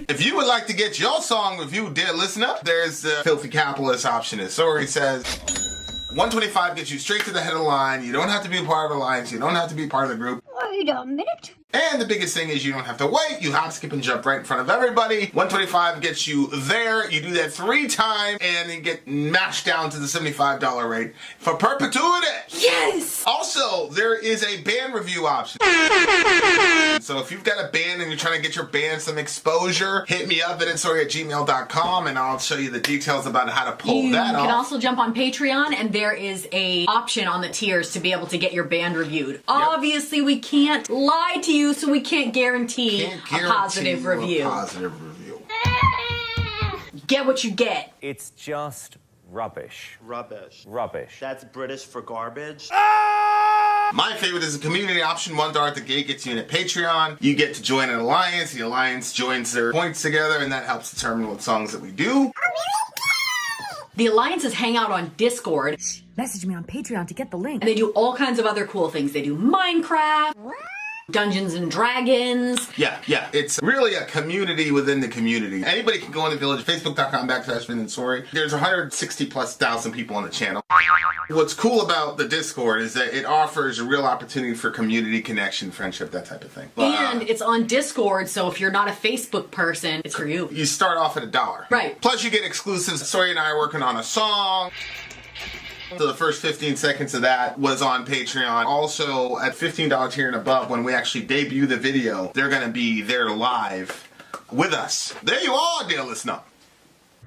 If you would like to get your song reviewed, dear listener, there's the filthy capitalist option. As Sori says, $125 gets you straight to the head of the line. You don't have to be a part of the alliance. You don't have to be part of the group. Wait a minute. And the biggest thing is you don't have to wait. You hop, skip, and jump right in front of everybody. $125 gets you there. You do that 3 times, and you get mashed down to the $75 rate for perpetuity. Yes! Also, there is a band review option. So if you've got a band and you're trying to get your band some exposure, hit me up at vinsori@gmail.com, and I'll show you the details about how to pull that off. You can also jump on Patreon, and there is a option on the tiers to be able to get your band reviewed. Yep. Obviously, we can't lie to you, so we can't guarantee a positive review. Get what you get. It's just rubbish. Rubbish. Rubbish. That's British for garbage. Ah! My favorite is the community option. $1 at the gate gets you in at Patreon. You get to join an alliance. The alliance joins their points together, and that helps determine what songs that we do. The alliances hang out on Discord. Message me on Patreon to get the link. And they do all kinds of other cool things. They do Minecraft, Dungeons and Dragons. Yeah. It's really a community within the community. Anybody can go in the village, facebook.com/Vin and Sori. There's 160,000+ people on the channel. What's cool about the Discord is that it offers a real opportunity for community connection, friendship, that type of thing. And it's on Discord, so if you're not a Facebook person, it's for you. You start off at $1. Right. Plus you get exclusives. Sori and I are working on a song. So the first 15 seconds of that was on Patreon. Also, at $15 tier and above, when we actually debut the video, they're going to be there live with us. There you are, dear listener.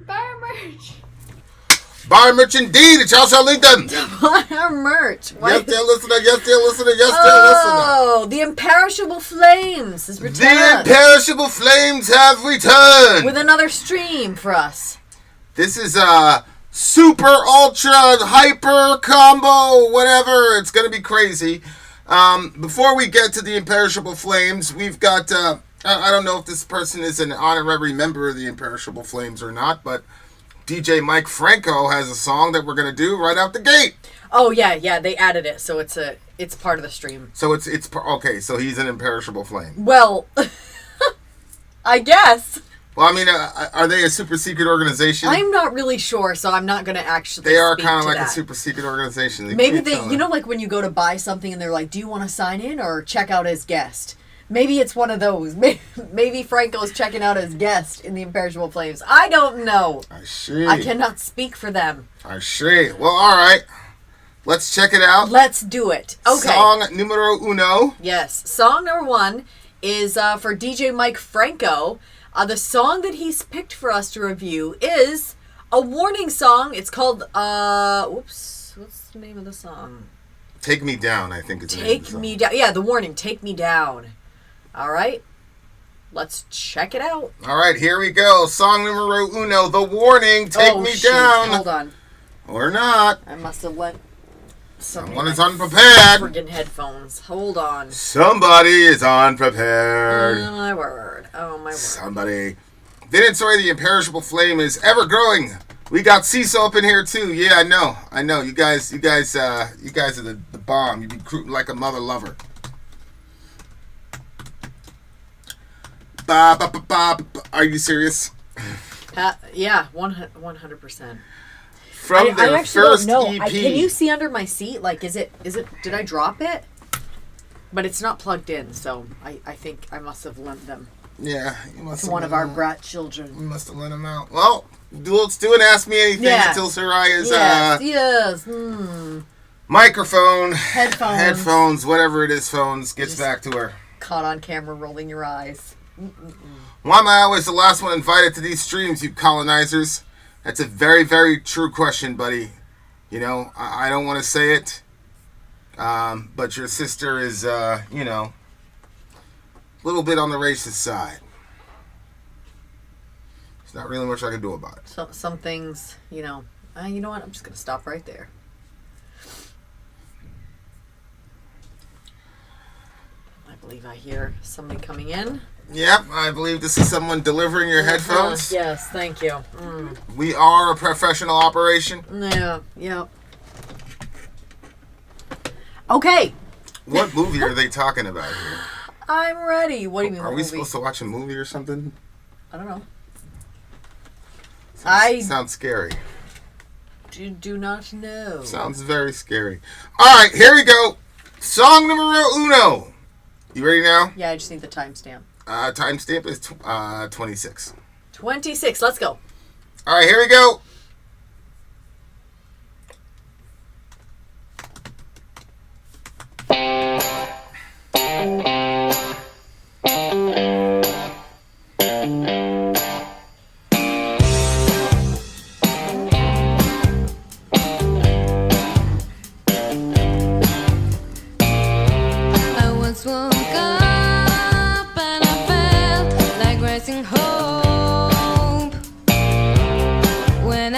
Buy merch. Buy merch indeed. It's also LinkedIn. Buy our merch. Yes, dear listener. Yes, dear listener. Yes, dear listener. Oh, the Imperishable Flames has returned. The Imperishable Flames have returned. With another stream for us. This is super ultra hyper combo whatever. It's gonna be crazy. Before we get to the Imperishable Flames, we've got I don't know if this person is an honorary member of the Imperishable Flames or not, but DJ Mike Franco has a song that we're gonna do right out the gate. Oh yeah, they added it, so it's part of the stream. So it's okay, so he's an Imperishable Flame. Well, I guess. Well, I mean, are they a super secret organization? I'm not really sure, so I'm not going to actually They are speak kind of to like that. a super secret organization. Maybe you know, like when you go to buy something and they're like, do you want to sign in or check out as guest? Maybe it's one of those. Maybe Franco's checking out as guest in the Imperishable Flames. I don't know. I see. I cannot speak for them. I see. Well, all right. Let's check it out. Let's do it. Okay. Song numero uno. Yes. Song number 1 is for DJ Mike Franco. The song that he's picked for us to review is a warning song. It's called, what's the name of the song? Take Me Down, I think is the name of the Take song. Me Down. Yeah, the warning, Take Me Down. All right. Let's check it out. All right, here we go. Song numero uno, The Warning, Take Me shoot. Down. Hold on. Or not. I must have let Someone is unprepared. friggin' headphones. Hold on. Somebody is unprepared. Oh, my word. Oh, my word. Somebody. Vin and Sori, the Imperishable Flame is ever growing. We got Cecil up in here too. Yeah, I know. You guys are the bomb. You be recruiting like a mother lover. Are you serious? Yeah, 100%. From their I actually first don't know. EP. Can you see under my seat? Like, is it? Did I drop it? But it's not plugged in, so I think I must have lent them Yeah, you must to have one of let our them- brat children. You must have let him out. Well, let's do an Ask Me Anything Yeah. until Soraya's Yes. microphone, Headphones. whatever it is, phones, gets back to her. Caught on camera, rolling your eyes. Why am I always the last one invited to these streams, you colonizers? That's a very, very true question, buddy. You know, I don't want to say it, but your sister is, a little bit on the racist side. There's not really much I can do about it. So, some things, you know what? I'm just going to stop right there. I believe I hear somebody coming in. Yep, I believe this is someone delivering your headphones. Yes, thank you. We are a professional operation. Yeah. Okay, What movie are they talking about here? I'm ready. What do you mean? Are what we movie? supposed to watch a movie or something? I don't know. Sounds scary. Do not know. Sounds very scary. All right, here we go. Song numero uno. You ready now? Yeah, I just need the timestamp. Timestamp is 26. 26. Let's go. All right, here we go. I once woke up and I felt like rising hope when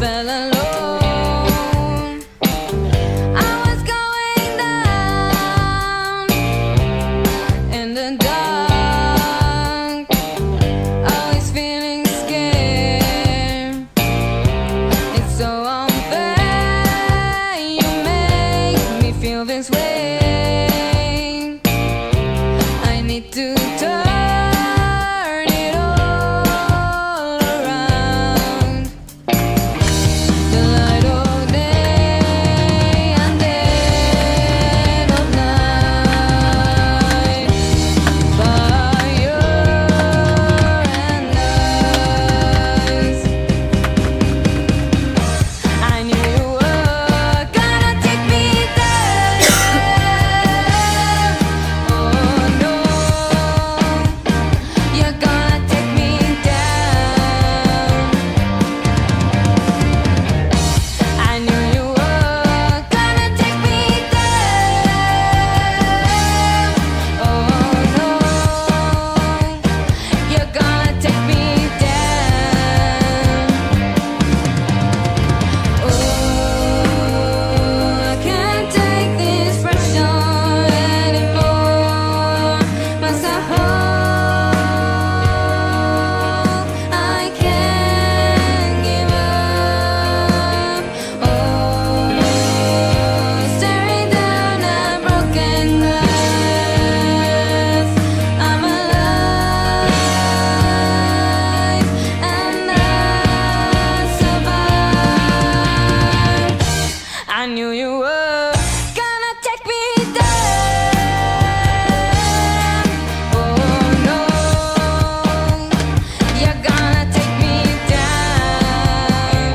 felt alone. I was going down in the dark, always feeling scared. It's so unfair, you make me feel this way. I need to turn it all around. The light of day and dead of night. Fire and ice. I knew you were gonna take me there. Oh no, you're gonna take me down. I knew you were gonna take me there. Oh no, you're gonna take me down. Oh, I can't take this pressure anymore. Must I hold? I can't give up. Oh, staring down a broken glass. I'm alive and I survive. I knew you were gonna take me down. Oh no, you're gonna take me down.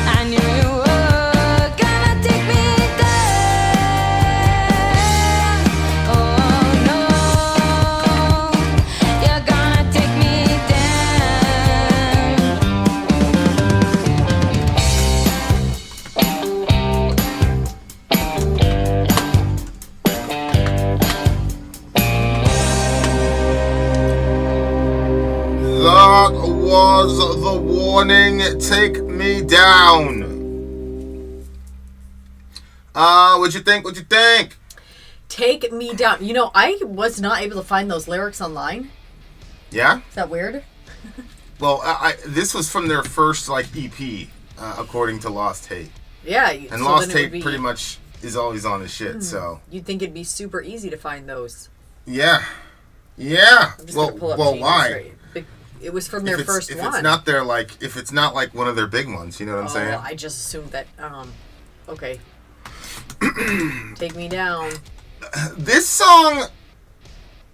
I knew you were gonna take me down. Oh no, you're gonna take me down. That was the warning. Take me down. What'd you think? What'd you think? Take me down. You know, I was not able to find those lyrics online. Yeah. Is that weird? Well, this was from their first like EP, according to Lost Hate, Yeah. and so Lost then it would Hate be- pretty much is always on the shit. So You'd think it'd be super easy to find those. yeah, yeah. I'm just gonna pull up Genius Why? right- It was from their first if one. it's not their like, if it's not like one of their big ones, you know what I'm saying? I just assumed that. Okay. Take me down. This song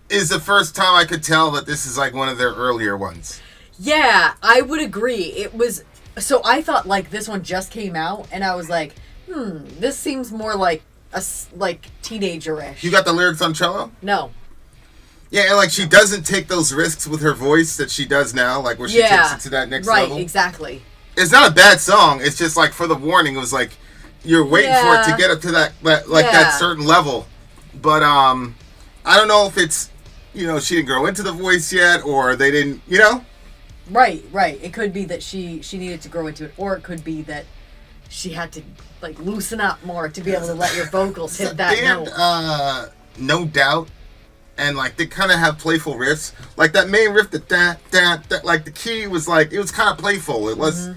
is the first time I could tell that this is like one of their earlier ones. Yeah, I would agree. It was. So I thought like this one just came out, and I was like, this seems more like like teenager-ish. You got the lyrics on cello? No. Yeah, and like she doesn't take those risks with her voice that she does now, like where she takes it to that next level. Right, exactly. It's not a bad song. It's just like for the warning, it was like you're waiting for it to get up to that that certain level. But I don't know if it's she didn't grow into the voice yet, or they didn't, Right. It could be that she needed to grow into it, or it could be that she had to like loosen up more to be able to let your vocals hit that note. No Doubt, and like they kind of have playful riffs, like that main riff, that like the key was like it was kind of playful. It was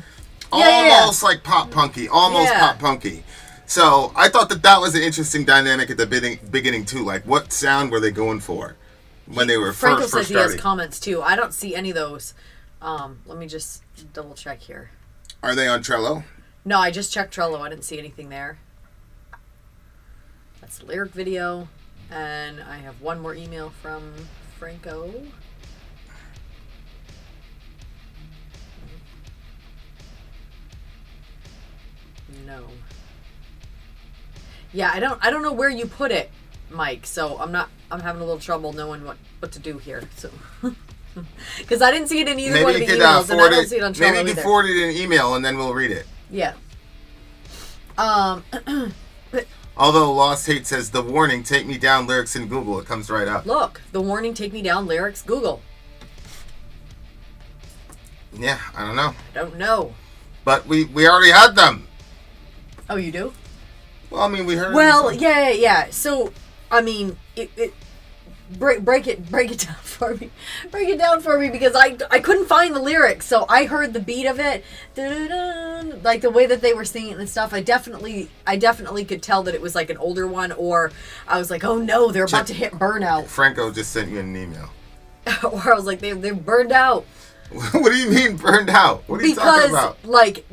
almost like pop punky, pop punky. So I thought that was an interesting dynamic at the beginning too. Like, what sound were they going for when they were Franco first says he starting? has comments too. I don't see any of those. Let me just double check here. Are they on Trello? No, I just checked Trello. I didn't see anything there. That's the lyric video. And I have one more email from Franco. No. Yeah, I don't know where you put it, Mike. So I'm having a little trouble knowing what to do here. So because I didn't see it in either one of the emails, and I don't see it on Trello maybe you can forward it in an email, and then we'll read it. Yeah. Although Lost Hate says the warning, take me down lyrics in Google, it comes right up. Look, the warning, take me down lyrics, Google. Yeah, I don't know. I don't know. But we already had them. Oh, you do? Well, I mean, we heard. Well, yeah. So, I mean, break it down for me. Break it down for me because I couldn't find the lyrics. So I heard the beat of it, like the way that they were singing it and stuff. I definitely could tell that it was like an older one, or I was like, oh no, they're about to hit burnout. Franco just sent you an email. Or I was like, they're burned out. What do you mean burned out? What are you talking about? Because like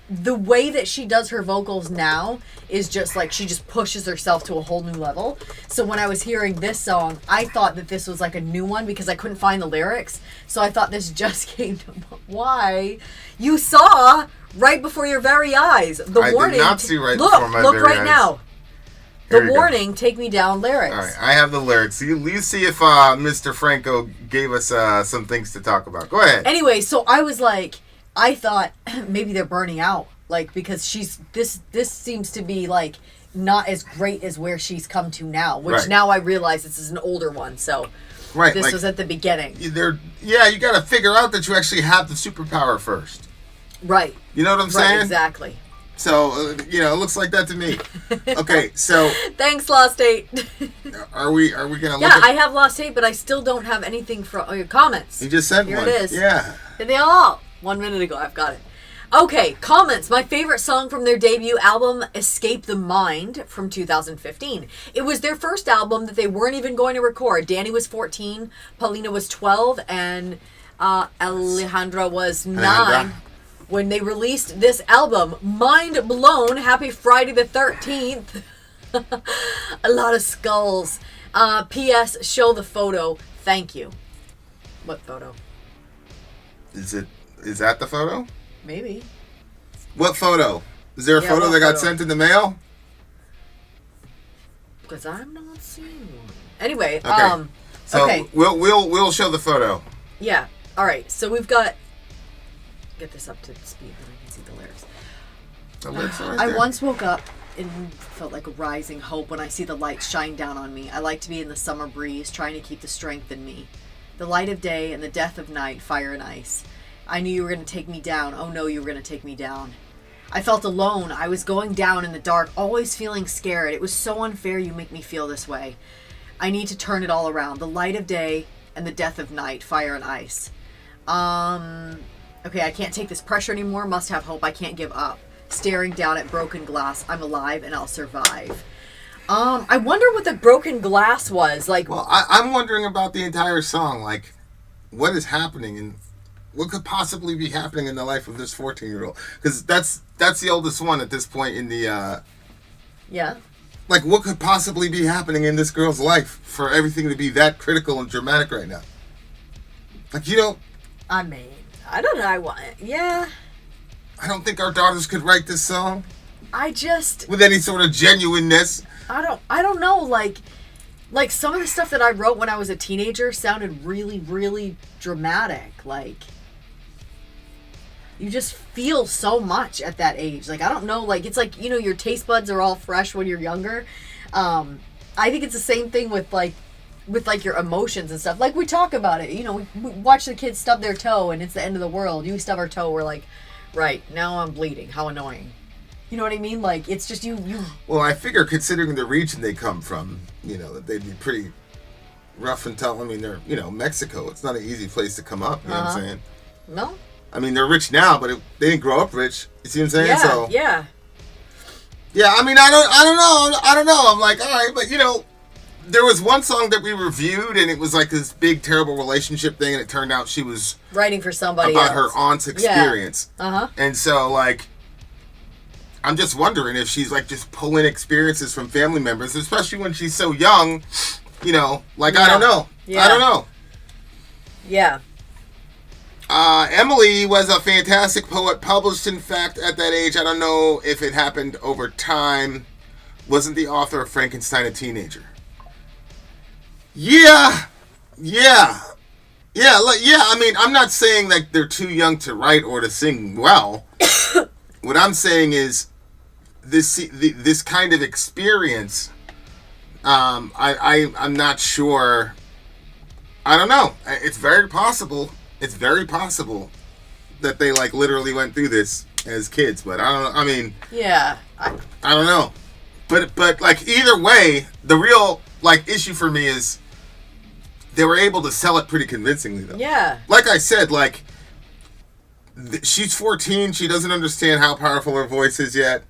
the way that she does her vocals now is just like she just pushes herself to a whole new level. So when I was hearing this song, I thought that this was like a new one because I couldn't find the lyrics. So I thought this just came to why you saw right before your very eyes. The warning. I did not see right before my look very right eyes. now. The warning, take me down lyrics. All right, I have the lyrics. You see if Mr. Franco gave us some things to talk about. Go ahead. Anyway, so I was like, I thought maybe they're burning out, like because this seems to be like not as great as where she's come to now. Which Right. now I realize this is an older one, so Right, this like, was at the beginning. you got to figure out that you actually have the superpower first. Right. You know what I'm saying? Right, exactly. So it looks like that to me. Okay, so Thanks, Lost 8. are we gonna look Yeah, at? I have Lost 8, but I still don't have anything from your comments. You just sent Here one. it is. Yeah. Here they all. 1 minute ago, I've got it. Okay, comments. My favorite song from their debut album, Escape the Mind, from 2015. It was their first album that they weren't even going to record. Danny was 14, Paulina was 12, and Alejandra was 9. When they released this album. Mind blown. Happy Friday the 13th. A lot of skulls. P.S. Show the photo. Thank you. What photo? Is that the photo? Maybe. What photo? Is there a photo what that got photo? sent in the mail? Because I'm not seeing one. Anyway, Okay. So okay. we'll show the photo. Yeah. All right. So we've got. Get this up to speed so I can see the lyrics. The lyrics are right I there. once woke up and felt like a rising hope when I see the light shine down on me. I like to be in the summer breeze, trying to keep the strength in me. The light of day and the death of night, fire and ice. I knew you were going to take me down. Oh no, you were going to take me down. I felt alone. I was going down in the dark, always feeling scared. It was so unfair you make me feel this way. I need to turn it all around. The light of day and the death of night, fire and ice. Okay, I can't take this pressure anymore. Must have hope. I can't give up. Staring down at broken glass. I'm alive and I'll survive. I wonder what the broken glass was. Like, Well, I'm wondering about the entire song. Like, what is happening and what could possibly be happening in the life of this 14-year-old? Because that's the oldest one at this point in the. yeah. Like, what could possibly be happening in this girl's life for everything to be that critical and dramatic right now? Like, I mean, I don't know. Yeah. I don't think our daughters could write this song I just, with any sort of genuineness. I don't know. Like some of the stuff that I wrote when I was a teenager sounded really, really dramatic. Like, you just feel so much at that age. Like, I don't know. Like, it's like, your taste buds are all fresh when you're younger. I think it's the same thing with your emotions and stuff. Like, we talk about it. We watch the kids stub their toe and it's the end of the world. You stub our toe, we're like, right, now I'm bleeding. How annoying. You know what I mean? Like, it's just you. Well, I figure considering the region they come from, that they'd be pretty rough and tough. I mean, they're, Mexico. It's not an easy place to come up. You know what I'm saying? No? I mean, they're rich now, but they didn't grow up rich. You see what I'm saying? Yeah, So, yeah. yeah, I mean, I don't know. I'm like, all right, but there was one song that we reviewed, and it was like this big, terrible relationship thing, and it turned out she was Writing for somebody about else. her aunt's experience. Yeah. Uh-huh. And so, like, I'm just wondering if she's, like, just pulling experiences from family members, especially when she's so young, like, I don't know. Yeah. I don't know. Yeah. Emily was a fantastic poet, published, in fact, at that age. I don't know if it happened over time. Wasn't the author of Frankenstein a teenager? Yeah. I mean, I'm not saying that they're too young to write or to sing well. What I'm saying is this kind of experience. I'm not sure. I don't know. It's very possible. that they like literally went through this as kids, but I don't know. I mean, yeah, I don't know. But like either way, the real like issue for me is they were able to sell it pretty convincingly though. Yeah. Like I said, like she's 14. She doesn't understand how powerful her voice is yet.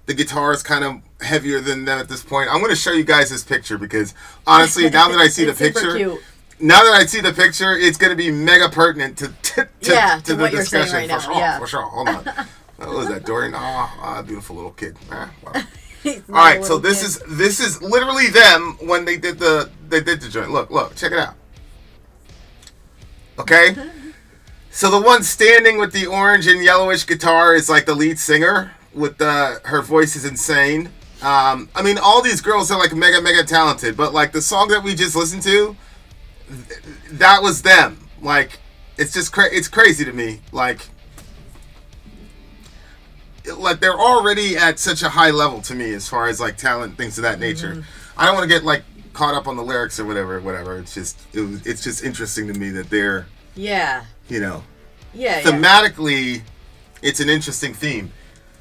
The guitar is kind of heavier than them at this point. I'm going to show you guys this picture because honestly, now that I see the picture, cute. now that I see the picture, it's going to be mega pertinent to the what you're discussion. saying right for now. sure, Yeah. for sure. Hold on. What was that, Dorian? Oh, beautiful little kid. Wow. He's All not a right, so little this kid. is literally them when they did the joint. Look, check it out. Okay, so the one standing with the orange and yellowish guitar is like the lead singer. With her voice is insane. I mean, all these girls are like mega talented, but like the song that we just listened to, that was them. Like, it's just it's crazy to me. Like they're already at such a high level to me as far as like talent, things of that nature. I don't want to get like caught up on the lyrics or whatever. It's just interesting to me that they're, Yeah. you know, Yeah. thematically, it's an interesting theme.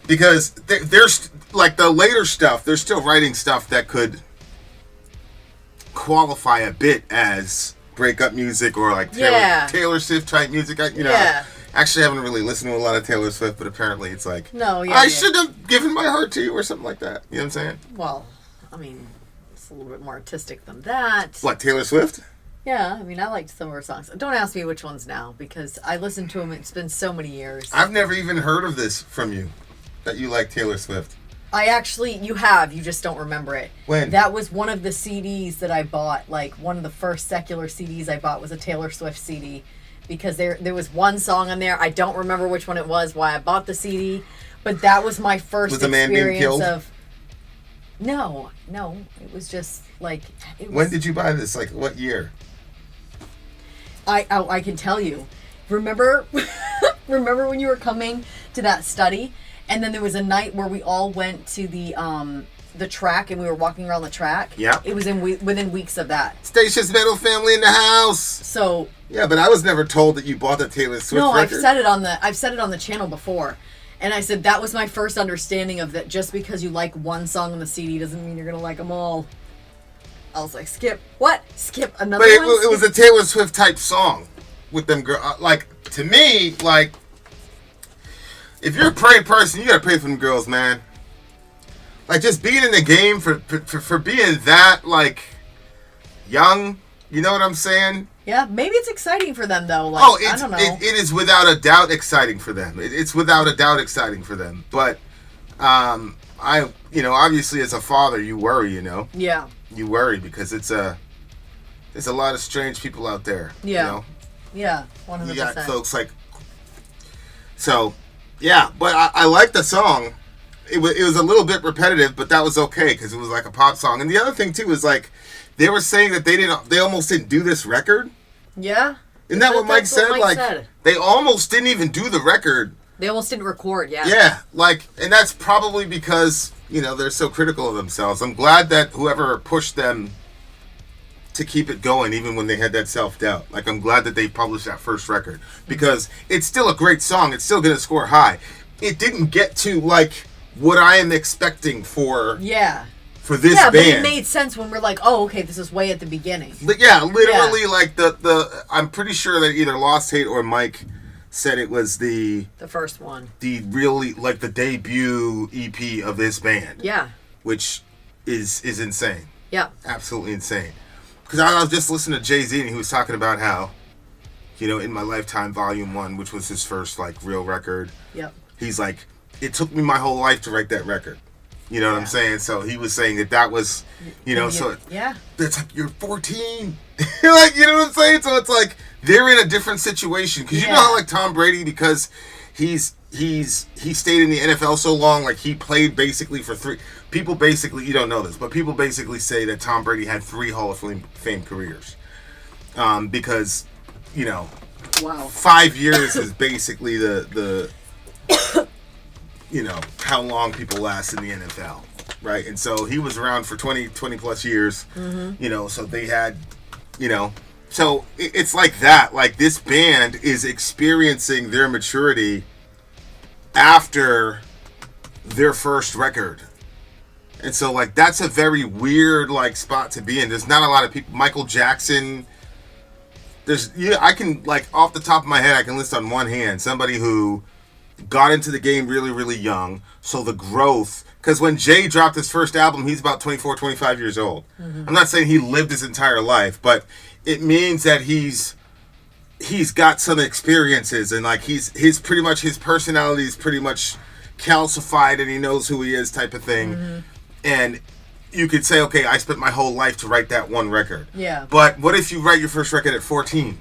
Because there's like the later stuff, they're still writing stuff that could qualify a bit as breakup music or like Taylor Swift type music. Actually, I haven't really listened to a lot of Taylor Swift, but apparently it's like, I should have given my heart to you or something like that. You know what I'm saying? Well, I mean, it's a little bit more artistic than that. What, Taylor Swift? Yeah, I mean, I liked some of her songs. Don't ask me which ones now because I listened to them. It's been so many years. I've never even heard of this from you. That you like Taylor Swift. You have, you just don't remember it. When? That was one of the CDs that I bought, like one of the first secular CDs I bought was a Taylor Swift CD. Because there was one song on there, I don't remember which one it was, why I bought the CD, but that was my first was the man being killed? No, it was just like... When did you buy this? Like, what year? I can tell you. Remember when you were coming to that study? And then there was a night where we all went to the track and we were walking around the track. Yeah. It was within weeks of that. Stacia's Metal Family in the house. So. Yeah, but I was never told that you bought the Taylor Swift record. I've said it on the channel before. And I said that was my first understanding of that just because you like one song on the CD doesn't mean you're going to like them all. I was like, skip. What? Skip another one? But it was a Taylor Swift type song with them girls. Like, to me, like, if you're a praying person, you gotta pray for them girls, man. Like, just being in the game for being that, like, young, you know what I'm saying? Yeah, maybe it's exciting for them, though. Like, I don't know. It is without a doubt exciting for them. It's without a doubt exciting for them. But, obviously as a father, you worry, you know? Yeah. You worry because there's a lot of strange people out there, yeah. you know? Yeah, 100%. You got folks like... So... Yeah, but I like the song. It was a little bit repetitive, but that was okay because it was like a pop song. And the other thing too was like they were saying that they almost didn't do this record. Yeah. Isn't that what Mike said? Said. They almost didn't even do the record. They almost didn't record. Yeah. Yeah, and that's probably because they're so critical of themselves. I'm glad that whoever pushed them to keep it going, even when they had that self-doubt. Like, I'm glad that they published that first record because it's still a great song. It's still going to score high. It didn't get to, like, what I am expecting for this band. Yeah, but it made sense when we're like, oh, okay, this is way at the beginning. But yeah, literally, like, the I'm pretty sure that either Lost Hate or Mike said it was the first one. The really, like, the debut EP of this band. Yeah. Which is insane. Yeah. Absolutely insane. Because I was just listening to Jay-Z and he was talking about how, In My Lifetime Volume 1, which was his first, like, real record. Yep. He's like, it took me my whole life to write that record. You know what I'm saying? So he was saying that was, so... Yeah. It's like, you're 14. Like, you know what I'm saying? So it's like, they're in a different situation. Because you know how, like, Tom Brady, because he stayed in the NFL so long, like, he played basically for three... People basically, you don't know this, but people basically say that Tom Brady had 3 Hall of Fame careers. Because, wow. 5 years is basically the how long people last in the NFL, right? And so he was around for 20 plus years, so they had, So it's like that. Like, this band is experiencing their maturity after their first record. And so, like, that's a very weird, like, spot to be in. There's not a lot of people. Michael Jackson. I can, like, off the top of my head, I can list on one hand somebody who got into the game really, really young. So the growth, because when Jay dropped his first album, he's about 24, 25 years old. I'm not saying he lived his entire life, but it means that he's got some experiences, and like his personality is pretty much calcified, and he knows who he is, type of thing. And you could say, okay, I spent my whole life to write that one record. Yeah. But what if you write your first record at 14?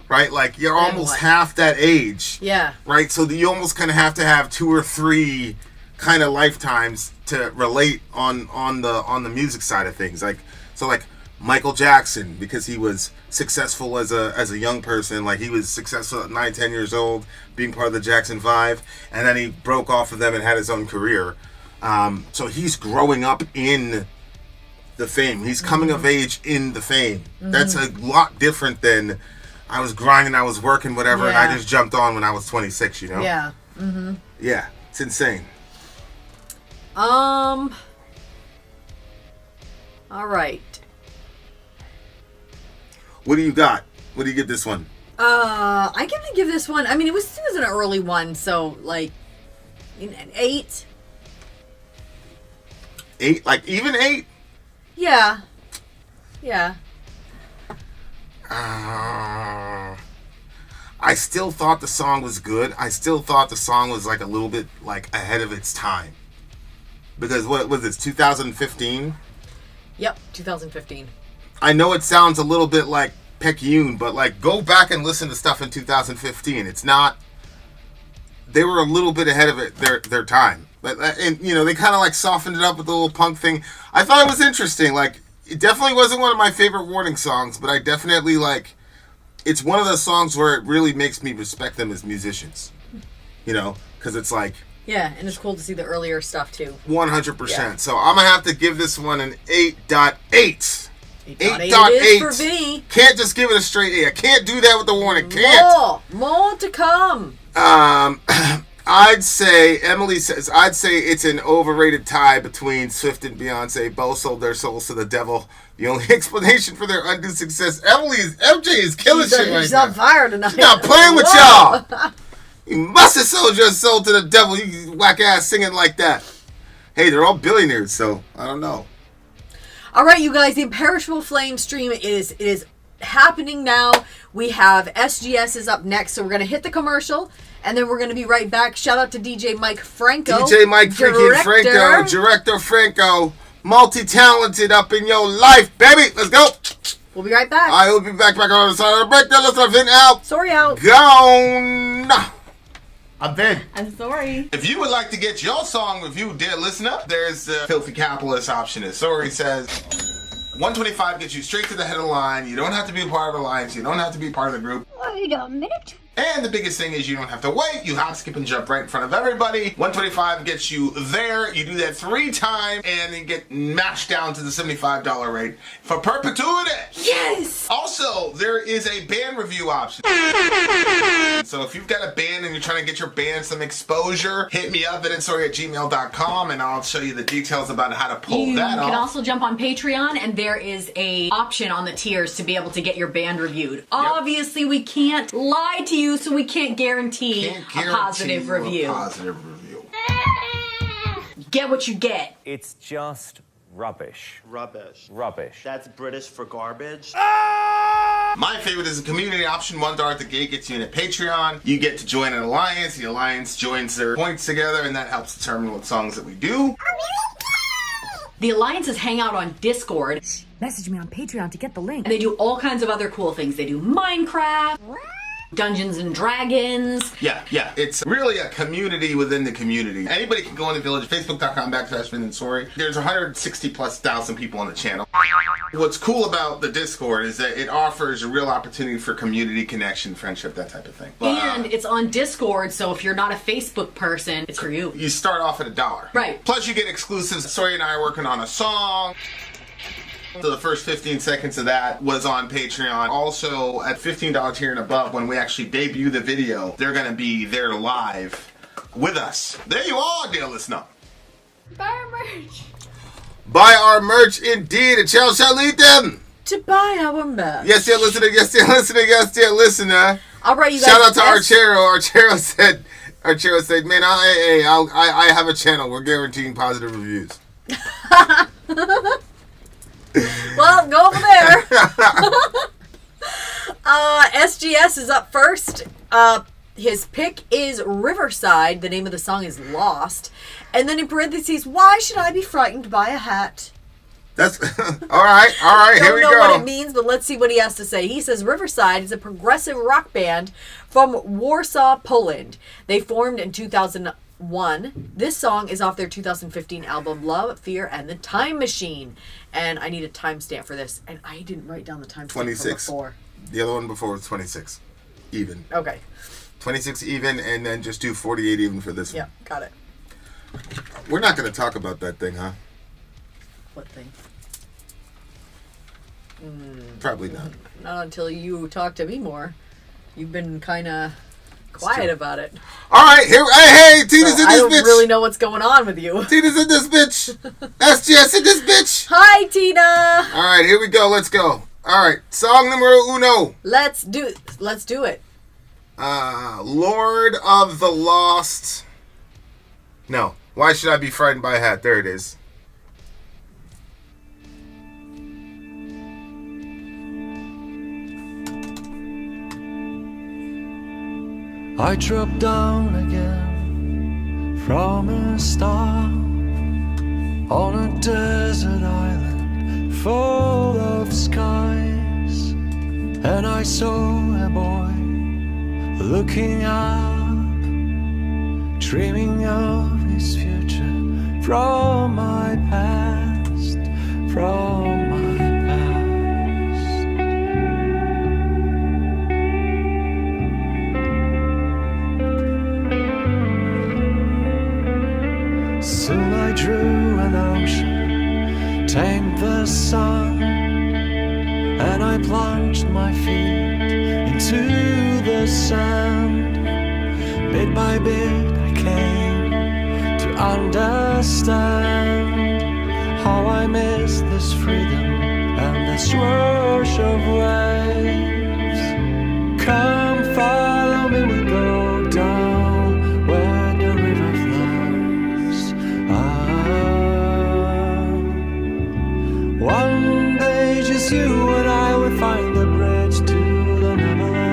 Right? Like, you're almost half that age. Yeah. Right? So you almost kind of have to have 2 or 3 kind of lifetimes to relate on the music side of things. Like, so like Michael Jackson, because he was successful as a young person, like he was successful at 9, 10 years old, being part of the Jackson 5, and then he broke off of them and had his own career. So he's growing up in the fame. He's coming of age in the fame. That's a lot different than I was grinding, I was working, whatever, and I just jumped on when I was 26, you know? Yeah. Yeah, it's insane. All right. What do you got? What do you give this one? I'm gonna give this one. I mean, it was an early one, so like an 8. 8? Like even 8? Yeah. Yeah. I still thought the song was good. I still thought the song was like a little bit like ahead of its time. Because what was this, 2015? Yep, 2015. I know it sounds a little bit like F.K.Ü, but like go back and listen to stuff in 2015. It's not. They were a little bit ahead of it their time, but and you know they kind of like softened it up with the little punk thing. I thought it was interesting. Like it definitely wasn't one of my favorite Warning songs, but I definitely like. It's one of those songs where it really makes me respect them as musicians. You know, because it's like. Yeah, and it's cool to see the earlier stuff too. 100%. Yeah. So I'm gonna have to give this one an 8.8. 8.8 it is for Vinny. Can't just give it a straight 8. I can't do that with the Warning. Can't. More to come. I'd say, Emily says, I'd say it's an overrated tie between Swift and Beyonce. Both sold their souls to the devil. The only explanation for their undue success. MJ is killing shit right now. She's on fire tonight. She's not playing with y'all. You must have sold your soul to the devil. You whack ass singing like that. Hey, they're all billionaires, so I don't know. All right, you guys, the Imperishable Flame stream is happening now. We have SGS is up next, so we're going to hit the commercial, and then we're going to be right back. Shout out to DJ Mike Franco. DJ Mike freaking Franco. Director Franco. Multi-talented up in your life, baby. Let's go. We'll be right back. I will be back on the other side of the break. Let's have Vin out. Sorry out. Gone. I'm Vin. I'm Sori. If you would like to get your song reviewed, dear listener, there's the filthy capitalist option. As Sori says, 125 gets you straight to the head of the line. You don't have to be a part of the alliance. You don't have to be part of the group. Wait a minute. And the biggest thing is you don't have to wait. You hop, skip, and jump right in front of everybody. 125 gets you there. You do that 3 times, and then get mashed down to the $75 rate for perpetuity. Yes! Also, there is a band review option. So if you've got a band and you're trying to get your band some exposure, hit me up at vinsori@gmail.com, and I'll show you the details about how to pull that off. You can also jump on Patreon, and there is a option on the tiers to be able to get your band reviewed. Yep. Obviously, we can't lie to you, so we can't guarantee a positive review. Get what you get. It's just rubbish. Rubbish. Rubbish. That's British for garbage. My favorite is a community option. $1 at the gate gets you in a Patreon. You get to join an alliance. The alliance joins their points together, and that helps determine what songs that we do. The alliances hang out on Discord. Message me on Patreon to get the link. And they do all kinds of other cool things. They do Minecraft, Dungeons and Dragons. Yeah. It's really a community within the community. Anybody can go in the village, facebook.com/Vin and Sori. There's 160,000+ people on the channel. What's cool about the Discord is that it offers a real opportunity for community connection, friendship, that type of thing. But, and it's on Discord, so if you're not a Facebook person, it's for you. You start off at $1. Right. Plus you get exclusives. Sori and I are working on a song. So the first 15 seconds of that was on Patreon. Also, at $15 tier and above, when we actually debut the video, they're going to be there live with us. There you are, dear listener. Buy our merch. Buy our merch, indeed. A channel shall lead them to buy our merch. Yes, dear listener. Yes, dear listener. Yes, dear listener. All right, you guys. Shout out to Archero. Archero said, man, I have a channel. We're guaranteeing positive reviews. Well, go over there. SGS is up first. His pick is Riverside. The name of the song is Lost. And then in parentheses, why should I be frightened by a hat? That's all right. Here we go. Don't know what it means, but let's see what he has to say. He says Riverside is a progressive rock band from Warsaw, Poland. They formed in 2001. This song is off their 2015 album Love, Fear, and the Time Machine. And I need a timestamp for this, and I didn't write down the timestamp 26. before. The other one before was 26 even. Okay. 26 even, and then just do 48 even for this one. Yeah, got it. We're not going to talk about that thing, huh? What thing? Probably not. Not until you talk to me more. You've been kind of quiet about it. All right, here. Hey, Tina's in this bitch. I don't really know what's going on with you. Tina's in this bitch. SGS in this bitch. Hi, Tina. All right, here we go. Let's go. All right, song numero uno. Let's do it. Lord of the Lost. No. Why should I be frightened by a hat? There it is. I dropped down again from a star on a desert island full of skies, and I saw a boy looking up, dreaming of his future from my past, from my past. Soon I drew an ocean, tamed the sun, and I plunged my feet into the sand. Bit by bit I came to understand how I miss this freedom and this rush of waves. Come follow me, we'll go down where the river flows. One day just you and I will find the bridge to the Neverland.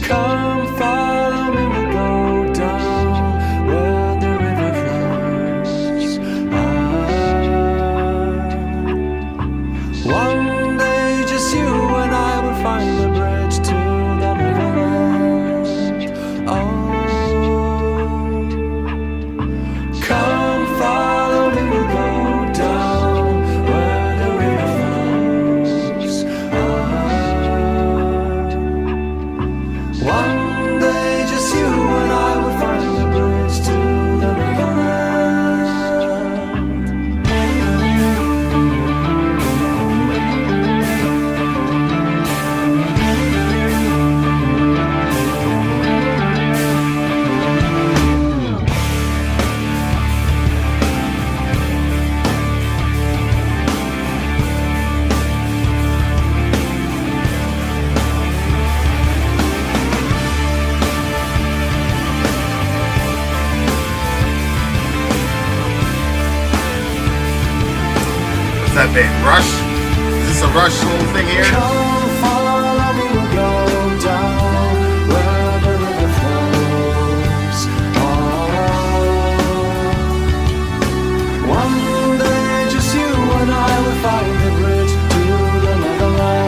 Come follow me, we'll go down where the river flows. One day just you and I will find the bridge to the Neverland. Come follow me, we'll go down where the river flows. One day just you and I will find the bridge to the What's that band? Rush? Is this a Rush little thing here? Come follow me, we'll go down where the river flows. One day just you and I will find the bridge to the Neverland.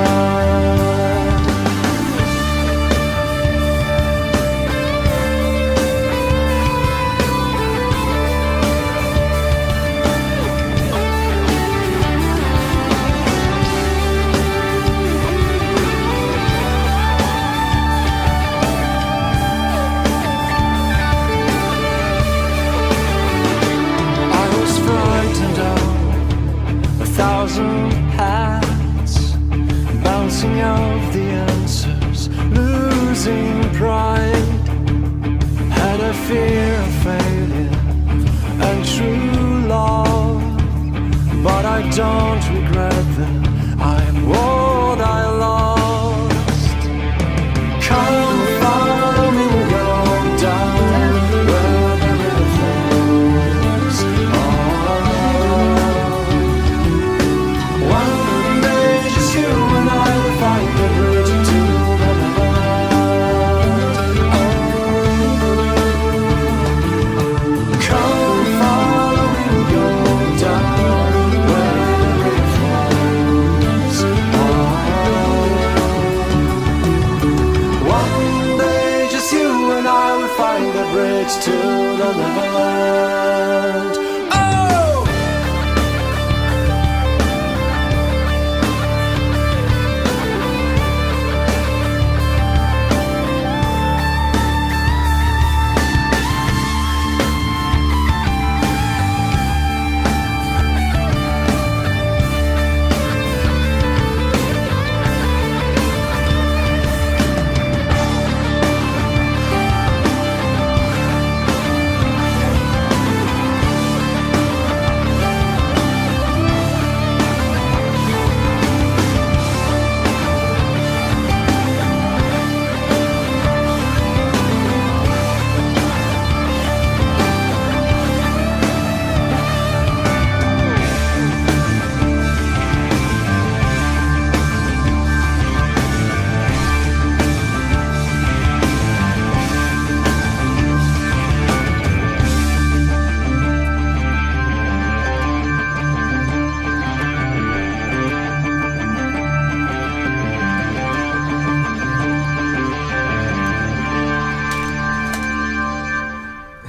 of the answers, losing pride. Had a fear of failure and true love, but I don't regret that I'm what I lost. Come follow me, we'll go down where the river flows. One day just you and I will find the bridge to the land. Come follow me, we'll go down where the river flows. One day just you and I will find the bridge to the Neverland. Oh!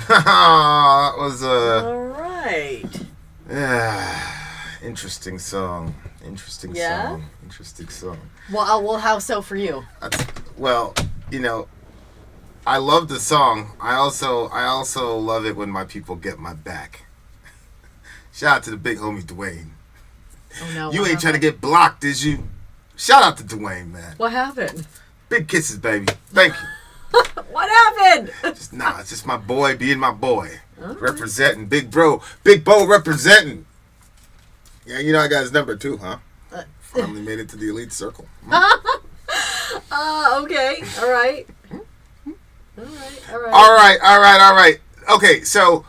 That was All right. interesting song. Interesting Yeah? song. Interesting song. Well, how so for you? Well, you know, I love the song. I also love it when my people get my back. Shout out to the big homie Dwayne. Oh no. You ain't trying to get blocked, is you? Shout out to Dwayne, man. What happened? Big kisses, baby. Thank you. What happened? It's just my boy being my boy. Representing. Big bro. Big Bo representing. Yeah, you know I got his number too, huh? Finally made it to the elite circle. Okay. All right. All right. Okay, so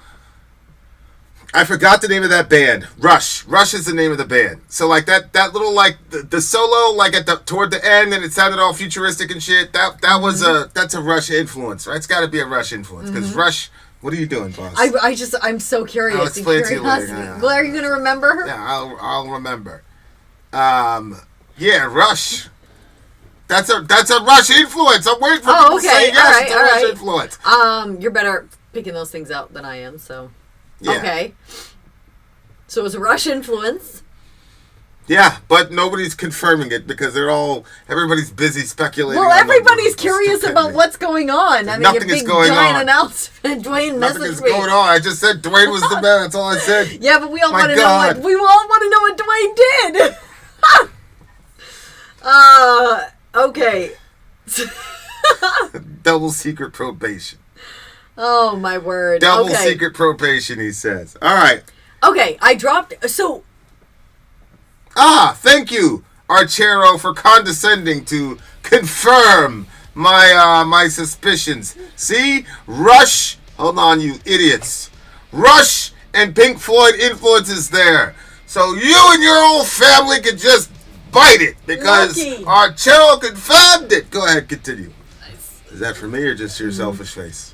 I forgot the name of that band. Rush. Rush is the name of the band. So like that little like the solo like toward the end and it sounded all futuristic and shit. That was that's a Rush influence, right? It's got to be a Rush influence because Rush. What are you doing, boss? I'm so curious. I'll explain it to you later. Yeah. Well, are you gonna remember? Yeah, I'll remember. Yeah, Rush. That's a Rush influence. I'm waiting for people to say yes. It's a Rush influence. You're better picking those things out than I am. So. Yeah. Okay. So it was a Rush influence. Yeah, but nobody's confirming it because everybody's busy speculating. Well, everybody's curious about what's going on. I mean, nothing your is big going giant on. announcement. Dwayne Nothing messaged is me. going on. I just said Dwayne was the man. That's all I said. Yeah, but we all My want to know God. what Dwayne did. Okay. Double secret probation. Oh my word. Double Okay. secret probation, he says. All right. Okay, I dropped. So Thank you, Archero, for condescending to confirm my suspicions. See? Rush. Hold on, you idiots. Rush and Pink Floyd influences there. So you and your whole family can just bite it because Lucky. Archero confirmed it. Go ahead, continue. Is that for me or just your selfish face?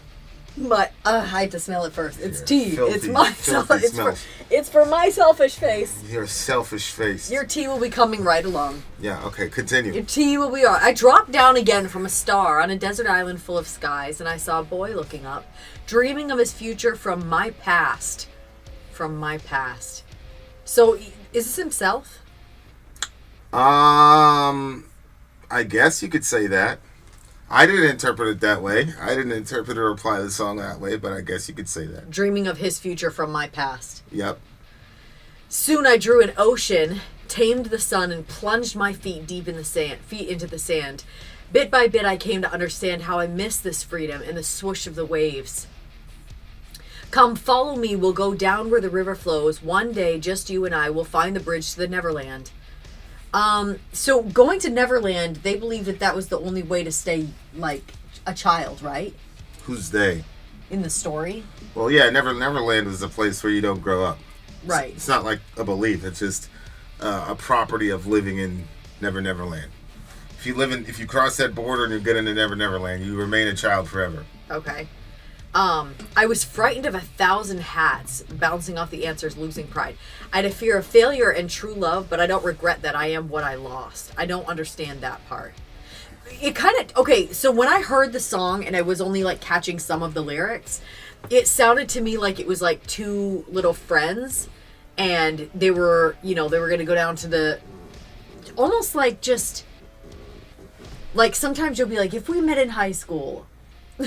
but I had to smell it first. It's tea. Filthy, It's my filthy it's for my selfish face. Your selfish face. Your tea will be coming right along. Yeah, okay, continue. Your tea will be on. I dropped down again from a star on a desert island full of skies, and I saw a boy looking up, dreaming of his future from my past. From my past. So, is this himself? I guess you could say that. I didn't interpret it that way. I didn't interpret or apply the song that way, but I guess you could say that. Dreaming of his future from my past. Yep. Soon I drew an ocean tamed the sun and plunged my feet deep in the sand, into the sand. Bit by bit, I came to understand how I missed this freedom and the swoosh of the waves. Come, follow me, we'll go down where the river flows. One day, just you and I will find the bridge to the Neverland. So going to Neverland, they believed that was the only way to stay, like, a child, right? Who's they? In the story. Well, yeah, Neverland is a place where you don't grow up. Right. It's not like a belief. It's just a property of living in Neverland. If you cross that border and you get into Neverland, you remain a child forever. Okay. I was frightened of 1,000 hats, bouncing off the answers, losing pride. I had a fear of failure and true love, but I don't regret that I am what I lost. I don't understand that part. It kind of, okay, so when I heard the song and I was only like catching some of the lyrics, it sounded to me like it was like two little friends and they were going to go down to the, almost like just, like sometimes you'll be like, if we met in high school,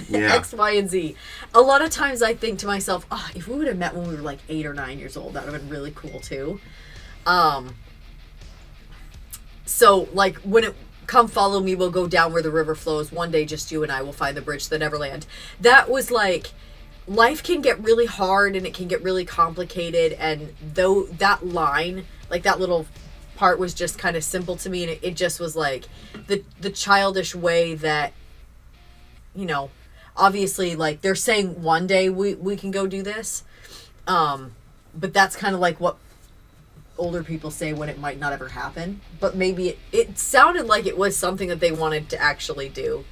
yeah. X, Y, and Z. A lot of times I think to myself, oh, if we would have met when we were like 8 or 9 years old, that would have been really cool too. So like when it, come follow me, we'll go down where the river flows. One day just you and I will find the bridge to the Neverland. That was like, life can get really hard and it can get really complicated. And though that line, like that little part was just kind of simple to me. And it just was like the childish way that, you know, obviously like they're saying one day we can go do this. But that's kind of like what older people say when it might not ever happen. But maybe it sounded like it was something that they wanted to actually do.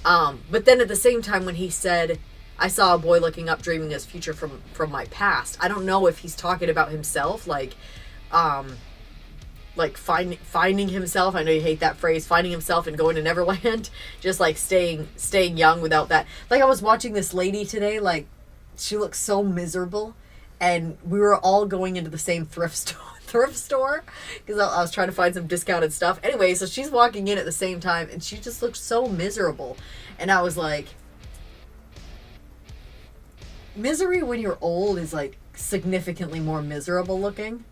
But then at the same time when he said, I saw a boy looking up, dreaming his future from my past. I don't know if he's talking about himself, like finding himself. I know you hate that phrase, finding himself and going to Neverland. Just like staying young without that. Like I was watching this lady today, like she looks so miserable, and we were all going into the same thrift store because I was trying to find some discounted stuff. Anyway, so she's walking in at the same time and she just looked so miserable. And I was like, misery when you're old is like significantly more miserable looking.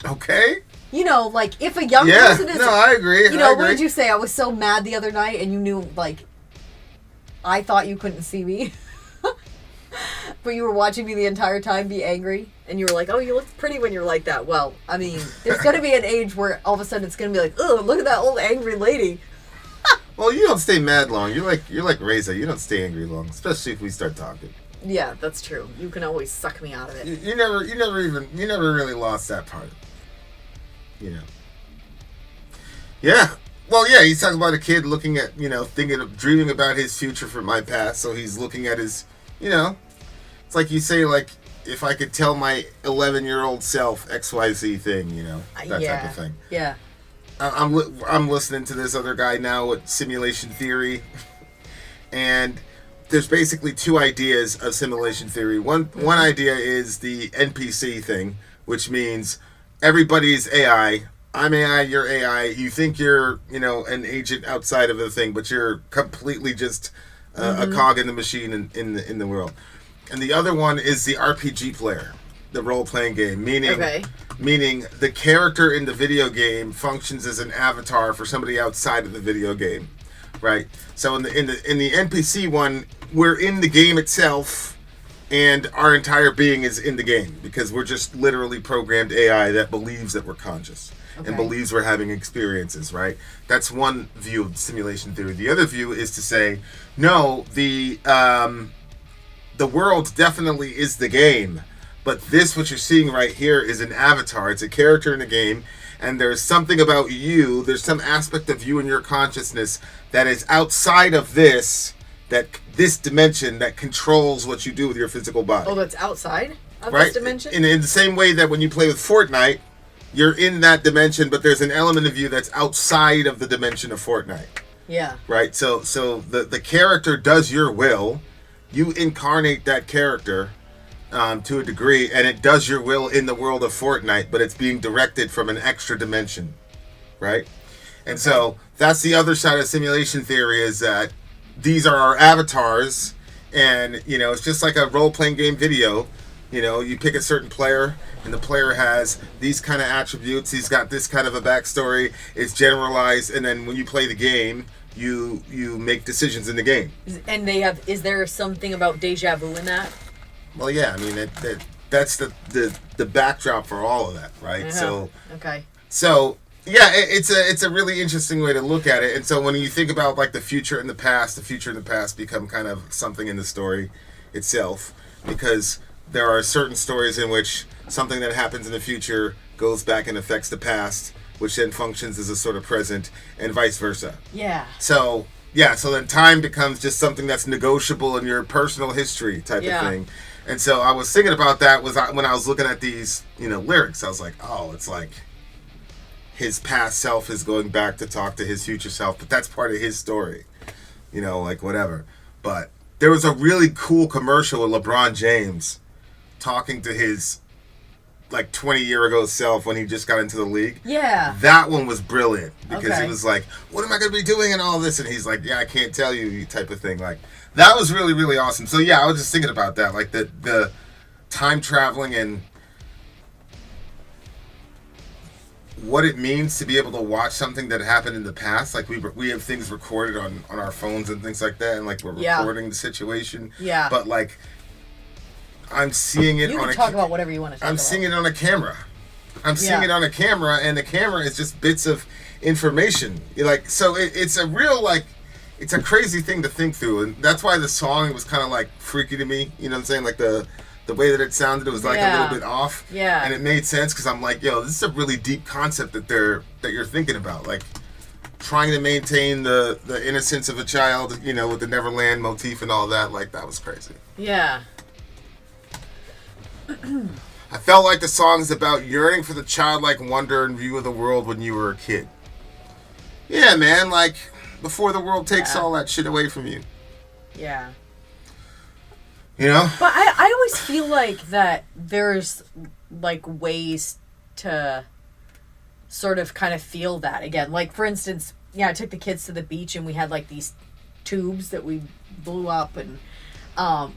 Okay. You know, like if a young person is... no, I agree. You know, what did you say? I was so mad the other night and you knew, like, I thought you couldn't see me. But you were watching me the entire time be angry. And you were like, oh, you look pretty when you're like that. Well, I mean, there's going to be an age where all of a sudden it's going to be like, oh, look at that old angry lady. Well, you don't stay mad long. You're like Reza. You don't stay angry long, especially if we start talking. Yeah, that's true. You can always suck me out of it. You never really lost that part. You know. Yeah. Well, yeah, he's talking about a kid looking at, dreaming about his future from my past. So he's looking at his, it's like you say, like, if I could tell my 11-year-old self XYZ thing, that type of thing. Yeah. I'm listening to this other guy now with simulation theory. And there's basically two ideas of simulation theory. One idea is the NPC thing, which means everybody's AI. I'm AI, you're AI. You think you're, an agent outside of the thing, but you're completely just a cog in the machine in the world. And the other one is the RPG player, the role-playing game, meaning the character in the video game functions as an avatar for somebody outside of the video game, right? So in the NPC one, we're in the game itself, and our entire being is in the game because we're just literally programmed AI that believes that we're conscious and believes we're having experiences, right? That's one view of simulation theory. The other view is to say, no, the world definitely is the game, but this, what you're seeing right here, is an avatar. It's a character in a game, and there's something about you, there's some aspect of you and your consciousness that is outside of this dimension that controls what you do with your physical body. Oh, that's outside of right? this dimension? In the same way that when you play with Fortnite, you're in that dimension, but there's an element of you that's outside of the dimension of Fortnite. Yeah. Right? So the character does your will. You incarnate that character to a degree, and it does your will in the world of Fortnite, but it's being directed from an extra dimension. Right? And so that's the other side of simulation theory, is that these are our avatars, and it's just like a role-playing game video. You know, you pick a certain player, and the player has these kind of attributes. He's got this kind of a backstory. It's generalized, and then when you play the game, you make decisions in the game. And they have. Is there something about deja vu in that? Well, yeah. I mean, that's the backdrop for all of that, right? Yeah. So Okay. So yeah, it's a really interesting way to look at it. And so when you think about like the future and the past become kind of something in the story itself, because there are certain stories in which something that happens in the future goes back and affects the past, which then functions as a sort of present, and vice versa. Yeah. So yeah, so then time becomes just something that's negotiable in your personal history type of thing. And so I was thinking about that when I was looking at these, lyrics. I was like, oh, it's like his past self is going back to talk to his future self, but that's part of his story, like whatever. But there was a really cool commercial with LeBron James talking to his like 20-year ago self when he just got into the league. Yeah. That one was brilliant because Okay. he was like, what am I going to be doing and all this? And he's like, yeah, I can't tell you type of thing. Like, that was really, really awesome. So yeah, I was just thinking about that, like the time traveling and what it means to be able to watch something that happened in the past. Like we have things recorded on our phones and things like that, and like we're recording the situation. Yeah. But like, I'm seeing it You on can a talk about whatever you want to talk I'm about. seeing it on a camera. I'm seeing Yeah. it on a camera, and the camera is just bits of information. So it's a real, like, it's a crazy thing to think through, and that's why the song was kind of like freaky to me. You know what I'm saying? Like the way that it sounded, it was like a little bit off. Yeah. And it made sense because I'm like, yo, this is a really deep concept that you're thinking about, like trying to maintain the innocence of a child, with the Neverland motif and all that. Like, that was crazy. Yeah. I felt like the song's about yearning for the childlike wonder and view of the world when you were a kid. Yeah, man, like, before the world takes all that shit away from you. Yeah. But I always feel like that there's, like, ways to sort of kind of feel that again. Like, for instance, I took the kids to the beach and we had, like, these tubes that we blew up and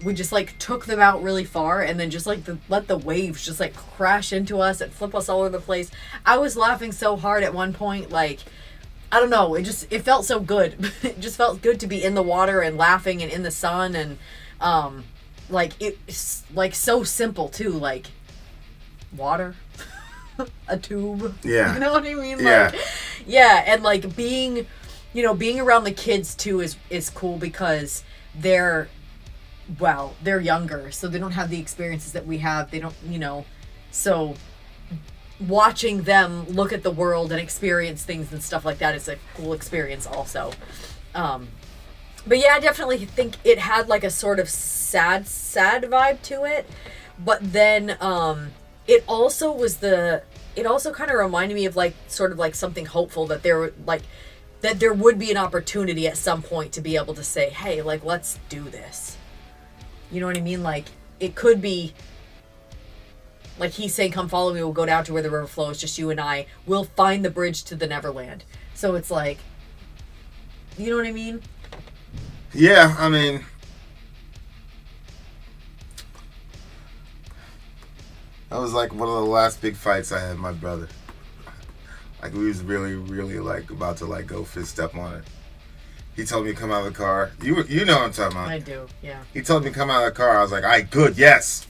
we just like took them out really far and then just like let the waves just like crash into us and flip us all over the place. I was laughing so hard at one point, like, I don't know, it felt so good. It just felt good to be in the water and laughing and in the sun, and like it's like so simple too, like water, a tube. Yeah. You know what I mean? Yeah. Like, yeah, and like being around the kids too is cool because they're younger, so they don't have the experiences that we have. They don't, so watching them look at the world and experience things and stuff like that is a cool experience also. But yeah, I definitely think it had like a sort of sad vibe to it. But then it also kind of reminded me of like sort of like something hopeful that there would be an opportunity at some point to be able to say, hey, like, let's do this. You know what I mean? Like, it could be, like he's saying, come follow me, we'll go down to where the river flows, just you and I. We'll find the bridge to the Neverland. So it's like, you know what I mean? Yeah, I mean, that was like one of the last big fights I had with my brother. Like, we was really, really like about to like go fist up on it. He told me to come out of the car. You know what I'm talking about. I do, yeah. He told me to come out of the car. I was like, all right, good, yes.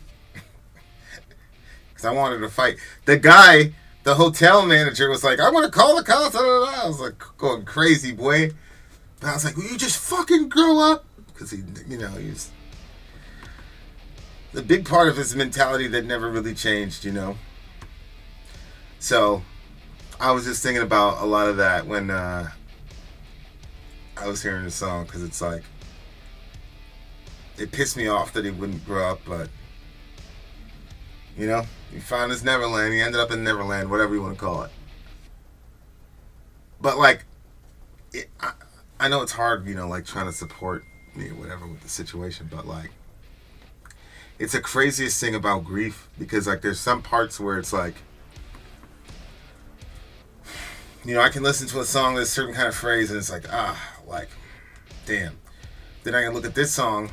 Because I wanted to fight. The guy, the hotel manager, was like, I want to call the cops. I was like, going crazy, boy. But I was like, will you just fucking grow up? Because he's the big part of his mentality that never really changed, So I was just thinking about a lot of that when I was hearing the song, because it's like, it pissed me off that he wouldn't grow up, but he found his Neverland. He ended up in Neverland, whatever you want to call it. But like, I know it's hard, like trying to support me or whatever with the situation, but like, it's the craziest thing about grief, because like there's some parts where it's like, I can listen to a song with a certain kind of phrase and it's like, like, damn. Then I can look at this song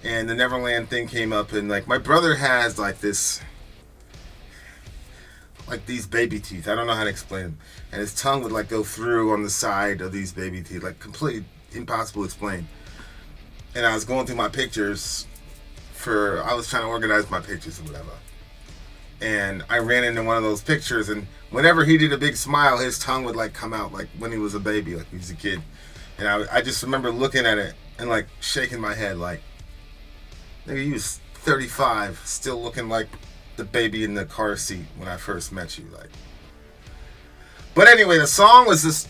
and the Neverland thing came up, and like my brother has like this, like these baby teeth. I don't know how to explain them, and his tongue would like go through on the side of these baby teeth, like completely impossible to explain. And I was going through my pictures I was trying to organize my pictures or whatever, and I ran into one of those pictures, and whenever he did a big smile, his tongue would like come out like when he was a baby, like he was a kid. And I just remember looking at it and like shaking my head like, nigga, you was 35, still looking like the baby in the car seat when I first met you. Like, but anyway, the song was just,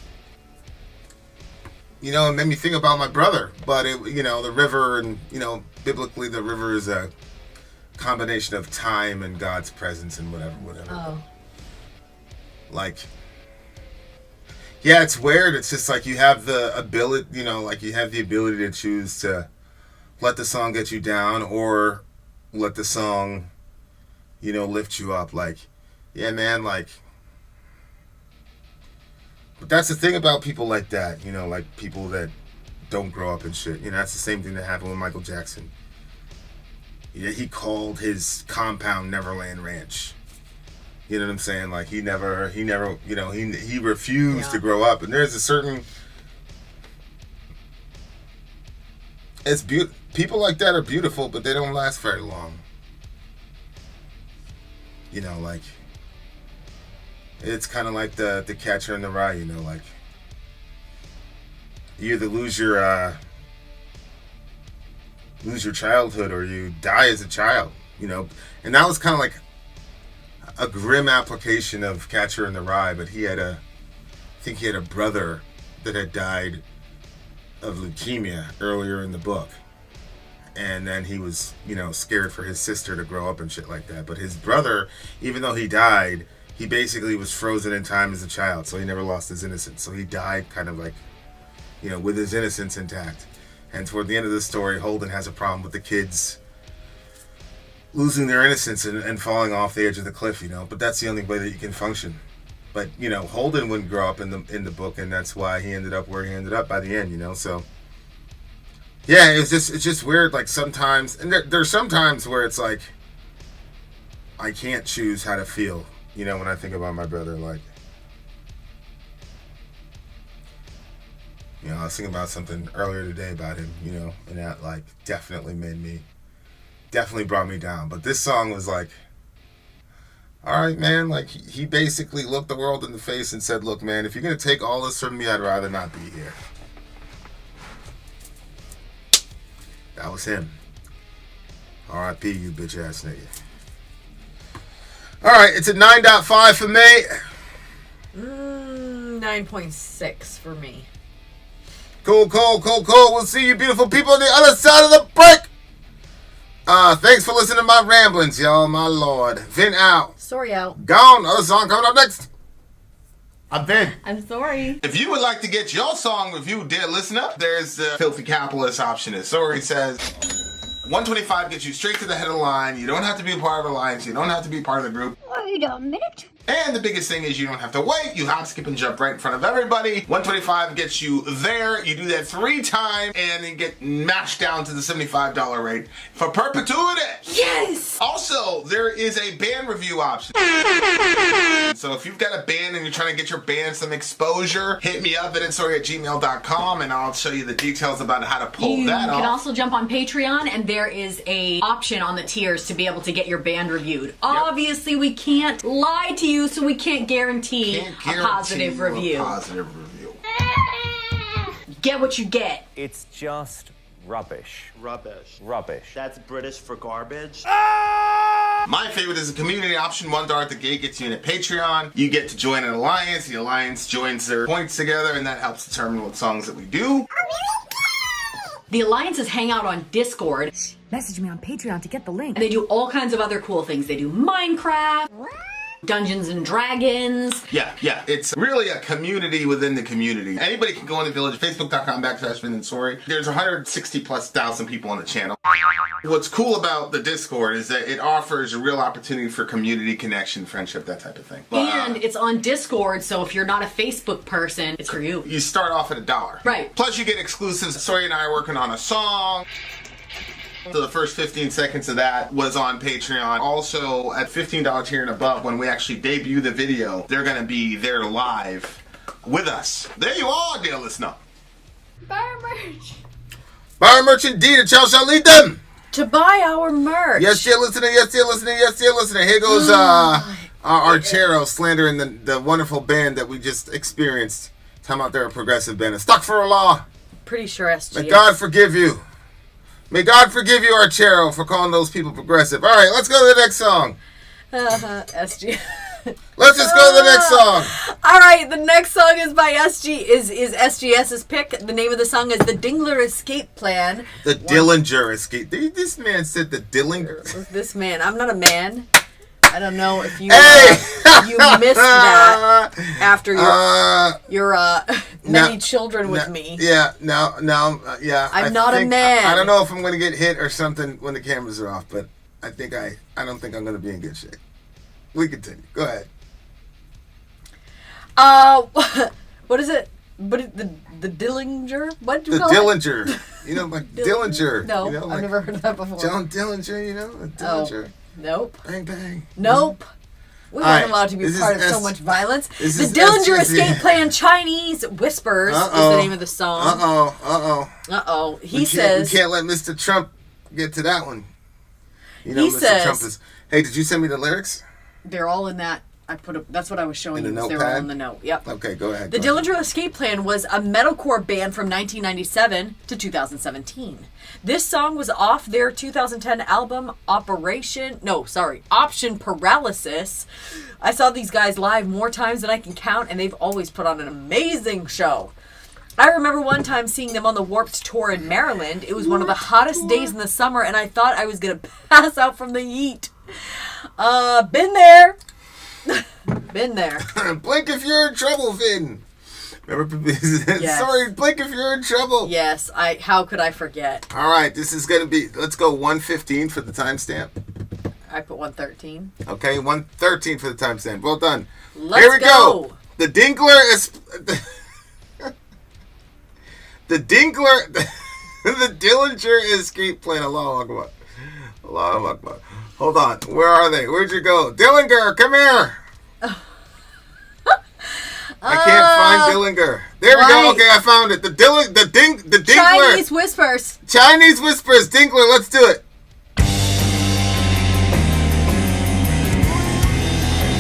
you know, it made me think about my brother. But it, you know, the river, and you know, biblically the river is a combination of time and God's presence and whatever. Oh. Like, yeah, it's weird. It's just like you have the ability, you know, like you have the ability to choose to let the song get you down or let the song, you know, lift you up. Like, yeah, man, like, but that's the thing about people like that, you know, like people that don't grow up and shit. You know, that's the same thing that happened with Michael Jackson. Yeah, he called his compound Neverland Ranch. You know what I'm saying? Like he never, you know, he refused to grow up. And there's a certain, it's beautiful. People like that are beautiful, but they don't last very long. You know, like, it's kind of like the Catcher in the Rye, you know, like, you either lose your childhood or you die as a child, you know. And that was kind of like a grim application of Catcher in the Rye, but I think he had a brother that had died of leukemia earlier in the book. And then he was, you know, scared for his sister to grow up and shit like that. But his brother, even though he died, he basically was frozen in time as a child, so he never lost his innocence. So he died kind of like, you know, with his innocence intact. And toward the end of the story, Holden has a problem with the kids losing their innocence and falling off the edge of the cliff, you know. But that's the only way that you can function. But, you know, Holden wouldn't grow up in the book, and that's why he ended up where he ended up by the end, you know. So yeah, it's just weird. Like sometimes, and there's sometimes where it's like I can't choose how to feel, you know, when I think about my brother. Like, you know, I was thinking about something earlier today about him, you know, and that like definitely brought me down. But this song was like, all right, man, like he basically looked the world in the face and said, look, man, if you're going to take all this from me, I'd rather not be here. That was him. R.I.P. you bitch ass nigga. All right, it's a 9.5 for me. 9.6 for me. Cool. We'll see you beautiful people on the other side of the break. Thanks for listening to my ramblings, y'all. My lord. Vin out. Sori out. Gone. Other song coming up next. I'm Vin. I'm sorry. If you would like to get your song reviewed, dear listener, there's the filthy capitalist option. As Sori says, 125 gets you straight to the head of the line. You don't have to be a part of the alliance. You don't have to be part of the group. Wait a minute. And the biggest thing is you don't have to wait. You hop, skip, and jump right in front of everybody. 125 gets you there. You do that 3 times, and then get mashed down to the $75 rate for perpetuity. Yes! Also, there is a band review option. So if you've got a band and you're trying to get your band some exposure, hit me up at insori@gmail.com, and I'll show you the details about how to pull that off. You can also jump on Patreon, and there is a option on the tiers to be able to get your band reviewed. Obviously, we can't lie to you, so we can't guarantee a positive review. Get what you get. It's just rubbish. Rubbish. That's British for garbage. My favorite is a community option. $1 at the gate gets you in a Patreon. You get to join an alliance. The alliance joins their points together, and that helps determine what songs that we do. The alliances hang out on Discord. Message me on Patreon to get the link. And they do all kinds of other cool things. They do Minecraft, Dungeons and Dragons. Yeah. It's really a community within the community. Anybody can go in the village, facebook.com/Vin and Sori. There's 160,000+ people on the channel. What's cool about the Discord is that it offers a real opportunity for community connection, friendship, that type of thing. And it's on Discord, so if you're not a Facebook person, it's for you. You start off at $1. Right. Plus you get exclusives. Sori and I are working on a song. So the first 15 seconds of that was on Patreon. Also, at $15 tier and above, when we actually debut the video, they're going to be there live with us. There you are, dear listener. Buy our merch. Buy our merch indeed, and shall lead them. To buy our merch. Yes, dear listener, yes, dear listener, yes, dear listener. Here goes our Archero slandering the wonderful band that we just experienced. Time out there, a progressive band. It's stuck for a law. Pretty sure SG. May God forgive you. May God forgive you, Archero, for calling those people progressive. All right, let's go to the next song. SG. Let's just go to the next song. All right, the next song is by SG. Is SGS's pick. The name of the song is "The Dillinger Escape Plan." The Dillinger Escape. This man said the Dillinger. This man. I'm not a man. I don't know if you Hey! you missed that after your many children with me. Yeah, no, yeah. I'm not a man. I don't know if I'm going to get hit or something when the cameras are off, but I don't think I'm going to be in good shape. We continue. Go ahead. What is it? But the Dillinger? What do you The call it? Dillinger. You know, like Dillinger. No, you know, I've like never heard of that before. John Dillinger, you know? Dillinger. Oh, nope. Bang, bang. Nope. We All weren't right. allowed to be This part is of so S- much violence. this The is Dillinger SGC. Escape Plan Chinese Whispers is the name of the song. Uh-oh. He says... We can't let Mr. Trump get to that one. You know, He Mr. says- Trump is... Hey, did you send me the lyrics? They're all in that. That's what I was showing In the you. They were all notepad? in the note. Yep. Okay, go ahead. The go ahead. Dillinger Escape Plan was a metalcore band from 1997 to 2017. This song was off their 2010 album Option Paralysis. I saw these guys live more times than I can count, and they've always put on an amazing show. I remember one time seeing them on the Warped Tour in Maryland. It was one of the hottest days in the summer, and I thought I was going to pass out from the heat. Been there. Been there. Blink if you're in trouble, Vin. Remember? Yes. Sorry, blink if you're in trouble. Yes, how could I forget? All right, this is going to be, let's go 1:15 for the timestamp. I put 113. Okay, 1:13 for the timestamp. Well done. Let's Here we go. The Dinkler is... the Dinkler... the Dillinger Escape Plan. Allahu Akbar. Allahu Akbar. Hold on. Where are they? Where'd you go? Dillinger, come here. I can't find Dillinger. There we go. Okay, I found it. The Dinkler. Chinese Whispers. Chinese Whispers. Dinkler, let's do it.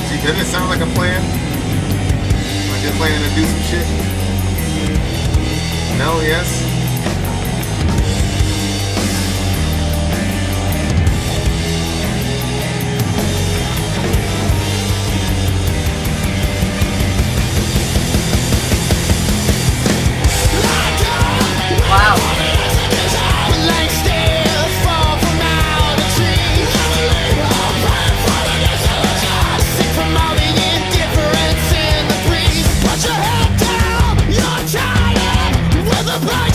See, doesn't it sound like a plan? Like they're planning to do some shit? No, yes? Wow. Put your head down, you're trying with a blank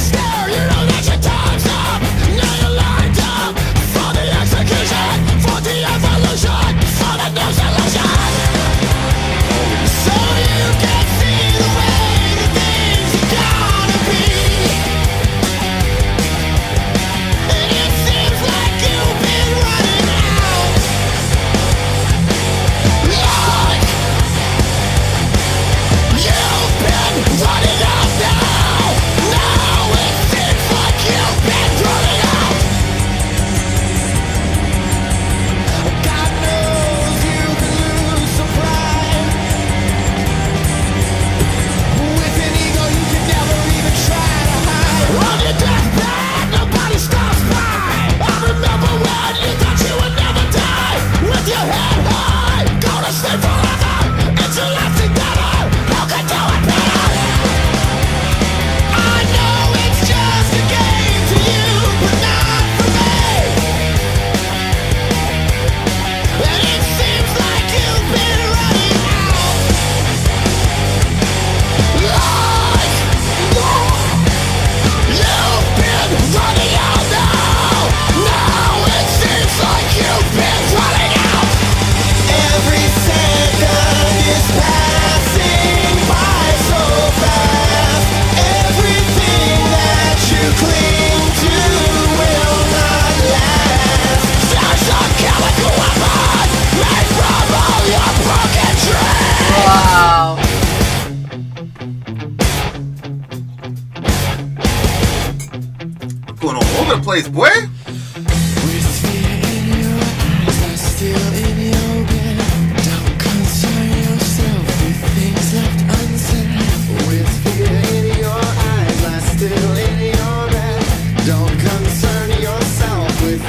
place, boy.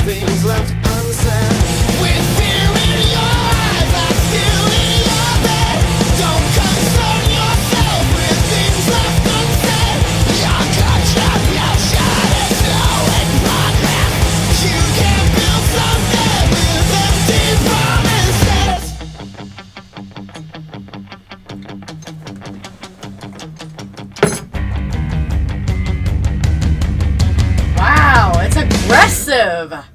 Things left unsaid. With fear in your eyes, I'm still in your bed. Don't concern yourself with things left unsaid. Your contract, your shot is slow in progress. You can't build something with empty promises. Wow, it's aggressive.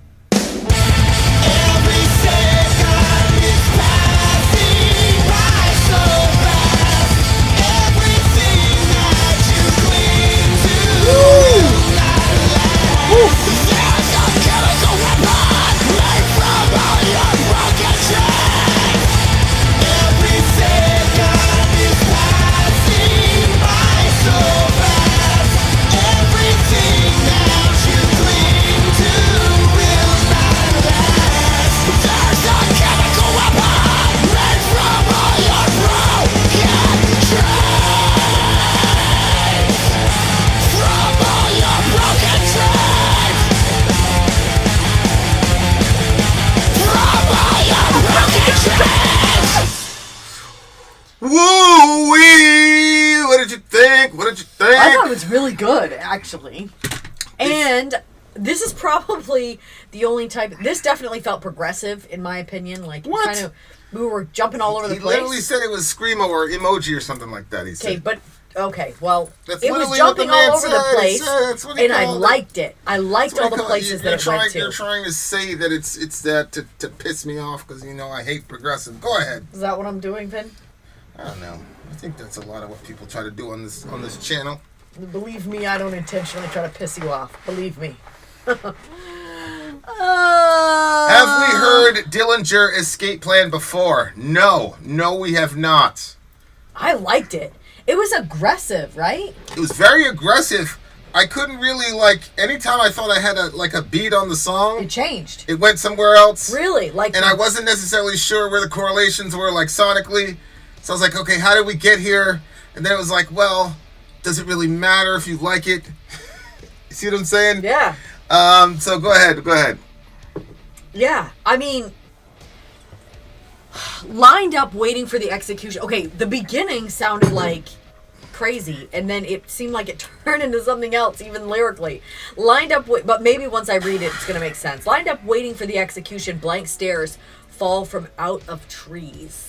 Woo-wee! What did you think? What did you think? I thought it was really good, actually. And this is probably the only type. This definitely felt progressive, in my opinion. Like, What? kind of, we were jumping all over the He place. literally said it was Screamo or Emoji or something like that, he Okay, said. but okay, well, That's it was literally what the jumping man all over the said. place, That's what he and I called it. liked it. I liked all the places that it went You're to. trying to say that it's that to piss me off because you know I hate progressive. Go ahead. Is that what I'm doing, Vin? I don't know. I think that's a lot of what people try to do on this channel. Believe me, I don't intentionally try to piss you off. Believe me. Have we heard Dillinger Escape Plan before? No, we have not. I liked it. It was aggressive, right? It was very aggressive. I couldn't really anytime I thought I had a beat on the song, It changed. it went somewhere else. Really, like, And I wasn't necessarily sure where the correlations were, sonically. So I was like, okay, how did we get here? And then it was like, well, does it really matter if you like it? You see what I'm saying? yeah, So go ahead. yeah. I mean, lined up waiting for the execution. Okay, the beginning sounded like crazy, and then it seemed like it turned into something else, even lyrically. Lined up, but maybe once I read it, it's gonna make sense. Lined up waiting for the execution, blank stares fall from out of trees.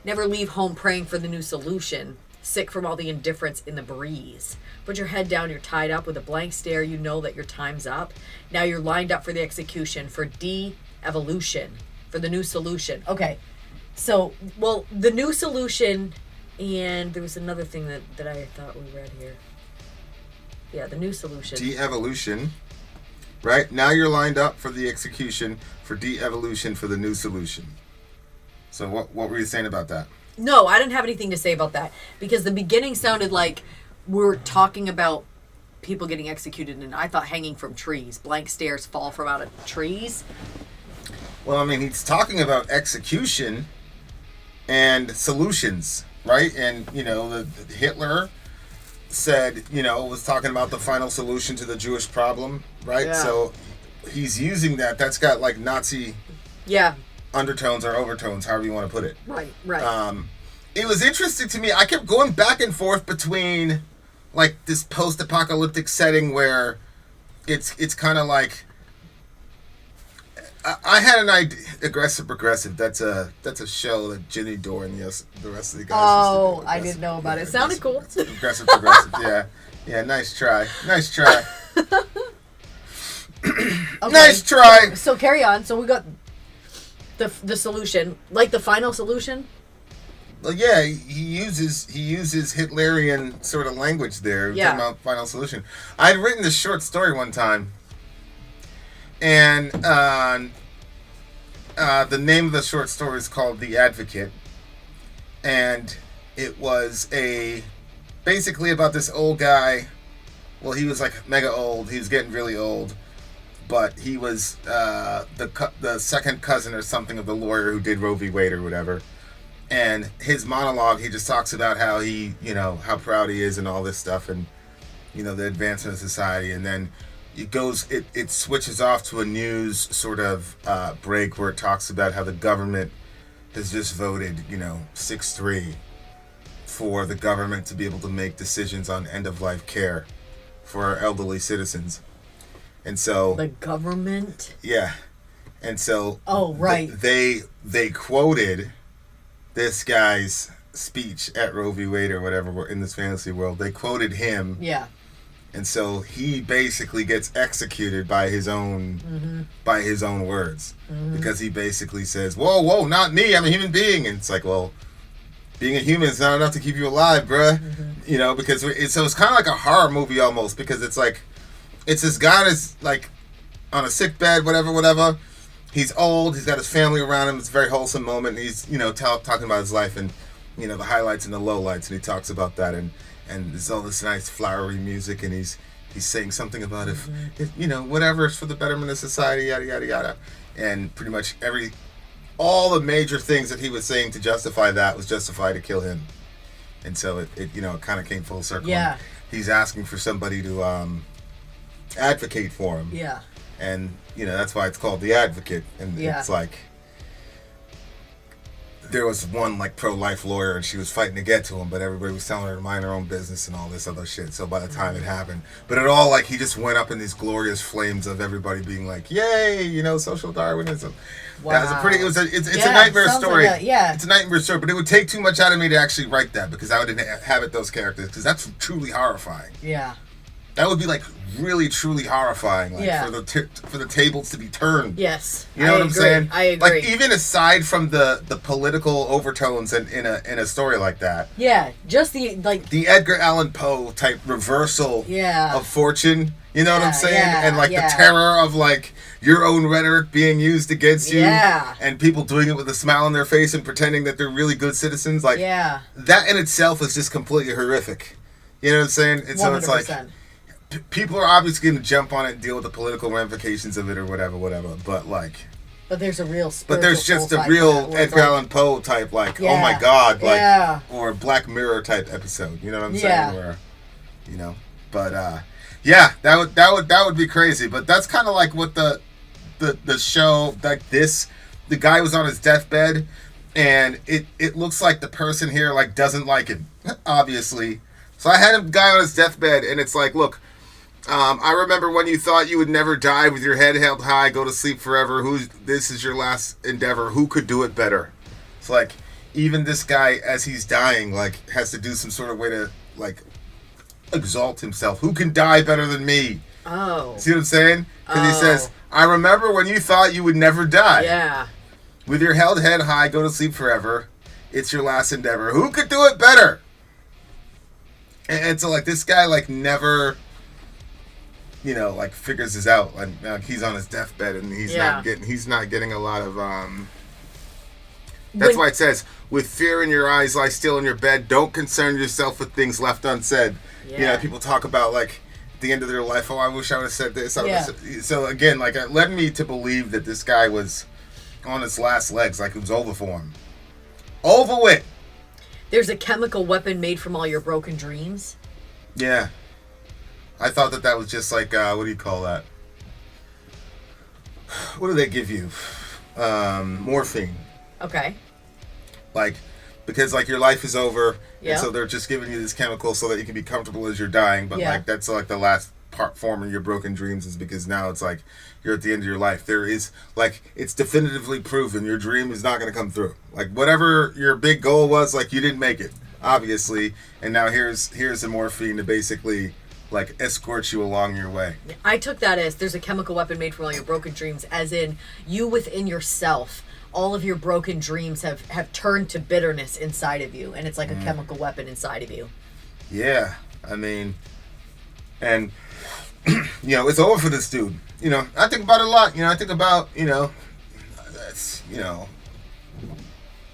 Never leave home praying for the new solution. Sick from all the indifference in the breeze. Put your head down, you're tied up with a blank stare. You know that your time's up. Now you're lined up for the execution, for de-evolution, for the new solution. Okay, so, well, the new solution, and there was another thing that I thought we read here. Yeah, the new solution. De-evolution. Right? Now you're lined up for the execution, for de-evolution, for the new solution. So what were you saying about that? No, I didn't have anything to say about that, because the beginning sounded like we're talking about people getting executed, and I thought hanging from trees. Blank stares fall from out of trees. Well, I mean, he's talking about execution and solutions, right? And, the Hitler said, was talking about the final solution to the Jewish problem, right? Yeah. So he's using that. That's got Nazi Yeah. undertones or overtones, however you want to put it. Right. It was interesting to me. I kept going back and forth between this post-apocalyptic setting where it's kind of like I had an idea. Aggressive Progressive. That's a show that Ginny Dore and the rest of the guys. Oh, used to do. I didn't know about it. Sounded cool. Aggressive Progressive. Yeah. Nice try. Okay. Nice try. So carry on. So we got the solution, the final solution. Well, yeah, he uses Hitlerian sort of language there. Yeah. Talking about final solution. I had written this short story one time, and the name of the short story is called "The Advocate," and it was basically about this old guy. Well, he was mega old. He was getting really old, but he was the second cousin or something of the lawyer who did Roe v. Wade or whatever. And his monologue, he just talks about how he, how proud he is and all this stuff, and the advancement of society. And then it switches off to a news sort of break where it talks about how the government has just voted, 6-3 for the government to be able to make decisions on end-of-life care for our elderly citizens. And so the government? Yeah. And so right. They quoted this guy's speech at Roe v. Wade or whatever in this fantasy world. They quoted him. Yeah. And so he basically gets executed by his own words. Because he basically says, whoa, not me, I'm a human being. And it's like, well, being a human is not enough to keep you alive, bruh. Because it's kind of like a horror movie almost, because it's like, it's this guy that's like on a sick bed, whatever. He's old, he's got his family around him, it's a very wholesome moment, and he's, talking about his life and, the highlights and the lowlights, and he talks about that, and there's all this nice flowery music, and he's saying something about if whatever, it's for the betterment of society, yada, yada, yada. And pretty much all the major things that he was saying to justify that was justified to kill him. And so it kind of came full circle. Yeah. He's asking for somebody to advocate for him. Yeah. And, that's why it's called The Advocate. And it's like, there was one like pro-life lawyer and she was fighting to get to him, but everybody was telling her to mind her own business and all this other shit. So by the time it happened, but it all like, he just went up in these glorious flames of everybody being like, yay, social Darwinism. Wow. It's a nightmare story. Like It's a nightmare story, but it would take too much out of me to actually write that, because I would inhabit those characters, because that's truly horrifying. Yeah. That would be like really truly horrifying, like for the tables to be turned. Yes, you know what I'm saying? I agree. Like even aside from the political overtones in a story like that. Yeah, just the Edgar Allan Poe type reversal of fortune. You know what I'm saying? And like the terror of like your own rhetoric being used against you, and people doing it with a smile on their face and pretending that they're really good citizens. Like that in itself is just completely horrific. You know what I'm saying? And 100%. So it's like. People are obviously going to jump on it and deal with the political ramifications of it or whatever, but there's a real Edgar Allan Poe type, like, oh my god, like, or Black Mirror type episode, you know what I'm saying? Where, but that would be crazy. But that's kind of like what the show, like this, the guy was on his deathbed, and it looks like the person here like doesn't like him, obviously. So I had a guy on his deathbed, and it's like, look. I remember when you thought you would never die with your head held high, go to sleep forever. This is your last endeavor. Who could do it better? It's like, even this guy, as he's dying, like, has to do some sort of way to, like, exalt himself. Who can die better than me? Oh. See what I'm saying? Because he says, I remember when you thought you would never die. Yeah. With your held head high, go to sleep forever. It's your last endeavor. Who could do it better? And so, like, this guy, like, never... like figures this out. Like he's on his deathbed and he's not getting a lot of that's why it says, with fear in your eyes, lie still in your bed, don't concern yourself with things left unsaid. People talk about like at the end of their life, I wish I would have said this. So again, like it led me to believe that this guy was on his last legs, like it was over for him. Over with. There's a chemical weapon made from all your broken dreams. Yeah. I thought that was just like, what do you call that? What do they give you? Morphine. Okay. Like, because like your life is over, and so they're just giving you this chemical so that you can be comfortable as you're dying, but like that's like the last form of your broken dreams, is because now it's like you're at the end of your life. There is like, it's definitively proven your dream is not going to come through. Like whatever your big goal was, like you didn't make it, obviously, and now here's the morphine to basically like escort you along your way. I took that as there's a chemical weapon made from all your broken dreams, as in you within yourself, all of your broken dreams have turned to bitterness inside of you, and it's like a chemical weapon inside of you. Yeah, I mean, and it's over for this dude. I think about it a lot. I think about that's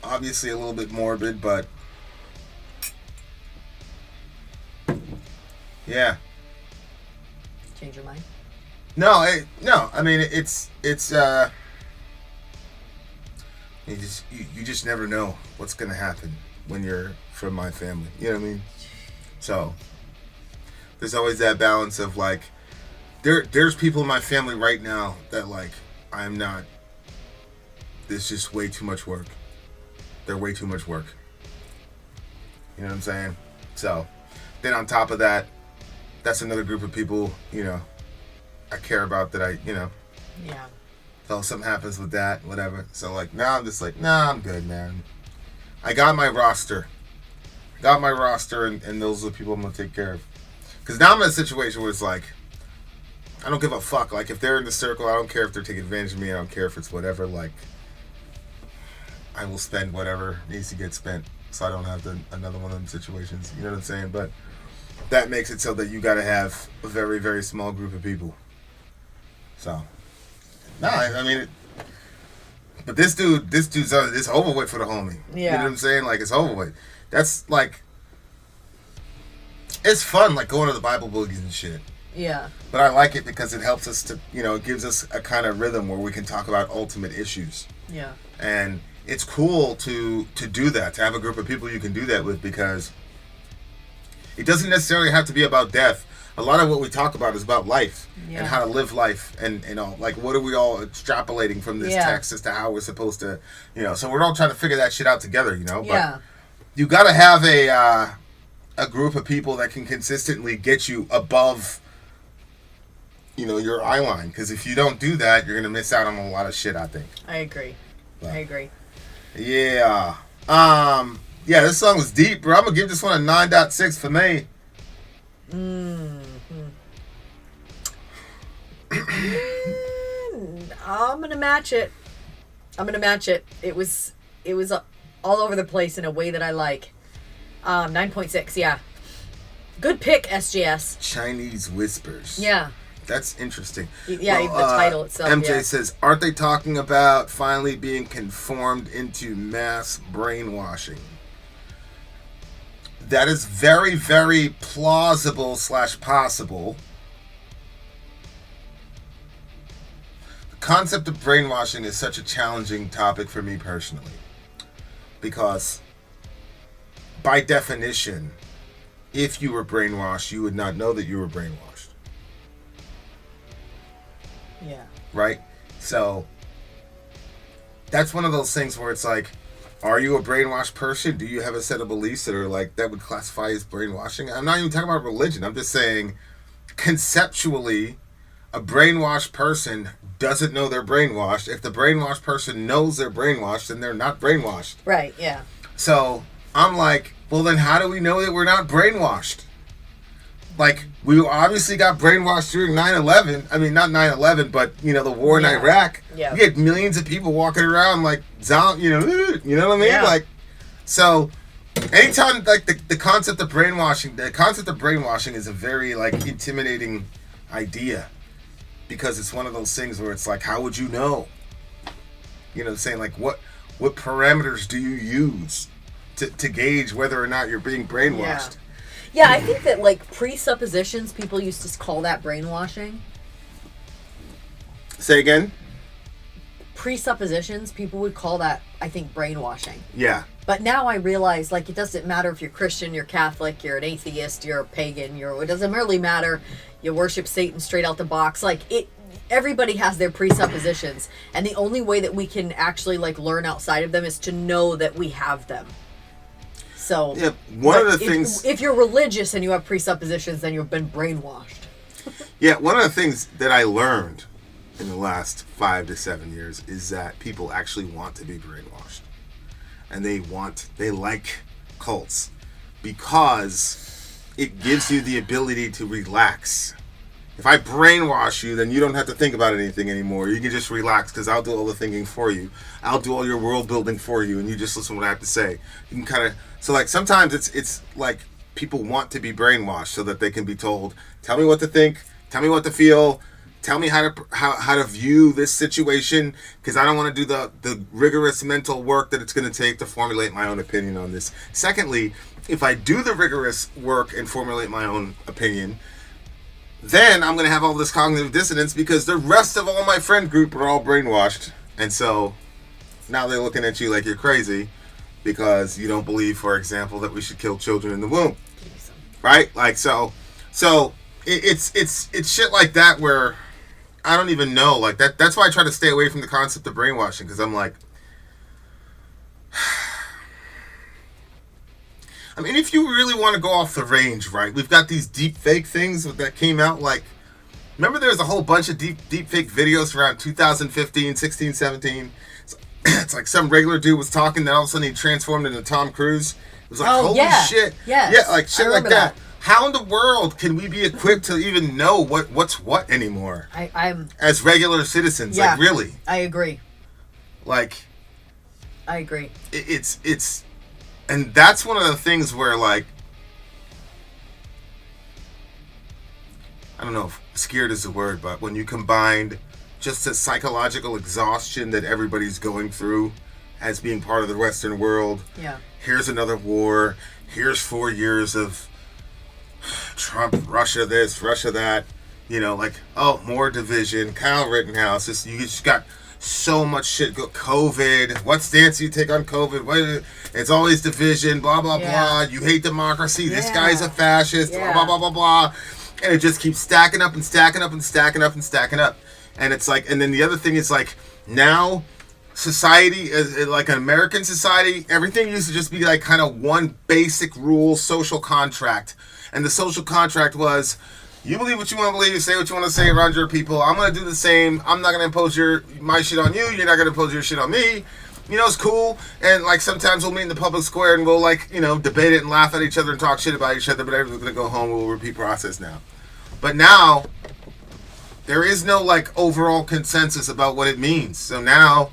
obviously a little bit morbid, but yeah. Change your mind? No, I mean, it's you just never know what's gonna happen when you're from my family. You know what I mean? So there's always that balance of like, there's people in my family right now that like I'm not. There's just way too much work. They're way too much work. You know what I'm saying? So then on top of that, that's another group of people, you know, I care about that I, you know. Yeah. So if something happens with that, whatever. So like now I'm just like, nah, I'm good, man. I got my roster. And those are the people I'm gonna take care of. Because now I'm in a situation where it's like, I don't give a fuck. Like if they're in the circle, I don't care if they're taking advantage of me. I don't care if it's whatever. Like I will spend whatever needs to get spent, so I don't have another one of them situations. You know what I'm saying? But that makes it so that you got to have a very, very small group of people. So, no, I mean, but this dude's it's over with for the homie. Yeah. You know what I'm saying? Like it's over with. That's like, it's fun, like going to the Bible boogies and shit. Yeah. But I like it because it helps us to, you know, it gives us a kind of rhythm where we can talk about ultimate issues. Yeah. And it's cool to do that, to have a group of people you can do that with, because it doesn't necessarily have to be about death. A lot of what we talk about is about life and how to live life and you know, like what are we all extrapolating from this text as to how we're supposed to, you know, so we're all trying to figure that shit out together, you know. But you got to have a group of people that can consistently get you above, you know, your eye line, because if you don't do that, you're going to miss out on a lot of shit, I think. I agree. I agree. Yeah. Yeah, this song was deep, bro. I'm going to give this one a 9.6 for me. I'm going to match it. It was all over the place in a way that I like. 9.6, yeah. Good pick, SGS. Chinese Whispers. Yeah. That's interesting. Yeah, even the title itself. MJ says, aren't they talking about finally being conformed into mass brainwashing? That is very, very plausible / possible. The concept of brainwashing is such a challenging topic for me personally. Because, by definition, if you were brainwashed, you would not know that you were brainwashed. Yeah. Right? So, that's one of those things where it's like, are you a brainwashed person? Do you have a set of beliefs that are like, that would classify as brainwashing? I'm not even talking about religion. I'm just saying, conceptually, a brainwashed person doesn't know they're brainwashed. If the brainwashed person knows they're brainwashed, then they're not brainwashed. Right, yeah. So, I'm like, well then how do we know that we're not brainwashed? Like, we obviously got brainwashed during 9/11. I mean, not 9/11, but, you know, the war in Iraq. Yeah. We had millions of people walking around like, you know what I mean? Yeah. Like, so, anytime, like, the concept of brainwashing is a very, like, intimidating idea. Because it's one of those things where it's like, how would you know? You know, saying, like, what parameters do you use to gauge whether or not you're being brainwashed? Yeah, I think that, like, presuppositions, people used to call that brainwashing. Say again? Presuppositions, people would call that, I think, brainwashing. Yeah. But now I realize, like, it doesn't matter if you're Christian, you're Catholic, you're an atheist, you're a pagan, it doesn't really matter. You worship Satan straight out the box. Like, everybody has their presuppositions. And the only way that we can actually, like, learn outside of them is to know that we have them. So, yeah, one of the things... If you're religious and you have presuppositions, then you've been brainwashed. Yeah, one of the things that I learned in the last 5 to 7 years is that people actually want to be brainwashed. And they like cults because it gives you the ability to relax. If I brainwash you, then you don't have to think about anything anymore. You can just relax because I'll do all the thinking for you. I'll do all your world building for you, and you just listen to what I have to say. You can kind of... So, like, sometimes it's like people want to be brainwashed so that they can be told, tell me what to think, tell me what to feel, tell me how to view this situation, because I don't want to do the rigorous mental work that it's going to take to formulate my own opinion on this. Secondly, if I do the rigorous work and formulate my own opinion, then I'm going to have all this cognitive dissonance because the rest of all my friend group are all brainwashed. And so now they're looking at you like you're crazy because you don't believe, for example, that we should kill children in the womb. Right? Like, so it's shit like that where I don't even know. Like, that's why I try to stay away from the concept of brainwashing, because I'm like, I mean, if you really want to go off the range, right? We've got these deep fake things that came out. Like, remember there was a whole bunch of deep fake videos around 2015, 16, 17. It's like some regular dude was talking, then all of a sudden he transformed into Tom Cruise. It was like, holy shit. Yes. Yeah, like shit like that. How in the world can we be equipped to even know what's what anymore? I'm as regular citizens, like, really. I agree. Like, I agree. It's and that's one of the things where, like, I don't know if scared is the word, but when you combined just the psychological exhaustion that everybody's going through as being part of the Western world. Yeah. Here's another war. Here's 4 years of Trump, Russia this, Russia that. You know, like, oh, more division. Kyle Rittenhouse. You just got so much shit. COVID. What stance do you take on COVID? It's always division. Blah, blah, blah. You hate democracy. This guy's a fascist. Blah, blah, blah, blah, blah. And it just keeps stacking up and stacking up and stacking up and stacking up. And it's like, and then the other thing is, like, now society, like an American society, everything used to just be like kind of one basic rule, social contract. And the social contract was, you believe what you want to believe, you say what you want to say around your people. I'm going to do the same. I'm not going to impose my shit on you. You're not going to impose your shit on me. You know, it's cool. And, like, sometimes we'll meet in the public square and we'll, like, you know, debate it and laugh at each other and talk shit about each other, but everyone's going to go home. We'll repeat process now. But now, there is no, like, overall consensus about what it means. So now,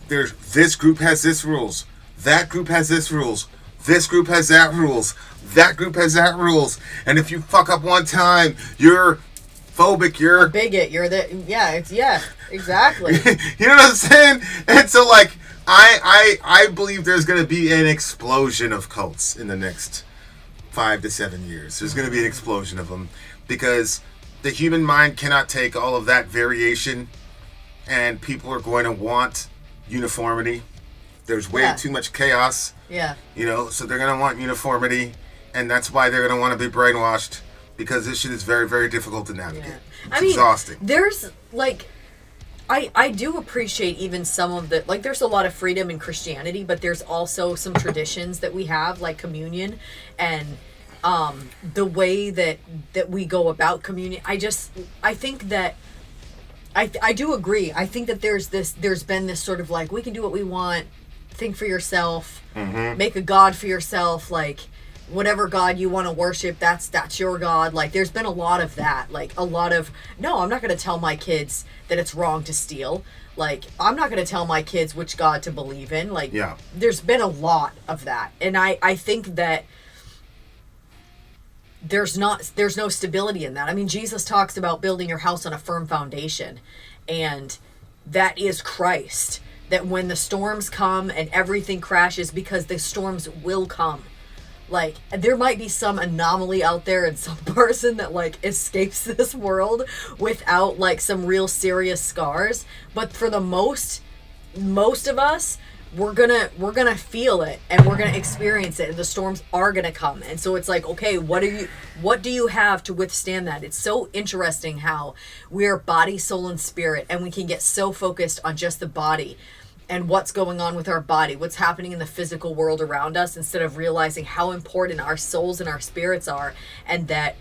this group has this rules. That group has this rules. This group has that rules. That group has that rules. And if you fuck up one time, you're phobic, you're a bigot, you're exactly. You know what I'm saying? And so, like, I believe there's going to be an explosion of cults in the next 5 to 7 years. There's going to be an explosion of them because the human mind cannot take all of that variation, and people are going to want uniformity. There's way too much chaos. Yeah. You know, so they're going to want uniformity, and that's why they're going to want to be brainwashed, because this shit is very, very difficult to navigate. It's exhausting. There's, like, I do appreciate even some of the, like, there's a lot of freedom in Christianity, but there's also some traditions that we have, like communion, and the way that we go about communion. I think that I do agree. I think that there's been this sort of, like, we can do what we want, think for yourself, make a god for yourself, like, whatever god you want to worship, that's your god. Like, there's been a lot of that, like, a lot of, no, I'm not going to tell my kids that it's wrong to steal. Like, I'm not going to tell my kids which god to believe in. Like, there's been a lot of that. And I think that there's no stability in that. I mean, Jesus talks about building your house on a firm foundation, and that is Christ. That when the storms come and everything crashes, because the storms will come. Like, there might be some anomaly out there and some person that, like, escapes this world without, like, some real serious scars. But for the most of us, we're gonna feel it, and we're gonna experience it, and the storms are gonna come. And so it's like, okay, what do you have to withstand that? It's so interesting how we are body, soul, and spirit, and we can get so focused on just the body and what's going on with our body, what's happening in the physical world around us, instead of realizing how important our souls and our spirits are, and that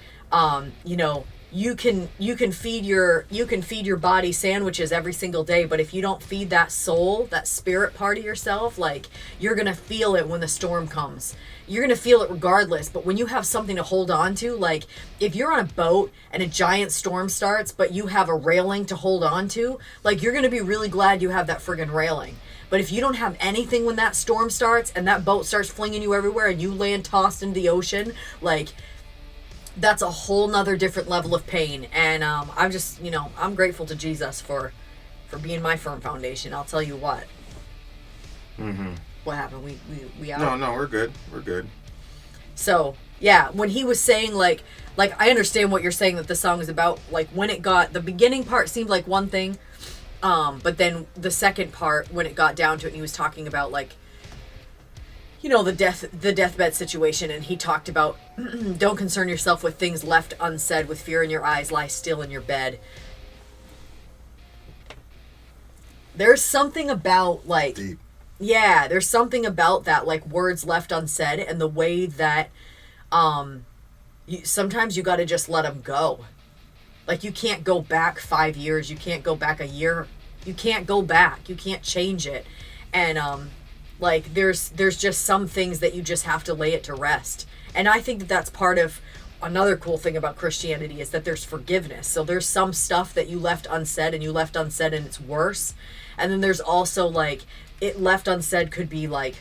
you know, you can feed your body sandwiches every single day, but if you don't feed that soul, that spirit part of yourself, like, you're gonna feel it when the storm comes. You're gonna feel it regardless. But when you have something to hold on to, like, if you're on a boat and a giant storm starts, but you have a railing to hold on to, like, you're gonna be really glad you have that friggin' railing. But if you don't have anything when that storm starts and that boat starts flinging you everywhere and you land tossed into the ocean, like, that's a whole nother different level of pain. And I'm just, you know, I'm grateful to Jesus for being my firm foundation. I'll tell you what. What happened? We out? No, we're good. We're good. So, Yeah, when he was saying, like, I understand what you're saying that the song is about. Like, when it got, the beginning part seemed like one thing, but then the second part, when it got down to it, and he was talking about, like, you know, the deathbed situation, and he talked about, don't concern yourself with things left unsaid, with fear in your eyes, lie still in your bed. There's something about, like, deep. Yeah, there's something about that, like, words left unsaid, and the way that, sometimes you gotta just let them go. Like, you can't go back 5 years, you can't go back a year, you can't go back, you can't change it, and, like, there's just some things that you just have to lay it to rest. And I think that that's part of another cool thing about Christianity, is that there's forgiveness. So there's some stuff that you left unsaid, and it's worse. And then there's also, like, it left unsaid could be, like,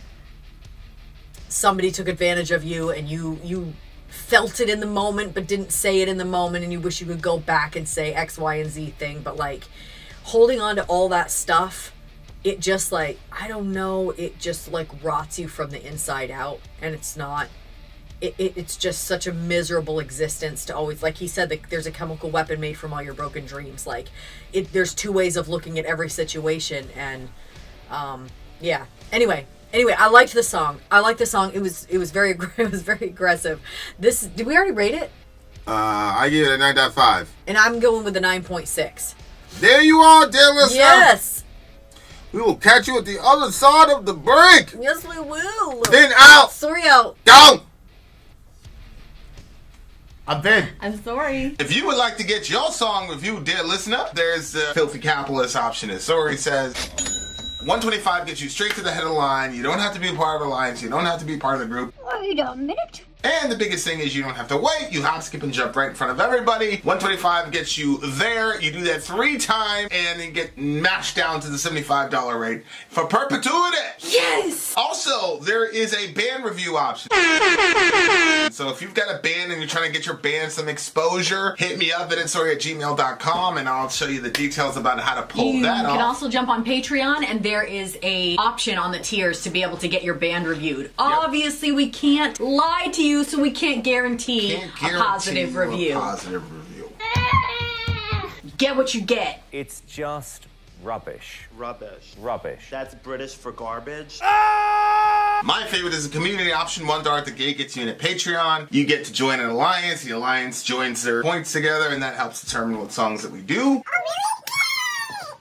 somebody took advantage of you, and you felt it in the moment but didn't say it in the moment, and you wish you could go back and say X, Y, and Z thing. But, like, holding on to all that stuff, it just, like, I don't know, it just, like, rots you from the inside out, and it's not, it's just such a miserable existence to always, like he said, like, there's a chemical weapon made from all your broken dreams. Like, there's two ways of looking at every situation, and, yeah. Anyway, I liked the song. It was very aggressive. Did we already rate it? I give it a 9.5. And I'm going with a 9.6. There you are, dear listener. Yes! We will catch you at the other side of the break. Yes, we will. Vin out. Sori out. Go. I'm Vin. I'm Sori. If you would like to get your song reviewed, dear listener, there's a filthy capitalist option. As Sori says, 125 gets you straight to the head of the line. You don't have to be a part of the alliance. You don't have to be part of the group. Wait a minute. And the biggest thing is you don't have to wait. You hop, skip, and jump right in front of everybody. 125 gets you there. You do that 3 times, and then get mashed down to the $75 rate for perpetuity. Yes! Also, there is a band review option. So if you've got a band and you're trying to get your band some exposure, hit me up at insori@gmail.com, and I'll show you the details about how to pull that off. You can also jump on Patreon, and there is a option on the tiers to be able to get your band reviewed. Yep. Obviously, we can't lie to you, so we can't guarantee a positive review. Get what you get. It's just rubbish. Rubbish. That's British for garbage. My favorite is a community option. $1 at the gate gets you in at Patreon. You get to join an alliance. The alliance joins their points together, and that helps determine what songs that we do.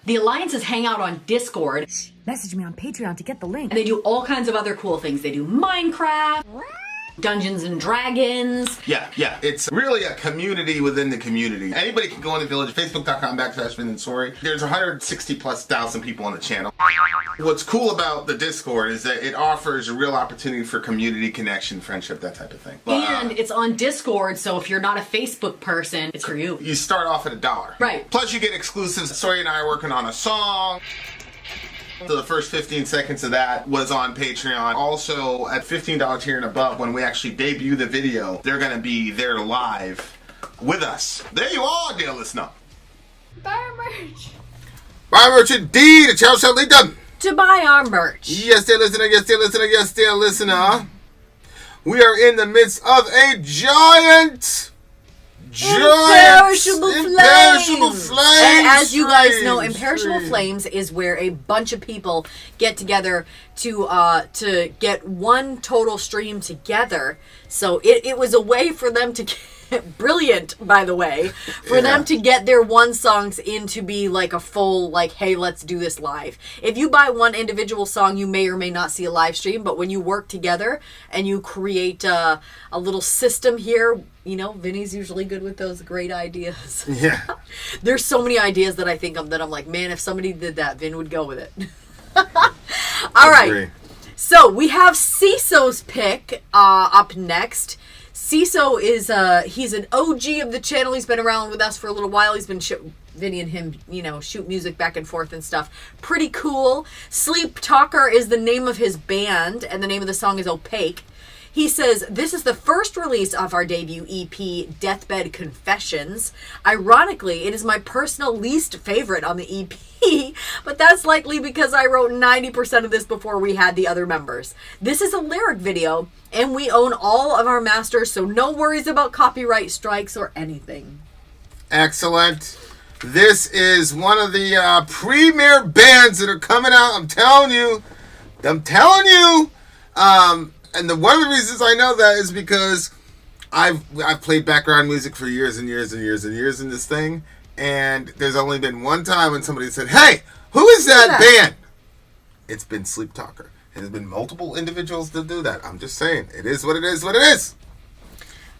The alliances hang out on Discord. Message me on Patreon to get the link. And they do all kinds of other cool things. They do Minecraft, Dungeons and Dragons. Yeah. It's really a community within the community. Anybody can go in the village, facebook.com/Vin and Sori. There's 160,000+ people on the channel. What's cool about the Discord is that it offers a real opportunity for community connection, friendship, that type of thing. But, and it's on Discord, so if you're not a Facebook person, it's for you. You start off at $1. Right. Plus you get exclusives. Sori and I are working on a song. So the first 15 seconds of that was on Patreon. Also, at $15 tier and above, when we actually debut the video, they're going to be there live with us. There you are, dear listener. Buy merch. Buy merch indeed. It's how shall done. To buy our merch. Yes, dear listener. Yes, dear listener. Yes, dear listener. We are in the midst of a giant Imperishable Flames. And as you guys know, Flames. Imperishable Flames is where a bunch of people get together to get one total stream together. So it was a way for them to get, brilliant, by the way, for them to get their one songs in to be like a full, like, hey, let's do this live. If you buy one individual song, you may or may not see a live stream, but when you work together and you create a little system here, you know, Vinny's usually good with those great ideas. Yeah. There's so many ideas that I think of that I'm like, man, if somebody did that, Vin would go with it. All right. So we have CISO's pick up next. CISO is he's an OG of the channel. He's been around with us for a little while. He's been Vinny and him, you know, shoot music back and forth and stuff. Pretty cool. Sleeptalker is the name of his band, and the name of the song is Opaque. He says, this is the first release of our debut EP, Deathbed Confessions. Ironically, it is my personal least favorite on the EP, but that's likely because I wrote 90% of this before we had the other members. This is a lyric video, and we own all of our masters, so no worries about copyright strikes or anything. Excellent. This is one of the premier bands that are coming out. I'm telling you. And one of the reasons I know that is because I've played background music for years and years and years and years in this thing, and there's only been one time when somebody said, "Hey, who is that band?" It's been Sleeptalker. And there's been multiple individuals that do that. I'm just saying, it is what it is. What it is.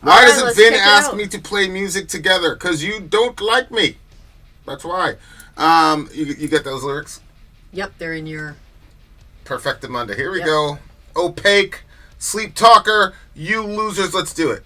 Why doesn't Vin ask me to play music together? Because you don't like me. That's why. You get those lyrics? Yep, they're in your... Perfectimunda. Here we go. Opaque, Sleeptalker, you losers, let's do it.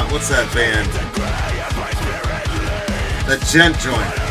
What's that band? The Gent joint.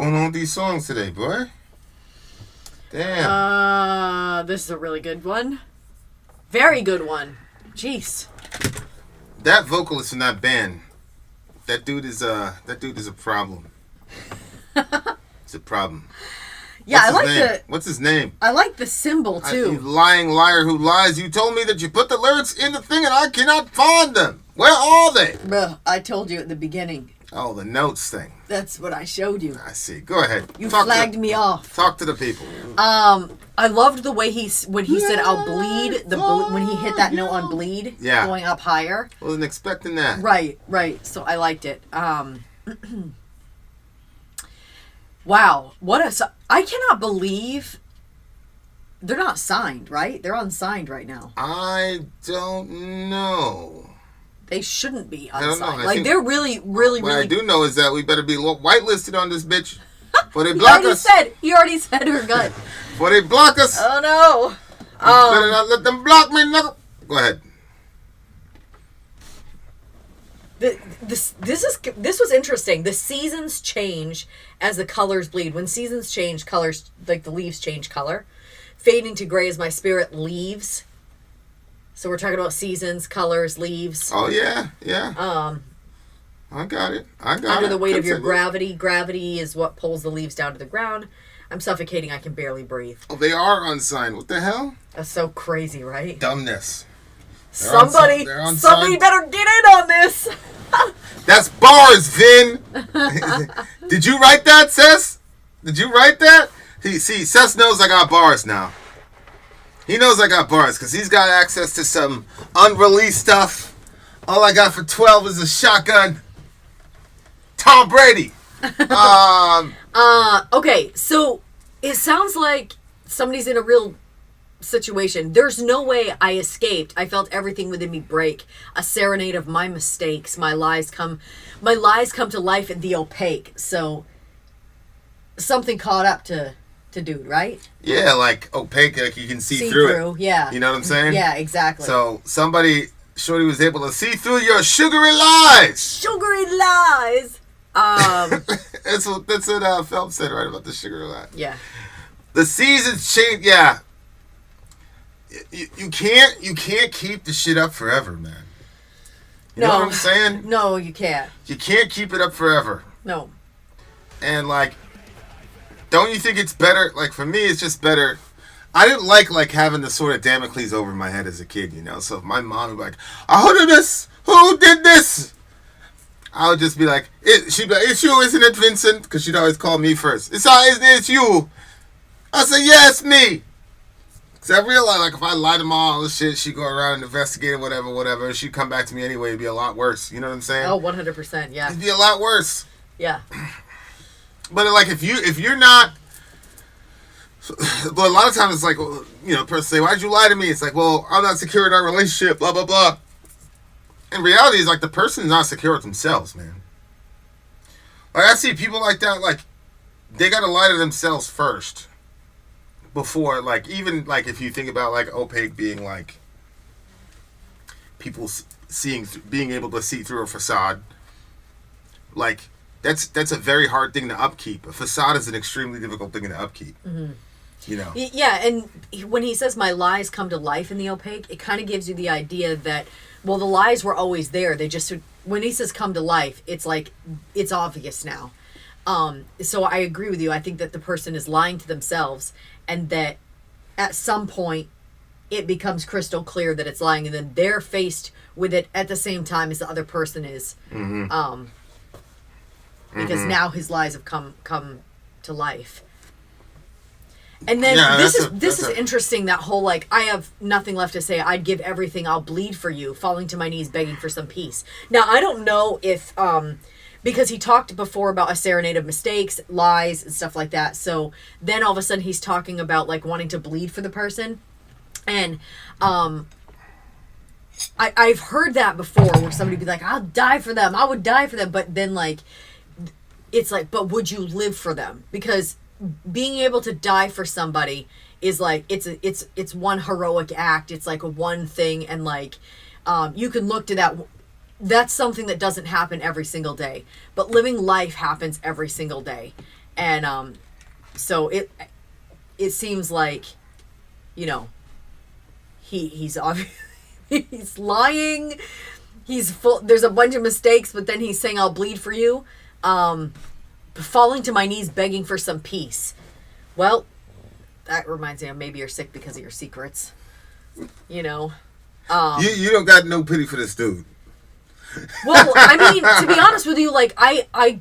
going on with these songs today, boy? Damn. This is a really good one. Very good one. Jeez. That vocalist in that band, that dude is a problem. It's a problem. Yeah, What's his name? I like the symbol too. You lying liar who lies. You told me that you put the lyrics in the thing and I cannot find them. Where are they? Well, I told you at the beginning. Oh, the notes thing. That's what I showed you. I see. Go ahead. You flagged me off. Talk to the people. I loved the way when he said "I'll bleed." When he hit that note on "bleed," going up higher. Wasn't expecting that. Right. So I liked it. Wow, I cannot believe they're not signed, right? They're unsigned right now. I don't know. They shouldn't be unsigned. I don't know. Like, they're really. What I do know is that we better be whitelisted on this bitch. Before they block us. He already said her gut. Before they block us. Oh, no. Better not let them block me. Go ahead. This was interesting. The seasons change as the colors bleed. When seasons change, colors, like the leaves change color. Fading to gray as my spirit leaves. So we're talking about seasons, colors, leaves. Oh yeah. I got it. Under the weight of your gravity. Gravity is what pulls the leaves down to the ground. I'm suffocating. I can barely breathe. Oh, they are unsigned. What the hell? That's so crazy, right? Dumbness. Somebody better get in on this. That's bars, Vin. Did you write that, Sess? Did you write that? See, Sess knows I got bars now. He knows I got bars because he's got access to some unreleased stuff. All I got for 12 is a shotgun. Tom Brady. Okay, so it sounds like somebody's in a real situation. There's no way I escaped. I felt everything within me break. A serenade of my mistakes. My lies come to life in the opaque. So something caught up to dude, right? Yeah, like opaque, like you can see through it. Yeah. You know what I'm saying? Yeah, exactly. So Shorty was able to see through your sugary lies. Sugary lies. That's what Phelps said right about the sugary lies. Yeah. The seasons change. Yeah. You can't keep the shit up forever, man. You know what I'm saying? No, you can't. You can't keep it up forever. No. And like, don't you think it's better? Like for me, it's just better. I didn't like having the sort of Damocles over my head as a kid, you know. So if my mom would be like, "I heard of this. Who did this?" I would just be like, she'd be like, "It's you, isn't it, Vincent?" Because she'd always call me first. It's you. I say, "Yeah, it's me." Because I realized, like, if I lied to mom all this shit, she'd go around and investigate it, whatever. She'd come back to me anyway. It'd be a lot worse. You know what I'm saying? Oh, 100%, yeah. It'd be a lot worse. Yeah. But, like, if you're not... But a lot of times it's like, you know, person say, "Why'd you lie to me?" It's like, well, I'm not secure in our relationship, blah, blah, blah. In reality, it's like the person's not secure with themselves, man. Like, I see people like that, like, they gotta lie to themselves first. Before, like, even, like, if you think about, like, Opaque being, like, people being able to see through a facade, like, that's a very hard thing to upkeep. A facade is an extremely difficult thing to upkeep. Mm-hmm. You know? Yeah, and when he says my lies come to life in the Opaque, it kind of gives you the idea that, well, the lies were always there. They just, when he says come to life, it's like, it's obvious now. So I agree with you. I think that the person is lying to themselves, and that at some point it becomes crystal clear that it's lying, and then they're faced with it at the same time as the other person is. Mm-hmm. Because now his lies have come to life. And then this is interesting, that whole, like, I have nothing left to say, I'd give everything, I'll bleed for you, falling to my knees begging for some peace. Now, I don't know if because he talked before about a serenade of mistakes, lies, and stuff like that. So then all of a sudden he's talking about, like, wanting to bleed for the person. And I've heard that before, where somebody be like, I'll die for them, I would die for them. But then, like, it's like, but would you live for them? Because being able to die for somebody is like, it's one heroic act. It's like a one thing. And, like, you can look to that. That's something that doesn't happen every single day, but living life happens every single day. And so it seems like, you know, he's obviously he's lying. He's full. There's a bunch of mistakes, but then he's saying, "I'll bleed for you." Falling to my knees, begging for some peace. Well, that reminds me of maybe you're sick because of your secrets. You know. You don't got no pity for this dude. Well, I mean, to be honest with you, like I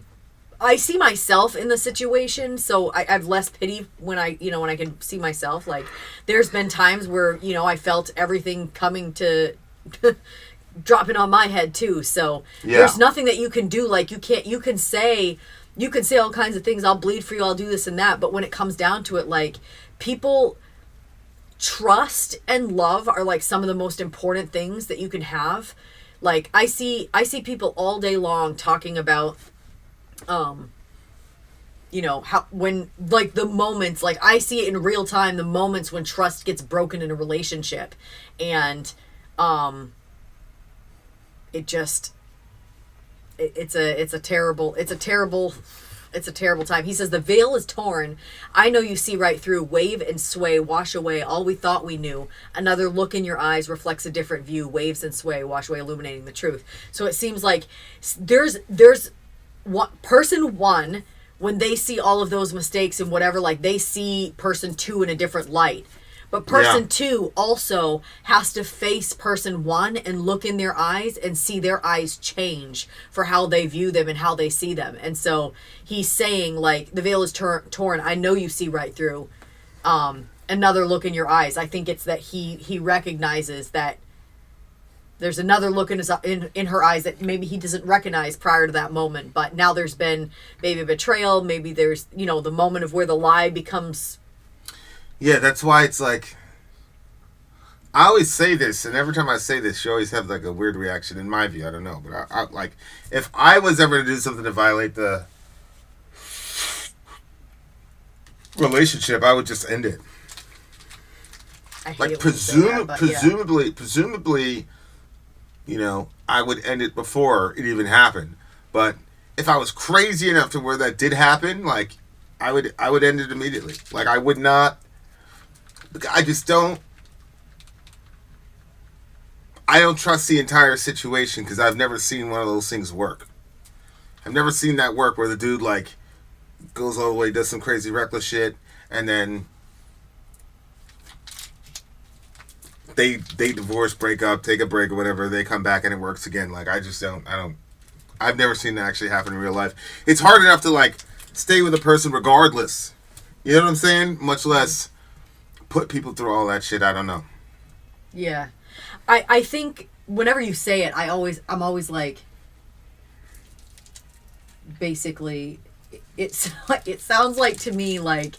see myself in the situation, so I have less pity when I can see myself. Like, there's been times where, you know, I felt everything coming to dropping on my head too. So there's nothing that you can do. Like, you can say all kinds of things. I'll bleed for you. I'll do this and that. But when it comes down to it, like, people, trust and love are like some of the most important things that you can have. Like, I see people all day long talking about, you know, how, when, like, the moments, like, I see it in real time, the moments when trust gets broken in a relationship. And, it's a terrible time. He says, the veil is torn. I know you see right through. Wave and sway, wash away all we thought we knew. Another look in your eyes reflects a different view. Waves and sway, wash away, illuminating the truth. So it seems like there's person one, when they see all of those mistakes and whatever, like, they see person two in a different light. But person two also has to face person one and look in their eyes and see their eyes change for how they view them and how they see them. And so he's saying, like, the veil is torn. I know you see right through. Another look in your eyes. I think it's that he recognizes that there's another look in her eyes that maybe he doesn't recognize prior to that moment. But now there's been maybe a betrayal. Maybe there's, you know, the moment of where the lie becomes... Yeah, that's why it's like, I always say this, and every time I say this, you always have like a weird reaction in my view. I don't know, but I like, if I was ever to do something to violate the relationship, I would just end it. Like, presumably, you know, I would end it before it even happened. But if I was crazy enough to where that did happen, like, I would end it immediately. Like, I would not. I just don't. I don't trust the entire situation because I've never seen one of those things work. I've never seen that work where the dude, like, goes all the way, does some crazy reckless shit, and then they divorce, break up, take a break or whatever, they come back and it works again. Like, I don't. I've never seen that actually happen in real life. It's hard enough to, like, stay with a person regardless. You know what I'm saying? Much less put people through all that shit. I don't know. Yeah. I think whenever you say it, I'm always like, basically, it sounds like to me like,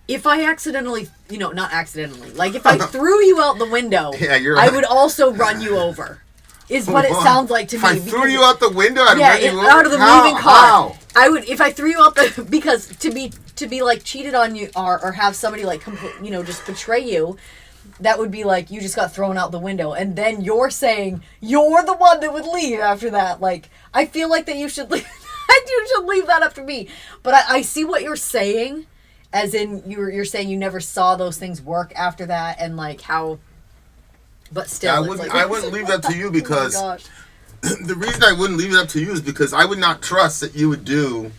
if I accidentally, you know, not accidentally, like, if I threw you out the window, I would also run you over. Is what it sounds like to me. If I threw you out the window, I'd run you over? Out of the moving car. I would, if I threw you out the, because to be like cheated on you or have somebody like, you know, just betray you, that would be like, you just got thrown out the window. And then you're saying you're the one that would leave after that. Like, I feel like that you should leave, you should leave that up to me. But I see what you're saying, as in you're saying you never saw those things work after that, and like how. But still, I wouldn't leave that to you because the reason I wouldn't leave it up to you is because I would not trust that you would do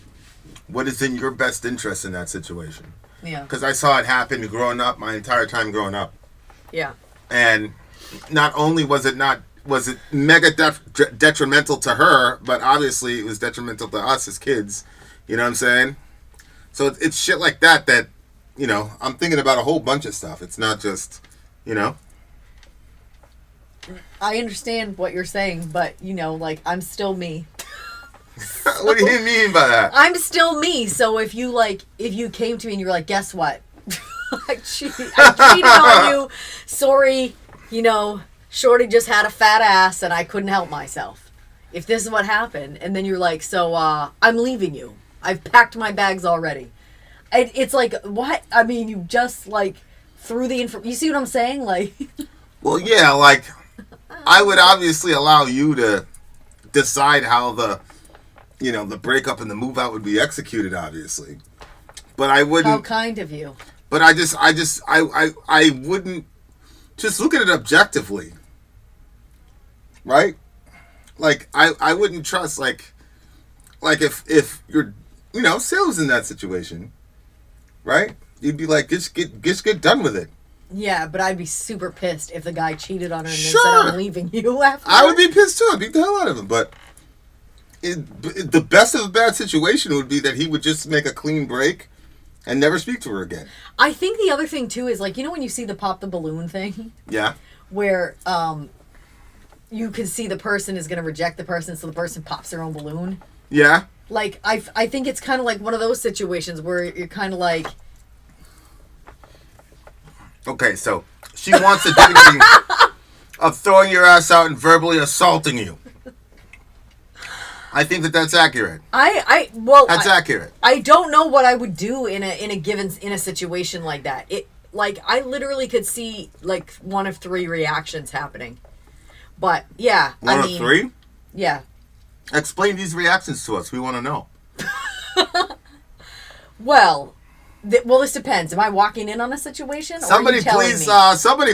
what is in your best interest in that situation. Yeah. Because I saw it happen growing up, my entire time growing up. Yeah. And not only was it mega detrimental to her, but obviously it was detrimental to us as kids. You know what I'm saying? So it's shit like that, you know, I'm thinking about a whole bunch of stuff. It's not just, you know. I understand what you're saying, but, you know, like, I'm still me. What do you mean by that? I'm still me. So if you came to me and you were like, guess what? I cheated on you. Sorry, you know, Shorty just had a fat ass and I couldn't help myself. If this is what happened, and then you're like, so I'm leaving you. I've packed my bags already. It's like, what? I mean, you just, like, threw the info. You see what I'm saying? Like, well, yeah, like, I would obviously allow you to decide how the you know, the breakup and the move out would be executed, obviously. But I wouldn't. How kind of you. But I wouldn't just look at it objectively. Right? Like, I wouldn't trust, like if you're, you know, Sale's in that situation, right? You'd be like, just get done with it. Yeah, but I'd be super pissed if the guy cheated on her and Sure. then said, I'm leaving you after. I would be pissed too. I'd beat the hell out of him. But the best of a bad situation would be that he would just make a clean break and never speak to her again. I think the other thing too is, like, you know when you see the pop the balloon thing? Yeah. Where you can see the person is going to reject the person, so the person pops their own balloon. Yeah. Like, I think it's kind of like one of those situations where you're kind of like... Okay, so she wants the dignity of throwing your ass out and verbally assaulting you. I think that's accurate. That's accurate. I don't know what I would do in a situation like that. I literally could see like one of three reactions happening. But yeah, One of three? Yeah. Explain these reactions to us. We want to know. Well, this depends. Am I walking in on a situation? Or Somebody are you telling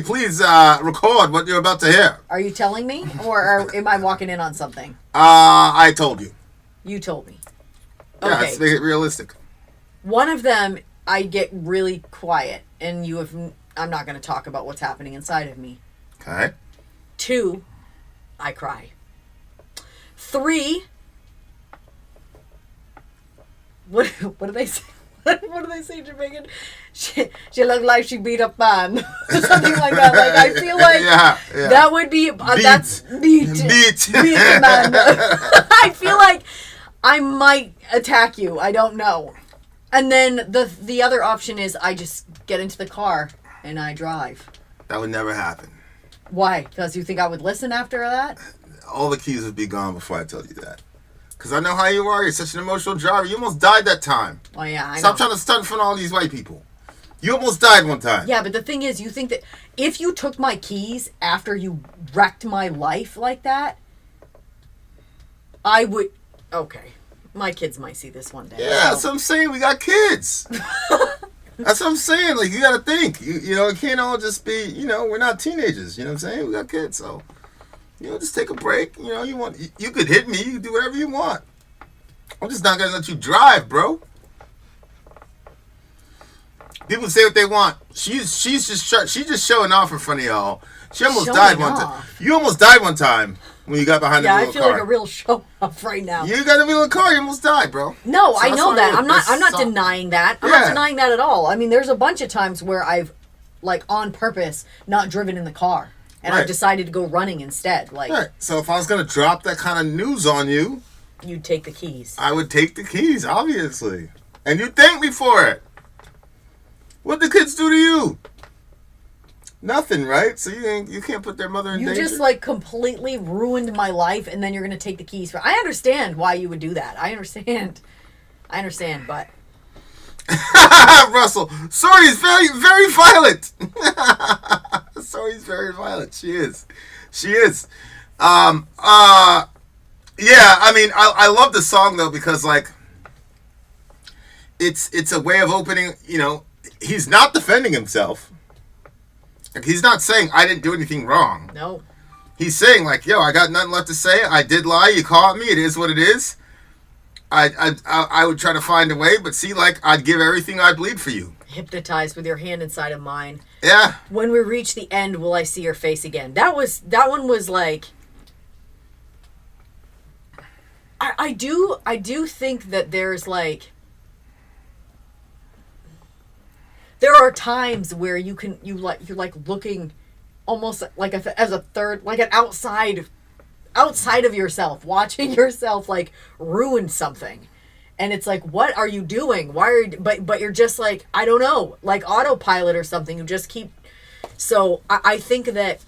please me? record what you're about to hear. Are you telling me, or am I walking in on something? I told you. You told me. Yeah, Okay. let's make it realistic. One of them, I get really quiet, and I'm not going to talk about what's happening inside of me. Okay. 2, I cry. 3, what do they say? What do they say, Jamaican? She looked like she beat up man. Something like that. Like, I feel like that would be... that's... Beat man. I feel like I might attack you. I don't know. And then the other option is I just get into the car and I drive. That would never happen. Why? Because you think I would listen after that? All the keys would be gone before I told you that. Because I know how you are. You're such an emotional driver. You almost died that time. Oh, yeah, I know. Stop trying to stunt in front of all these white people. You almost died one time. Yeah, but the thing is, you think that if you took my keys after you wrecked my life like that, I would... Okay. My kids might see this one day. Yeah, that's what I'm saying. We got kids. That's what I'm saying. Like, you got to think. You know, it can't all just be, you know, we're not teenagers. You know what I'm saying? We got kids, so... You know, just take a break. You know, you could hit me. You can do whatever you want. I'm just not gonna let you drive, bro. People say what they want. She's just showing off in front of y'all. She almost died one time. You almost died one time when you got behind the wheel of the car. Yeah, I feel like a real show off right now. You got in the wheel of the car. You almost died, bro. No, So I know that. I'm not so- denying that. I'm not denying that at all. I mean, there's a bunch of times where I've, like, on purpose, not driven in the car. And I've decided to go running instead. Like, right. So if I was going to drop that kind of news on you... You'd take the keys. I would take the keys, obviously. And you'd thank me for it. What'd the kids do to you? Nothing, right? So you can't put their mother in danger? You just, like, completely ruined my life, and then you're going to take the keys. I understand why you would do that. I understand, but... Russell, Sori's very, very violent. Sori's very violent. She is. Yeah, I mean, I love the song though because like it's a way of opening. You know, he's not defending himself. Like, he's not saying I didn't do anything wrong. No. He's saying like, yo, I got nothing left to say. I did lie. You caught me. It is what it is. I would try to find a way, but see, like, I'd give everything I'd bleed for you. Hypnotized with your hand inside of mine. Yeah. When we reach the end, will I see your face again? That one was like... I do think that there's, like... There are times where you're looking almost like as a third, like an outside of yourself, watching yourself like ruin something, and it's like, what are you doing? Why are you, but you're just like, I don't know, like autopilot or something. You just keep. So I think that,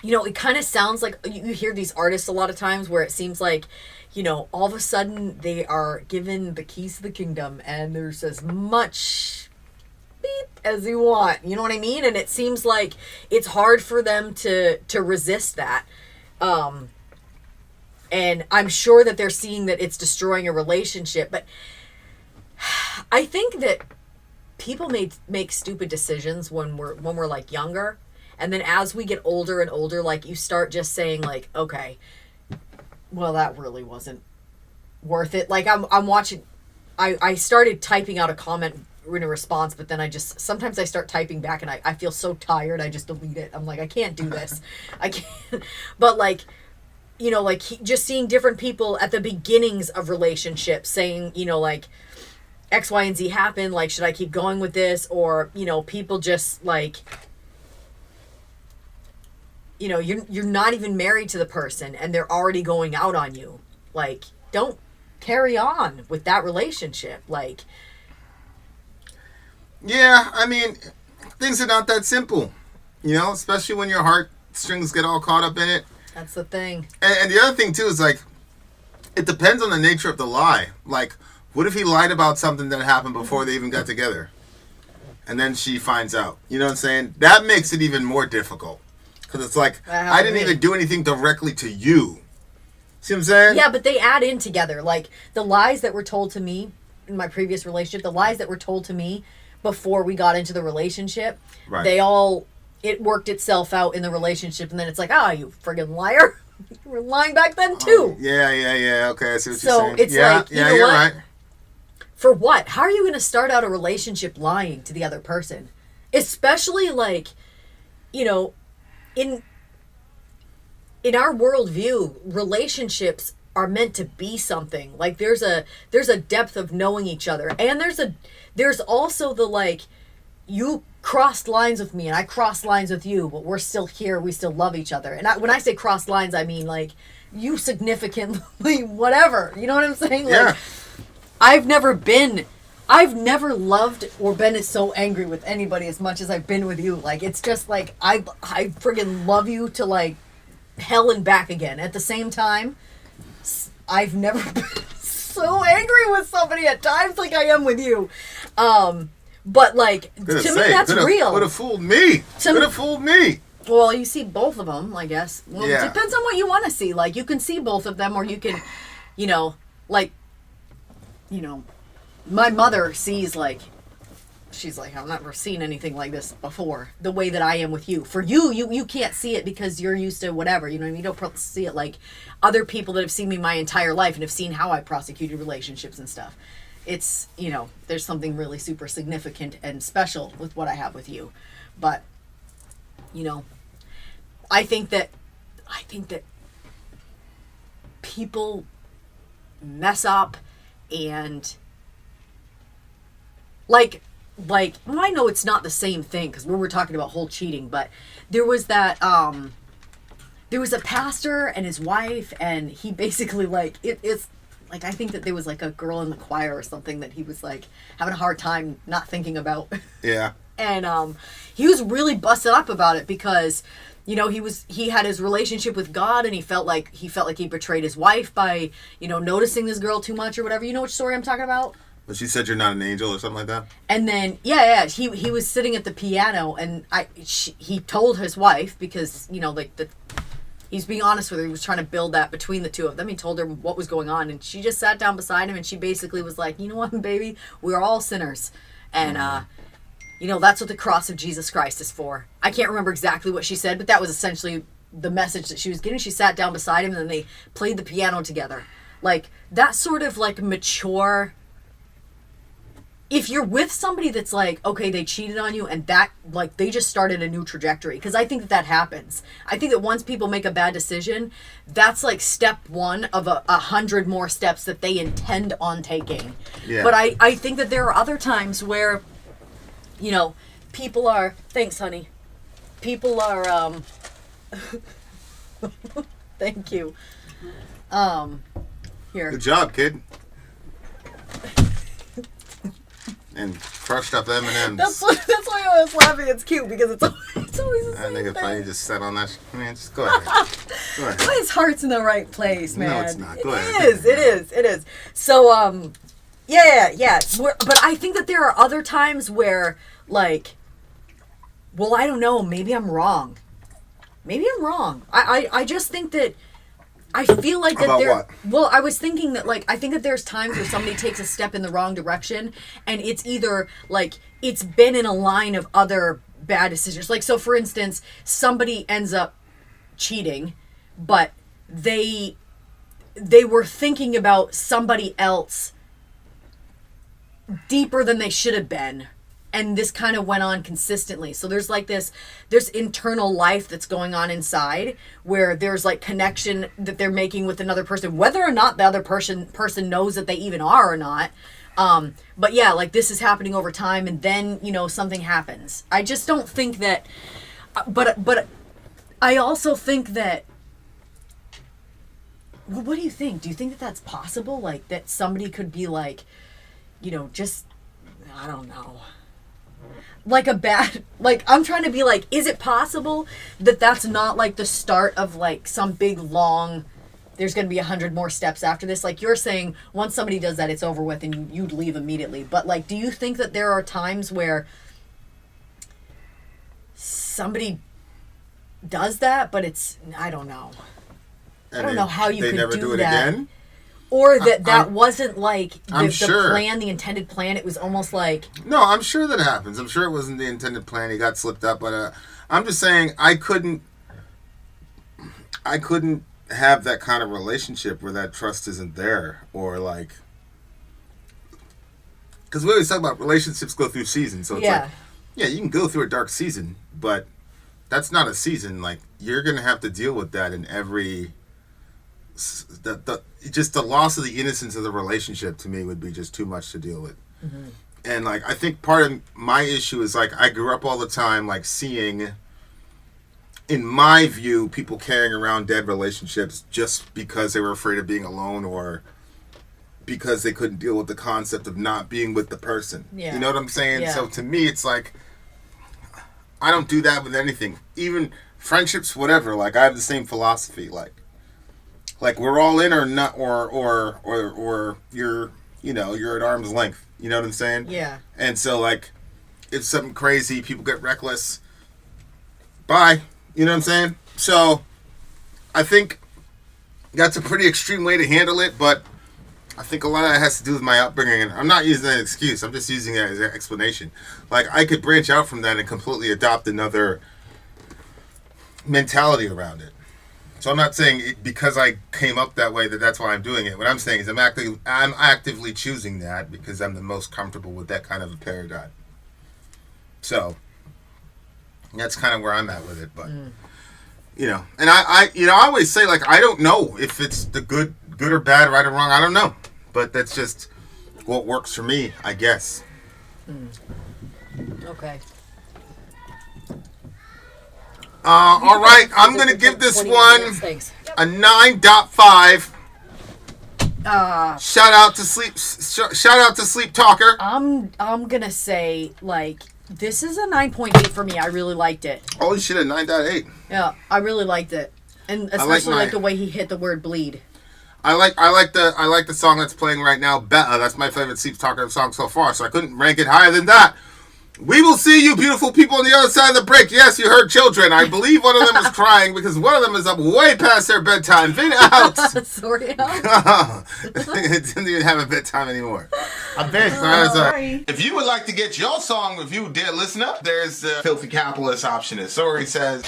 you know, it kind of sounds like you hear these artists a lot of times where it seems like, you know, all of a sudden they are given the keys to the kingdom and there's as much beep as you want. You know what I mean? And it seems like it's hard for them to resist that. And I'm sure that they're seeing that it's destroying a relationship. But I think that people make stupid decisions when we're like younger. And then as we get older and older, like you start just saying like, okay, well, that really wasn't worth it. Like I'm watching, I started typing out a comment in a response, but then sometimes I start typing back and I feel so tired. I just delete it. I'm like, I can't do this. I can't. But like, you know, like just seeing different people at the beginnings of relationships saying, you know, like X, Y, and Z happened. Like, should I keep going with this? Or, you know, people just like, you know, you're not even married to the person and they're already going out on you. Like, don't carry on with that relationship. Like, yeah, I mean, things are not that simple, you know, especially when your heartstrings get all caught up in it. That's the thing. And the other thing too is like, it depends on the nature of the lie. Like, what if he lied about something that happened before they even got together? And then she finds out. You know what I'm saying? That makes it even more difficult. Because it's like, I didn't even do anything directly to you. See what I'm saying? Yeah, but they add in together. Like, the lies that were told to me in my previous relationship, the lies that were told to me before we got into the relationship, right. It worked itself out in the relationship. And then it's like, you friggin' liar. You were lying back then, too. Oh, yeah. Okay, I see what you're saying. So it's like, you know you're what? Right. For what? How are you going to start out a relationship lying to the other person? Especially, like, you know, in our worldview, relationships are meant to be something. Like, there's a depth of knowing each other. And there's also the, like, you crossed lines with me and I crossed lines with you, but we're still here. We still love each other. And when I say crossed lines, I mean, like, you significantly whatever. You know what I'm saying? Like, yeah. I've never loved or been so angry with anybody as much as I've been with you. Like, it's just like, I friggin' love you to, like, hell and back again. At the same time, I've never been so angry with somebody at times like I am with you. But, like, to me, that's real. Could have fooled me. Could have fooled me. Well, you see both of them, I guess. Well, yeah. It depends on what you want to see. Like, you can see both of them, or you can, you know, like, you know, my mother sees, like, she's like, I've never seen anything like this before, the way that I am with you. For you can't see it because you're used to whatever, you know what I mean? You don't see it like other people that have seen me my entire life and have seen how I prosecuted relationships and stuff. It's, you know, there's something really super significant and special with what I have with you. But, you know, I think that people mess up and like well, I know it's not the same thing because we were talking about whole cheating, but there was that there was a pastor and his wife, and he basically like it's like, I think that there was like a girl in the choir or something that he was like having a hard time not thinking about. Yeah. And he was really busted up about it because, you know, he had his relationship with God and he felt like he betrayed his wife by, you know, noticing this girl too much or whatever. You know which story I'm talking about? But she said you're not an angel or something like that? And then, he was sitting at the piano and he told his wife because, you know, like he's being honest with her. He was trying to build that between the two of them. He told her what was going on and she just sat down beside him and she basically was like, you know what, baby, we're all sinners. And, you know, that's what the cross of Jesus Christ is for. I can't remember exactly what she said, but that was essentially the message that she was getting. She sat down beside him and then they played the piano together. Like, that sort of, like, mature... If you're with somebody that's like, okay, they cheated on you and that, like, they just started a new trajectory. Because I think that happens. I think that once people make a bad decision, that's like step one of 100 more steps that they intend on taking. Yeah. But I think that there are other times where, you know, people are... Thanks, honey. People are... Thank you. Here. Good job, kid. And crushed up M&Ms. That's why I was laughing. It's cute because it's always the same thing. I think it's funny you just sat on that. Man, just go ahead. Go ahead. His heart's in the right place, man. No, it's not. Go ahead. It is. So, yeah. But I think that there are other times where, like, well, I don't know. Maybe I'm wrong. I just think that I feel like that About there. what? Well, I was thinking that like I think that there's times where somebody takes a step in the wrong direction, and it's either like it's been in a line of other bad decisions. Like so, for instance, somebody ends up cheating, but they were thinking about somebody else deeper than they should have been. And this kind of went on consistently. So there's like this internal life that's going on inside where there's like connection that they're making with another person, whether or not the other person knows that they even are or not. But yeah, like this is happening over time, and then, you know, something happens. I just don't think that, but I also think that, well, what do you think? Do you think that that's possible? Like that somebody could be like, you know, just, I don't know. Like a bad, like I'm trying to be like, is it possible that that's not like the start of like some big long, there's going to be 100 more steps after this? Like you're saying, once somebody does that, it's over with and you'd leave immediately. But like, do you think that there are times where somebody does that, but it's, I don't know. I don't know how you could never do it that. again? Or that wasn't like the sure. plan, the intended plan. It was almost like... No, I'm sure that happens. I'm sure it wasn't the intended plan. He got slipped up. But I'm just saying I couldn't have that kind of relationship where that trust isn't there. Or like... Because we always talk about relationships go through seasons. So it's like, yeah, you can go through a dark season, but that's not a season. Like, you're going to have to deal with that in every... just the loss of the innocence of the relationship to me would be just too much to deal with. Mm-hmm. And like I think part of my issue is like I grew up all the time like seeing, in my view, people carrying around dead relationships just because they were afraid of being alone or because they couldn't deal with the concept of not being with the person. Yeah. You know what I'm saying? Yeah. So to me it's like I don't do that with anything. Even friendships, whatever, like I have the same philosophy. Like we're all in or not, or you're, you know, you're at arm's length. You know what I'm saying? Yeah. And so like, if something crazy, people get reckless. Bye. You know what I'm saying? So, I think that's a pretty extreme way to handle it, but I think a lot of that has to do with my upbringing. And I'm not using that as an excuse. I'm just using it as an explanation. Like I could branch out from that and completely adopt another mentality around it. So I'm not saying because I came up that way that's why I'm doing it. What I'm saying is I'm actively choosing that because I'm the most comfortable with that kind of a paradigm. So that's kind of where I'm at with it. But you know, and I always say like I don't know if it's the good or bad, right or wrong. I don't know, but that's just what works for me, I guess. Okay. All right, I'm going to give this one a 9.5. Shout out to Sleeptalker. I'm going to say like this is a 9.8 for me. I really liked it. Holy shit, a 9.8. Yeah, I really liked it. And especially like the way he hit the word bleed. I like the song that's playing right now, Better. That's my favorite Sleeptalker song so far, so I couldn't rank it higher than that. We will see you beautiful people on the other side of the break. Yes, you heard children. I believe one of them was crying because one of them is up way past their bedtime. Vin out. Sorry. It didn't even have a bedtime anymore. If you would like to get your song reviewed, dear listener, there's the Filthy Capitalist option. As Sori says,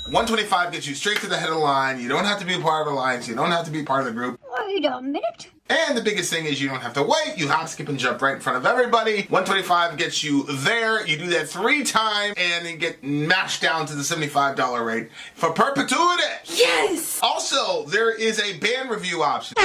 125 gets you straight to the head of the line. You don't have to be a part of the alliance. You don't have to be part of the group. Wait a minute. And the biggest thing is you don't have to wait. You hop, skip, and jump right in front of everybody. 125 gets you there. You do that 3 times, and then get mashed down to the $75 rate for perpetuity. Yes! Also, there is a band review option.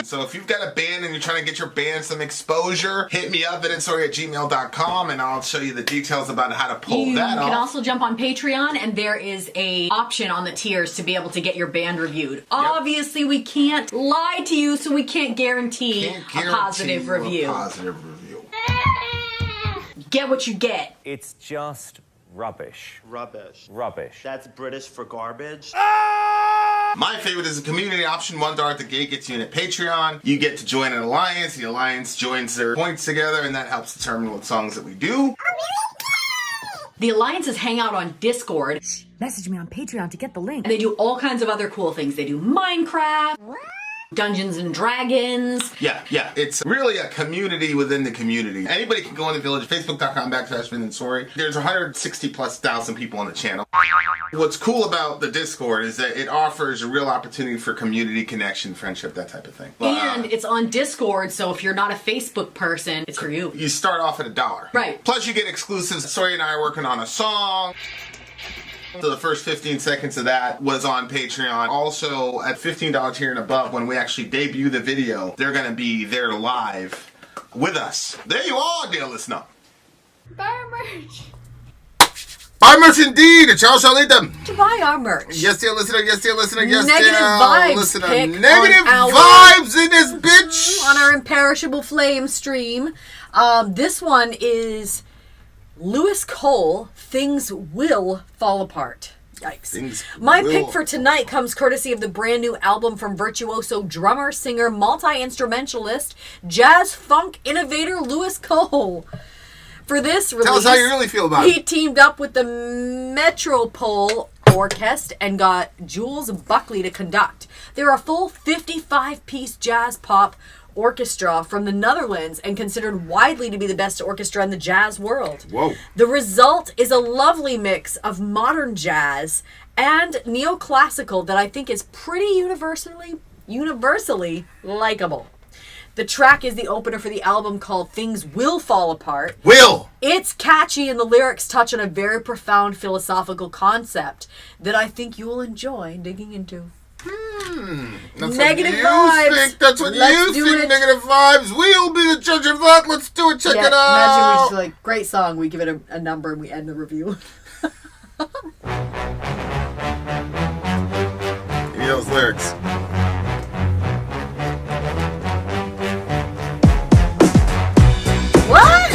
So if you've got a band and you're trying to get your band some exposure, hit me up at vinsori@gmail.com, and I'll show you the details about how to pull that off. You can also jump on Patreon, and there is a option on the tiers to be able to get your band reviewed. Yep. Obviously, we can't lie to you, so we can't guarantee a positive review. Get what you get. It's just rubbish. Rubbish. That's British for garbage. My favorite is the community option. $1 at the gate gets you in at Patreon. You get to join an alliance. The alliance joins their points together, and that helps determine what songs that we do. The alliances hang out on Discord. Message me on Patreon to get the link. And they do all kinds of other cool things. They do Minecraft, Dungeons and Dragons. Yeah. It's really a community within the community. Anybody can go in the village, facebook.com/Vin and Sori. There's 160,000+ people on the channel. What's cool about the Discord is that it offers a real opportunity for community connection, friendship, that type of thing. And it's on Discord, so if you're not a Facebook person, it's for you. You start off at $1. Right. Plus you get exclusives. Sori and I are working on a song. So the first 15 seconds of that was on Patreon. Also, at $15 tier and above, when we actually debut the video, they're going to be there live with us. There you are, dear listener. Buy merch. Buy merch indeed. Ciao, Charlita. To buy our merch. Yes, dear listener. Yes, dear listener. Yes, Negative dear vibes listener. pick Negative on vibes in this bitch. On our Imperishable Flame stream. This one is Lewis Cole, Things Will Fall Apart. Yikes. My pick for tonight comes courtesy of the brand new album from virtuoso drummer, singer, multi-instrumentalist, jazz funk innovator Lewis Cole. For this release, tell us how you really feel about it. He teamed up with the Metropole Orchestra and got Jules Buckley to conduct. They're a full 55-piece jazz pop orchestra from the Netherlands and considered widely to be the best orchestra in the jazz world. Whoa. The result is a lovely mix of modern jazz and neoclassical that I think is pretty universally likable. The track is the opener for the album called Things Will Fall Apart. Will! It's catchy and the lyrics touch on a very profound philosophical concept that I think you will enjoy digging into. That's Negative what you vibes. think. That's what Let's you do think. it. Negative vibes. We'll be the judge of that. Let's do it. Check it out. Imagine we just like, great song. We give it a number and we end the review. Give me those lyrics. What?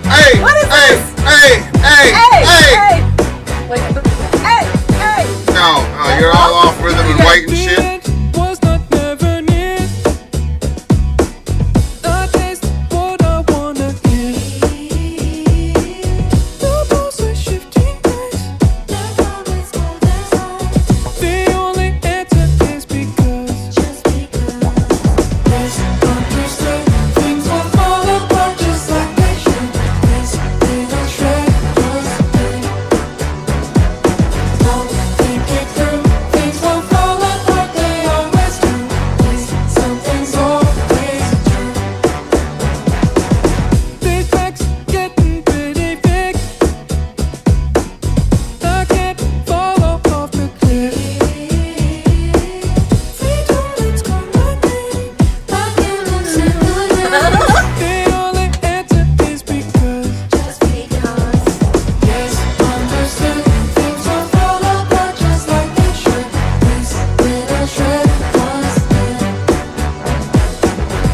Hey! What is hey! this? Hey! Wait, hey! No, you're all off rhythm and white and shit. Was not never near. I taste what I wanna hear. The balls are shifting place. The only answer is because. Just because. Misunderstood. Things will fall apart just like they should. This little shred was made. Don't think it through. Things will fall apart, they always do. Something's always true. These facts getting pretty big. I can't follow off the cliff. Let's go running. The only answer is because. Just because. Yes, understood. Things will fall apart just like they should. This little shred was there.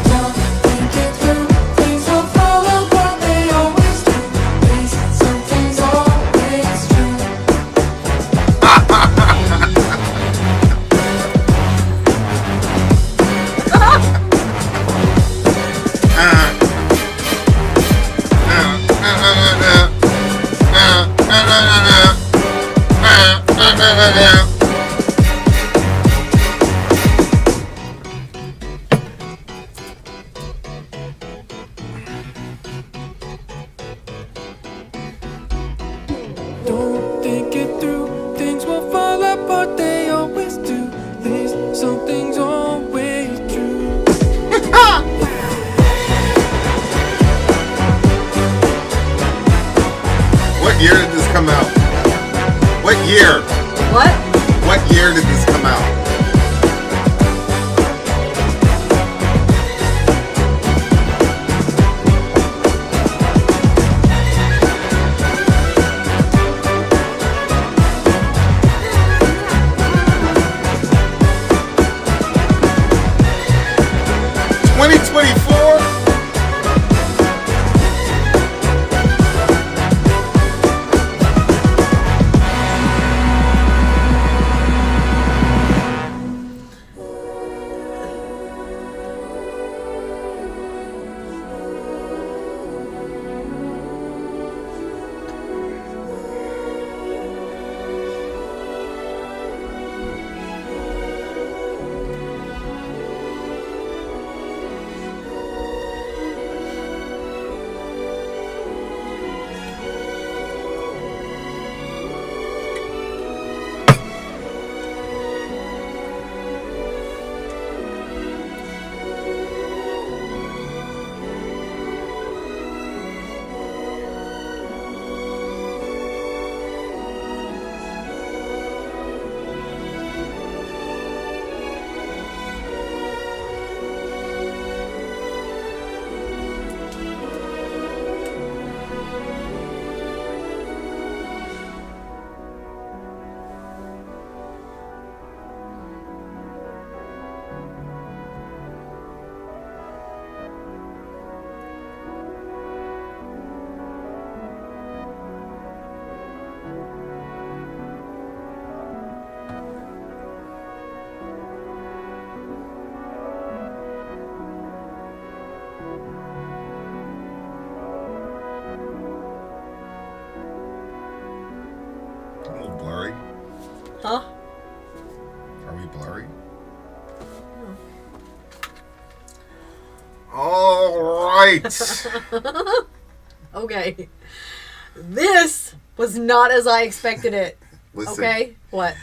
Don't think it through. Things will fall apart, they always do. Something's always true. Don't think it through. Things will fall apart, they always do. This something's always true. What year did this come out? What year? What? What year did this come out? All right. Okay. This was not as I expected it. Listen, Okay? What?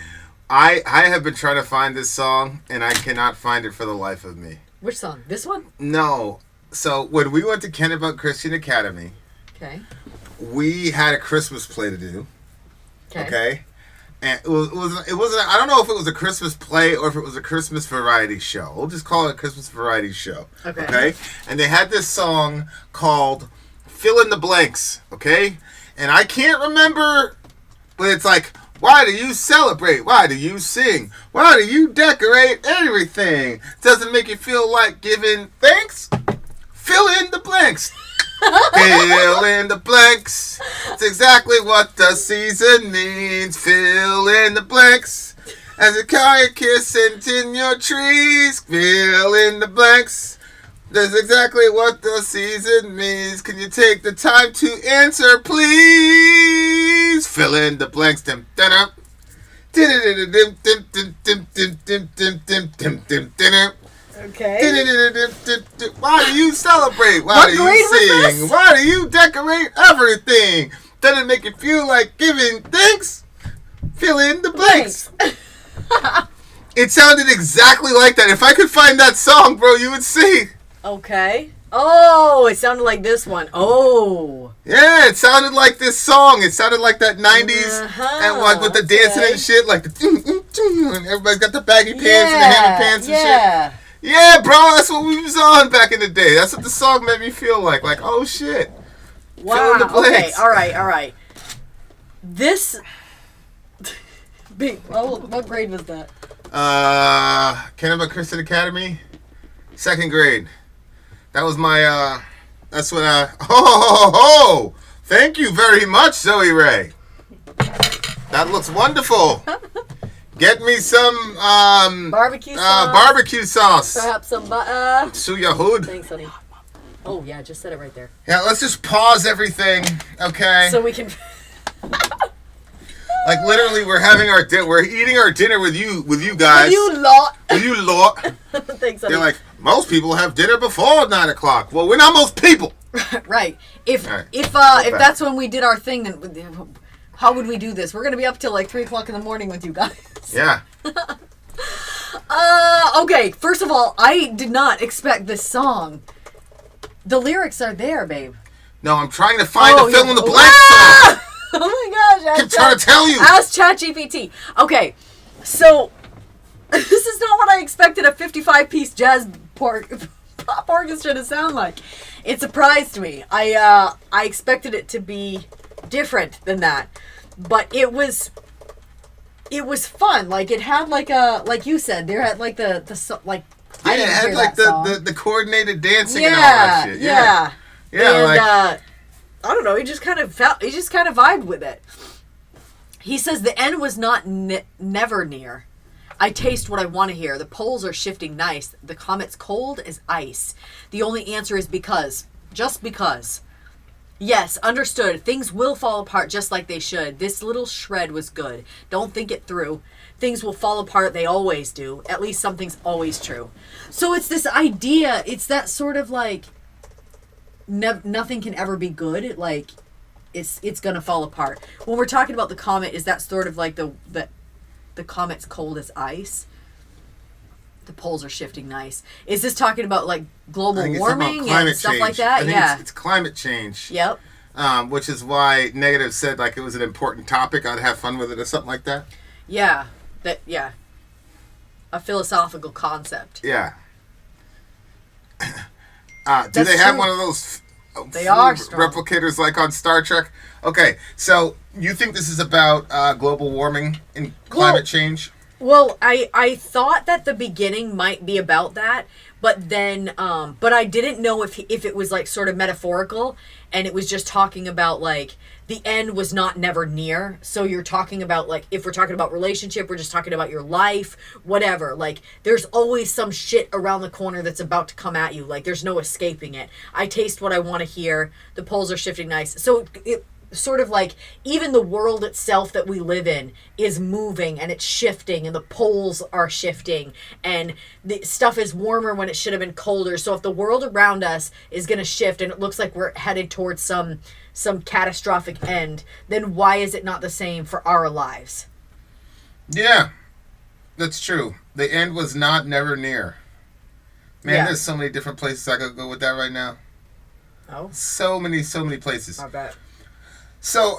I have been trying to find this song, and I cannot find it for the life of me. Which song? This one? No. So when we went to Kennebunk Christian Academy, Okay. we had a Christmas play to do. Okay. Okay. And it wasn't. I don't know if it was a Christmas play or if it was a Christmas variety show. We'll just call it a Christmas variety show. Okay. Okay. And they had this song called "Fill in the Blanks." Okay. And I can't remember, but it's like, why do you celebrate? Why do you sing? Why do you decorate everything? Doesn't make you feel like giving thanks? Fill in the blanks. Fill in the blanks. It's exactly what the season means. Fill in the blanks. As a kayak kissing in your trees. Fill in the blanks. That's exactly what the season means. Can you take the time to answer, please? Fill in the blanks. Dim, dim, dim, dim, dim, dim, dim, dim, dim, dim, dim, dim, dim. Okay. Why do you celebrate? Why What do grade you was sing? this? Why do you decorate everything? Doesn't it make you feel like giving thanks? Fill in the blanks. It sounded exactly like that. If I could find that song, bro, you would see. Okay. Oh, it sounded like this one. Oh. Yeah, it sounded like this song. It sounded like that 90s and like with the dancing and shit, like the and everybody's got the baggy pants and the hammer pants and shit. Yeah, bro, that's what we was on back in the day. That's what the song made me feel like. Like, oh shit. Wow. Fill in the Okay. blanks. All right. This. What grade was that? Kennebunk Christian Academy, 2nd grade. That was my, that's when ho! Thank you very much, Zoe Ray. That looks wonderful. Get me some, Barbecue sauce. barbecue sauce. Perhaps some Suya hood. Thanks, honey. Oh, yeah, I just said it right there. Yeah, let's just pause everything, okay? So we can... Like, literally, we're eating our dinner with you guys. You lot. With you lot. Thanks, honey. They're like, most people have dinner before 9 o'clock. Well, we're not most people. Right. If All right. if back. that's when we did our thing, then how would we do this? We're gonna be up till like 3 o'clock in the morning with you guys. Yeah. Okay. First of all, I did not expect this song. The lyrics are there, babe. No, I'm trying to find the fill in the blank Ah! song. Oh my gosh! I'm trying to tell you. Ask ChatGPT. Okay, so this is not what I expected a 55-piece jazz pop orchestra to sound like. It surprised me. I expected it to be different than that, but it was fun. Like it had like you said, there had like the like. Yeah, I it didn't had hear like that song. the coordinated dancing and all that shit. Yeah. Yeah, And I don't know. He just kind of vibed with it. He says the end was not never near. I taste what I want to hear. The poles are shifting nice. The comet's cold as ice. The only answer is because. Just because. Yes, understood. Things will fall apart just like they should. This little shred was good. Don't think it through. Things will fall apart. They always do. At least something's always true. So it's this idea. It's that sort of like nothing can ever be good. Like it's gonna fall apart. When we're talking about the comet, is that sort of like the comet's cold as ice? The poles are shifting nice. Is this talking about like global warming and stuff like that? I think it's climate change. Yep. Which is why Negative said like it was an important topic. I'd have fun with it or something like that. Yeah. A philosophical concept. Yeah. Do they have one of those They are strong. replicators like on Star Trek? Okay, so you think this is about global warming and climate change? Well, I thought that the beginning might be about that, but then but I didn't know if it was like sort of metaphorical and it was just talking about like the end was not never near. So you're talking about like if we're talking about relationship, we're just talking about your life, whatever. Like there's always some shit around the corner that's about to come at you. Like there's no escaping it. I taste what I want to hear. The poles are shifting nice. So sort of like even the world itself that we live in is moving and it's shifting and the poles are shifting and the stuff is warmer when it should have been colder. So if the world around us is going to shift and it looks like we're headed towards some catastrophic end, then why is it not the same for our lives? Yeah, that's true. The end was never near. Man, there's so many different places I could go with that right now. Oh, so many places. I bet. So,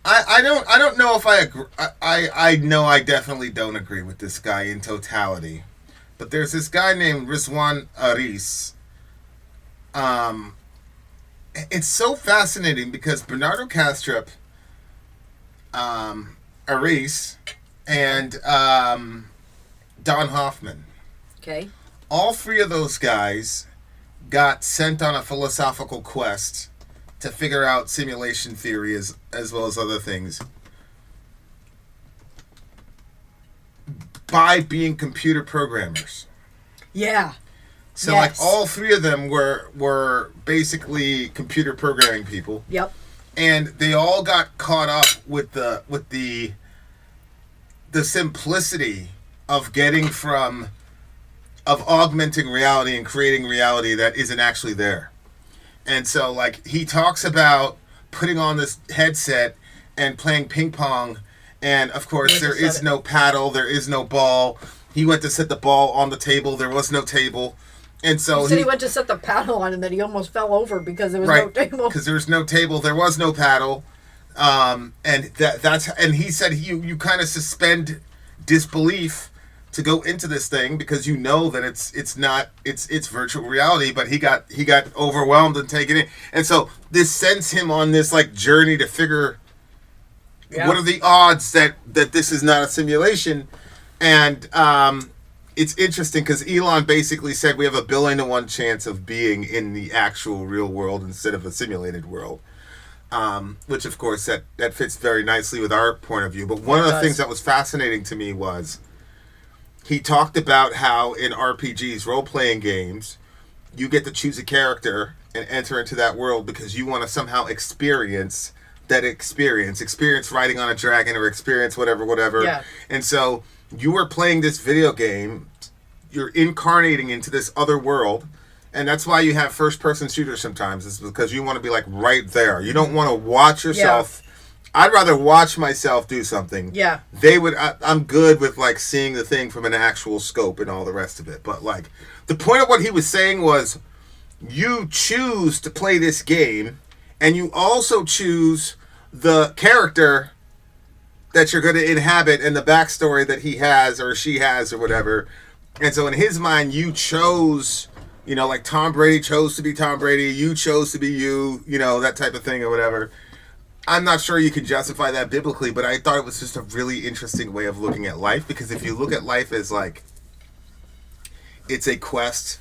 I don't know if I agree. I know I definitely don't agree with this guy in totality, but there's this guy named Rizwan Aris. It's so fascinating because Bernardo Kastrup, Aris, and Don Hoffman. Okay. All three of those guys got sent on a philosophical quest to figure out simulation theory as well as other things by being computer programmers. Yeah. So like all three of them were basically computer programming people. Yep. And they all got caught up with the simplicity of getting of augmenting reality and creating reality that isn't actually there. And so, like, he talks about putting on this headset and playing ping pong, and of course, there is no paddle, there is no ball. He went to set the ball on the table, there was no table. And so he said he went to set the paddle on and that he almost fell over because there was no table. Because there was no table, there was no paddle. And and he said you kind of suspend disbelief to go into this thing because you know that it's virtual reality, but he got overwhelmed and taken in, and so this sends him on this like journey to figure what are the odds that this is not a simulation. And it's interesting because Elon basically said we have 1 billion to 1 chance of being in the actual real world instead of a simulated world, which of course that fits very nicely with our point of view. But one of the things that was fascinating to me was he talked about how in RPGs, role-playing games, you get to choose a character and enter into that world because you want to somehow experience that experience riding on a dragon or experience whatever. Yeah. And so you are playing this video game, you're incarnating into this other world, and that's why you have first-person shooters sometimes, is because you want to be like right there. You don't want to watch yourself. Yeah. I'd rather watch myself do something. Yeah. I'm good with like seeing the thing from an actual scope and all the rest of it. But like the point of what he was saying was you choose to play this game and you also choose the character that you're going to inhabit and the backstory that he has or she has or whatever. And so in his mind, you chose, like Tom Brady chose to be Tom Brady. You chose to be you, that type of thing or whatever. I'm not sure you can justify that biblically, but I thought it was just a really interesting way of looking at life, because if you look at life as like it's a quest,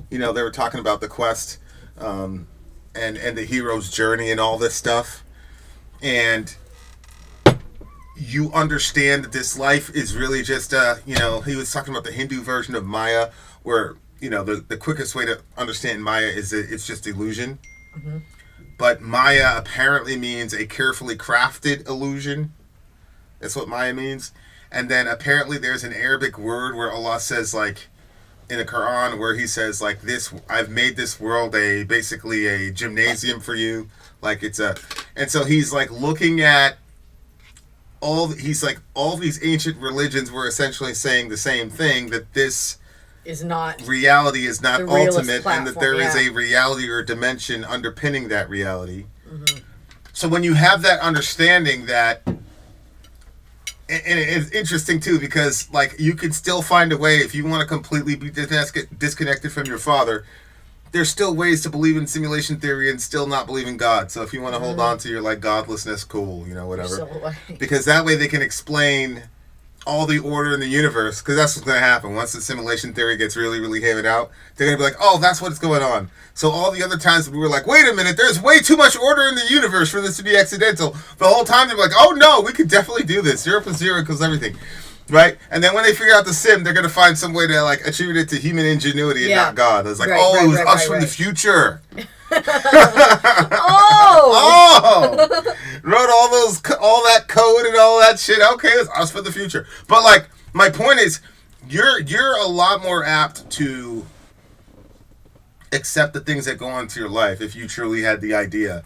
they were talking about the quest and the hero's journey and all this stuff, and you understand that this life is really just he was talking about the Hindu version of Maya, where the quickest way to understand Maya is that it's just illusion. Mm-hmm. But Maya apparently means a carefully crafted illusion. That's what Maya means. And then apparently there's an Arabic word where Allah says, like, in the Quran, where he says, like, I've made this world basically a gymnasium for you. Like, and so he's, like, looking at all these ancient religions were essentially saying the same thing, that this reality is not ultimate, and that there is a reality or dimension underpinning that reality. Mm-hmm. So when you have that understanding, that, and it's interesting too, because like you can still find a way, if you want to completely be disconnected from your father, there's still ways to believe in simulation theory and still not believe in God. So if you want to hold on to your like godlessness, cool, whatever, because that way they can explain all the order in the universe, because that's what's going to happen. Once the simulation theory gets really, really hammered out, they're going to be like, oh, that's what's going on. So all the other times we were like, wait a minute, there's way too much order in the universe for this to be accidental. The whole time they're like, oh no, we could definitely do this. 0 plus 0 equals everything. Right? And then when they figure out the sim, they're going to find some way to like attribute it to human ingenuity and not God. It's like, it was us from the future. Wrote all that code and all that shit. Okay, it's us for the future. But like, my point is, you're a lot more apt to accept the things that go on to your life if you truly had the idea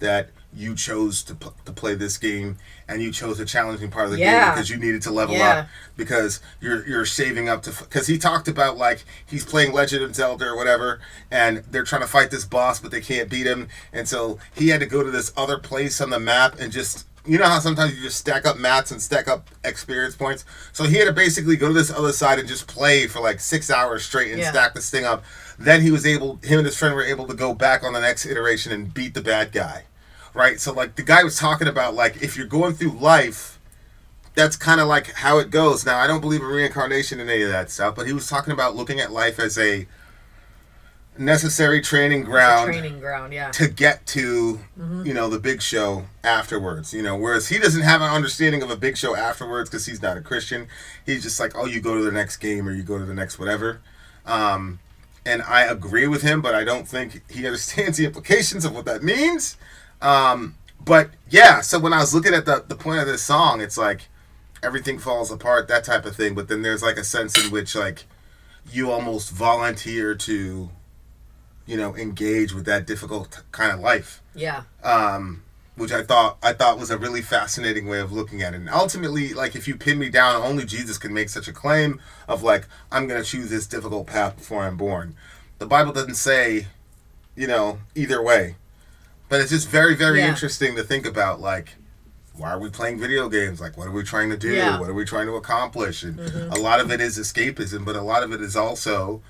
that you chose to play this game and you chose a challenging part of the game because you needed to level up because you're saving up to because he talked about like he's playing Legend of Zelda or whatever and they're trying to fight this boss but they can't beat him and so he had to go to this other place on the map and just you know how sometimes you just stack up mats and stack up experience points, so he had to basically go to this other side and just play for like 6 hours straight and stack this thing up. Then him and his friend were able to go back on the next iteration and beat the bad guy. Right, so like the guy was talking about like if you're going through life, that's kind of like how it goes. Now I don't believe in reincarnation and any of that stuff, but he was talking about looking at life as a necessary training ground, to get to you know the big show afterwards. You know, whereas he doesn't have an understanding of a big show afterwards because he's not a Christian. He's just like, oh, you go to the next game or you go to the next whatever. And I agree with him, but I don't think he understands the implications of what that means. But yeah, so when I was looking at the point of this song, it's like everything falls apart, that type of thing. But then there's like a sense in which like you almost volunteer to, you know, engage with that difficult kind of life. Yeah. Which I thought was a really fascinating way of looking at it. And ultimately, like if you pin me down, only Jesus can make such a claim of like, I'm going to choose this difficult path before I'm born. The Bible doesn't say, you know, either way. But it's just very, very interesting to think about, like, why are we playing video games? Like, what are we trying to do? Yeah. What are we trying to accomplish? And a lot of it is escapism, but a lot of it is also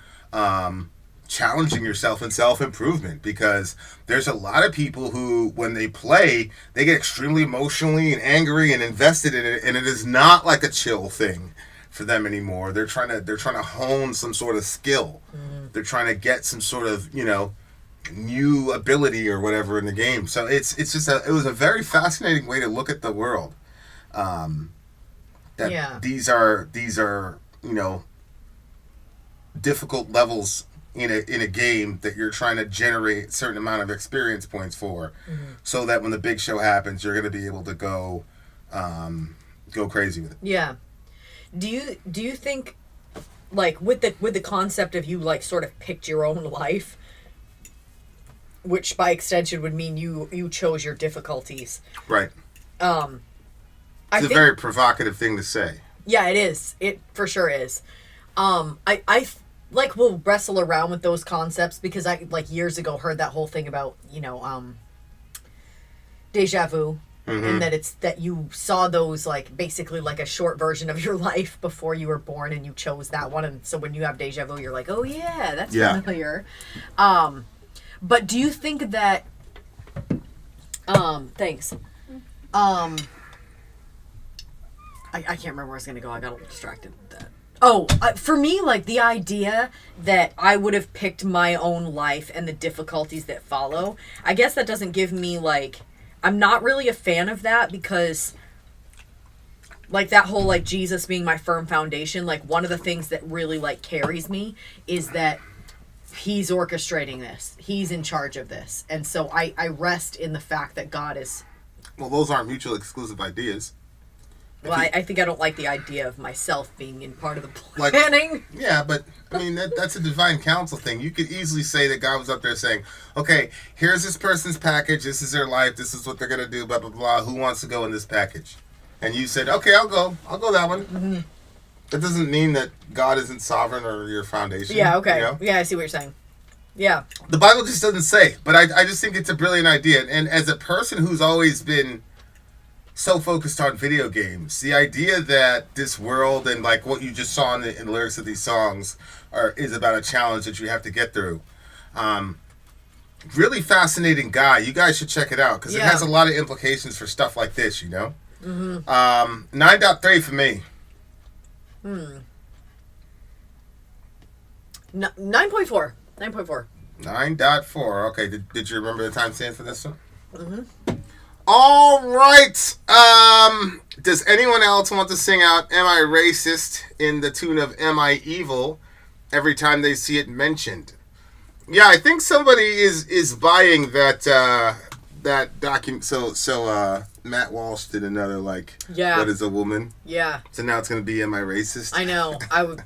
challenging yourself and self-improvement because there's a lot of people who, when they play, they get extremely emotionally and angry and invested in it, and it is not like a chill thing for them anymore. They're trying to hone some sort of skill. They're trying to get some sort of, you know, new ability or whatever in the game. So it was a very fascinating way to look at the world. These are you know difficult levels in a game that you're trying to generate a certain amount of experience points for, so that when the big show happens, you're going to be able to go crazy with it. Yeah. Do you think like with the concept of you like sort of picked your own life, which by extension would mean you chose your difficulties. Right. It's a very provocative thing to say. Yeah, it is. It for sure is. I like will wrestle around with those concepts because I like years ago heard that whole thing about, you know, deja vu. And that it's that you saw those like basically like a short version of your life before you were born and you chose that one, and so when you have deja vu you're like, oh yeah, that's familiar. But do you think that thanks. I can't remember where I was gonna go. I got a little distracted with that. Oh, for me, like the idea that I would have picked my own life and the difficulties that follow, I guess that doesn't give me like, I'm not really a fan of that because like that whole like Jesus being my firm foundation, like one of the things that really like carries me is that he's orchestrating this. He's in charge of this. And so I rest in the fact that God is... Well, those aren't mutually exclusive ideas. Well, I think I don't like the idea of myself being in part of the planning. Like, yeah, but, I mean, that's a divine counsel thing. You could easily say that God was up there saying, okay, here's this person's package, this is their life, this is what they're going to do, blah, blah, blah. Who wants to go in this package? And you said, okay, I'll go that one. Mm-hmm. That doesn't mean that God isn't sovereign or your foundation. Yeah, okay. You know? Yeah, I see what you're saying. Yeah. The Bible just doesn't say, but I just think it's a brilliant idea. And as a person who's always been so focused on video games, the idea that this world and like what you just saw in the lyrics of these songs is about a challenge that you have to get through. Really fascinating guy. You guys should check it out because it has a lot of implications for stuff like this, you know? Mm-hmm. 9.3 for me. 9.4. 9.4. Okay, did you remember the timestamp for this one? Mm-hmm. All right. Does anyone else want to sing out "Am I Racist" in the tune of "Am I Evil" every time they see it mentioned? Yeah, I think somebody is buying that that document. So Matt Walsh did another like. Yeah. What is a woman? Yeah. So now it's gonna be Am I Racist? I know. I would.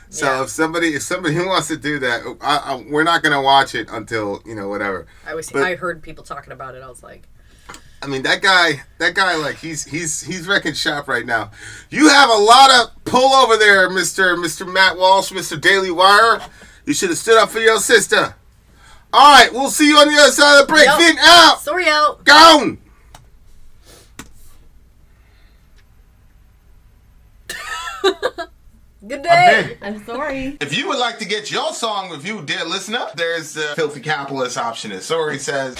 So yeah. if somebody wants to do that, we're not gonna watch it until whatever. I heard people talking about it. I was like. I mean that guy, like he's wrecking shop right now. You have a lot of pull over there, Mr. Matt Walsh, Mr. Daily Wire. You should have stood up for your sister. All right, we'll see you on the other side of the break. Yep. Vin out. Sorry out. Gone. Good day. I'm sorry. If you would like to get your song reviewed, dear listener, there's the Filthy Capitalist option. As Sori says,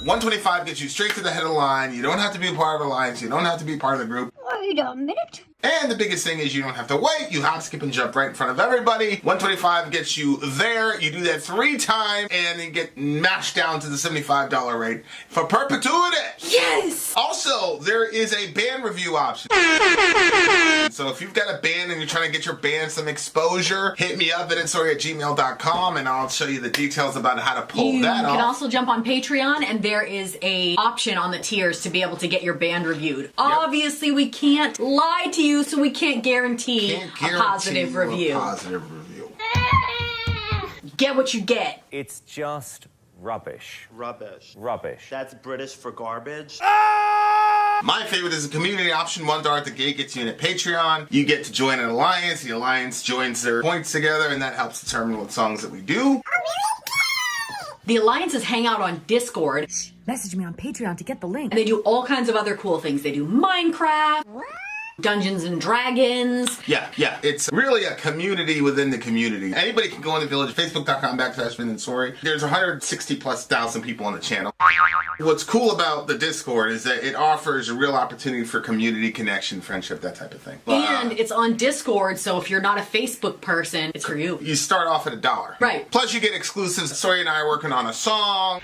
125 gets you straight to the head of the line. You don't have to be a part of the alliance. You don't have to be part of the group. Wait a minute. And the biggest thing is you don't have to wait. You hop, skip, and jump right in front of everybody. 125 gets you there. You do that 3 times, and you get mashed down to the $75 rate for perpetuity. Yes! Also, there is a band review option. So if you've got a band and you're trying to get your band some exposure, hit me up at vinsori@gmail.com, and I'll show you the details about how to pull that off. You can also jump on Patreon, and there is a option on the tiers to be able to get your band reviewed. Yep. Obviously, we can't lie to you, so we can't guarantee a positive review. Get what you get. It's just rubbish. Rubbish. Rubbish. That's British for garbage. My favorite is a community option. $1 at the gate gets you in a Patreon. You get to join an alliance. The alliance joins their points together, and that helps determine what songs that we do. The alliances hang out on Discord. Message me on Patreon to get the link. And they do all kinds of other cool things. They do Minecraft, Dungeons and Dragons. Yeah. It's really a community within the community. Anybody can go in the village, facebook.com/Vin and Sori. There's 160,000+ people on the channel. What's cool about the Discord is that it offers a real opportunity for community connection, friendship, that type of thing. And it's on Discord, so if you're not a Facebook person, it's for you. You start off at $1. Right. Plus you get exclusives. Sori and I are working on a song.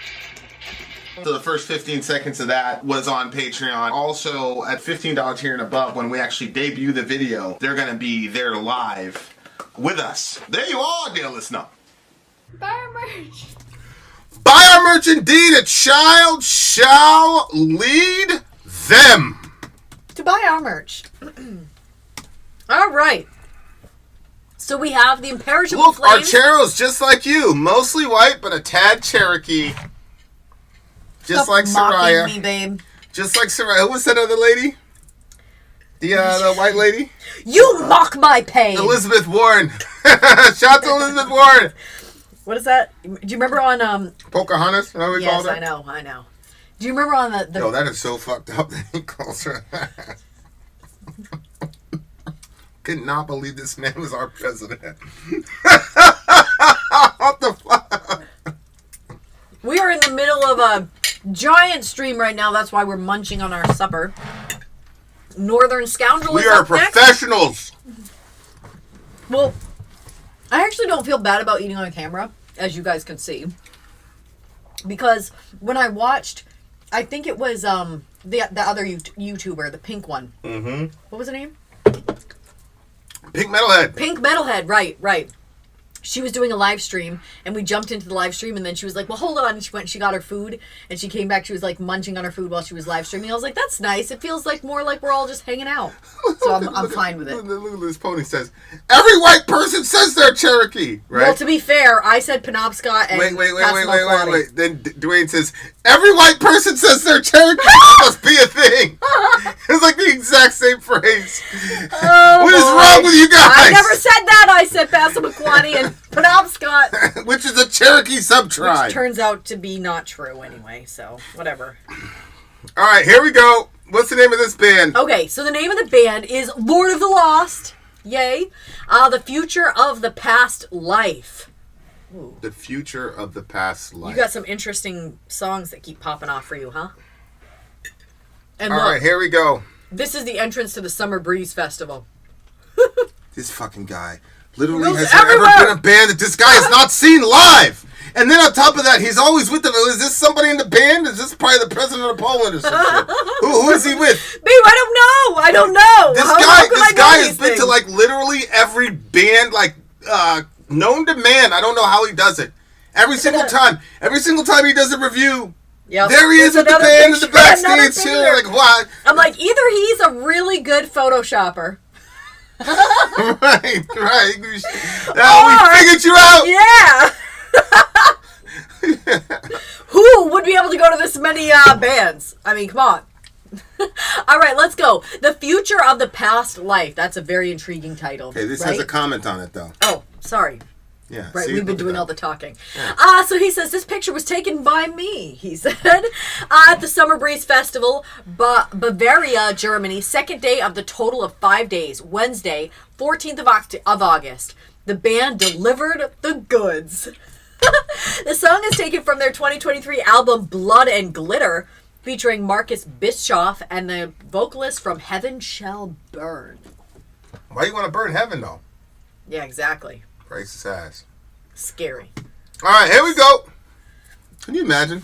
So the first 15 seconds of that was on Patreon. Also, at $15 tier and above, when we actually debut the video, they're going to be there live with us. There you are, dear listener. Buy our merch. Buy our merch indeed. A child shall lead them. To buy our merch. All right. So we have the Imperishable Flame. Look, Archero's just like you. Mostly white, but a tad Cherokee. Just Stop like Soraya. mocking me, babe. Just like Soraya. Who was that other lady? The white lady? You mock my pain. Elizabeth Warren. Shout out to Elizabeth Warren. What is that? Do you remember on Pocahontas? How we called her? Yes, I know. Do you remember on the No, that is so fucked up that he calls her that. Could not believe this man was our president. What the fuck? We are in the middle of a giant stream right now. That's why we're munching on our supper. Northern Scoundrel is We are up next. professionals. Well, I actually don't feel bad about eating on camera, as you guys can see. Because when I watched, I think it was the other YouTuber, the pink one. Mm-hmm. What was the name? Pink Metalhead. Pink Metalhead, right. She was doing a live stream, and we jumped into the live stream, and then she was like, well, hold on. And she went and she got her food, and she came back. She was like munching on her food while she was live streaming. I was like, that's nice. It feels like more like we're all just hanging out. So I'm fine with it. Look at this pony says, every white person says they're Cherokee, right? Well, to be fair, I said Penobscot and Wait. Then Dwayne says, every white person says they're Cherokee. That must be a thing. It's like the exact same phrase. Oh, what is wrong with you guys? I never said that. I said Passamaquoddy and Penobscot. Which is a Cherokee sub-tribe. Which turns out to be not true anyway, so whatever. All right, here we go. What's the name of this band? Okay, so the name of the band is Lord of the Lost. Yay. The Future of the Past Life. Ooh. The Future of the Past Life. You got some interesting songs that keep popping off for you, huh? And all right, here we go. This is the entrance to the Summer Breeze Festival. This fucking guy. Literally, Goes has there ever been a band that this guy has not seen live? And then on top of that, he's always with them. Is this somebody in the band? Is this probably the president of Poland or some shit? Who is he with? Babe, I don't know. This guy has been to like literally every band like known to man. I don't know how he does it. Every single time he does a review, Yep. There he is with the Another band in the picture, another backstage too. picture. Like what? I'm like, either he's a really good Photoshopper. right. We figured you out. Yeah. Who would be able to go to this many bands? I mean, come on. All right, let's go. The Future of the Past Life. That's a very intriguing title. Okay, this right? has a comment on it though. Oh, sorry. Yeah. Right, see, we've been look at doing that. all the talking. So he says, this picture was taken by me, he said, at the Summer Breeze Festival, Bavaria, Germany, second day of the total of 5 days, Wednesday, 14th of August. The band delivered the goods. The song is taken from their 2023 album, Blood and Glitter, featuring Marcus Bischoff and the vocalist from Heaven Shall Burn. Why do you want to burn heaven though? Yeah, exactly. Praise his ass. Scary. All right, here we go. Can you imagine?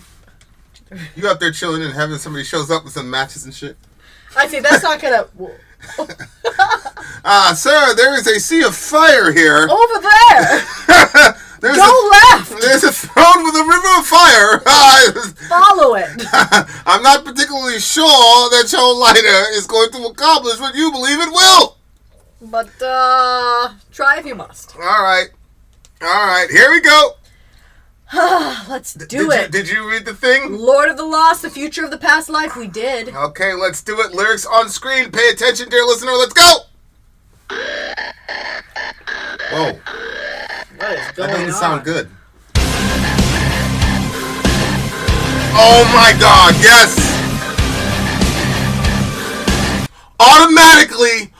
You out there chilling in heaven, somebody shows up with some matches and shit. I see, that's not gonna... Sir, there is a sea of fire here. Over there! Go left! There's a throne with a river of fire. Follow it. I'm not particularly sure that your lighter is going to accomplish what you believe it will. But, try if you must. All right, here we go. Let's do it. Did you read the thing? Lord of the Lost, the Future of the Past Life, we did. Okay, let's do it. Lyrics on screen. Pay attention, dear listener. Let's go. Whoa. What is That going doesn't on? sound good. Oh my God, yes. Automatically,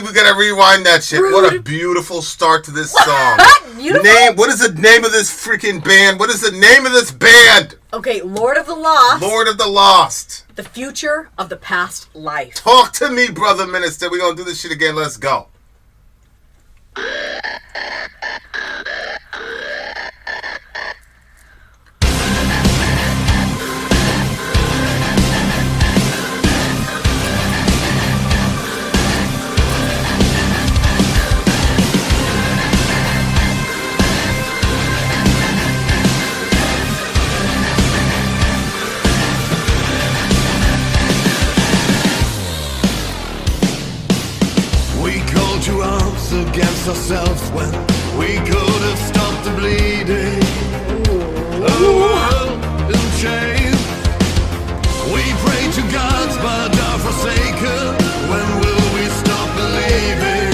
we gotta rewind that shit. Rude. What a beautiful start to this song. Beautiful? What is the name of this freaking band? What is the name of this band? Okay, Lord of the Lost. Lord of the Lost. The Future of the Past Life. Talk to me, brother minister. We gonna do this shit again. Let's go. Against ourselves when we could have stopped the bleeding. A world in chains. We pray to gods but are forsaken. When will we stop believing?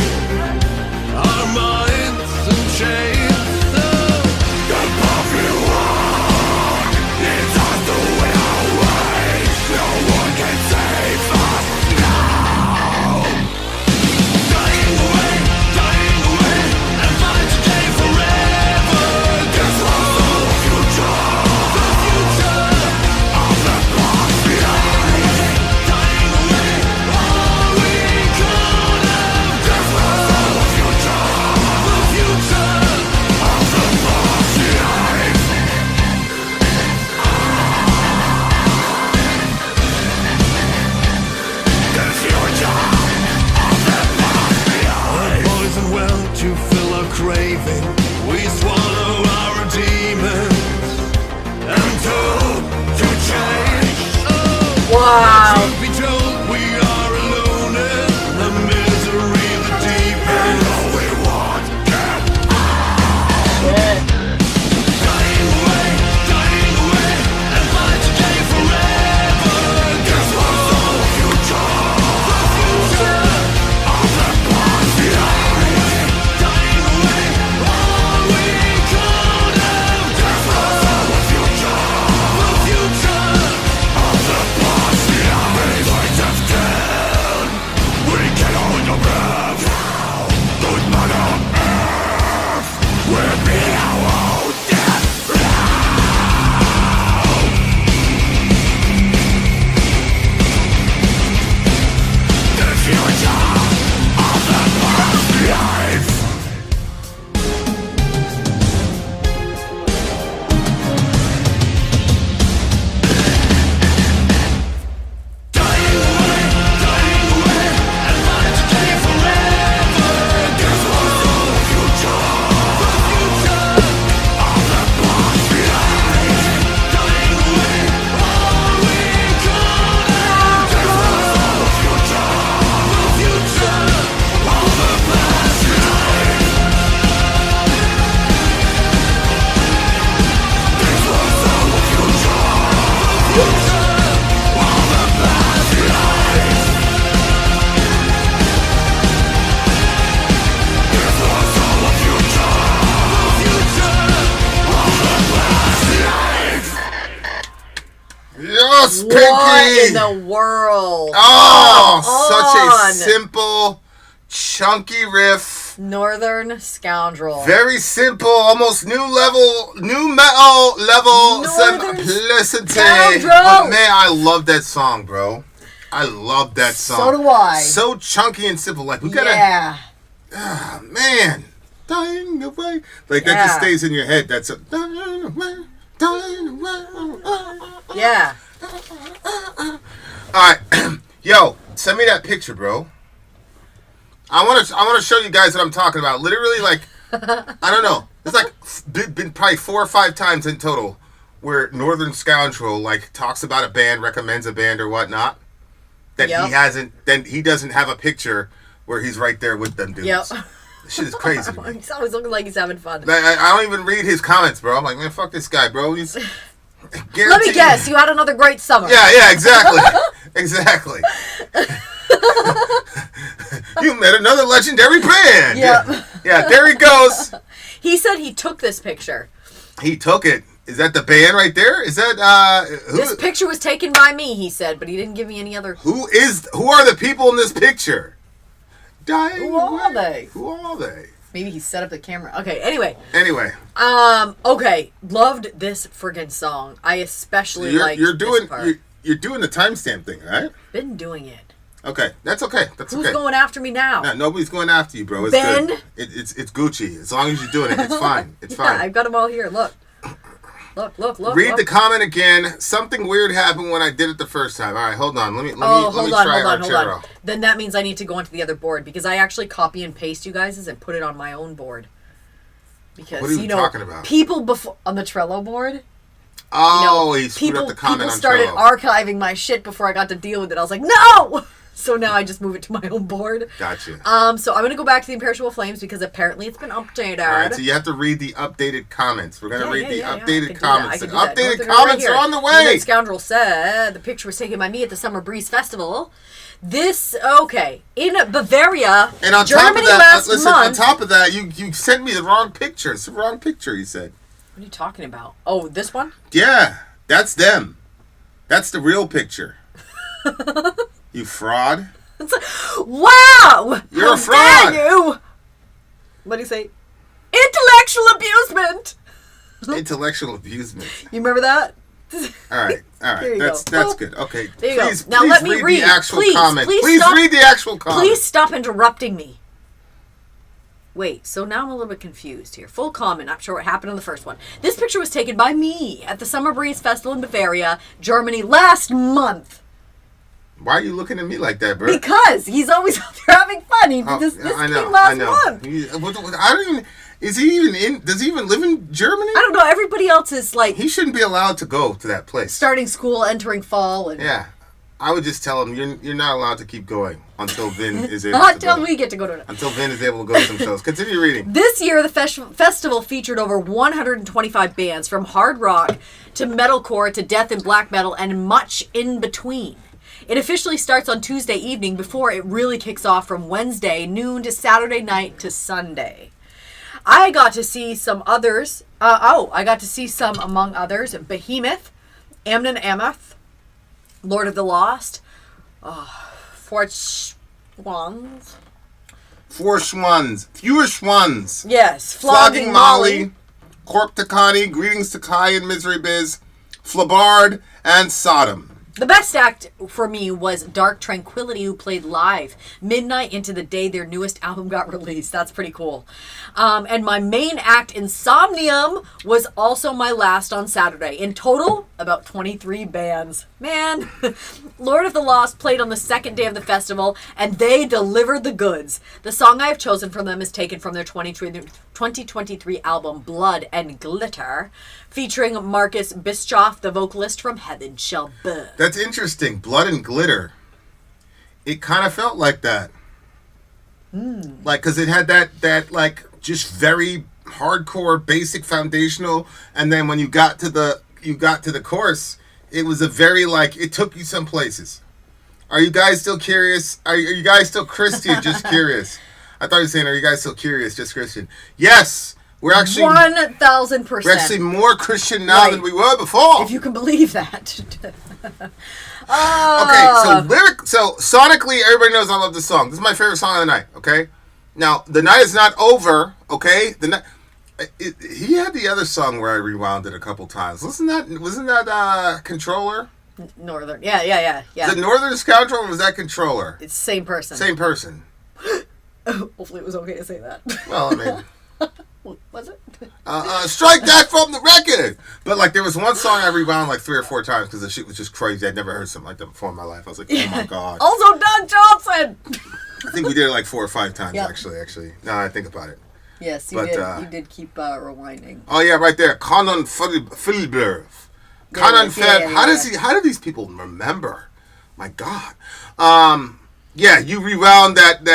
Our minds in chains. The perfect world needs us to win our way. No one can save us now. Dying away, and fight today forever. Yes, Pinky! What in the world? Oh, such a simple, chunky riff. Northern Scoundrel. Very simple, almost new metal level Northern simplicity. Scoundrel. But man, I love that song, bro. I love that song. So do I. So chunky and simple. Like, we gotta... Yeah. Man. Dying away. Like, that just stays in your head. That's a... Dying away. Dying away. Yeah. Alright. Yo, send me that picture, bro. I want to show you guys what I'm talking about. Literally, like, I don't know. It's like been probably 4 or 5 times in total where Northern Scoundrel like talks about a band, recommends a band or whatnot. That he doesn't have a picture where he's right there with them dudes. Yep. This shit is crazy. He's always looking like he's having fun. I don't even read his comments, bro. I'm like, man, fuck this guy, bro. He's Let me guess, you had another great summer. Yeah, exactly. Exactly. You met another legendary band. Yep. Yeah, there he goes. He said he took this picture. He took it. Is that the band right there? Is that This picture was taken by me, he said, but he didn't give me any other. Who are the people in this picture? Dying Who are away. they? Who are they? Maybe he set up the camera. Okay, anyway. Okay, loved this friggin' song. I especially like this part. You're doing the timestamp thing, right? Been doing it. Okay, that's okay. Who's going after me now? No, nobody's going after you, bro. It's Ben? good. It's Gucci. As long as you're doing it, it's fine. It's fine. I've got them all here. Look. Look. Read the comment again. Something weird happened when I did it the first time. All right, hold on. Let me try Archero. Then that means I need to go onto the other board because I actually copy and paste you guys' and put it on my own board. Because what are you talking about? People before on the Trello board. Oh, he screwed up the comment on Trello. People started archiving my shit before I got to deal with it. I was like, no! So now I just move it to my own board. Gotcha. So I'm going to go back to the Imperishable Flames because apparently it's been updated. All right, so you have to read the updated comments. We're going to read the updated comments. The updated comments are on the way. The Scoundrel said, the picture was taken by me at the Summer Breeze Festival. In Bavaria, and on Germany top of that, last month. On top of that, you sent me the wrong picture. It's the wrong picture, he said. What are you talking about? Oh, this one? Yeah, that's them. That's the real picture. You fraud. Wow! You're a fraud. How dare you? What do you say? Intellectual abusement. Intellectual abusement. You remember that? All right. That's good. Okay. There you please, go. Now let me read the actual comment. Please read the actual comment. Please stop interrupting me. Wait, so now I'm a little bit confused here. Full comment, not sure what happened on the first one. This picture was taken by me at the Summer Breeze Festival in Bavaria, Germany last month. Why are you looking at me like that, bro? Because he's always out there having fun. This came last month. I don't even... Is he even in... Does he even live in Germany? I don't know. Everybody else is like... He shouldn't be allowed to go to that place. Starting school, entering fall. And yeah. I would just tell him, you're not allowed to keep going until Vin is able to Not until we get to go to it. Until Vin is able to go to some shows. Continue reading. This year, the festival featured over 125 bands, from hard rock to metalcore to death and black metal and much in between. It officially starts on Tuesday evening before it really kicks off from Wednesday noon to Saturday night to Sunday. I got to see some others. I got to see some among others. Behemoth, Amnon Amarth, Lord of the Lost, Four Swans. Fewer Swans. Yes, Flogging Molly, Corp Takani, Greetings to Kai and Misery Biz, Flabard, and Sodom. The best act for me was Dark Tranquillity, who played live midnight into the day their newest album got released. That's pretty cool. And my main act, Insomnium, was also my last on Saturday. In total, about 23 bands. Man, Lord of the Lost played on the second day of the festival, and they delivered the goods. The song I have chosen from them is taken from their 2023 album, Blood and Glitter, featuring Marcus Bischoff, the vocalist from Heaven Shall Burn. That's interesting. Blood and Glitter. It kind of felt like that. Like, because it had that like, just very hardcore, basic, foundational, and then when you got to the chorus, it was a very, like, it took you some places. Are you guys still curious? Are you guys still Christian, just curious? I thought you were saying, are you guys still curious, just Christian? Yes! We're actually 1,000%. We're actually more Christian now than we were before. If you can believe that. So sonically, everybody knows I love this song. This is my favorite song of the night. Okay, now the night is not over. Okay, he had the other song where I rewound it a couple times. Wasn't that Controller? Northern. Yeah. The Northern Scoundrel, or was that Controller? It's same person. Same person. Hopefully it was okay to say that. Well, I mean... Was it? Strike that from the record! But, like, there was one song I rewound, like, 3 or 4 times because the shit was just crazy. I'd never heard something like that before in my life. I was like, oh, my God. Also Don Johnson! I think we did it, like, 4 or 5 times, actually. Now I think about it. Yes, you did. You did keep rewinding. Oh, yeah, right there. Conan Filber. How do these people remember? My God. Yeah, you rewound that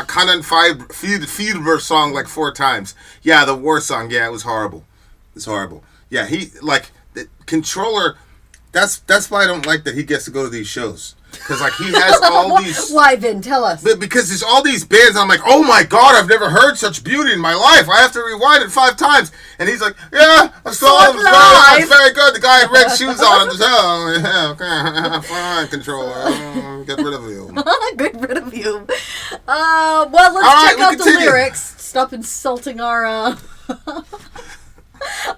Conan Filber song like 4 times. Yeah, the war song. Yeah, it was horrible. It's horrible. Yeah, the Controller. That's why I don't like that he gets to go to these shows. Because, like, he has all these... Why, Vin? Tell us. Because there's all these bands, and I'm like, oh, my God, I've never heard such beauty in my life. I have to rewind it 5 times. And he's like, yeah, I saw it. It's very good. The guy had red shoes on. Okay, fine, Controller. Get rid of you. Get rid of you. Well, let's check out the lyrics. Stop insulting our...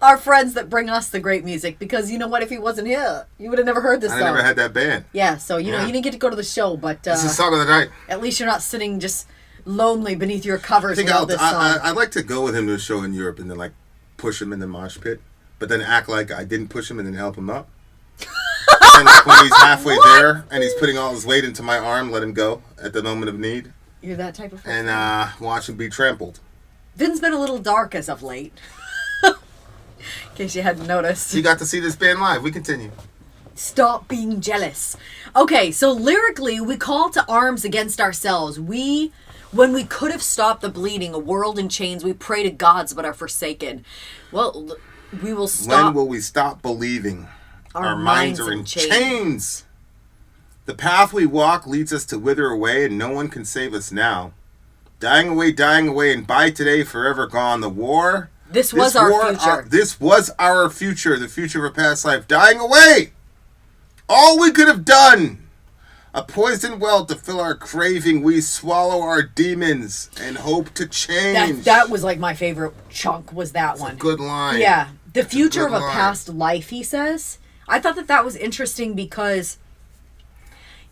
our friends that bring us the great music, because you know what, if he wasn't here, you would have never heard this song. I never had that band. Yeah, so you know, you didn't get to go to the show, but this is song of the night. At least you're not sitting just lonely beneath your covers with all this song. I'd like to go with him to a show in Europe and then like push him in the mosh pit, but then act like I didn't push him and then help him up. And like when he's halfway there and he's putting all his weight into my arm, let him go at the moment of need. You're that type of person. And watch him be trampled. Vin's been a little dark as of late. In case you hadn't noticed. You got to see this band live. We continue. Stop being jealous. Okay, so lyrically, we call to arms against ourselves. When we could have stopped the bleeding, a world in chains, we pray to gods but are forsaken. Well, we will stop. When will we stop believing? Our minds are in chains. The path we walk leads us to wither away, and no one can save us now. Dying away, and by today, forever gone. The war... This was our future. This was our future, the future of a past life. Dying away! All we could have done! A poisoned well to fill our craving. We swallow our demons and hope to change. That was like my favorite chunk, was that one. A good line. Yeah. The future of a past life, he says. I thought that was interesting because...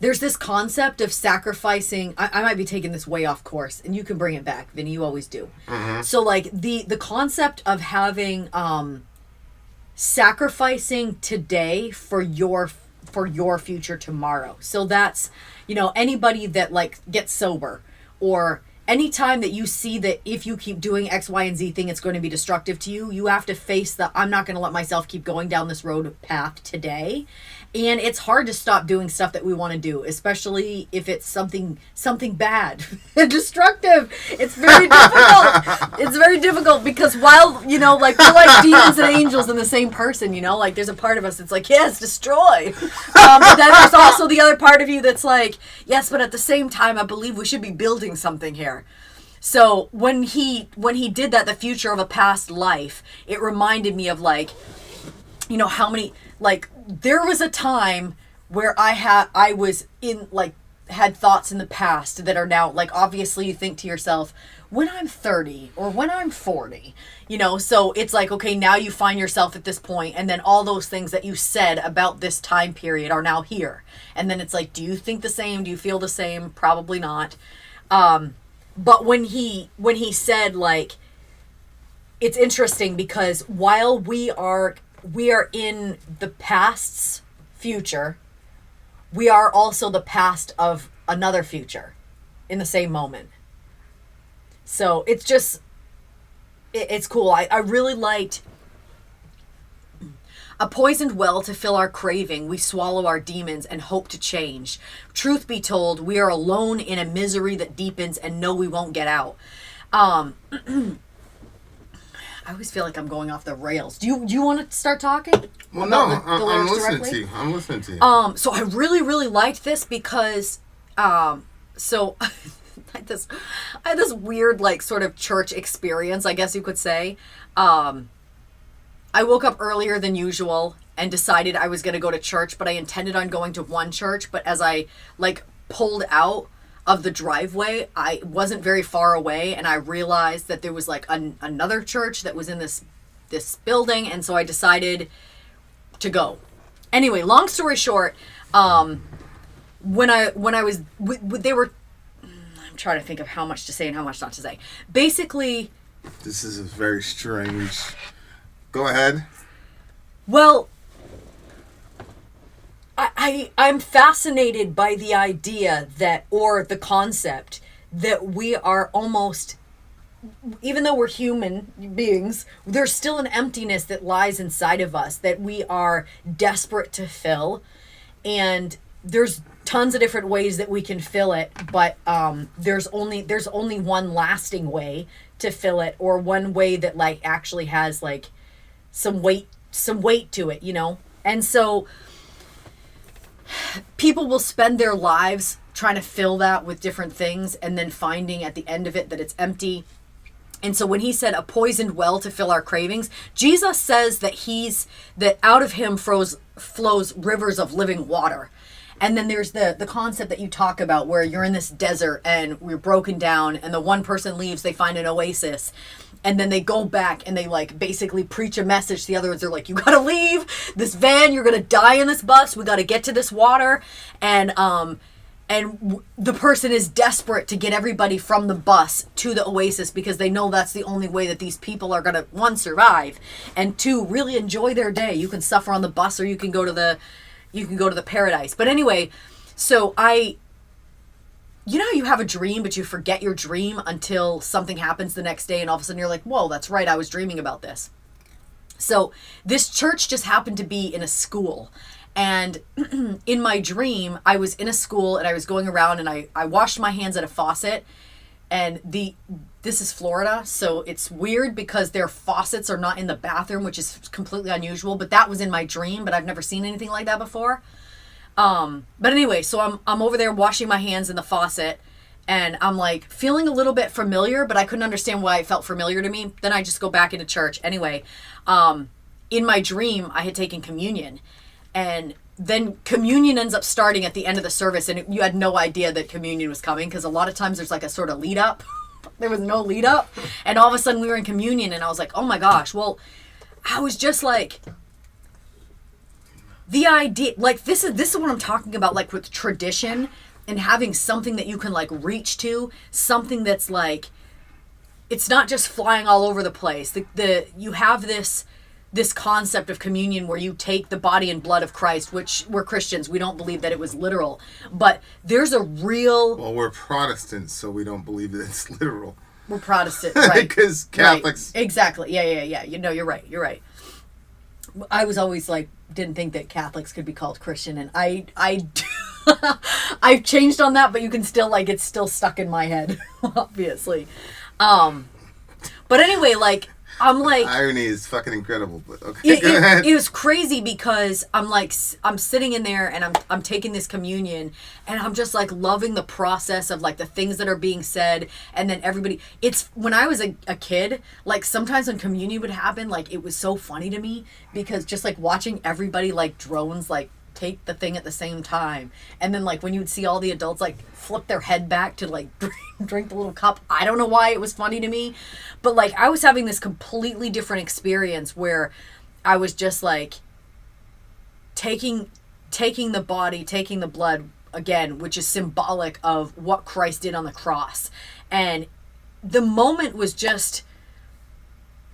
there's this concept of sacrificing... I might be taking this way off course, and you can bring it back, Vinny. You always do. Mm-hmm. So, like, the concept of having... sacrificing today for your future tomorrow. So that's, you know, anybody that, like, gets sober, or anytime that you see that if you keep doing X, Y, and Z thing, it's going to be destructive to you, you have to face I'm not going to let myself keep going down this road path today. And it's hard to stop doing stuff that we want to do, especially if it's something bad and destructive. It's very difficult. It's very difficult because while, you know, like, we're like demons and angels in the same person, you know? Like, there's a part of us that's like, yes, destroy. But then there's also the other part of you that's like, yes, but at the same time, I believe we should be building something here. So when he did that, the future of a past life, it reminded me of, like, you know, how many... like, there was a time where I was in, like, had thoughts in the past that are now, like, obviously you think to yourself, when I'm 30 or when I'm 40, you know, so it's like, okay, now you find yourself at this point, and then all those things that you said about this time period are now here. And then it's like, do you think the same? Do you feel the same? Probably not. But when he said, like, it's interesting because while we are in the past's future, we are also the past of another future in the same moment. So it's just, it's cool. I really liked a poisoned well to fill our craving. We swallow our demons and hope to change. Truth be told, we are alone in a misery that deepens and know we won't get out. I always feel like I'm going off the rails. Do you want to start talking? Well, no, I'm listening to you. I'm listening to you. So I really, really liked this because, so I had this weird, like, sort of church experience, I guess you could say. I woke up earlier than usual, and decided I was going to go to church, but I intended on going to one church. But as I like pulled out of the driveway, I wasn't very far away, and I realized that there was like another church that was in this building, and so I decided to go. Anyway, long story short, when I was they were, I'm trying to think of how much to say and how much not to say. Basically, this is a very strange. Go ahead. Well, I'm fascinated by the idea that, or the concept that we are almost, even though we're human beings, there's still an emptiness that lies inside of us that we are desperate to fill. And there's tons of different ways that we can fill it, but there's only one lasting way to fill it, or one way that like actually has like some weight to it, you know? And so people will spend their lives trying to fill that with different things, and then finding at the end of it that it's empty. And so when he said a poisoned well to fill our cravings, Jesus says that out of him flows rivers of living water. And then there's the concept that you talk about where you're in this desert and we're broken down, and the one person leaves, they find an oasis, and then they go back and they like basically preach a message to the others. They're like, you gotta leave this van, you're gonna die in this bus, we gotta get to this water. And the person is desperate to get everybody from the bus to the oasis, because they know that's the only way that these people are gonna, one, survive, and two, really enjoy their day. You can suffer on the bus, or you can go to the paradise. But anyway, so you know how you have a dream, but you forget your dream until something happens the next day, and all of a sudden you're like, whoa, that's right, I was dreaming about this. So this church just happened to be in a school. And in my dream, I was in a school, and I was going around, and I washed my hands at a faucet. And this is Florida, so it's weird because their faucets are not in the bathroom, which is completely unusual. But that was in my dream, but I've never seen anything like that before. But anyway, so I'm over there washing my hands in the faucet, and I'm like feeling a little bit familiar, but I couldn't understand why it felt familiar to me. Then I just go back into church. Anyway, in my dream, I had taken communion, and then communion ends up starting at the end of the service, and you had no idea that communion was coming, because a lot of times there's like a sort of lead up. There was no lead up, and all of a sudden we were in communion, and I was like, oh my gosh. Well, I was just like, the idea, like this is what I'm talking about, like with tradition and having something that you can like reach to, something that's like, it's not just flying all over the place. You have this concept of communion where you take the body and blood of Christ, which we're Christians, we don't believe that it was literal, but there's a real... Well, we're Protestants, so we don't believe that it's literal. We're Protestant, right? Because Catholics... Right. Exactly, yeah. You know, you're right. I was always like, didn't think that Catholics could be called Christian, and I I've changed on that, but you can still, like, it's still stuck in my head, obviously. But anyway, like, I'm like... Irony is fucking incredible, but okay, go ahead. It was crazy because I'm like, I'm sitting in there and I'm taking this communion, and I'm just like loving the process of like the things that are being said, and then everybody... It's, when I was a kid, like sometimes when communion would happen, like it was so funny to me because just like watching everybody like drones, like take the thing at the same time, and then like when you would see all the adults like flip their head back to like drink the little cup. I don't know why it was funny to me, but like I was having this completely different experience where I was just like taking the body, taking the blood again, which is symbolic of what Christ did on the cross. And the moment was just,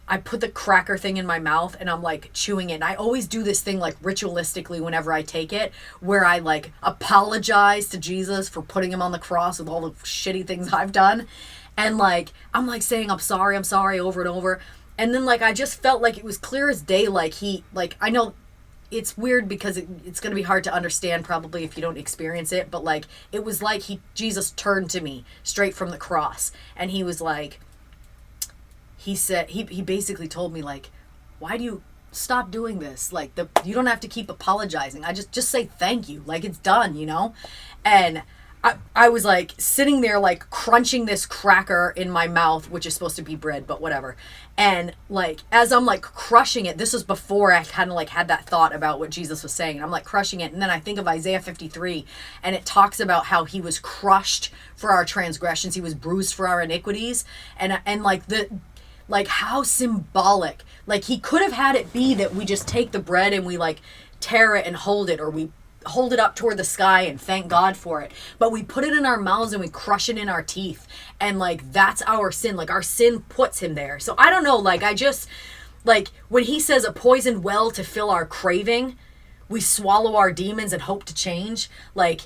I put the cracker thing in my mouth and I'm like chewing it. And I always do this thing like ritualistically whenever I take it, where I like apologize to Jesus for putting him on the cross with all the shitty things I've done. And like, I'm like saying, I'm sorry over and over. And then like, I just felt like it was clear as day. Like I know it's weird because it's going to be hard to understand probably if you don't experience it. But like, it was like Jesus turned to me straight from the cross. And he was like, he said, he basically told me like, why do you stop doing this? Like you don't have to keep apologizing. I just say thank you. Like it's done, you know? And I was like sitting there like crunching this cracker in my mouth, which is supposed to be bread, but whatever. And like as I'm like crushing it, this was before I kind of like had that thought about what Jesus was saying. And I'm like crushing it, and then I think of Isaiah 53, and it talks about how he was crushed for our transgressions, he was bruised for our iniquities, and like how symbolic. Like he could have had it be that we just take the bread and we like tear it and hold it, or we hold it up toward the sky and thank God for it, but we put it in our mouths and we crush it in our teeth, and like that's our sin. Like our sin puts him there. So I don't know, like I just like when he says a poisoned well to fill our craving, we swallow our demons and hope to change, like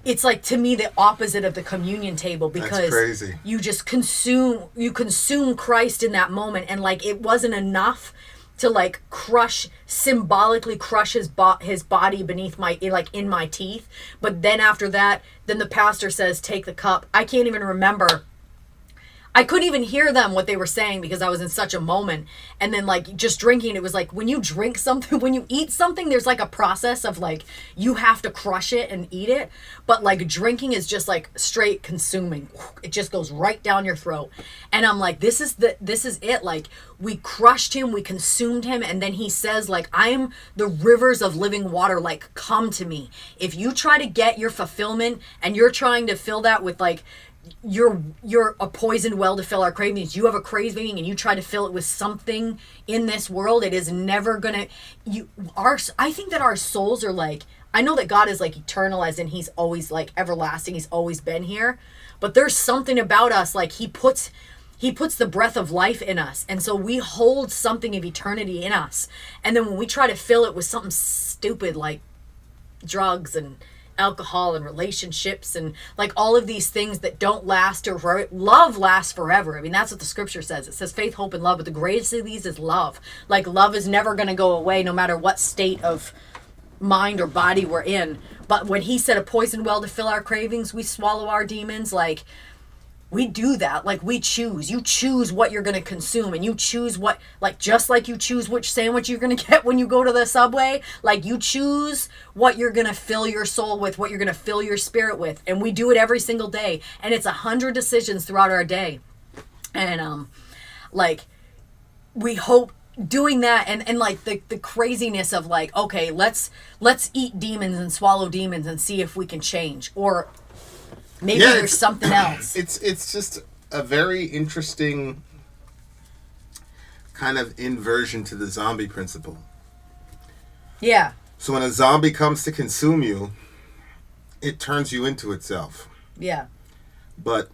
it's like to me the opposite of the communion table, because you just consume Christ in that moment, and like it wasn't enough to like symbolically crush his body beneath my, like in my teeth. But then after that, then the pastor says, take the cup. I can't even remember. I couldn't even hear them, what they were saying, because I was in such a moment. And then like just drinking, it was like when you drink something, when you eat something, there's like a process of like, you have to crush it and eat it. But like drinking is just like straight consuming. It just goes right down your throat. And I'm like, this is it. Like we crushed him, we consumed him. And then he says like, I am the rivers of living water, like come to me. If you try to get your fulfillment and you're trying to fill that with like, you're a poisoned well to fill our cravings. You have a craving and you try to fill it with something in this world, it is never gonna, I think that our souls are like, I know that God is like eternalized and he's always like everlasting, he's always been here, but there's something about us, like he puts the breath of life in us, and so we hold something of eternity in us, and then when we try to fill it with something stupid like drugs and alcohol and relationships and like all of these things that don't last, or love lasts forever. I mean, that's what the scripture says. It says faith, hope, and love, but the greatest of these is love. Like love is never going to go away no matter what state of mind or body we're in. But when he said a poison well to fill our cravings, we swallow our demons, like we do that. Like we choose. You choose what you're going to consume, and you choose what, like just like you choose which sandwich you're going to get when you go to the Subway, like you choose what you're going to fill your soul with, what you're going to fill your spirit with. And we do it every single day, and it's 100 decisions throughout our day. And like we hope doing that, and like the craziness of like, okay, let's eat demons and swallow demons and see if we can change, or maybe there's something else. It's just a very interesting kind of inversion to the zombie principle. Yeah. So when a zombie comes to consume you, it turns you into itself. Yeah. But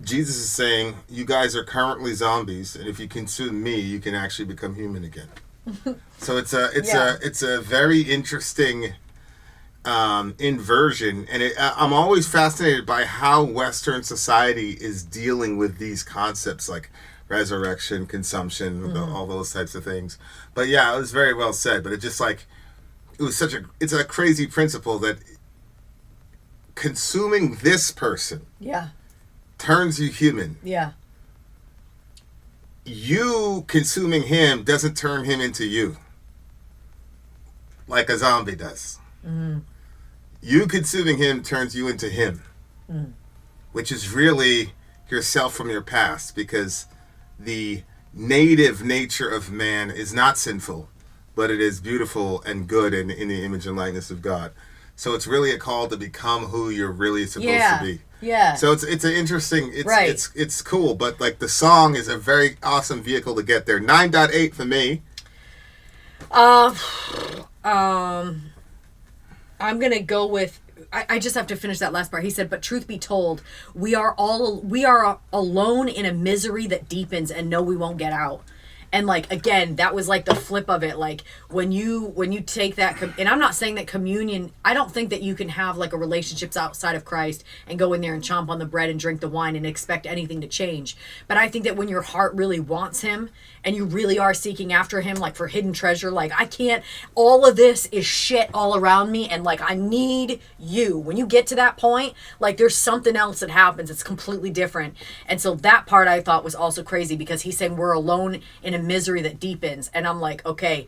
Jesus is saying, you guys are currently zombies, and if you consume me, you can actually become human again. So it's a very interesting inversion, and I'm always fascinated by how Western society is dealing with these concepts like resurrection, consumption, all those types of things. But yeah, it was very well said. But it just like it's a crazy principle that consuming this person turns you human. Yeah. You consuming him doesn't turn him into you, like a zombie does. You consuming him turns you into him, which is really yourself from your past, because the native nature of man is not sinful, but it is beautiful and good and in the image and likeness of God. So it's really a call to become who you're really supposed to be. Yeah. So it's an interesting, it's cool, but like the song is a very awesome vehicle to get there. 9.8 for me. I'm going to go with, I just have to finish that last part. He said, but truth be told, we are alone in a misery that deepens and know we won't get out. And like, again, that was like the flip of it. Like when you take that, and I'm not saying that communion, I don't think that you can have like a relationships outside of Christ and go in there and chomp on the bread and drink the wine and expect anything to change. But I think that when your heart really wants him and you really are seeking after him, like for hidden treasure, like all of this is shit all around me, and like I need you. When you get to that point, like there's something else that happens. It's completely different. And so that part I thought was also crazy, because he's saying we're alone in a misery that deepens, and I'm like, okay,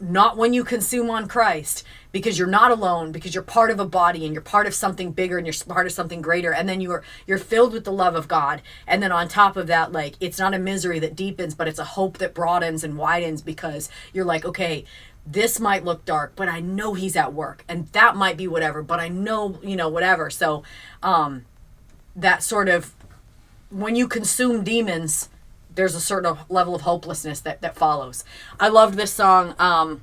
not when you consume on Christ, because you're not alone, because you're part of a body and you're part of something bigger and you're part of something greater, and then you're filled with the love of God. And then on top of that, like, it's not a misery that deepens, but it's a hope that broadens and widens, because you're like, okay, this might look dark, but I know he's at work, and that might be whatever, but I know, you know, whatever. So that sort of, when you consume demons, there's a certain level of hopelessness that follows. I loved this song. I'm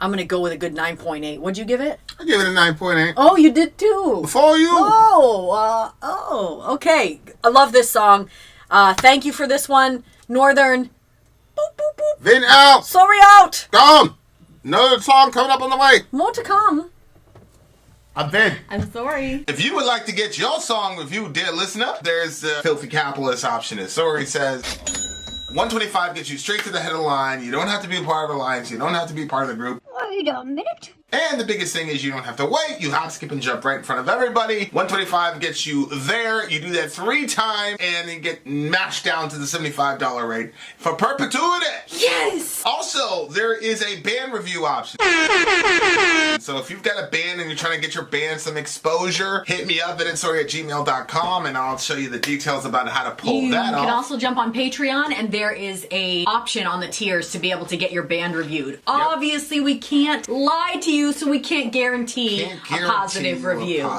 going to go with a good 9.8. What'd you give it? I give it a 9.8. Oh, you did too. Before you. Okay. I love this song. Thank you for this one. Northern. Boop, boop, boop. Vin out. Sorry out. Gone. Another song coming up on the way. More to come. I'm Vin. I'm sorry. If you would like to get your song reviewed, dear listener, there's the filthy capitalist option. As Sori says, 125 gets you straight to the head of the line. You don't have to be a part of the lines. You don't have to be part of the group. Wait a minute. And the biggest thing is you don't have to wait. You hop, skip, and jump right in front of everybody. 125 gets you there. You do that 3 times, and you get mashed down to the $75 rate for perpetuity. Yes! Also, there is a band review option. So if you've got a band and you're trying to get your band some exposure, hit me up at insori@gmail.com, and I'll show you the details about how to pull You that off. can also jump on Patreon, and there is a option on the tiers to be able to get your band reviewed. Obviously, we can't lie to you, so we can't guarantee a positive review.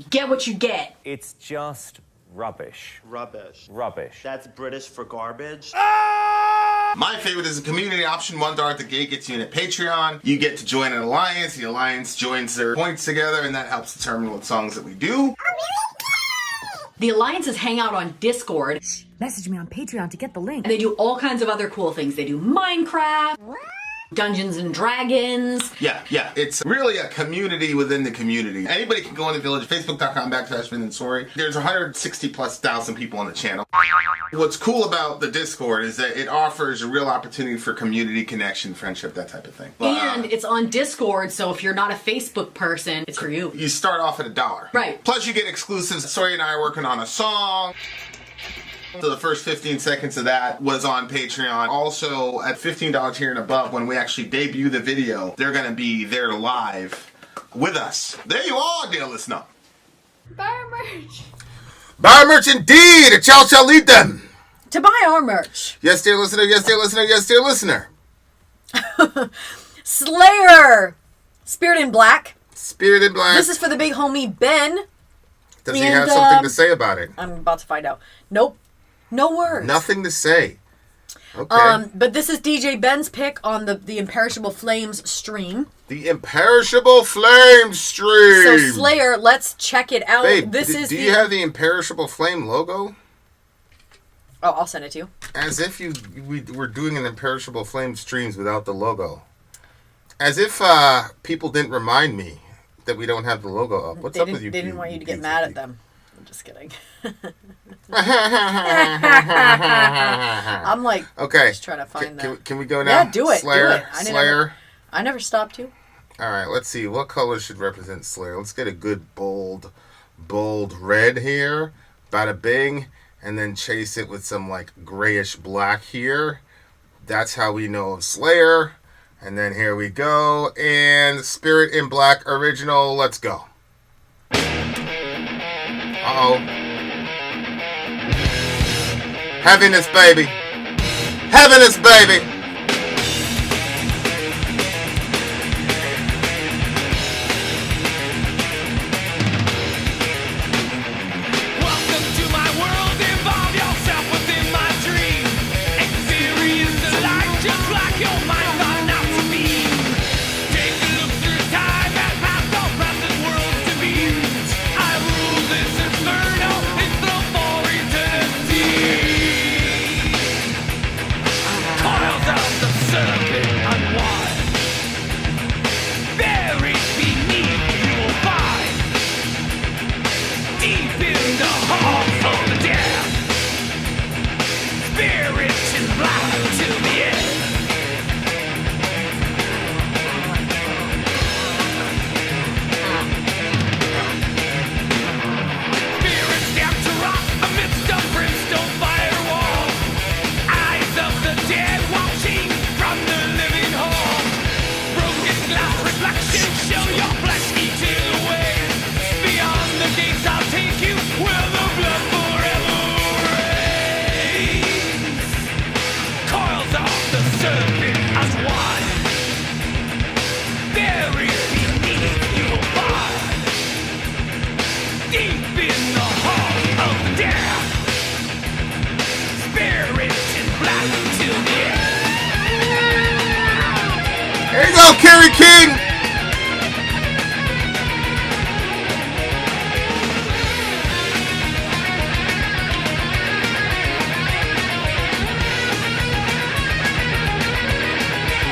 Get what you get. It's just rubbish. Rubbish. Rubbish. That's British for garbage. My favorite is the community option. $1 at the gate gets you in at Patreon. You get to join an alliance. The alliance joins their points together, and that helps determine what songs that we do. The alliances hang out on Discord. Message me on Patreon to get the link. And they do all kinds of other cool things. They do Minecraft, Dungeons and Dragons. Yeah. It's really a community within the community. Anybody can go in the village, facebook.com/Vin and Sori. There's 160,000+ people on the channel. What's cool about the Discord is that it offers a real opportunity for community connection, friendship, that type of thing. And it's on Discord, so if you're not a Facebook person, it's for you. You start off at $1. Right. Plus you get exclusives. Sori and I are working on a song. So the first 15 seconds of that was on Patreon. Also, at $15 tier and above, when we actually debut the video, they're going to be there live with us. There you are, dear listener. Buy merch. Buy merch indeed, and y'all shall lead them. To buy our merch. Yes, dear listener, yes, dear listener, yes, dear listener. Slayer. Spirit in Black. Spirit in Black. This is for the big homie Ben. Does he have something to say about it? I'm about to find out. Nope. No words. Nothing to say. Okay. But this is DJ Ben's pick on the Imperishable Flames stream. The Imperishable Flame stream. So Slayer, let's check it out. Babe, do you have the Imperishable Flame logo? Oh, I'll send it to you. As if we were doing an Imperishable Flame streams without the logo. As if people didn't remind me that we don't have the logo up. What's up with you? They didn't want you to get mad at them. I'm just kidding. I'm like, okay. Just trying to find that. Can we go now? Yeah, do it. Slayer. Do it. Slayer. I never stopped you. All right, let's see. What color should represent Slayer? Let's get a good bold red here. Bada bing. And then chase it with some like grayish black here. That's how we know of Slayer. And then here we go. And Spirit in Black original. Let's go. Uh-oh. Heaviness, baby. Heaviness, baby. Welcome to my world. Involve yourself within my dream. Experience the light just like your mind ought not to be. Take a look through time and pass all present worlds to me. I rule this inferno. It's the for eternity. Coils of the serpent unwind. Buried beneath you will find. Deep in the halls of the dead. Spirits in black to the end. Here you go, Kerry King.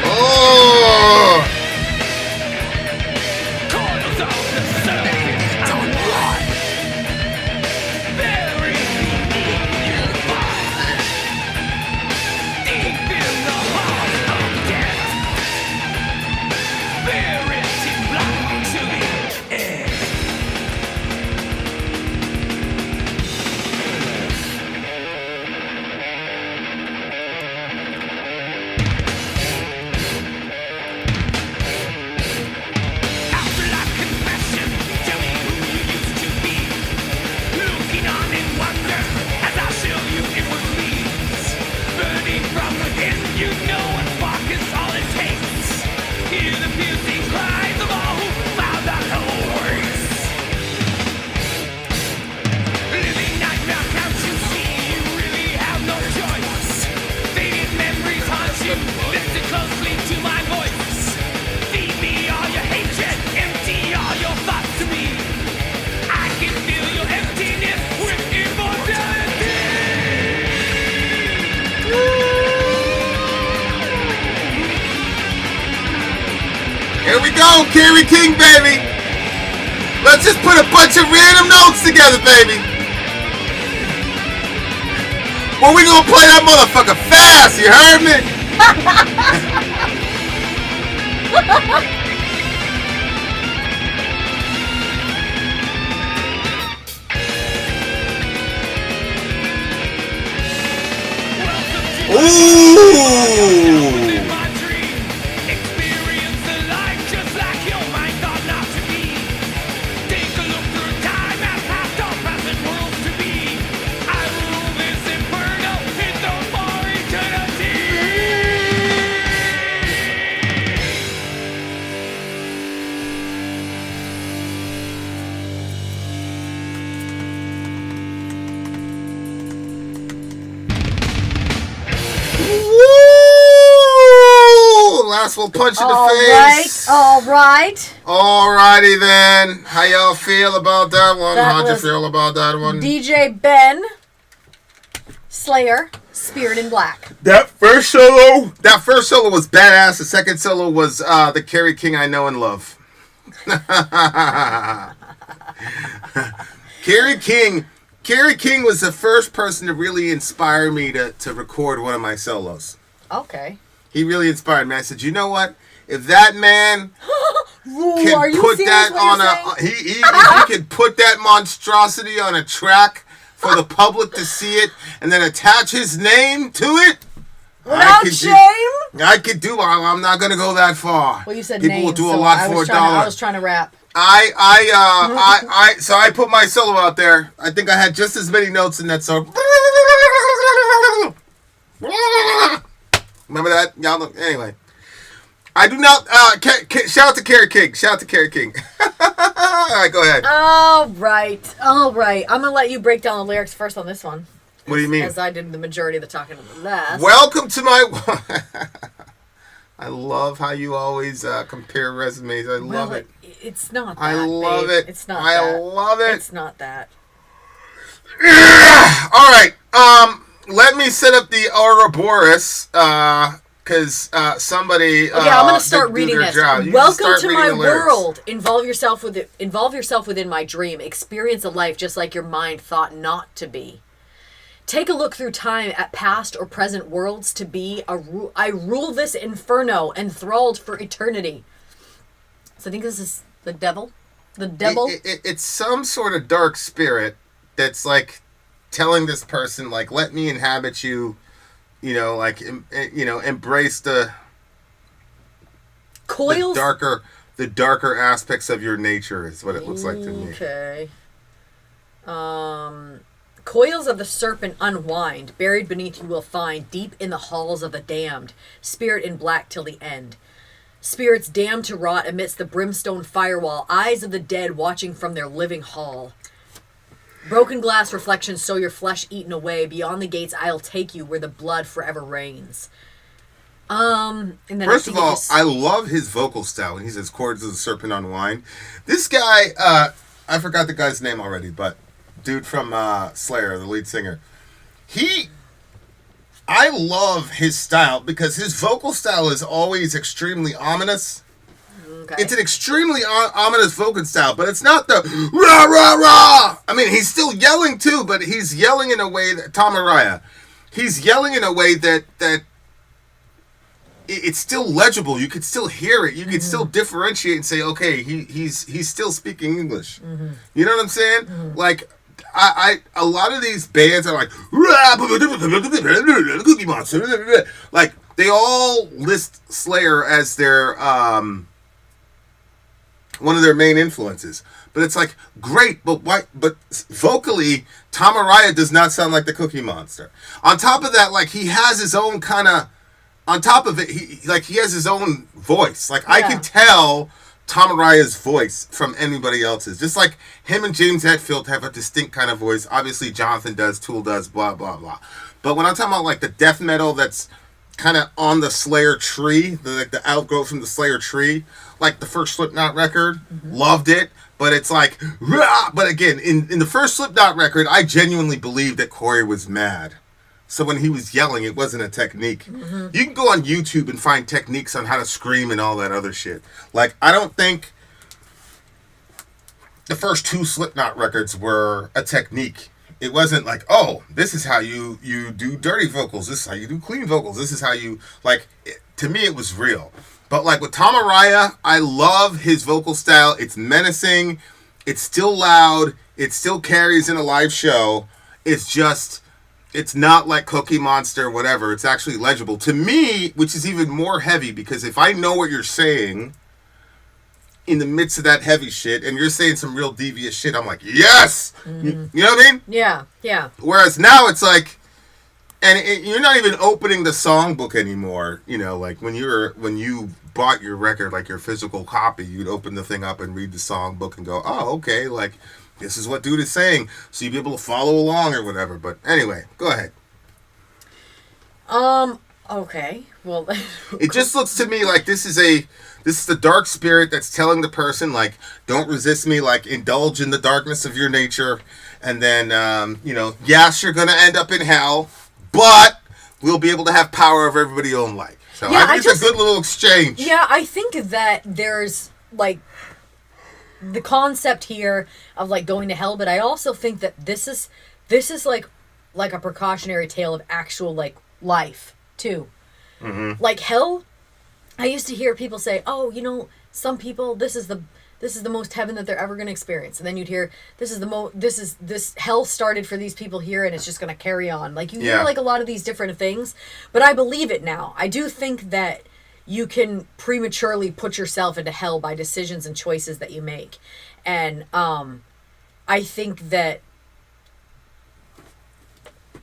Oh. Coils of the surface are wide. Very deep in your body. Deep in the heart of death. Buried in blood to the end. After that confession, tell me who you used to be. Looking on in wonder as I show you it was me. Burning from within, you know a spark is all it takes. Hear the piercing cries of all who found out no words. Living nightmare, can't you see? You really have no choice. Faded memories haunt you. Listen closely to my voice. Feed me all your hatred, empty all your thoughts to me. I can feel your emptiness with immortality. Here we go, Kerry King, baby. Let's just put a bunch of random notes together, baby. Well, we gonna play that motherfucker fast, you heard me? Ooh! In my dream, experience the life just like your mind thought not to be. Take a look through time and past all present worlds to be. I rule this inferno, it's no more eternity. Woo! Last little punch in the face. All right. Alrighty then. How y'all feel about that one? That How'd you was feel about that one? DJ Ben, Slayer, Spirit in Black. That first solo was badass. The second solo was the Kerry King I know and love. Kerry King was the first person to really inspire me to record one of my solos. Okay. He really inspired me. I said, you know what? If that man Ooh, can are you put serious that what on you're a saying? if he can put that monstrosity on a track for the public to see it and then attach his name to it. Without shame? I could do. I'm not gonna go that far. Well, you said people name, will do a so lot I for was a trying to- dollar. I was trying to rap. So I put my solo out there. I think I had just as many notes in that song. Remember that? Y'all know. Anyway, I do not. Shout out to Kerry King. Shout out to Kerry King. All right, go ahead. All right. I'm gonna let you break down the lyrics first on this one. What do you mean? As I did the majority of the talking on the last. Welcome to my. I love how you always compare resumes. I love it. It's not that, I love it. It's not I that. love it. It's not that. All right. Let me set up the Ouroboros, because somebody. Okay, I'm gonna start did reading their this. job. You Welcome start to reading my the lyrics. world. Involve yourself within my dream. Experience a life just like your mind thought not to be. Take a look through time at past or present worlds to be. I rule this inferno, enthralled for eternity. So I think this is the devil. The devil. It's some sort of dark spirit that's like telling this person, like, let me inhabit you. You know, like, embrace the coils. The darker aspects of your nature is what it looks like to me. Okay. Coils of the serpent unwind, buried beneath you will find, deep in the halls of the damned, spirit in black till the end. Spirits damned to rot amidst the brimstone firewall, eyes of the dead watching from their living hall. Broken glass reflections show your flesh eaten away, beyond the gates I'll take you where the blood forever reigns. And then First of all, I love his vocal style when he says chords of the serpent unwind. This guy, I forgot the guy's name already, but dude from Slayer, the lead singer, I love his style because his vocal style is always extremely ominous. Okay. It's an extremely ominous vocal style, but it's not the rah rah rah. I mean, he's still yelling too, but he's yelling in a way that Tom Araya. He's yelling in a way that it's still legible. You could still hear it. You could still differentiate and say, okay, he's still speaking English. You know what I'm saying? Like, I a lot of these bands are like, Cookie Monster. Like, they all list Slayer as their one of their main influences. But it's like, great, but why? But vocally, Tom Araya does not sound like the Cookie Monster. On top of that, like, he has his own kind of. On top of it, he has his own voice. Like, I can tell Tom Araya's voice from anybody else's. Just like him and James Hetfield have a distinct kind of voice. Obviously, Jonathan does, Tool does, blah, blah, blah. But when I'm talking about, like, the death metal that's kind of on the Slayer tree, the outgrowth from the Slayer tree, like the first Slipknot record, loved it. But it's like, rah! But again, in the first Slipknot record, I genuinely believed that Corey was mad. So when he was yelling, it wasn't a technique. You can go on YouTube and find techniques on how to scream and all that other shit. Like, I don't think the first two Slipknot records were a technique. It wasn't like, oh, this is how you do dirty vocals. This is how you do clean vocals. This is how you, like, to me, it was real. But, like, with Tom Araya, I love his vocal style. It's menacing. It's still loud. It still carries in a live show. It's just... It's not like Cookie Monster, whatever. It's actually legible. To me, which is even more heavy, because if I know what you're saying in the midst of that heavy shit, and you're saying some real devious shit, I'm like, yes! You know what I mean? Yeah, yeah. Whereas now it's like, and you're not even opening the songbook anymore. You know, like when you bought your record, like your physical copy, you'd open the thing up and read the songbook and go, oh, okay, like... This is what dude is saying, so you'd be able to follow along or whatever. But anyway, go ahead. Okay. Well, it just looks to me like this is the dark spirit that's telling the person, like, don't resist me, like, indulge in the darkness of your nature, and then yes, you're gonna end up in hell, but we'll be able to have power over everybody you don't like. So yeah, I think it's a good little exchange. Yeah, I think that there's like the concept here of like going to hell, but I also think that this is like a precautionary tale of actual like life too. Like hell, I used to hear people say, oh, some people, this is the most heaven that they're ever going to experience, and then you'd hear this hell started for these people here, and it's just going to carry on. Like you hear like a lot of these different things, but I believe it now. I do think that you can prematurely put yourself into hell by decisions and choices that you make. And I think that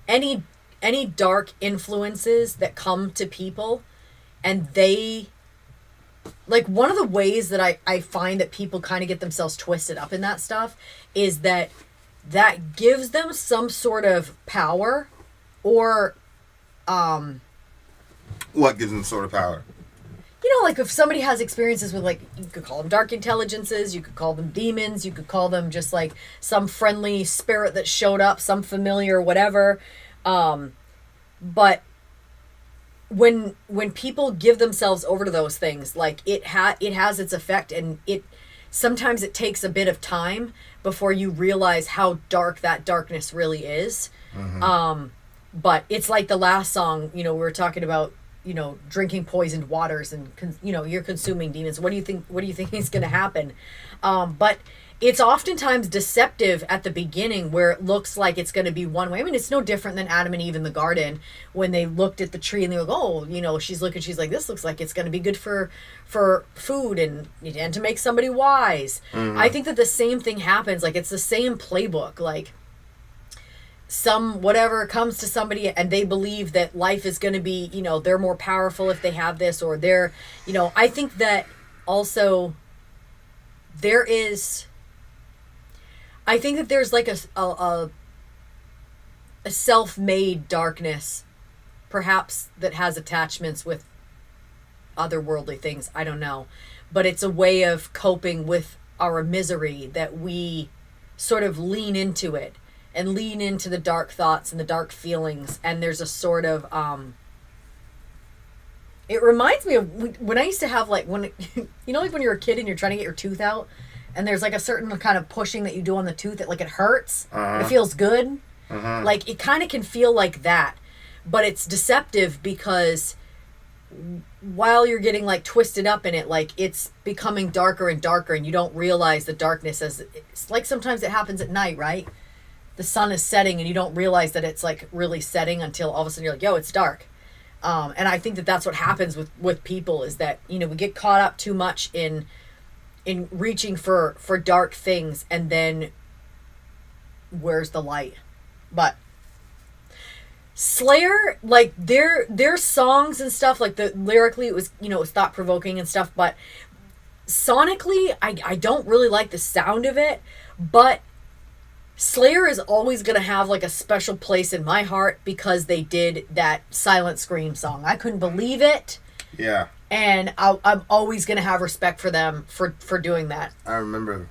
any dark influences that come to people, and they... Like, one of the ways that I find that people kind of get themselves twisted up in that stuff is that gives them some sort of power or... What gives them sort of power? Like if somebody has experiences with, like, you could call them dark intelligences, you could call them demons, you could call them just like some friendly spirit that showed up, some familiar whatever. But when people give themselves over to those things, like it has its effect, and sometimes it takes a bit of time before you realize how dark that darkness really is. But it's like the last song, we were talking about, drinking poisoned waters and, you're consuming demons. What do you think is going to happen? But it's oftentimes deceptive at the beginning where it looks like it's going to be one way. I mean, it's no different than Adam and Eve in the garden when they looked at the tree and they were like, oh, she's like, this looks like it's going to be good for food and to make somebody wise. I think that the same thing happens. Like, it's the same playbook. Like, some whatever comes to somebody and they believe that life is going to be, they're more powerful if they have this, or they're, I think that also there's like a self-made darkness, perhaps, that has attachments with otherworldly things. I don't know. But it's a way of coping with our misery that we sort of lean into it and lean into the dark thoughts and the dark feelings. And there's a sort of, it reminds me of when I used to have like, when, you know, like when you're a kid and you're trying to get your tooth out and there's like a certain kind of pushing that you do on the tooth that like it hurts. It feels good. Like it kind of can feel like that, but it's deceptive because while you're getting like twisted up in it, like it's becoming darker and darker and you don't realize the darkness as it's like sometimes it happens at night, right? The sun is setting and you don't realize that it's like really setting until all of a sudden you're like, yo, it's dark. And I think that that's what happens with people is that, you know, we get caught up too much in reaching for dark things and then where's the light? But Slayer, like their songs and stuff, like the lyrically it was, you know, it was thought provoking and stuff, but sonically I don't really like the sound of it, but Slayer is always going to have like a special place in my heart because they did that Silent Scream song. I couldn't believe it. Yeah. And I'm always going to have respect for them for doing that. I remember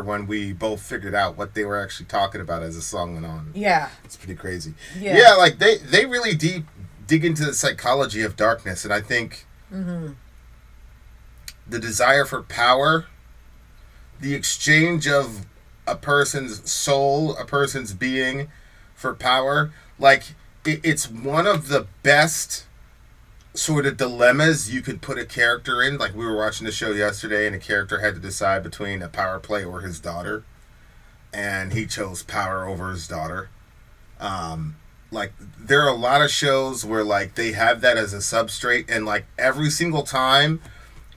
when we both figured out what they were actually talking about as the song went on. Yeah. It's pretty crazy. Yeah, like they really dig into the psychology of darkness, and I think the desire for power, the exchange of a person's soul, a person's being for power, like it's one of the best sort of dilemmas you could put a character in. Like we were watching the show yesterday and a character had to decide between a power play or his daughter, and he chose power over his daughter. Like there are a lot of shows where like they have that as a substrate, and like every single time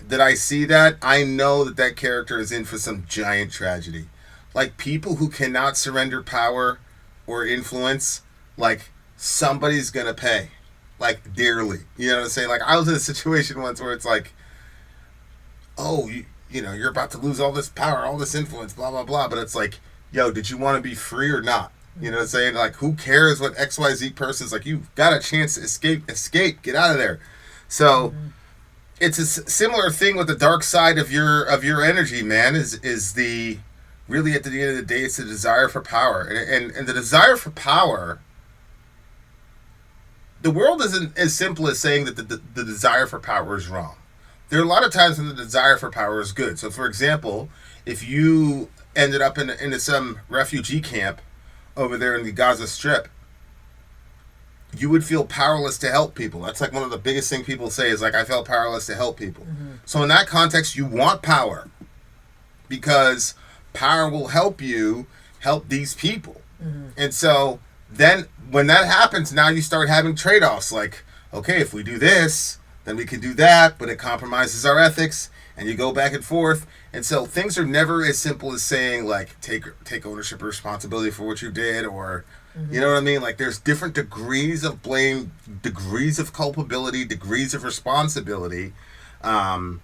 that I see that, I know that character is in for some giant tragedy. Like people who cannot surrender power or influence, like somebody's gonna pay, like dearly. You know what I'm saying? Like I was in a situation once where it's like, oh, you know, you're about to lose all this power, all this influence, blah blah blah. But it's like, yo, did you want to be free or not? You know what I'm saying? Like who cares what XYZ person's like? You've got a chance to escape, get out of there. So it's a similar thing with the dark side of your energy, man. Is the really at the end of the day, it's the desire for power. And the desire for power, the world isn't as simple as saying that the desire for power is wrong. There are a lot of times when the desire for power is good. So, for example, if you ended up into some refugee camp over there in the Gaza Strip, you would feel powerless to help people. That's like one of the biggest things people say is like, I felt powerless to help people. So in that context, you want power because power will help you help these people. And so then when that happens, now you start having trade-offs like, okay, if we do this, then we can do that, but it compromises our ethics, and you go back and forth. And so things are never as simple as saying like, take ownership or responsibility for what you did, or you know what I mean? Like there's different degrees of blame, degrees of culpability, degrees of responsibility. But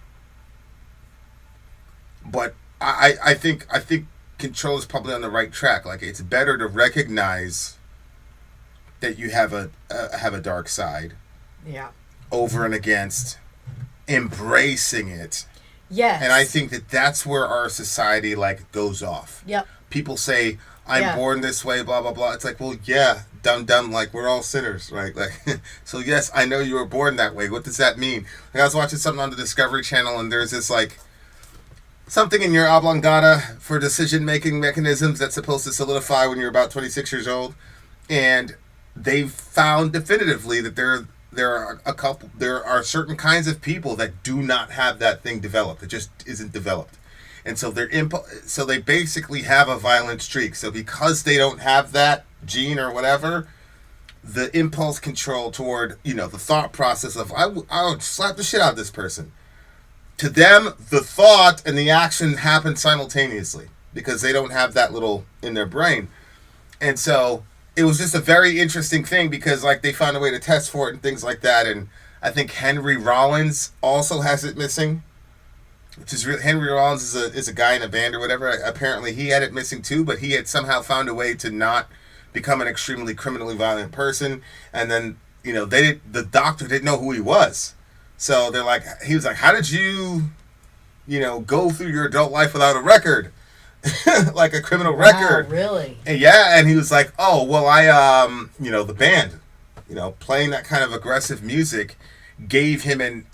I think Control is probably on the right track. Like it's better to recognize that you have a dark side. Yeah. Over and against embracing it. Yes. And I think that's where our society like goes off. Yep. People say I'm born this way, blah blah blah. It's like, well, yeah, dumb. Like we're all sinners, right? Like, so yes, I know you were born that way. What does that mean? Like, I was watching something on the Discovery Channel, and there's this like something in your oblongata for decision-making mechanisms that's supposed to solidify when you're about 26 years old, and they've found definitively that there are certain kinds of people that do not have that thing developed. It just isn't developed. And so so they basically have a violent streak. So because they don't have that gene or whatever, the impulse control toward, the thought process of I would slap the shit out of this person. To them, the thought and the action happen simultaneously because they don't have that little in their brain. And so it was just a very interesting thing because like they found a way to test for it and things like that. And I think Henry Rollins also has it missing. Which is Henry Rollins is a guy in a band or whatever. Apparently he had it missing too, but he had somehow found a way to not become an extremely criminally violent person. And then, the doctor didn't know who he was. So they're like, he was like, how did you, go through your adult life without a record? Like a criminal record. Really? And yeah, and he was like, oh, well, I, the band, playing that kind of aggressive music gave him an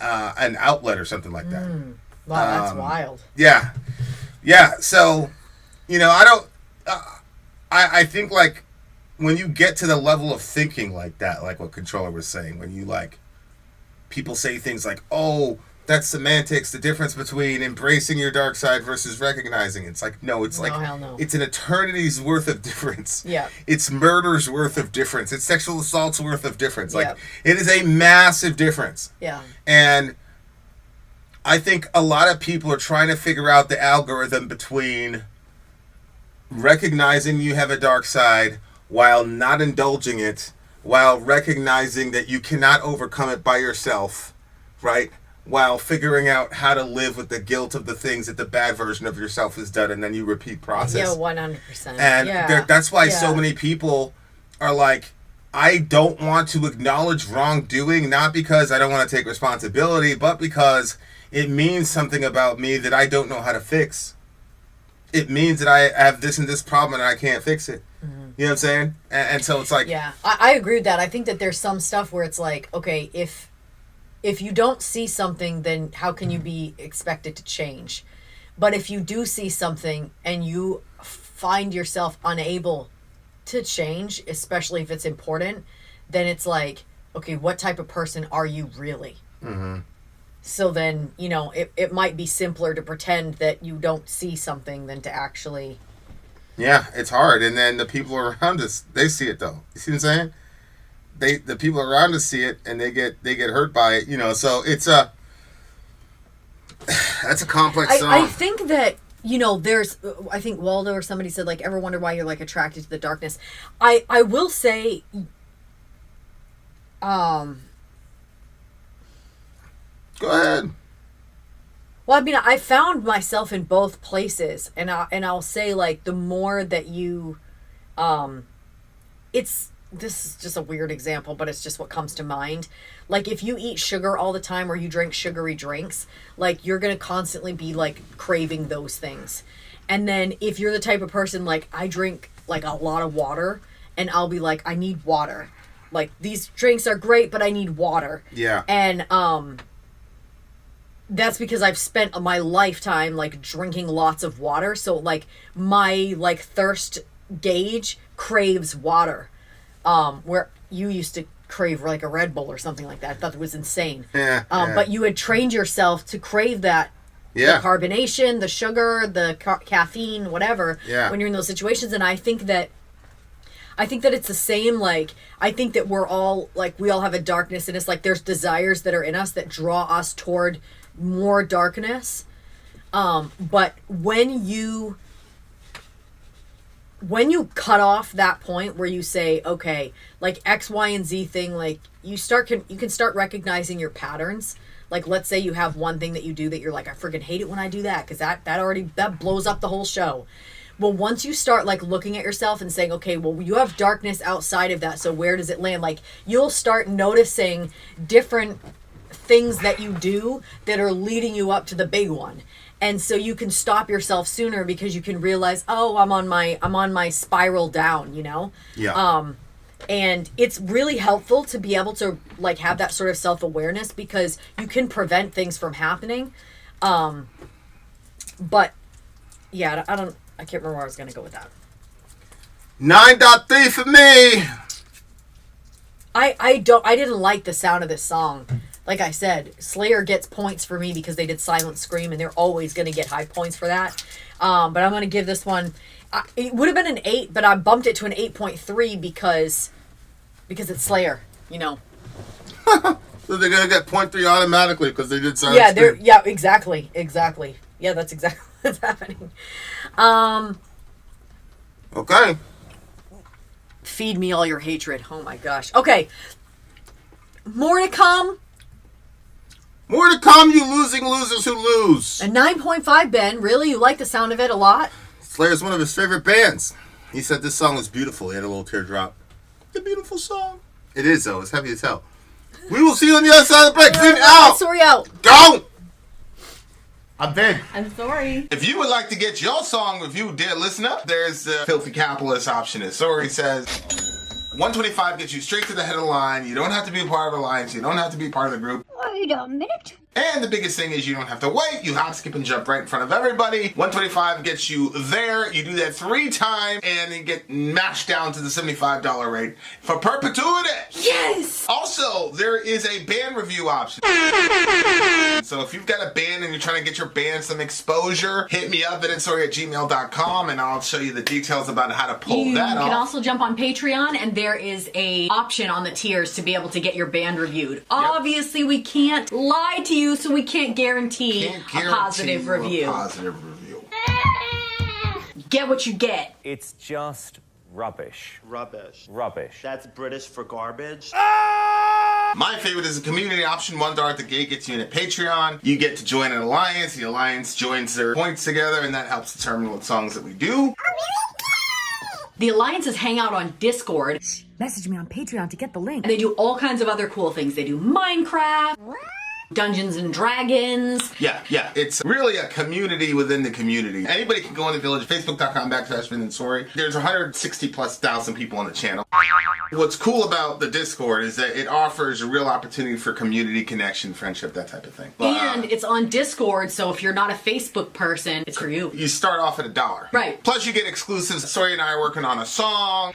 outlet or something like that. Wow, that's wild. Yeah. Yeah, so, I don't, I think, like, when you get to the level of thinking like that, like what Controller was saying, when you, like, people say things like, oh, that's semantics, the difference between embracing your dark side versus recognizing it. It's like, no, it's like, hell no. It's an eternity's worth of difference. Yeah. It's murder's worth of difference. It's sexual assault's worth of difference. Like, Yeah. it is a massive difference. Yeah. And I think a lot of people are trying to figure out the algorithm between recognizing you have a dark side while not indulging it, while recognizing that you cannot overcome it by yourself, right? While figuring out how to live with the guilt of the things that the bad version of yourself has done, and then you repeat process. Yeah, 100%. And that's why so Yeah. many people are like, I don't want to acknowledge wrongdoing, not because I don't want to take responsibility, but because it means something about me that I don't know how to fix. It means that I have this and this problem and I can't fix it. You know what I'm saying? And so it's like... Yeah, I agree with that. I think that there's some stuff where it's like, okay, if you don't see something, then how can you be expected to change? But if you do see something and you find yourself unable to change, especially if it's important, then it's like, okay, what type of person are you really? So then, it might be simpler to pretend that you don't see something than to actually... Yeah, it's hard. And then the people around us, they see it though. You see what I'm saying? The people around us see it and they get hurt by it, so it's that's a complex song. I think that, there's, I think Waldo or somebody said, like, ever wonder why you're, like, attracted to the darkness? I will say, Go ahead. well, I mean, I found myself in both places, and I'll say, like, the more that you, this is just a weird example, but it's just what comes to mind. Like, if you eat sugar all the time or you drink sugary drinks, like, you're going to constantly be, like, craving those things. And then if you're the type of person, like, I drink, like, a lot of water, and I'll be like, I need water. Like, these drinks are great, but I need water. Yeah. And, that's because I've spent my lifetime, like, drinking lots of water. So, like, my, like, thirst gauge craves water. Where you used to crave, like, a Red Bull or something like that. I thought it was insane. Yeah. But you had trained yourself to crave that. Yeah. The carbonation, the sugar, the caffeine, whatever. Yeah. When you're in those situations. And I think that it's the same, like, I think that we're all, like, we all have a darkness in us. Like, there's desires that are in us that draw us toward more darkness. But when you cut off that point where you say, okay, like, X, Y, and Z thing, like, you can start recognizing your patterns. Like, let's say you have one thing that you do that you're like, I freaking hate it when I do that, because that blows up the whole show. Well, once you start, like, looking at yourself and saying, okay, well, you have darkness outside of that, so where does it land? Like, you'll start noticing different things that you do that are leading you up to the big one. And so you can stop yourself sooner because you can realize, oh, I'm on my spiral down, Yeah. And it's really helpful to be able to, like, have that sort of self-awareness because you can prevent things from happening. But yeah, I can't remember where I was going to go with that. 9.3 for me. I didn't like the sound of this song. Like I said, Slayer gets points for me because they did Silent Scream, and they're always going to get high points for that. But I'm going to give this one... it would have been an 8, but I bumped it to an 8.3 because it's Slayer, So they're going to get 0.3 automatically because they did Silent Scream. Yeah, exactly. Yeah, that's exactly what's happening. Okay. Feed me all your hatred. Oh my gosh. Okay. More to come. More to come, you losing losers who lose. A 9.5, Ben. Really? You like the sound of it a lot? Slayer's one of his favorite bands. He said this song was beautiful. He had a little teardrop. It's a beautiful song. It is, though. It's heavy as hell. We will see you on the other side of the break. Vin out. Sori out. Go. I'm Vin. I'm sorry. If you would like to get your song reviewed, dear listener, there's the filthy capitalist option. As Sori says, 125 gets you straight to the head of the line. You don't have to be a part of the alliance. You don't have to be part of the group. Wait a minute. And the biggest thing is you don't have to wait. You hop, skip, and jump right in front of everybody. 125 gets you there. You do that 3 times, and you get mashed down to the $75 rate for perpetuity. Yes! Also, there is a band review option. So if you've got a band and you're trying to get your band some exposure, hit me up at vinsori@gmail.com, and I'll show you the details about how to pull that off. You can also jump on Patreon, and there is a option on the tiers to be able to get your band reviewed. Obviously, we can't lie to you, so we can't guarantee a positive review. Get what you get. It's just rubbish. Rubbish. Rubbish. That's British for garbage. My favorite is the community option. $1 at the gate gets you in at Patreon. You get to join an alliance. The alliance joins their points together, and that helps determine what songs that we do. The alliances hang out on Discord. Message me on Patreon to get the link. And they do all kinds of other cool things. They do Minecraft, Dungeons and Dragons. Yeah. It's really a community within the community. Anybody can go in the village, facebook.com/Vin and Sori. There's 160,000+ people on the channel. What's cool about the Discord is that it offers a real opportunity for community connection, friendship, that type of thing. And it's on Discord, so if you're not a Facebook person, it's for you. You start off at $1. Right. Plus you get exclusives. Sori and I are working on a song.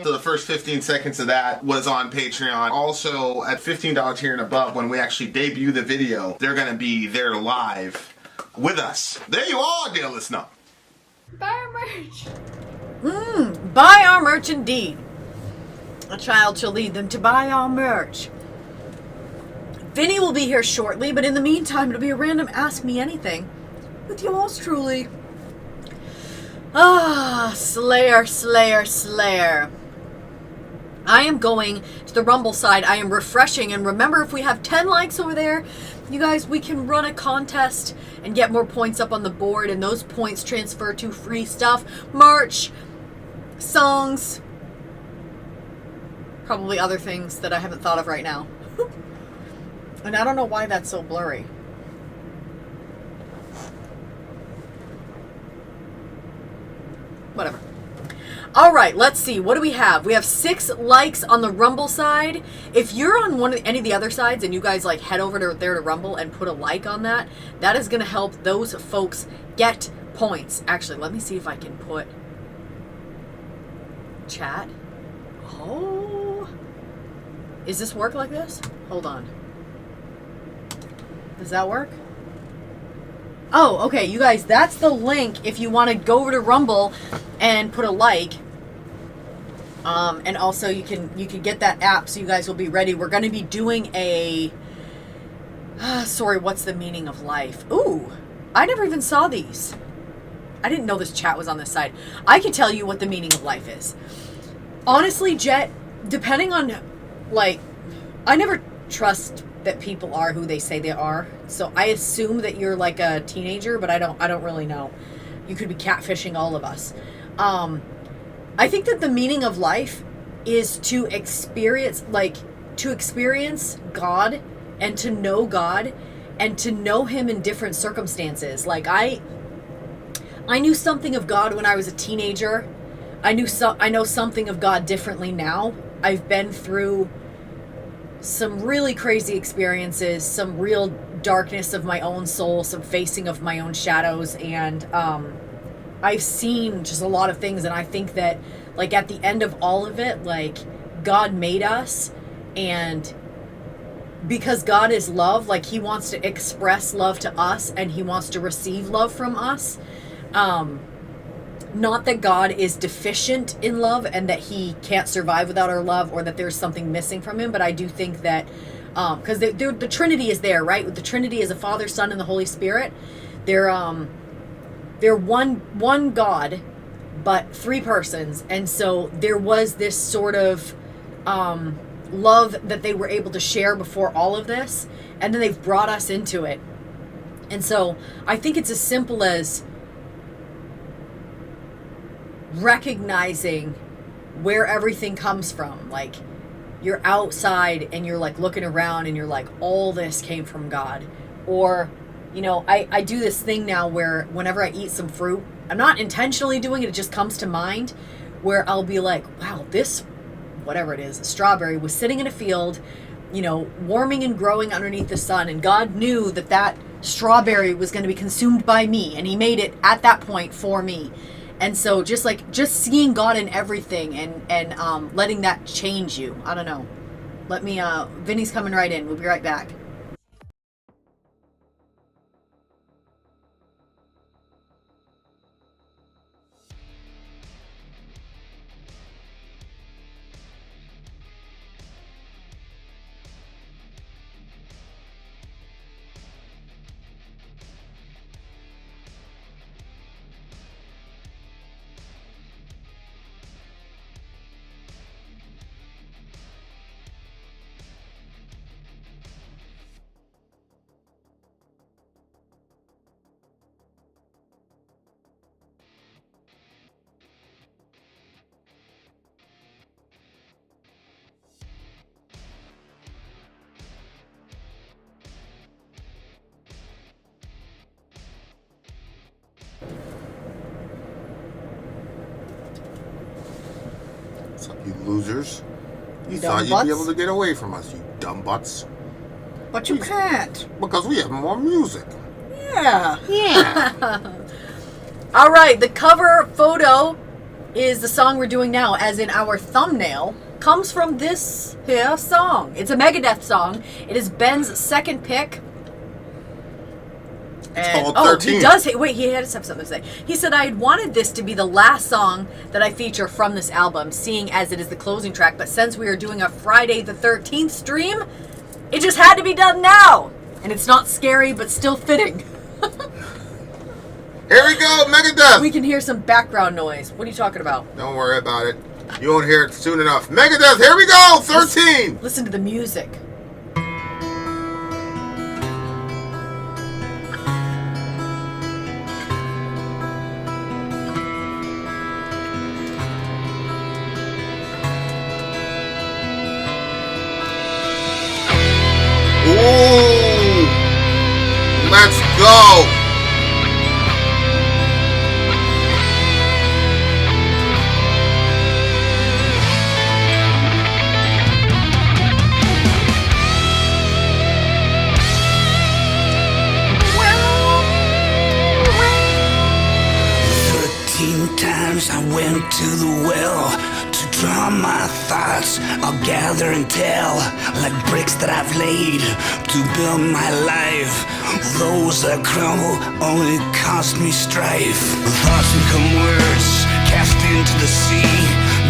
So the first 15 seconds of that was on Patreon. Also, at $15 tier and above, when we actually debut the video, they're going to be there live with us. There you are, dear listener. Buy our merch. Buy our merch indeed. A child shall lead them to buy our merch. Vinny will be here shortly, but in the meantime, it'll be a random Ask Me Anything with yours truly. Slayer, Slayer, Slayer. I am going to the Rumble side. I am refreshing. And remember, if we have 10 likes over there, you guys, we can run a contest and get more points up on the board. And those points transfer to free stuff, merch, songs, probably other things that I haven't thought of right now. And I don't know why that's so blurry. Whatever. All right, let's see. What do we have? We have 6 likes on the Rumble side. If you're on any of the other sides and you guys like head over to there to Rumble and put a like on that, that is going to help those folks get points. Actually, let me see if I can put chat. Oh. Is this work like this? Hold on. Does that work? Oh, okay, you guys, that's the link if you want to go over to Rumble and put a like. And also you can get that app so you guys will be ready. We're going to be doing a sorry, what's the meaning of life? Ooh, I never even saw these. I didn't know this chat was on this side. I can tell you what the meaning of life is. Honestly, Jet, depending on like, I never trust that people are who they say they are. So I assume that you're like a teenager, but I don't really know. You could be catfishing all of us. I think that the meaning of life is to experience God and to know God and to know him in different circumstances. Like I knew something of God when I was a teenager. I know something of God differently now. I've been through some really crazy experiences, some real darkness of my own soul, some facing of my own shadows, and I've seen just a lot of things, and I think that like at the end of all of it, like God made us, and because God is love, like he wants to express love to us and he wants to receive love from us. Not that God is deficient in love and that he can't survive without our love or that there's something missing from him, but I do think that because the Trinity is there, right? The Trinity is a Father, Son, and the Holy Spirit. They're one God, but 3 persons, and so there was this sort of love that they were able to share before all of this, and then they've brought us into it. And so I think it's as simple as recognizing where everything comes from. Like, you're outside and you're like looking around and you're like, all this came from God. Or, you know, I do this thing now where whenever I eat some fruit, I'm not intentionally doing it, it just comes to mind, where I'll be like, wow, this, whatever it is, a strawberry was sitting in a field, you know, warming and growing underneath the sun, and God knew that that strawberry was going to be consumed by me, and he made it at that point for me. And so just seeing God in everything and letting that change you. I don't know. Let me, Vinny's coming right in. We'll be right back. What's up, you losers? You Dumb thought you'd butts? be able to get away from us, you dumb butts. But you can't. Because we have more music. Yeah. Yeah. All right, the cover photo is the song we're doing now, as in our thumbnail, comes from this here song. It's a Megadeth song. It is Ben's second pick. And, called 13. He does. Wait, he had something to say. He said, I had wanted this to be the last song that I feature from this album, seeing as it is the closing track. But since we are doing a Friday the 13th stream, it just had to be done now. And it's not scary, but still fitting. Here we go, Megadeth. We can hear some background noise. What are you talking about? Don't worry about it. You won't hear it soon enough. Megadeth, here we go, 13. Listen to the music. Ooh, let's go. I went to the well to draw my thoughts. I'll gather and tell, like bricks that I've laid to build my life. Those that crumble only cost me strife. Thoughts become words cast into the sea,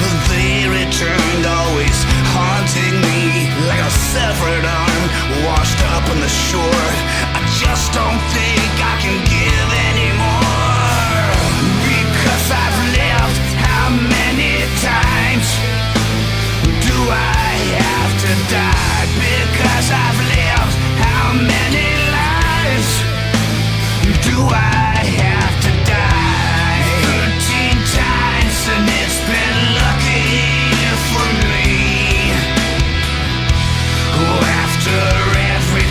but they returned, always haunting me like a severed arm washed up on the shore. I just don't think I can give anymore, because I've lived how many times do I have to die? Because I've lived how many lives do I have to die? 13 times, and it's been lucky for me. After every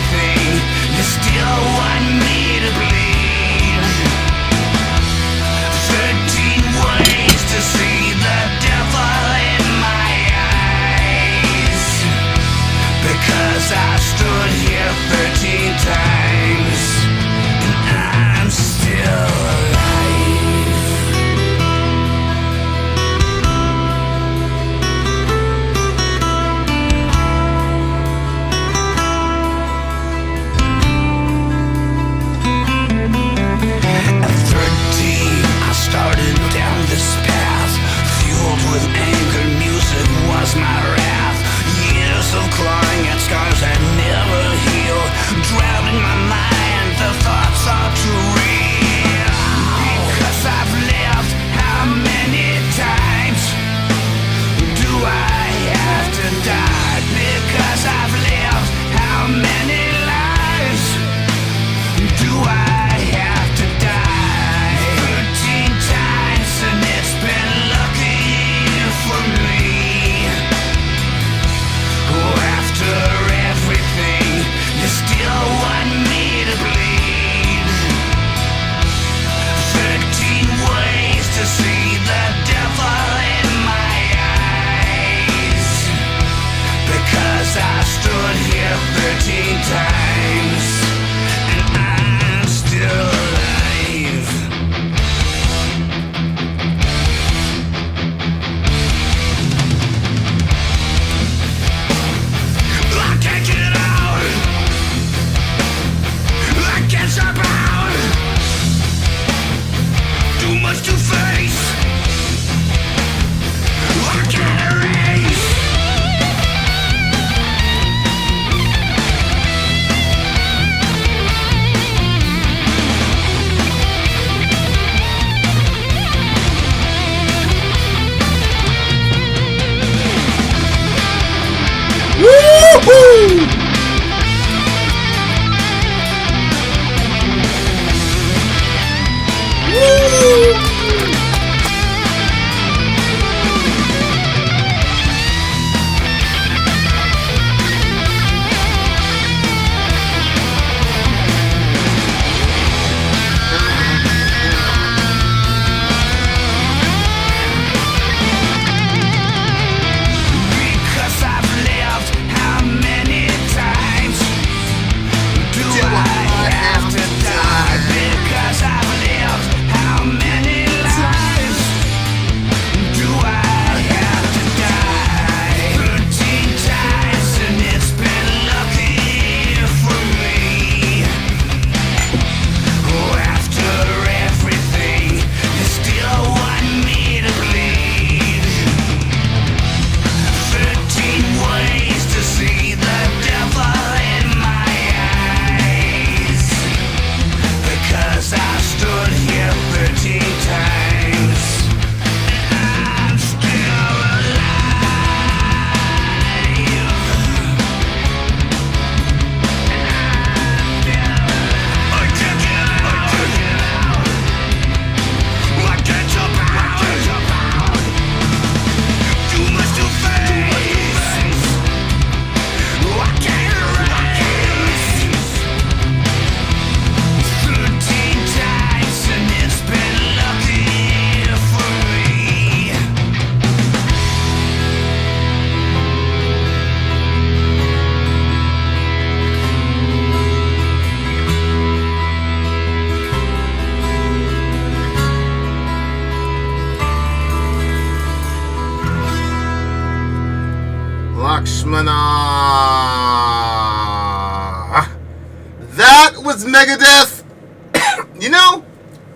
That was Megadeth. You know,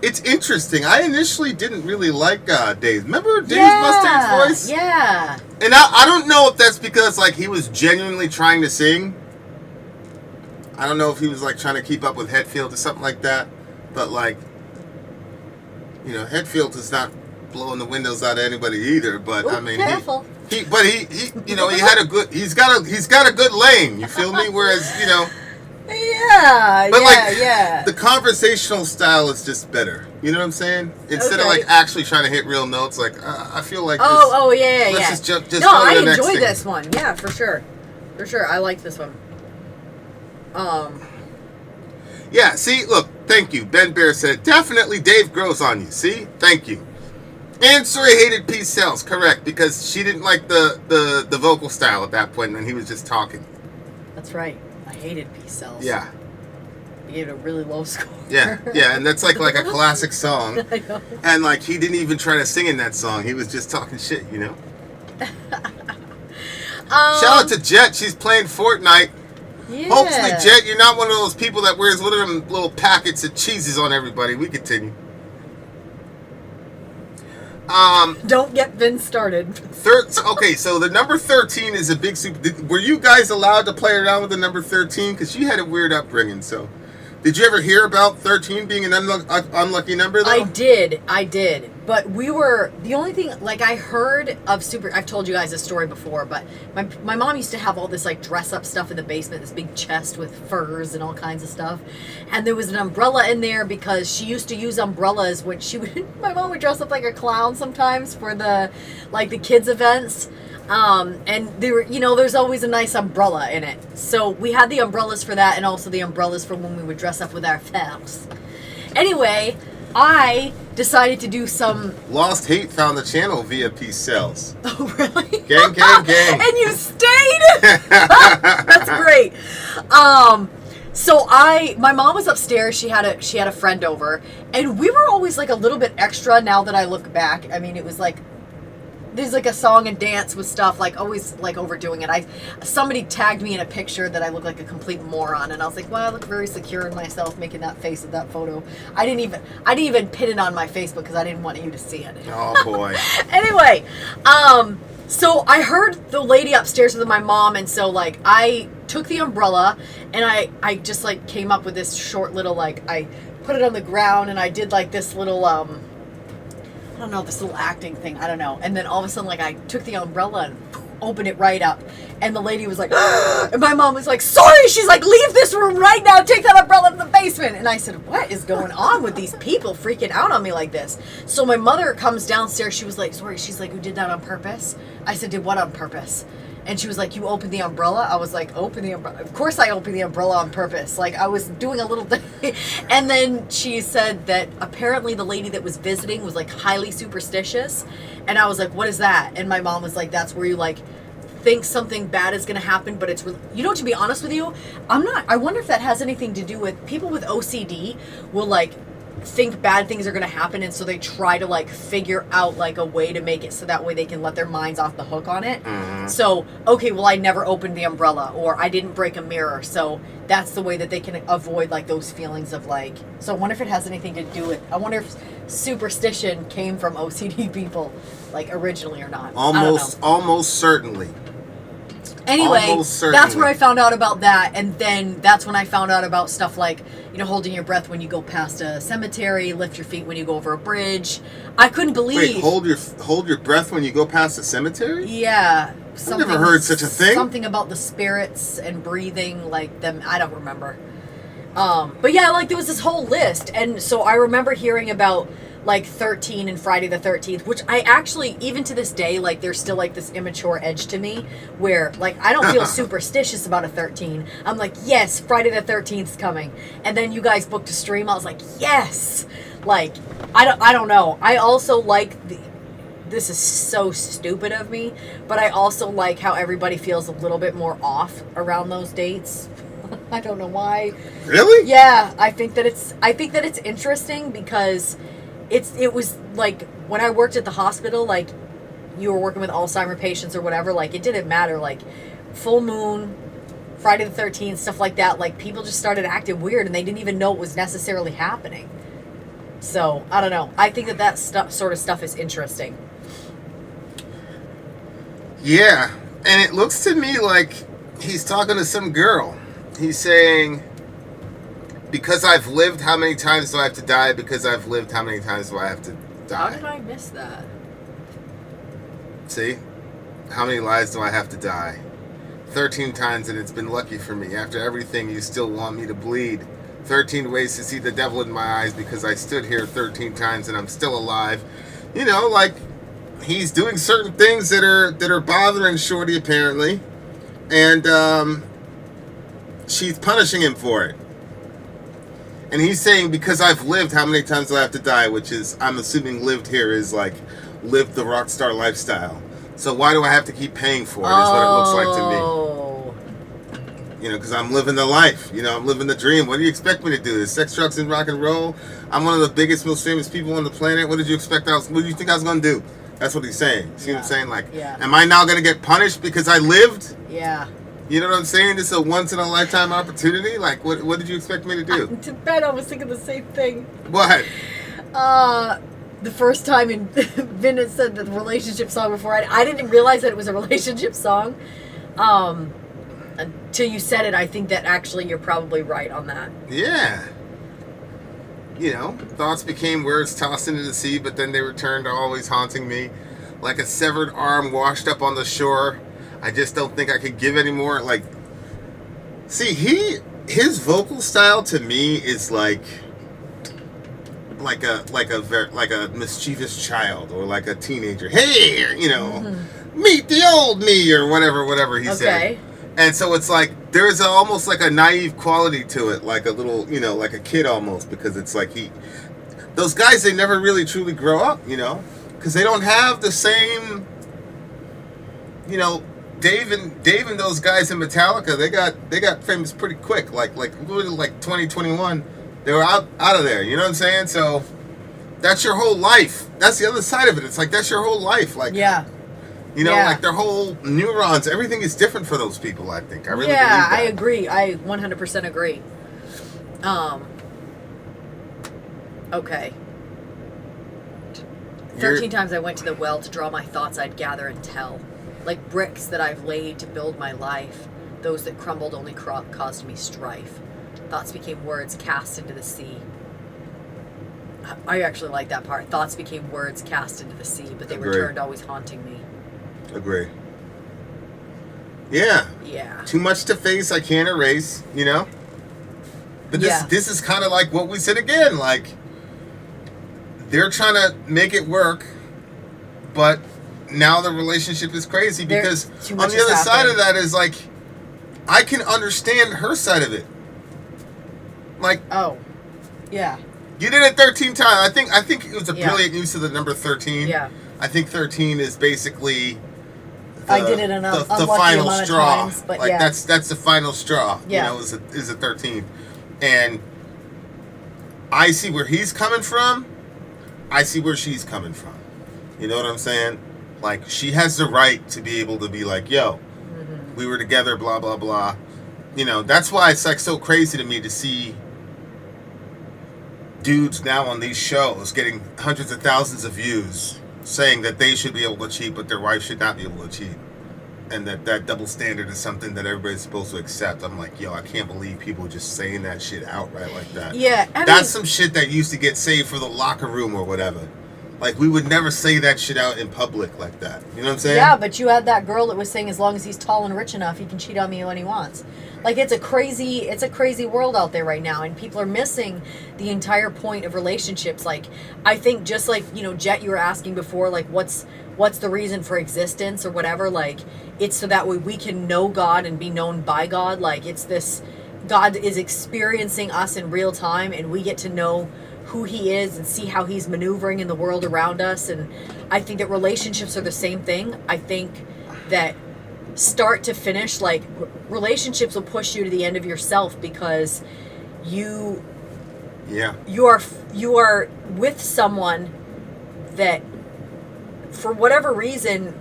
it's interesting. I initially didn't really like Dave. Remember Dave Mustang's voice? Yeah. And I don't know if that's because like he was genuinely trying to sing. I don't know if he was like trying to keep up with Hetfield or something like that. But like, you know, Hetfield is not blowing the windows out of anybody either. But Ooh, I mean, careful. he you know, he's got a good lane. You feel me? Whereas, you know. Yeah, But yeah. the conversational style is just better. You know what I'm saying? Instead of like actually trying to hit real notes, like I feel like. Yeah. Let's just no, go to I the next enjoyed thing. this one. Yeah, for sure. I like this one. Yeah. See, look. Thank you. Ben Bear said definitely Dave grows on you. See, thank you. And Sori hated Peace Cells, correct? Because she didn't like the vocal style at that point, and he was just talking. That's right. I hated Peace Cells. Yeah. I gave it a really low score. Yeah, and that's like a classic song. I know. And like he didn't even try to sing in that song. He was just talking shit, you know. Shout out to Jet. She's playing Fortnite. Yeah. Hopefully, Jet, you're not one of those people that wears one of them little packets of cheeses on everybody. We continue. Don't get Vin started. Okay, so the number 13 is a big super. Were you guys allowed to play around with the number 13? Because you had a weird upbringing. So, did you ever hear about 13 being an unlucky number, though? I did. But we were, the only thing, like I heard of I've told you guys this story before, but my mom used to have all this like dress up stuff in the basement, this big chest with furs and all kinds of stuff. And there was an umbrella in there because she used to use umbrellas when my mom would dress up like a clown sometimes for the kids events. And there were, there's always a nice umbrella in it. So we had the umbrellas for that and also the umbrellas for when we would dress up with our furs. Anyway, I decided to do some... Lost Hate found the channel via Peace Cells. Oh, really? Gang. And you stayed? That's great. So my mom was upstairs. She had a friend over. And we were always like a little bit extra now that I look back. I mean, it was like... There's like a song and dance with stuff, like always like overdoing it. Somebody tagged me in a picture that I look like a complete moron, and I was like, well, I look very secure in myself making that face of that photo. I didn't even pin it on my Facebook because I didn't want you to see it. Oh boy. Anyway, so I heard the lady upstairs with my mom, and so like I took the umbrella and I just like came up with this short little like I put it on the ground and I did like this little I don't know, this little acting thing, I don't know. And then all of a sudden, like, I took the umbrella and opened it right up. And the lady was like, and my mom was like, sorry, she's like, leave this room right now, take that umbrella to the basement. And I said, what is going on with these people freaking out on me like this? So my mother comes downstairs, she was like, sorry, she's like, who did that on purpose? I said, did what on purpose? And she was like, you opened the umbrella? I was like, open the umbrella. Of course I opened the umbrella on purpose. Like, I was doing a little thing. And then she said that apparently the lady that was visiting was, like, highly superstitious. And I was like, what is that? And my mom was like, that's where you, like, think something bad is going to happen, but it's really... You know, to be honest with you, I wonder if that has anything to do with... People with OCD will, like... think bad things are going to happen, and so they try to like figure out like a way to make it so that way they can let their minds off the hook on it. So okay, well, I never opened the umbrella, or I didn't break a mirror, so that's the way that they can avoid like those feelings of like... So I wonder if it has anything to do with... I wonder if superstition came from OCD people like originally or not. Almost certainly. Anyway, that's where I found out about that, and then that's when I found out about stuff like, holding your breath when you go past a cemetery, lift your feet when you go over a bridge. I couldn't believe... Wait, hold your breath when you go past a cemetery? Yeah. I've never heard such a thing. Something about the spirits and breathing, like them, I don't remember. But yeah, like there was this whole list, and so I remember hearing about like 13 and Friday the 13th, which I actually, even to this day, like there's still like this immature edge to me where like I don't feel superstitious about a 13. I'm like, yes, Friday the 13th's coming. And then you guys booked a stream. I was like, yes. Like, I don't know. I also like this is so stupid of me, but I also like how everybody feels a little bit more off around those dates. I don't know why. Really? Yeah, I think that it's interesting because it was like when I worked at the hospital, like you were working with Alzheimer patients or whatever, like it didn't matter, like full moon, Friday the 13th, stuff like that, like people just started acting weird and they didn't even know it was necessarily happening. So, I don't know. I think that sort of stuff is interesting. Yeah, and it looks to me like he's talking to some girl. He's saying, because I've lived, how many times do I have to die? Because I've lived, how many times do I have to die? How did I miss that? See? How many lives do I have to die? 13 times, and it's been lucky for me. After everything, you still want me to bleed. 13 ways to see the devil in my eyes because I stood here 13 times and I'm still alive. You know, like, he's doing certain things that are bothering Shorty, apparently. And, she's punishing him for it. And he's saying, because I've lived, how many times do I have to die? Which is, I'm assuming lived here is like, lived the rock star lifestyle. So why do I have to keep paying for it, is what it looks like to me. You know, because I'm living the life. You know, I'm living the dream. What do you expect me to do? Is sex, drugs, and rock and roll? I'm one of the biggest, most famous people on the planet. What did you think I was going to do? That's what he's saying. See what I'm saying? Like, am I now going to get punished because I lived? Yeah. You know what I'm saying? This is a once-in-a-lifetime opportunity? Like, what did you expect me to do? To bet I was thinking the same thing. What? The first time Vin had said the relationship song before, I didn't realize that it was a relationship song. Until you said it, I think that actually you're probably right on that. Yeah. You know, thoughts became words tossed into the sea, but then they returned to always haunting me. Like a severed arm washed up on the shore. I just don't think I could give anymore. Like, see, his vocal style to me is like a mischievous child or like a teenager. Hey, you know, meet the old me or whatever he said. And so it's like there's almost like a naive quality to it, like a little, you know, like a kid almost, because it's like those guys, they never really truly grow up, you know, because they don't have the same, you know. Dave and those guys in Metallica, they got famous pretty quick. Like literally like 2021, they were out of there. You know what I'm saying? So that's your whole life. That's the other side of it. It's like that's your whole life. Like, yeah, you know, like their whole neurons, everything is different for those people. I think. I really believe that. I agree. I 100% agree. Okay. 13 times I went to the well to draw my thoughts I'd gather and tell. Like bricks that I've laid to build my life, those that crumbled only caused me strife. Thoughts became words cast into the sea. I actually like that part. Thoughts became words cast into the sea, but they returned always haunting me. Agree. Yeah. Yeah. Too much to face, I can't erase, you know? But this is kind of like what we said again, like, they're trying to make it work, but now the relationship is crazy because on the other side of that is like, I can understand her side of it. Like, yeah, you did it 13 times. I think it was a brilliant use of the number 13. Yeah, I think 13 is basically I did it enough. The final straw. Times, but like that's the final straw. Yeah, you know, is a 13, and I see where he's coming from. I see where she's coming from. You know what I'm saying? Like, she has the right to be able to be like, yo, we were together, blah, blah, blah. You know, that's why it's like so crazy to me to see dudes now on these shows getting hundreds of thousands of views saying that they should be able to cheat, but their wife should not be able to cheat. And that double standard is something that everybody's supposed to accept. I'm like, yo, I can't believe people just saying that shit outright like that. Yeah. That's some shit that used to get saved for the locker room or whatever. Like, we would never say that shit out in public like that. You know what I'm saying? Yeah, but you had that girl that was saying as long as he's tall and rich enough, he can cheat on me when he wants. Like, it's a crazy world out there right now, and people are missing the entire point of relationships. Like, I think just like, you know, Jet, you were asking before, like, what's the reason for existence or whatever? Like, it's so that way we can know God and be known by God. Like, it's this, God is experiencing us in real time, and we get to know who he is and see how he's maneuvering in the world around us. And I think that relationships are the same thing. I think that start to finish, like, relationships will push you to the end of yourself because you are with someone that for whatever reason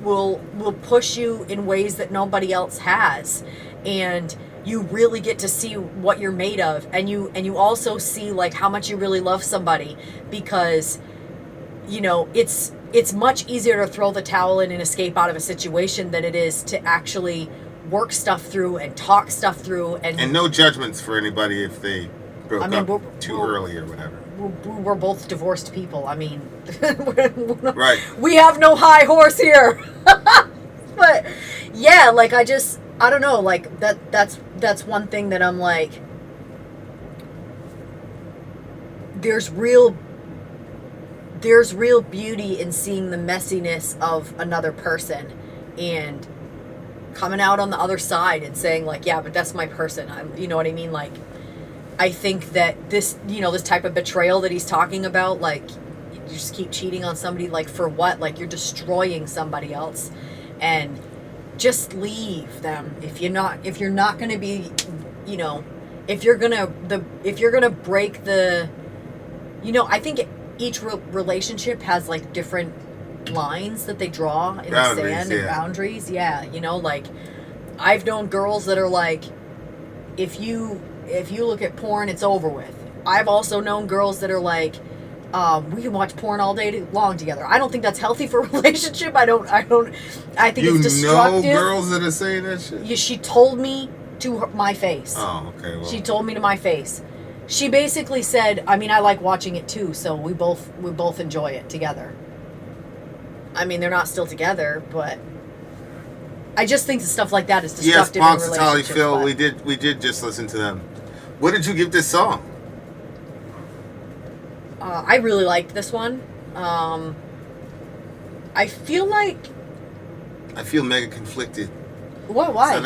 will push you in ways that nobody else has, and you really get to see what you're made of, and you also see like how much you really love somebody, because you know it's much easier to throw the towel in and escape out of a situation than it is to actually work stuff through and talk stuff through, and no judgments for anybody if they broke up too early or whatever. We're both divorced people. I mean, right. We have no high horse here. But yeah, like I don't know, like that's one thing that I'm like, there's real beauty in seeing the messiness of another person and coming out on the other side and saying like, yeah, but that's my person. You know what I mean? Like, I think that this, you know, this type of betrayal that he's talking about, like, you just keep cheating on somebody, like, for what? Like, you're destroying somebody else, and just leave them. If you're not going to be, you know, if you're going to break the, you know, I think each relationship has like different lines that they draw in the sand and boundaries. Yeah. You know, like, I've known girls that are like, if you look at porn, it's over with. I've also known girls that are like, we can watch porn all day long together. I don't think that's healthy for a relationship. I think it's destructive. You know girls that are saying that shit? Yeah, she told me to my face. Oh, okay. Well. She told me to my face. She basically said, I mean, I like watching it too, so we both enjoy it together. I mean, they're not still together, but I just think that stuff like that is destructive in a relationship. Yes, Phil, we did just listen to them. What did you give this song? I really liked this one. I feel mega conflicted. What? Why?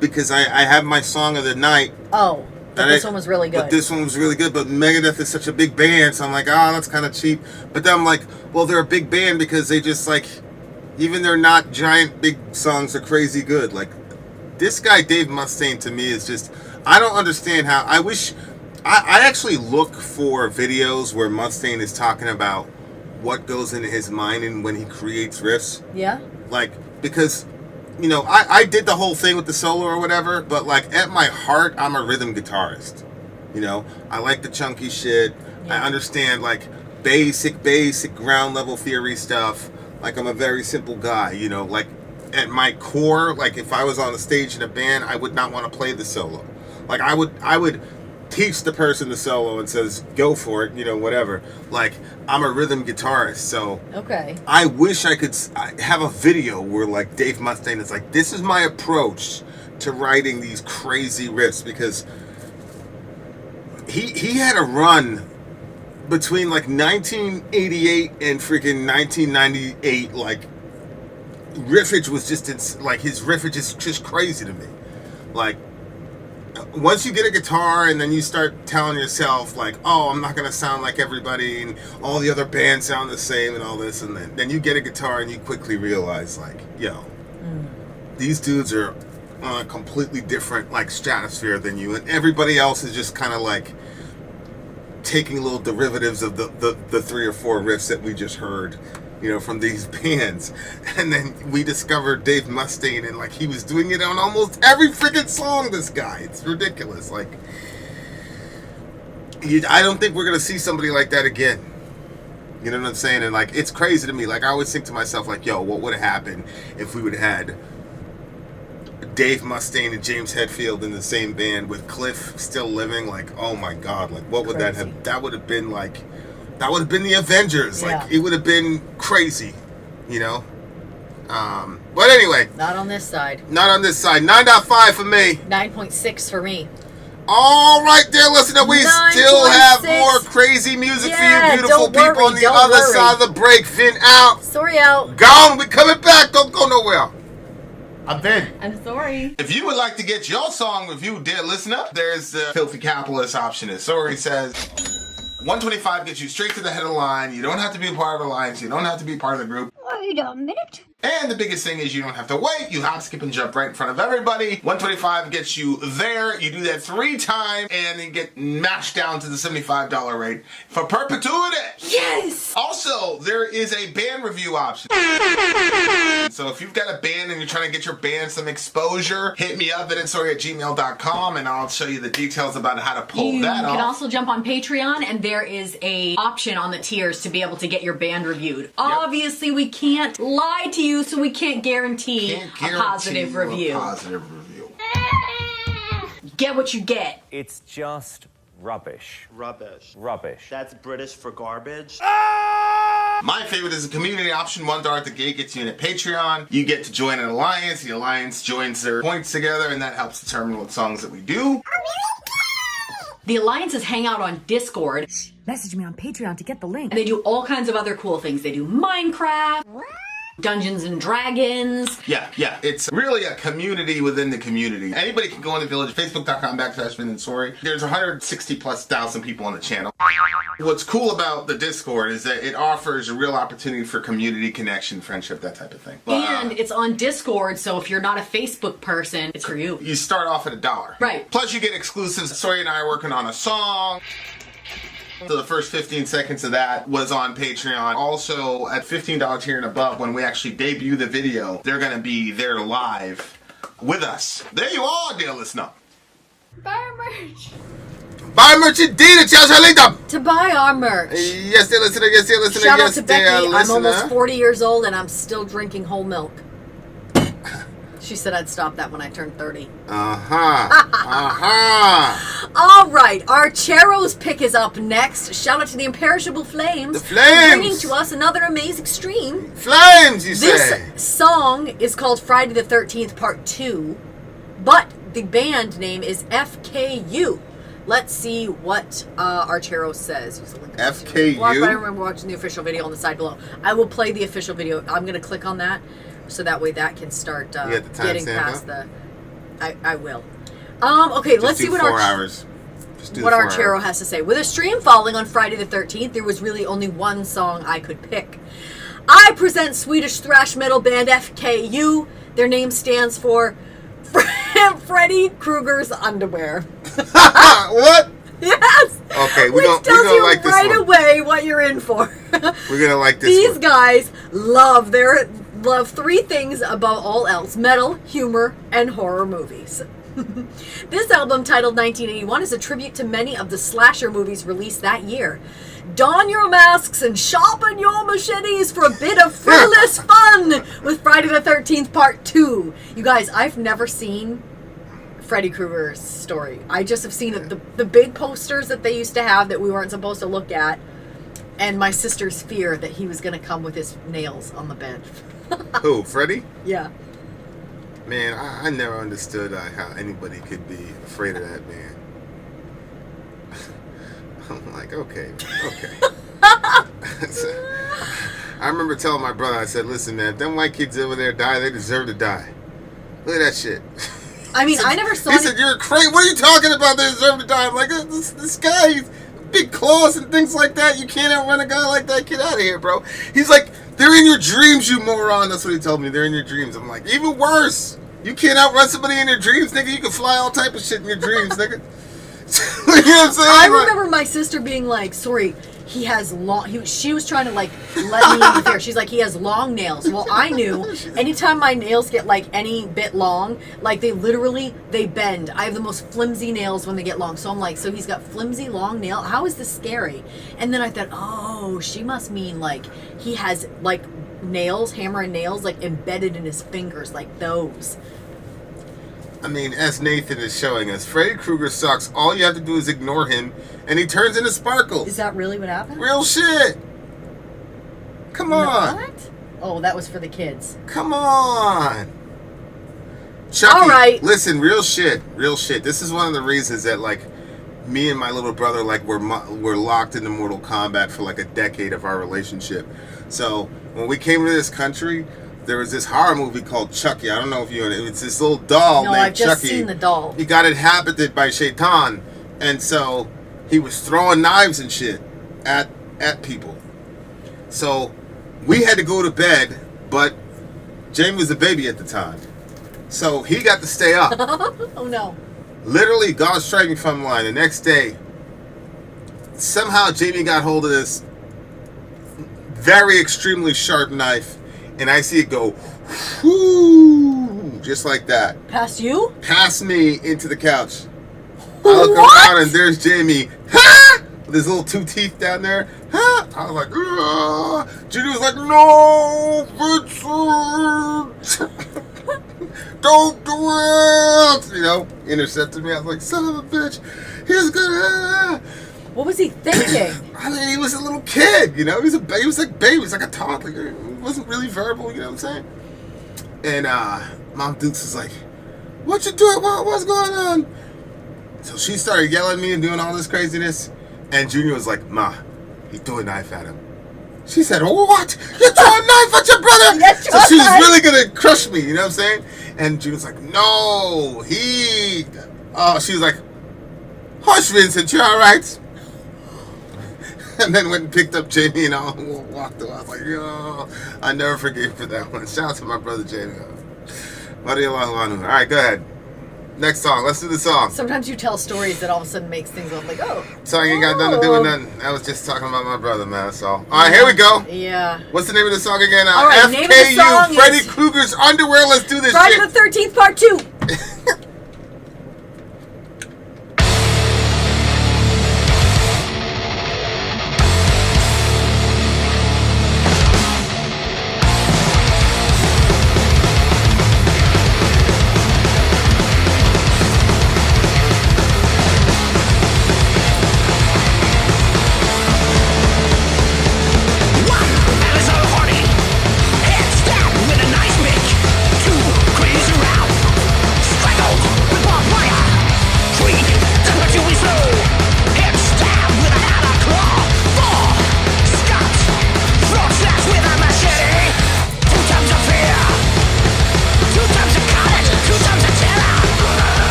Because I have my song of the night. Oh, but this one was really good. But this one was really good. But Megadeth is such a big band, so I'm like, that's kind of cheap. But then I'm like, well, they're a big band because they just like, even they're not giant big songs are crazy good. Like, this guy Dave Mustaine to me is just, I don't understand how. I actually look for videos where Mustaine is talking about what goes into his mind and when he creates riffs. Yeah. Like, because, you know, I did the whole thing with the solo or whatever, but like at my heart, I'm a rhythm guitarist. You know, I like the chunky shit. Yeah. I understand like basic ground level theory stuff. Like, I'm a very simple guy, you know, like at my core, like if I was on the stage in a band, I would not want to play the solo. Like I would teach the person the solo and says, go for it, you know, whatever. Like, I'm a rhythm guitarist, so okay. I wish I could have a video where like Dave Mustaine is like, this is my approach to writing these crazy riffs, because he had a run between like 1988 and freaking 1998, like riffage was just, like his riffage is just crazy to me. Like, once you get a guitar and then you start telling yourself like, oh, I'm not gonna sound like everybody and all the other bands sound the same and all this, and then you get a guitar and you quickly realize like, yo, these dudes are on a completely different like stratosphere than you, and everybody else is just kind of like taking little derivatives of the 3 or 4 riffs that we just heard, you know, from these bands. And then we discovered Dave Mustaine, and like he was doing it on almost every freaking song, this guy. It's ridiculous. Like, I don't think we're gonna see somebody like that again. You know what I'm saying? And like, it's crazy to me. Like, I always think to myself like, yo, what would have happened if we would have had Dave Mustaine and James Hetfield in the same band with Cliff still living? Like, oh my God, like what would that have, that would have been like, that would have been the Avengers. Like, it would have been crazy, you know? But anyway. Not on this side. Not on this side. 9.5 for me. 9.6 for me. All right, there, listener. We still have more crazy music for you beautiful people on the other side of the break. Vin out. Sori out. Gone. We coming back. Don't go nowhere. I'm Vin. I'm Sori. If you would like to get your song reviewed, dear listener, there's the filthy capitalist option. As Sori says, 125 gets you straight to the head of the line. You don't have to be a part of the alliance. You don't have to be part of the group. Wait a minute. And the biggest thing is you don't have to wait. You hop, skip, and jump right in front of everybody. 125 gets you there. You do that 3 times, and then get mashed down to the $75 rate for perpetuity. Yes! Also, there is a band review option. So if you've got a band and you're trying to get your band some exposure, hit me up at Vin&Sori@gmail.com, and I'll show you the details about how to pull that off. You can also jump on Patreon, and there is a option on the tiers to be able to get your band reviewed. Obviously, we can't lie to you, so we can't guarantee a positive review. Get what you get. It's just rubbish. Rubbish. Rubbish. That's British for garbage. My favorite is the community option. $1 at the gate gets you in a Patreon. You get to join an alliance. The alliance joins their points together, and that helps determine what songs that we do. The alliances hang out on Discord. Message me on Patreon to get the link. And they do all kinds of other cool things. They do Minecraft, Dungeons and Dragons. Yeah. It's really a community within the community. Anybody can go in the village. Facebook.com/Vin and Sori. There's 160,000+ people on the channel. What's cool about the Discord is that it offers a real opportunity for community connection, friendship, that type of thing. And it's on Discord, so if you're not a Facebook person, it's for you. You start off at $1. Right. Plus you get exclusives. Sori and I are working on a song. So the first 15 seconds of that was on Patreon. Also, at $15 tier and above, when we actually debut the video, they're going to be there live with us. There you are, dear listener. Buy merch. Buy merch indeed. It's To buy our merch. Yes, dear listener. Yes, dear listener. Shout out yes, to dear Becky. listener. I'm almost 40 years old and I'm still drinking whole milk. She said I'd stop that when I turned 30. All right, our Chero's pick is up next. Shout out to the Imperishable Flames. The Flames! Bringing to us another amazing stream. Flames, you say? This song is called Friday the 13th Part 2, but the band name is F.K.Ü. Let's see what our Chero says. F.K.Ü? Well, I remember watching the official video on the side below. I will play the official video. I'm going to click on that. So that way that can start getting past the... I will. Okay, let's see what our Chero has to say. With a stream falling on Friday the 13th, there was really only one song I could pick. I present Swedish thrash metal band F.K.Ü. Their name stands for Freddy Krueger's Underwear. What? Yes. Okay, Which tells you like this right away what you're in for. We're gonna like this. These guys love 3 things above all else: metal, humor, and horror movies. This album, titled 1981, is a tribute to many of the slasher movies released that year. Don your masks and sharpen your machetes for a bit of frivolous fun with Friday the 13th Part 2. You guys, I've never seen Freddy Krueger's story. I just have seen the big posters that they used to have that we weren't supposed to look at, and my sister's fear that he was going to come with his nails on the bed. Who, Freddy? Yeah. Man, I never understood how anybody could be afraid of that man. I'm like, okay. I remember telling my brother, I said, listen, man, if them white kids over there die, they deserve to die. Look at that shit. I mean, I never saw... He said, you're crazy. What are you talking about? They deserve to die. I'm like, this guy, he's big claws and things like that. You can't outrun a guy like that. Get out of here, bro. He's like, they're in your dreams, you moron. That's what he told me. They're in your dreams. I'm like, even worse. You can't outrun somebody in your dreams, nigga. You can fly all type of shit in your dreams, nigga. You know what I'm saying? I remember my sister being like, sorry, he has long... She was trying to, like, let me in with her. She's like, he has long nails. Well, I knew anytime my nails get, like, any bit long, like, they bend. I have the most flimsy nails when they get long. So I'm like, so he's got flimsy, long nail? How is this scary? And then I thought, oh, she must mean, like, he has, like, nails, hammer and nails, like, embedded in his fingers, like those. I mean, as Nathan is showing us, Freddy Krueger sucks. All you have to do is ignore him, and he turns into sparkles. Is that really what happened? Real shit. Come on. What? Oh, that was for the kids. Come on. Chucky, all right. Listen, real shit. Real shit. This is one of the reasons that, like, me and my little brother, like, we're locked into Mortal Kombat for, like, a decade of our relationship. So, when we came to this country... There was this horror movie called Chucky. I don't know if you know it. It's this little doll named Chucky. No, I've just seen the doll. He got inhabited by Shaitan. And so he was throwing knives and shit at people. So we had to go to bed, but Jamie was a baby at the time. So he got to stay up. Oh no. Literally, God strike me from the line. The next day, somehow Jamie got hold of this very extremely sharp knife, and I see it go, whoo, just like that. Past you? Past me into the couch. I look around and there's Jamie. Ha! With his little 2 teeth down there. Ha! I was like, ugh. Judy was like, no, Vincent. Don't do it. You know, intercepted me. I was like, son of a bitch. He's gonna. What was he thinking? I mean, he was a little kid, you know. He was like baby. He was like a toddler. He wasn't really verbal, you know what I'm saying? And Mom Dukes was like, "What you doing? What's going on?" So she started yelling at me and doing all this craziness. And Junior was like, "Ma, he threw a knife at him." She said, "What? You threw a knife at your brother?" So she was really gonna crush me, you know what I'm saying? And Junior was like, "No, he." She was like, "Hush, Vincent, you all right?" And then went and picked up Jamie and all walked away. I was like, yo, I never forgave for that one. Shout out to my brother Jamie. All right, go ahead. Next song. Let's do the song. Sometimes you tell stories that all of a sudden makes things look like, oh. Song ain't got nothing to do with nothing. I was just talking about my brother, man. That's all. All right, here we go. Yeah. What's the name of the song again? All right, name of the song F.K.Ü, Freddy Krueger's Underwear. Let's do this Friday shit. the 13th, Part 2.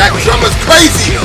That drummer's crazy.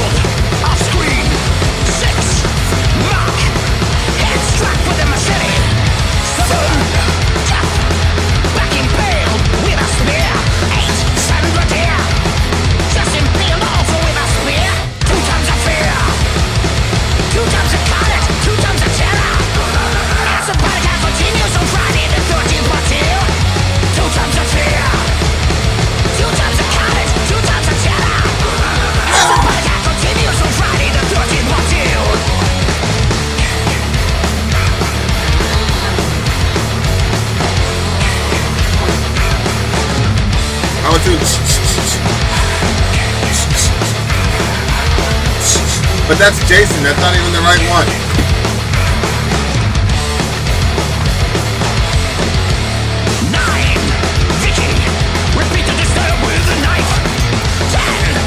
But that's Jason, that's not even the right one. 9, Vicky, repeat the disturb with a knife. 10,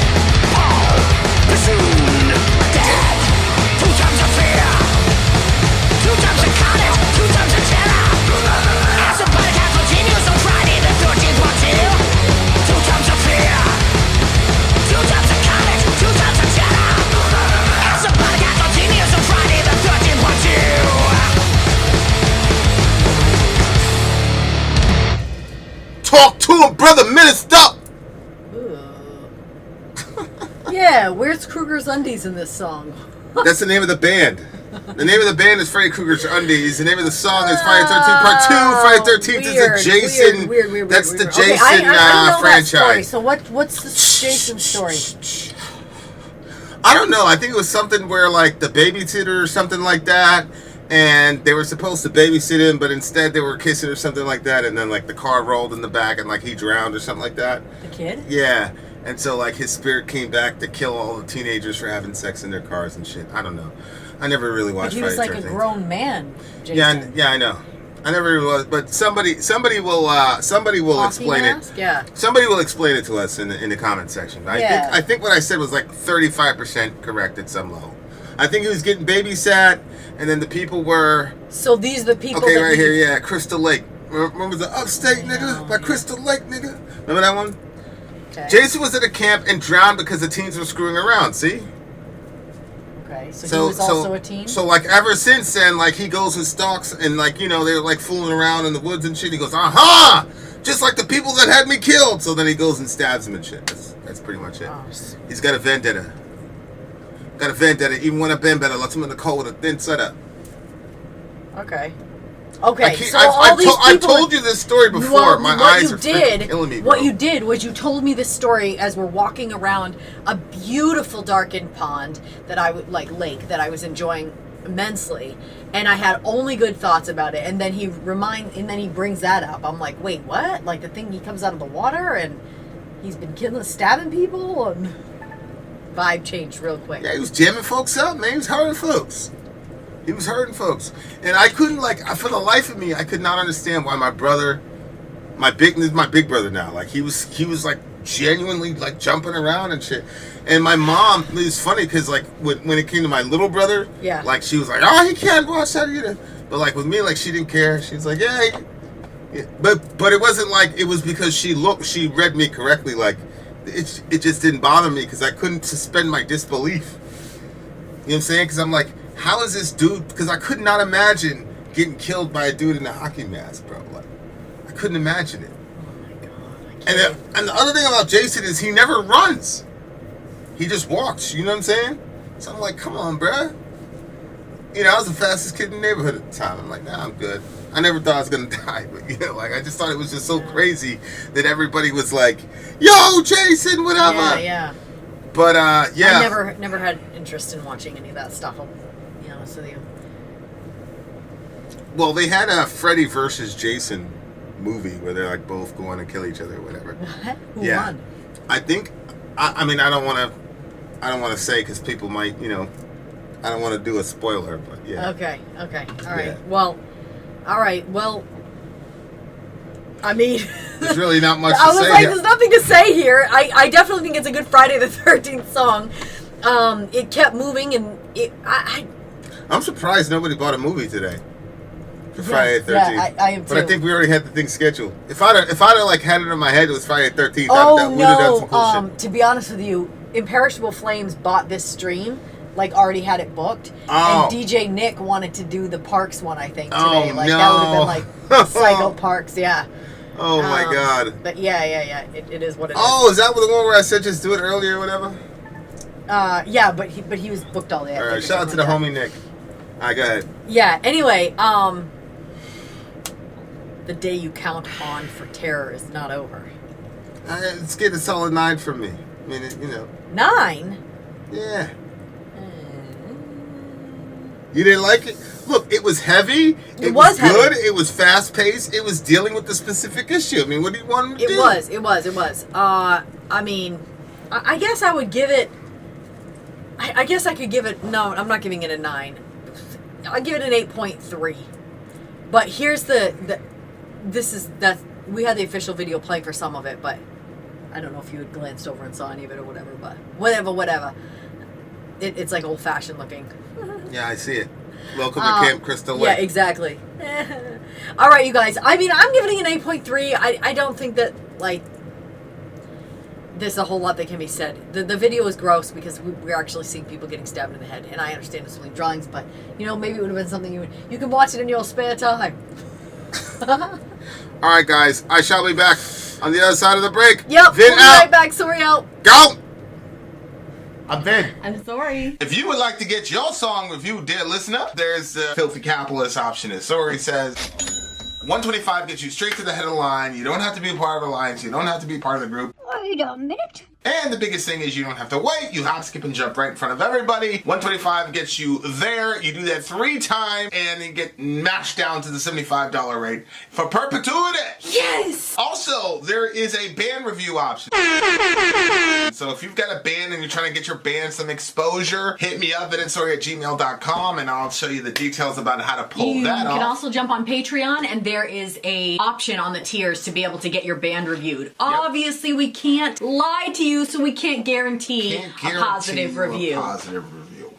Paul, bassoon, dead. 2 times a fear, 2 times a carnage, 2 times a terror. As the body count continues on Friday the 13th, part 2. 2 times a fear, 2 times a carnage, 2 times a terror. As the body count continues on Friday the 13th, part 2. Talk to him, brother, minister. Yeah, where's Kruger's Undies in this song? That's the name of the band. The name of the band is Freddy Krueger's Undies. The name of the song is Friday the 13th Part 2. Friday the 13th is a Jason. Weird. That's the Okay, Jason I know that story. franchise. So what's the Jason story? I don't know. I think it was something where like the babysitter or something like that, and they were supposed to babysit him, but instead they were kissing or something like that, and then like the car rolled in the back and like he drowned or something like that. The kid? Yeah. And so like his spirit came back to kill all the teenagers for having sex in their cars and shit. I don't know. I never really watched But he was Friday like the a 13th. grown man, Jason. Yeah, I know. I never really was, but somebody will Hockey explain mask? it. Yeah. Somebody will explain it to us in the comment section. Yeah. I think what I said was like 35% correct at some level. I think he was getting babysat, and then the people were So these are the people okay that right here. Yeah, Crystal Lake. Remember the Upstate, nigga? By Crystal Lake, nigga? Remember that one? Okay. Jason was at a camp and drowned because the teens were screwing around, see? Okay, so he was also a teen? So, like, ever since then, like, he goes and stalks and, like, you know, they're, like, fooling around in the woods and shit. He goes, aha! Just like the people that had me killed! So then he goes and stabs them and shit. That's pretty much it. Oh. He's got a vendetta. Got a vendetta. Even when I've been better, lets him in the cold with a thin setup. Okay. Okay, so I've told you this story before. Well, My what eyes you are did, killing me, bro. What you did was you told me this story as we're walking around a beautiful darkened pond that I would lake that I was enjoying immensely, and I had only good thoughts about it. And then he brings that up. I'm like, wait, what? Like the thing he comes out of the water and he's been stabbing people, and vibe changed real quick. Yeah, he was jamming folks up, man. He was hurting folks. And I couldn't, for the life of me, I could not understand why my brother, my big brother now, like, he was like, genuinely, like, jumping around and shit. And my mom, it was funny, because, like, when it came to my little brother, yeah, like, she was like, oh, he can't watch that either. But, like, with me, like, she didn't care. She was like, yeah. But it wasn't like, it was because she read me correctly, like, it just didn't bother me, because I couldn't suspend my disbelief. You know what I'm saying? Because I'm like, how is this dude? Because I could not imagine getting killed by a dude in a hockey mask, bro. Like, I couldn't imagine it. Oh my god! And the other thing about Jason is he never runs. He just walks. You know what I'm saying? So I'm like, come on, bro. You know, I was the fastest kid in the neighborhood at the time. I'm like, nah, I'm good. I never thought I was gonna die, but you know, like, I just thought it was just so crazy that everybody was like, yo, Jason, whatever. Yeah. But yeah. I never had interest in watching any of that stuff. I'll be honest with you. Well, they had a Freddy versus Jason movie where they're like both going to kill each other or whatever. What? Who Yeah. won? I think. I mean, I don't want to say because people might, you know, I don't want to do a spoiler, but yeah. Okay. All right. Yeah. Well. All right. Well. I mean, there's really not much to say. I was like, there's nothing to say here. I definitely think it's a good Friday the 13th song. It kept moving, and I'm surprised nobody bought a movie today for Friday the 13th. Yeah, I am too. But I think we already had the thing scheduled. If I'd have like had it in my head it was Friday the 13th, we'd have done some cool shit. To be honest with you, Imperishable Flames bought this stream. Like, already had it booked. Oh. And DJ Nick wanted to do the Parks one, I think, today. Oh, like, no. that would have been like Psycho Parks, yeah. Oh my god. But yeah. It is what it is. Oh, is that the one where I said just do it earlier or whatever? Yeah, but he was booked all day. Alright, shout out to the homie Nick. Alright, go ahead. Yeah, anyway, the day you count on for terror is not over. It's getting a solid 9 from me. I mean, you know. 9? Yeah. You didn't like it? Look, it was heavy. It was good. Heavy. It was fast paced. It was dealing with the specific issue. I mean, what do you want him to do? It was. I mean, I guess I would give it. I guess I could give it. No, I'm not giving it a 9. I'll give it an 8.3. But here's we had the official video playing for some of it, but I don't know if you had glanced over and saw any of it or whatever. But whatever. It's like old fashioned looking. Yeah, I see it. Welcome to Camp Crystal Lake. Yeah, exactly. All right, you guys. I mean, I'm giving it an 8.3. I don't think that, like, there's a whole lot that can be said. The video is gross because we're actually seeing people getting stabbed in the head, and I understand it's only drawings, but, you know, maybe it would have been something you can watch it in your spare time. All right, guys. I shall be back on the other side of the break. Yep, Vin we'll be out. right back. Sori out. Go! I'm Vin. I'm Sori. If you would like to get your song reviewed, dear listener, there's the filthy capitalist option. As Sori says, 125 gets you straight to the head of the line. You don't have to be a part of the alliance. You don't have to be part of the group. Wait a minute. And the biggest thing is you don't have to wait. You hop, skip, and jump right in front of everybody. 125 gets you there. You do that 3 times, and you get mashed down to the $75 rate for perpetuity. Yes! Also, there is a band review option. So if you've got a band and you're trying to get your band some exposure, hit me up at vinsori@gmail.com, and I'll show you the details about how to pull that off. You can also jump on Patreon, and there is a option on the tiers to be able to get your band reviewed. Obviously, we can't lie to you, so we can't guarantee a positive review. A positive review.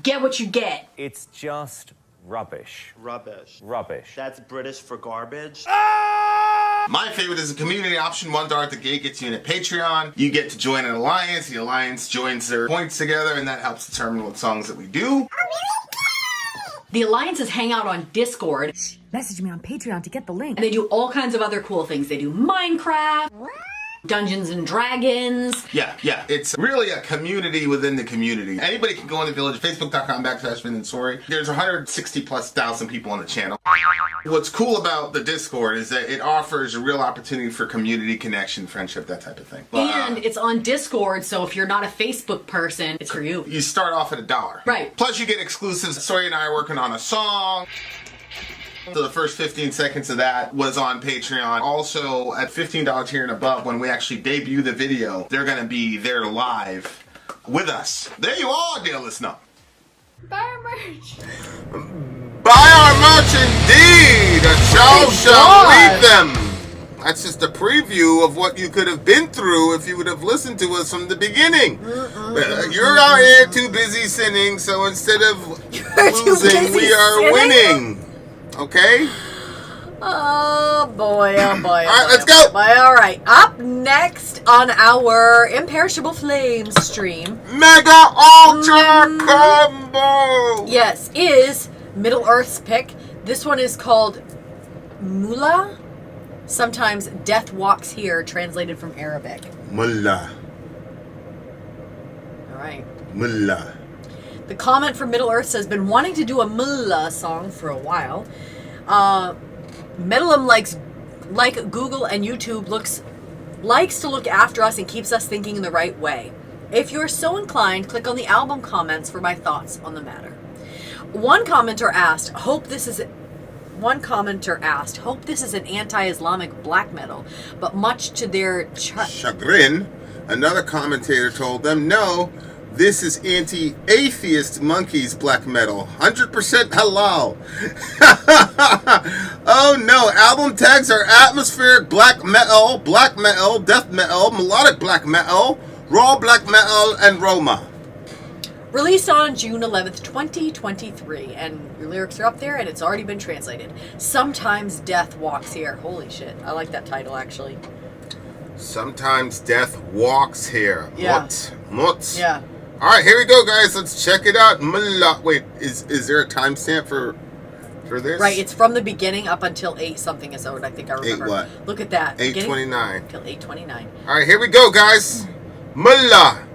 Get what you get. It's just Rubbish. Rubbish. Rubbish. That's British for garbage. My favorite is the community option. $1 at the gate gets you in at Patreon. You get to join an alliance. The alliance joins their points together, and that helps determine what songs that we do. The alliances hang out on Discord. Message me on Patreon to get the link. And they do all kinds of other cool things. They do Minecraft, Dungeons and Dragons. Yeah. It's really a community within the community. Anybody can go in the village, facebook.com/Vin and Sori. There's 160,000+ people on the channel. What's cool about the Discord is that it offers a real opportunity for community connection, friendship, that type of thing. And it's on Discord, so if you're not a Facebook person, it's for you. You start off at $1. Right. Plus you get exclusives. Sori and I are working on a song. So the first 15 seconds of that was on Patreon. Also, at $15 tier and above, when we actually debut the video, they're going to be there live with us. There you are, dear listener. Buy our merch. Buy our merch indeed. A show shall read them. That's just a preview of what you could have been through if you would have listened to us from the beginning. You're out here too busy sinning, so instead of losing, we are winning. Okay? Oh boy, oh boy. Alright, let's go! Alright, up next on our Imperishable Flame stream. Mega Ultra Combo! Yes, is Middle Earth's pick. This one is called Mulla. Sometimes Death Walks Here, translated from Arabic. Mulla. Alright. Mulla. The comment from Middle Earth says, been wanting to do a Mulla song for a while. Metalum like Google and YouTube likes to look after us and keeps us thinking in the right way. If you're so inclined, click on the album comments for my thoughts on the matter. One commenter asked, hope this is an anti-Islamic black metal, but much to their chagrin, another commentator told them, no, this is anti-atheist monkeys black metal. 100% halal. Oh no, album tags are atmospheric black metal, death metal, melodic black metal, raw black metal, and Roma. Released on June 11th, 2023. And your lyrics are up there and it's already been translated. Sometimes Death Walks Here. Holy shit. I like that title actually. Sometimes Death Walks Here. Yeah. Mut. Yeah. Alright, here we go, guys. Let's check it out. Wait, is there a timestamp for this? Right, it's from the beginning up until 8 something is out, I think I remember. 8 what? Look at that. 8:29. Until 8:29. Alright, here we go, guys. Mulla.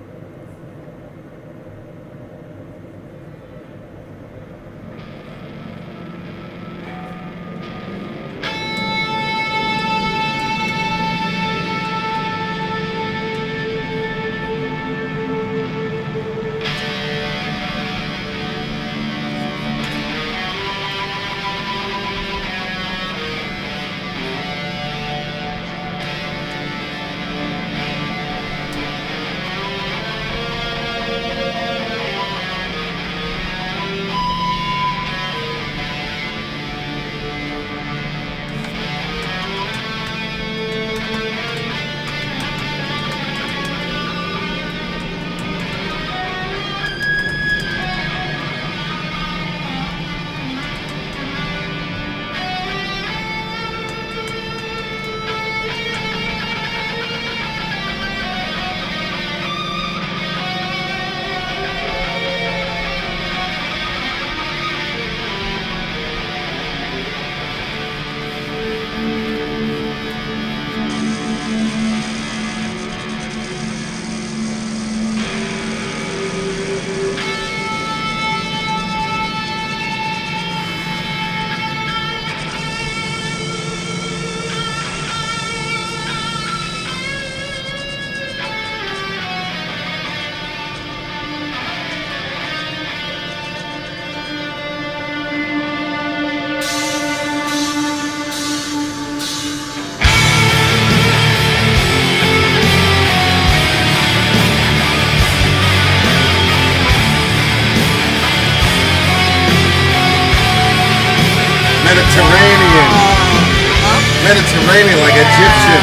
Mediterranean, like Egyptian.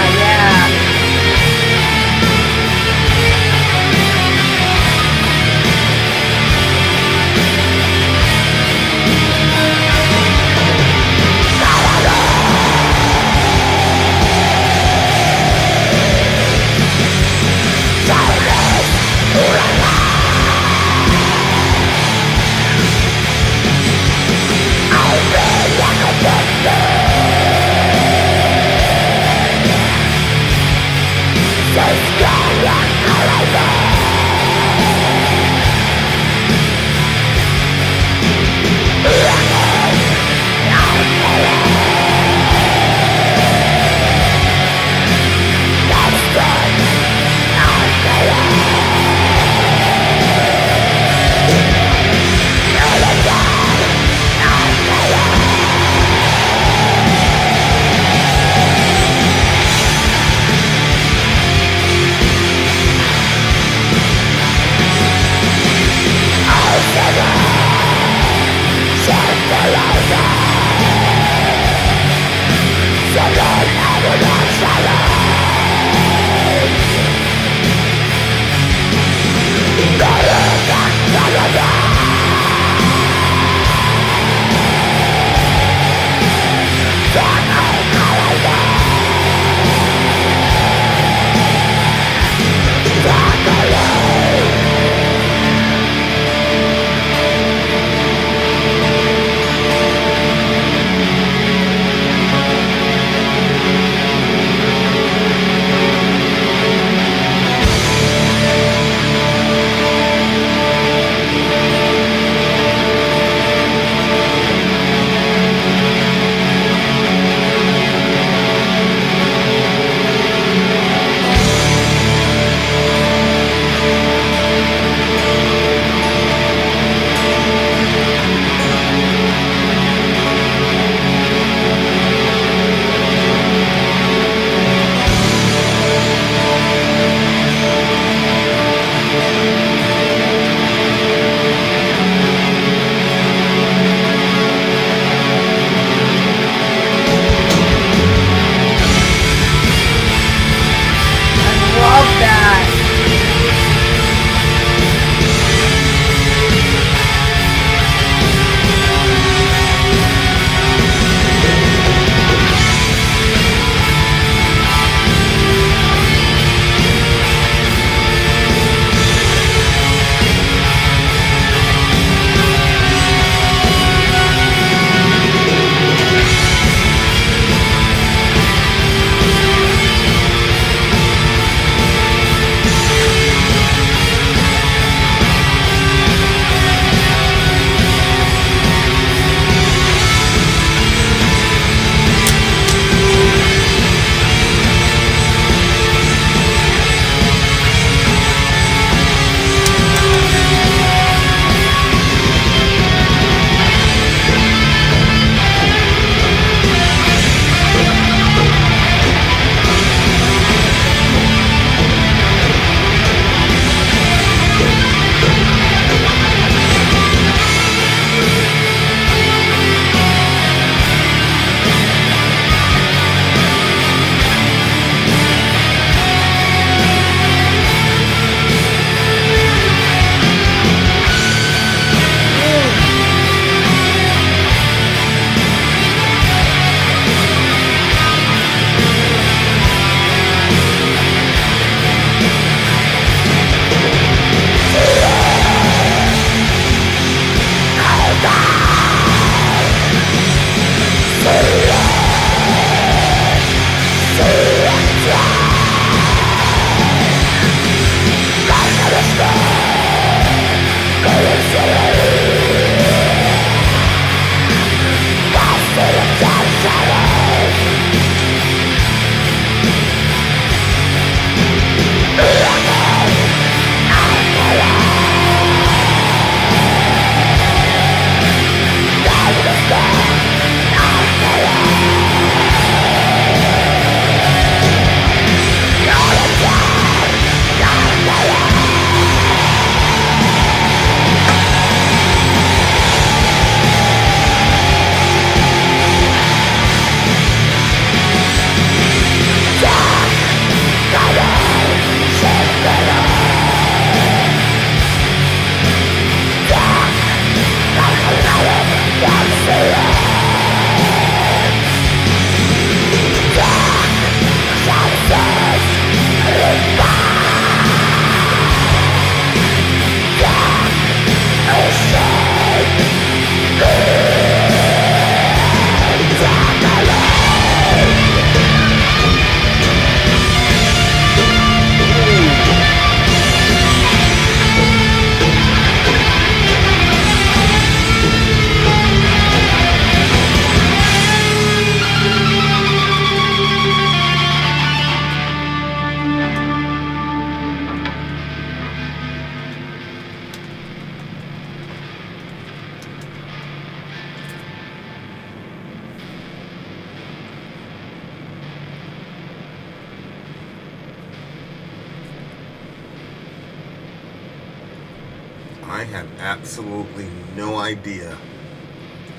have absolutely no idea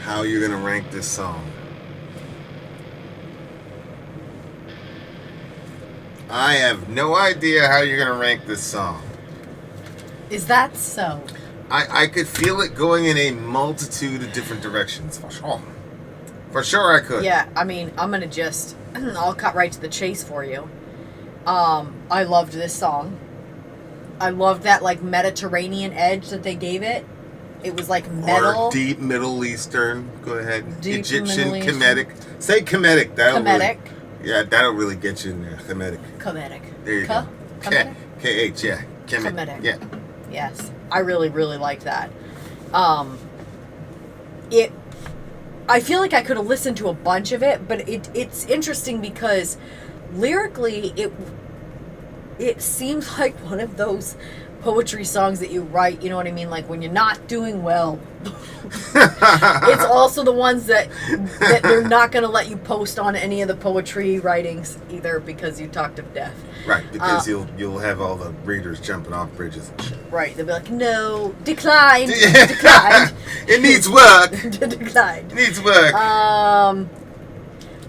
how you're gonna rank this song. I have no idea how you're gonna rank this song. Is that so? I could feel it going in a multitude of different directions, for sure. For sure I could. Yeah, I mean, I'm gonna just, I'll cut right to the chase for you. I loved this song. I loved that, like, Mediterranean edge that they gave it. It was, like, metal. Or deep Middle Eastern. Go ahead. Deep Egyptian, Middle Eastern. Kemetic. Say Kemetic. Kemetic. Yeah, that'll really get you in there. Kemetic. Kemetic. There you go. Kemetic? K-H, yeah. Kemetic. Yeah. Yes. I really, really liked that. I feel like I could have listened to a bunch of it, but it's interesting because lyrically it seems like one of those poetry songs that you write, you know what I mean? Like when you're not doing well. It's also the ones that they're not going to let you post on any of the poetry writings either because you talked of death. Right, because you'll have all the readers jumping off bridges and shit. Right, they'll be like, no, declined, declined. It needs work. Declined. It needs work.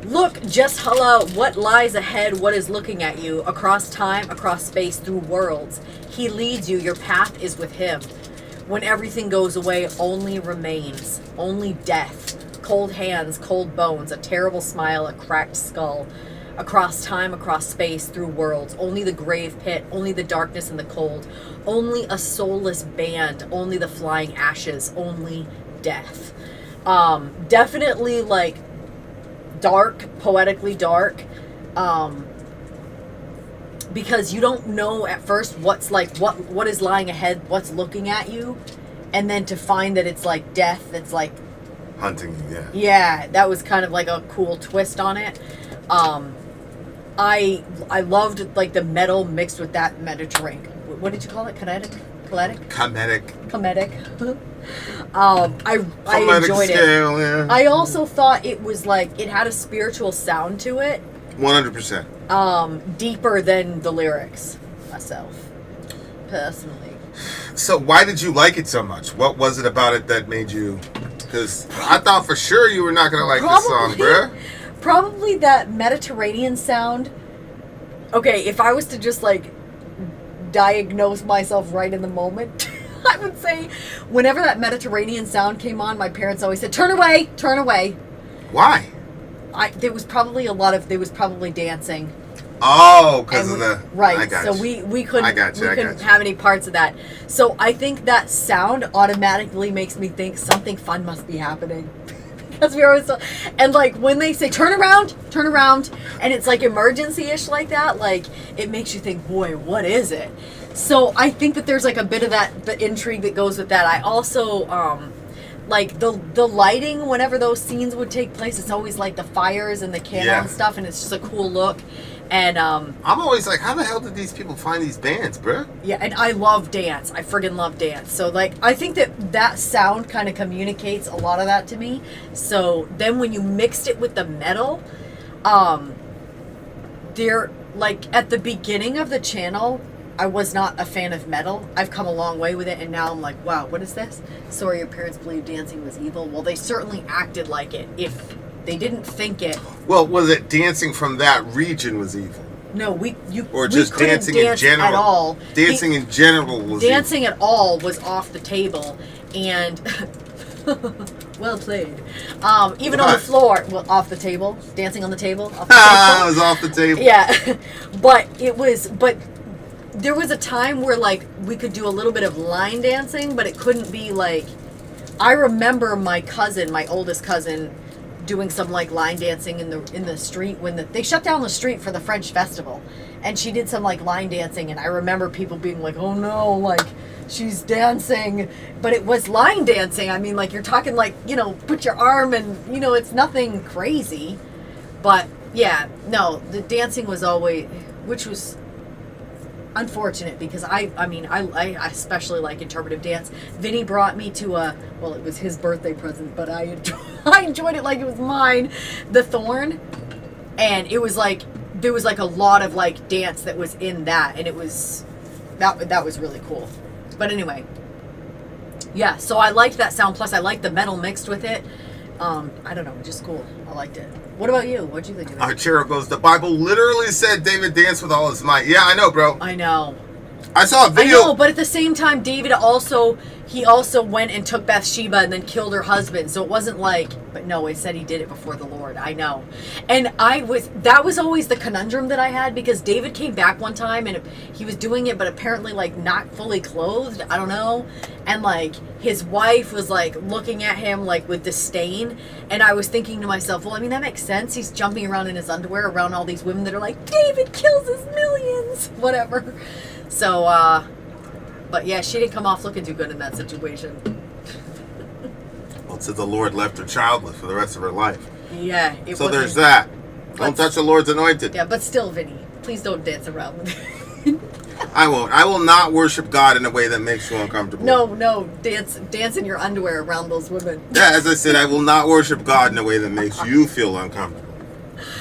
Look, just holla, what lies ahead, what is looking at you, across time, across space, through worlds. He leads you, your path is with him. When everything goes away, only remains, only death. Cold hands, cold bones, a terrible smile, a cracked skull. Across time, across space, through worlds, only the grave pit, only the darkness and the cold, only a soulless band, only the flying ashes, only death. Definitely, like, dark, poetically dark, because you don't know at first what's like what is lying ahead, what's looking at you, and then to find that it's like death that's like hunting you. Yeah, that was kind of like a cool twist on it. I loved like the metal mixed with that Mediterranean. What did you call it? Kinetic? Comedic. I enjoyed scale, it. Yeah. I also thought it was like it had a spiritual sound to it. 100%. Deeper than the lyrics myself, personally. So why did you like it so much? What was it about it that made you? Because I thought for sure you were not gonna like this song, bruh. Probably that Mediterranean sound. Okay, if I was to just like diagnose myself right in the moment, I would say whenever that Mediterranean sound came on, my parents always said, "Turn away, turn away." Why? There was probably dancing. Oh, because of the right. I got so you. we couldn't I got you. we couldn't have any parts of that. So I think that sound automatically makes me think something fun must be happening. Because we always and like when they say turn around, and it's like emergency-ish like that, like it makes you think, boy, what is it? So I think that there's like a bit of that, the intrigue that goes with that. I also like the lighting whenever those scenes would take place. It's always like the fires and the candle and stuff, and it's just a cool look. And I'm always like, how the hell did these people find these bands, bruh? Yeah, and I love dance. I friggin' love dance. So like, I think that sound kind of communicates a lot of that to me. So then when you mixed it with the metal, they're like at the beginning of the channel, I was not a fan of metal. I've come a long way with it, and now I'm like, wow, what is this? Sorry, your parents believed dancing was evil. Well, they certainly acted like it. If they didn't think it. Well, was it dancing from that region was evil? No, or just dancing in general. At all. Dancing in general was dancing evil. At all was off the table, and well played. Even on the floor, well, off the table, dancing on the table. Off the table. It was off the table. Yeah, but there was a time where like we could do a little bit of line dancing, but it couldn't be like. I remember my oldest cousin, doing some like line dancing in the street when they shut down the street for the French festival, and she did some like line dancing, and I remember people being like, oh no, like she's dancing, but it was line dancing. I mean, like you're talking like, you know, put your arm and, you know, it's nothing crazy, but yeah, no, the dancing was always, which was unfortunate because I especially like interpretive dance. Vinny brought me to it was his birthday present, but I enjoyed it like it was mine, the Thorn, and it was like there was like a lot of like dance that was in that, and it was that was really cool. But anyway, Yeah, so I liked that sound. Plus, I liked the metal mixed with it. I don't know, just cool. I liked it. What about you? What'd you think of it? Archero goes, the Bible literally said David danced with all his might. Yeah, I know, bro. I know. I saw a video. I know, but at the same time, David also went and took Bathsheba and then killed her husband. So it wasn't like, but no, it said he did it before the Lord. I know. And that was always the conundrum that I had, because David came back one time and he was doing it, but apparently like not fully clothed. I don't know. And like his wife was like looking at him like with disdain. And I was thinking to myself, well, I mean, that makes sense. He's jumping around in his underwear around all these women that are like, David kills his millions, whatever. So, but yeah, she didn't come off looking too good in that situation. Well, it said the Lord left her childless for the rest of her life. Yeah. So there's that. Don't touch the Lord's anointed. Yeah, but still, Vinny, please don't dance around with it. I won't. I will not worship God in a way that makes you uncomfortable. No, dance in your underwear around those women. Yeah, as I said, I will not worship God in a way that makes you feel uncomfortable.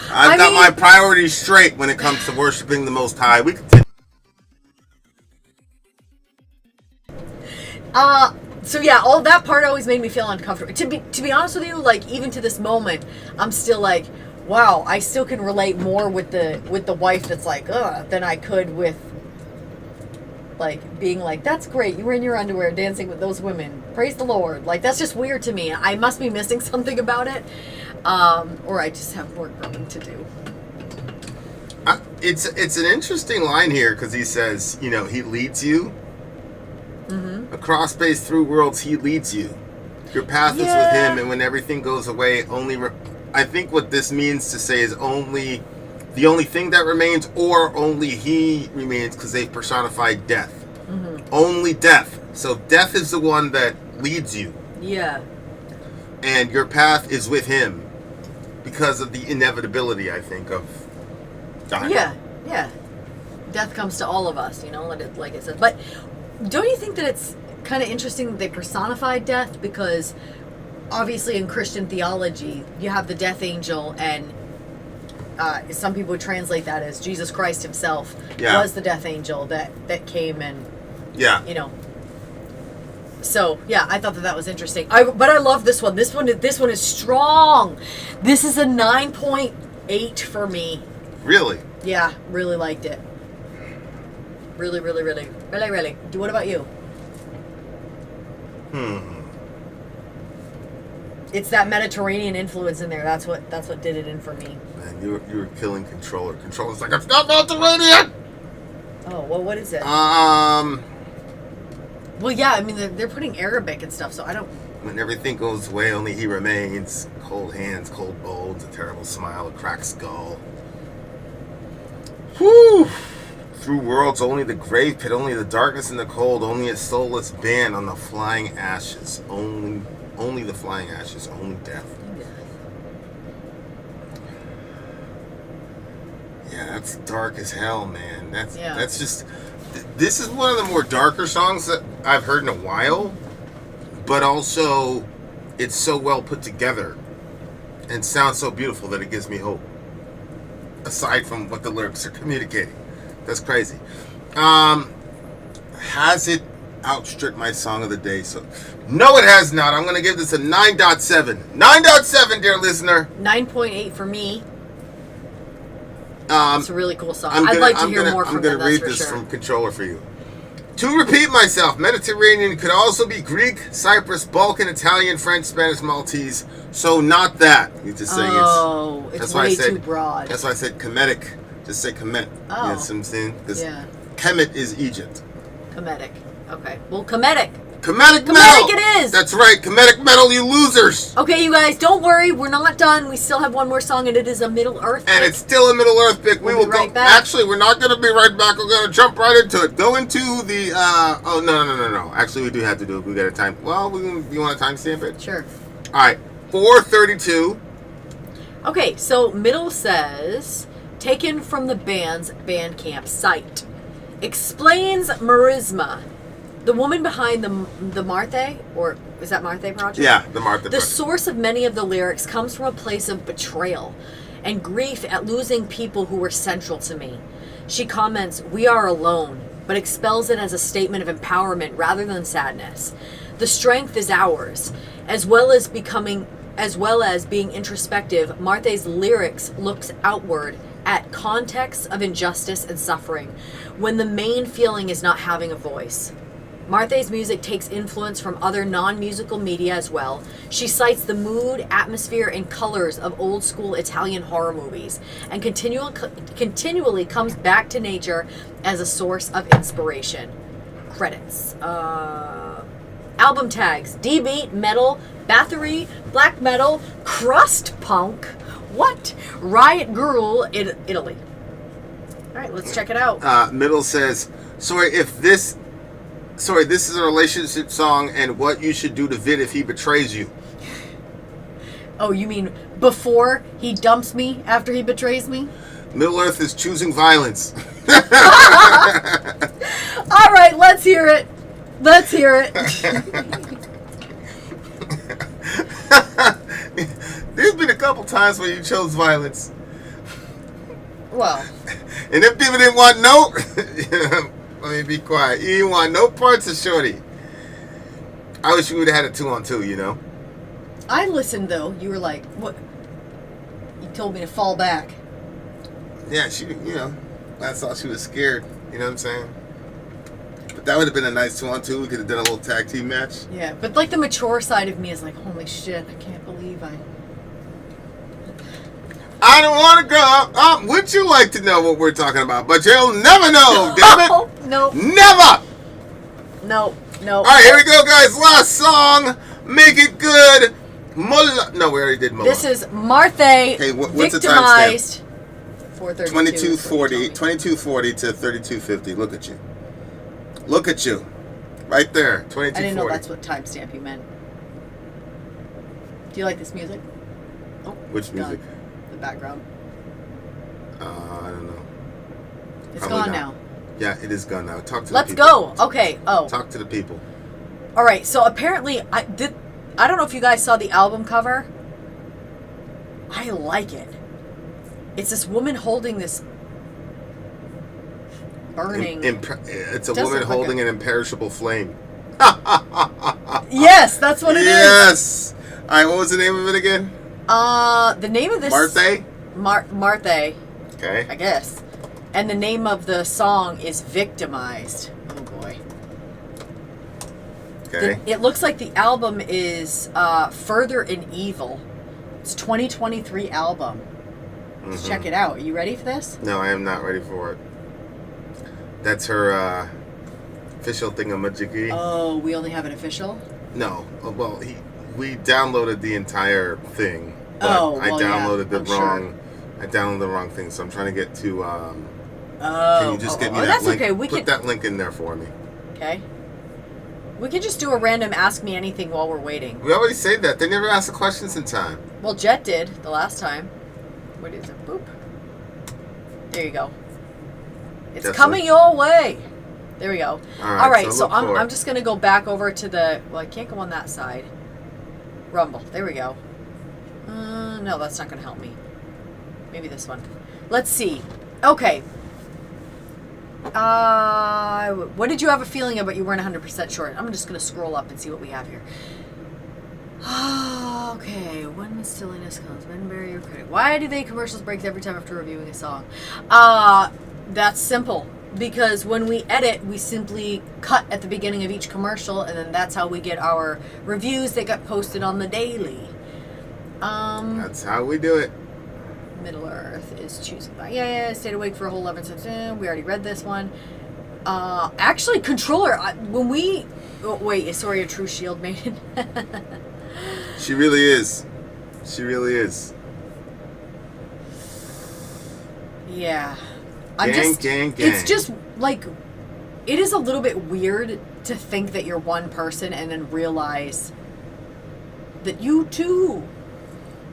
I've got my priorities straight when it comes to worshiping the Most High. We can So yeah, all that part always made me feel uncomfortable. To be honest with you, like even to this moment, I'm still like, wow, I still can relate more with the wife that's like, ugh, than I could with like being like, that's great, you were in your underwear dancing with those women. Praise the Lord. Like that's just weird to me. I must be missing something about it. Or I just have more growing to do. It's an interesting line here because he says, you know, he leads you. Mm-hmm. Across space, through worlds, he leads you. Your path is with him, and when everything goes away, I think what this means to say is only the only thing that remains, or only he remains, because they've personified death. Mm-hmm. Only death. So death is the one that leads you. Yeah. And your path is with him because of the inevitability, I think, of dying. Yeah. Death comes to all of us, you know, like I said. But don't you think that it's kind of interesting that they personified death? Because obviously in Christian theology, you have the death angel, and some people would translate that as Jesus Christ himself was the death angel that came and, you know. So, yeah, I thought that was interesting. But I love this one. This one is strong. This is a 9.8 for me. Really? Yeah, really liked it. Really. What about you? It's that Mediterranean influence in there. That's what did it in for me. Man, you were killing Controller. Controller's like, it's not Mediterranean! Oh, well, what is it? Well, yeah, I mean, they're putting Arabic and stuff, so I don't... When everything goes away, only he remains. Cold hands, cold bones, a terrible smile, a cracked skull. Whew! Through worlds, only the grave pit, only the darkness and the cold, only a soulless band on the flying ashes. Only the flying ashes, only death. Yeah, that's dark as hell, man. That's just... This is one of the more darker songs that I've heard in a while, but also it's so well put together and sounds so beautiful that it gives me hope. Aside from what the lyrics are communicating. That's crazy. Has it outstripped my song of the day? So, no, it has not. I'm going to give this a 9.7. 9.7, dear listener. 9.8 for me. It's a really cool song. I'd like to hear more from them. I'm going to read this from Controller for you. To repeat myself, Mediterranean could also be Greek, Cyprus, Balkan, Italian, French, Spanish, Maltese. So not that. He's just saying it's way too broad. That's why I said Kemetic. Just say Kemet. Oh. You know what I'm saying? Because Kemet is Egypt. Kemetic. Okay. Well, Kemetic. Kemetic metal! Kemetic it is! That's right, Kemetic metal, you losers! Okay, you guys, don't worry. We're not done. We still have one more song, and it is a Middle Earth pick. And it's still a Middle Earth pick. We will be right go... back. Actually, we're not going to be right back. We're going to jump right into it. Go into the... Oh, no. Actually, we do have to do it. We got a time... Well, you want to timestamp it? Sure. All right. 4:32. Okay, so Middle says... Taken from the band's Bandcamp site. Explains Merisma. The woman behind the Marthe, or is that Marthe project? Yeah, the Marthe project. The source of many of the lyrics comes from a place of betrayal and grief at losing people who were central to me. She comments, "We are alone," but expels it as a statement of empowerment rather than sadness. The strength is ours. As well as being introspective, Marthe's lyrics looks outward at contexts of injustice and suffering, when the main feeling is not having a voice. Marthe's music takes influence from other non-musical media as well. She cites the mood, atmosphere, and colors of old-school Italian horror movies, and continually comes back to nature as a source of inspiration. Credits. Album tags: D-beat, metal, battery, black metal, crust punk, what? Riot Girl in Italy. Alright, let's check it out. Middle says, Sorry, this is a relationship song and what you should do to Vin if he betrays you. Oh, you mean before he dumps me, after he betrays me? Middle Earth is choosing violence. Alright, let's hear it. Let's hear it. There's been a couple times where you chose violence. Well. And if people didn't want no... Let me be quiet. You didn't want no parts of Shorty. I wish you would have had a 2-on-2, you know? I listened, though. You were like, what? You told me to fall back. Yeah, she, you know, I thought she was scared. You know what I'm saying? But that would have been a nice 2-on-2. We could have done a little tag team match. Yeah, but like the mature side of me is like, holy shit, I can't believe I don't want to grow up. Would you like to know what we're talking about? But you'll never know, damn it. No. Never. No. All right, here we go, guys. Last song. Make it good. Mulla. No, we already did Mulla. This is Marthe. Okay, what's the Victimized. timestamp? 2240 to 3250. Look at you. Look at you. Right there. 2240. I didn't know that's what timestamp you meant. Do you like this music? Oh, which music? Gone. The background. I don't know. It's Probably gone not. now. Yeah, it is gone now. Talk to Let's the people. go. Okay. Oh. Talk to the people. All right. So apparently, I don't know if you guys saw the album cover. I like it. It's this woman holding this burning. It's a woman holding an imperishable flame. Yes, that's what it is. Yes. All right. What was the name of it again? The name of this... Marthe? Marthe. Okay. I guess. And the name of the song is Victimized. Oh, boy. Okay. It looks like the album is Further in Evil. It's 2023 album. Let's check it out. Are you ready for this? No, I am not ready for it. That's her official thingamajiggy. Oh, we only have an official? No. Well, we downloaded the entire thing. But I downloaded the wrong thing, so I'm trying to get to can you just get me that that's link? Okay. Put that link in there for me. Okay. We could just do a random Ask Me Anything while we're waiting. We already said that. They never asked the questions in time. Well, Jet did the last time. What is it? Boop. There you go. It's Just coming your way. There we go. All right, so I'm just going to go back over to the... Well, I can't go on that side. Rumble. There we go. No, that's not going to help me. Maybe this one. Let's see. Okay. What did you have a feeling about? You weren't 100% sure. I'm just going to scroll up and see what we have here. Okay. When silliness comes, men bury your credit. Why do they commercials breaks every time after reviewing a song? That's simple. Because when we edit, we simply cut at the beginning of each commercial, and then that's how we get our reviews that got posted on the daily. That's how we do it. Middle Earth is choosing. Yeah, stayed awake for a whole 11 seconds. We already read this one. Actually, Controller, when we... Oh, wait, is Sori a true shield maiden? She really is. She really is. Yeah. Gang. It's just, like, it is a little bit weird to think that you're one person and then realize that you too...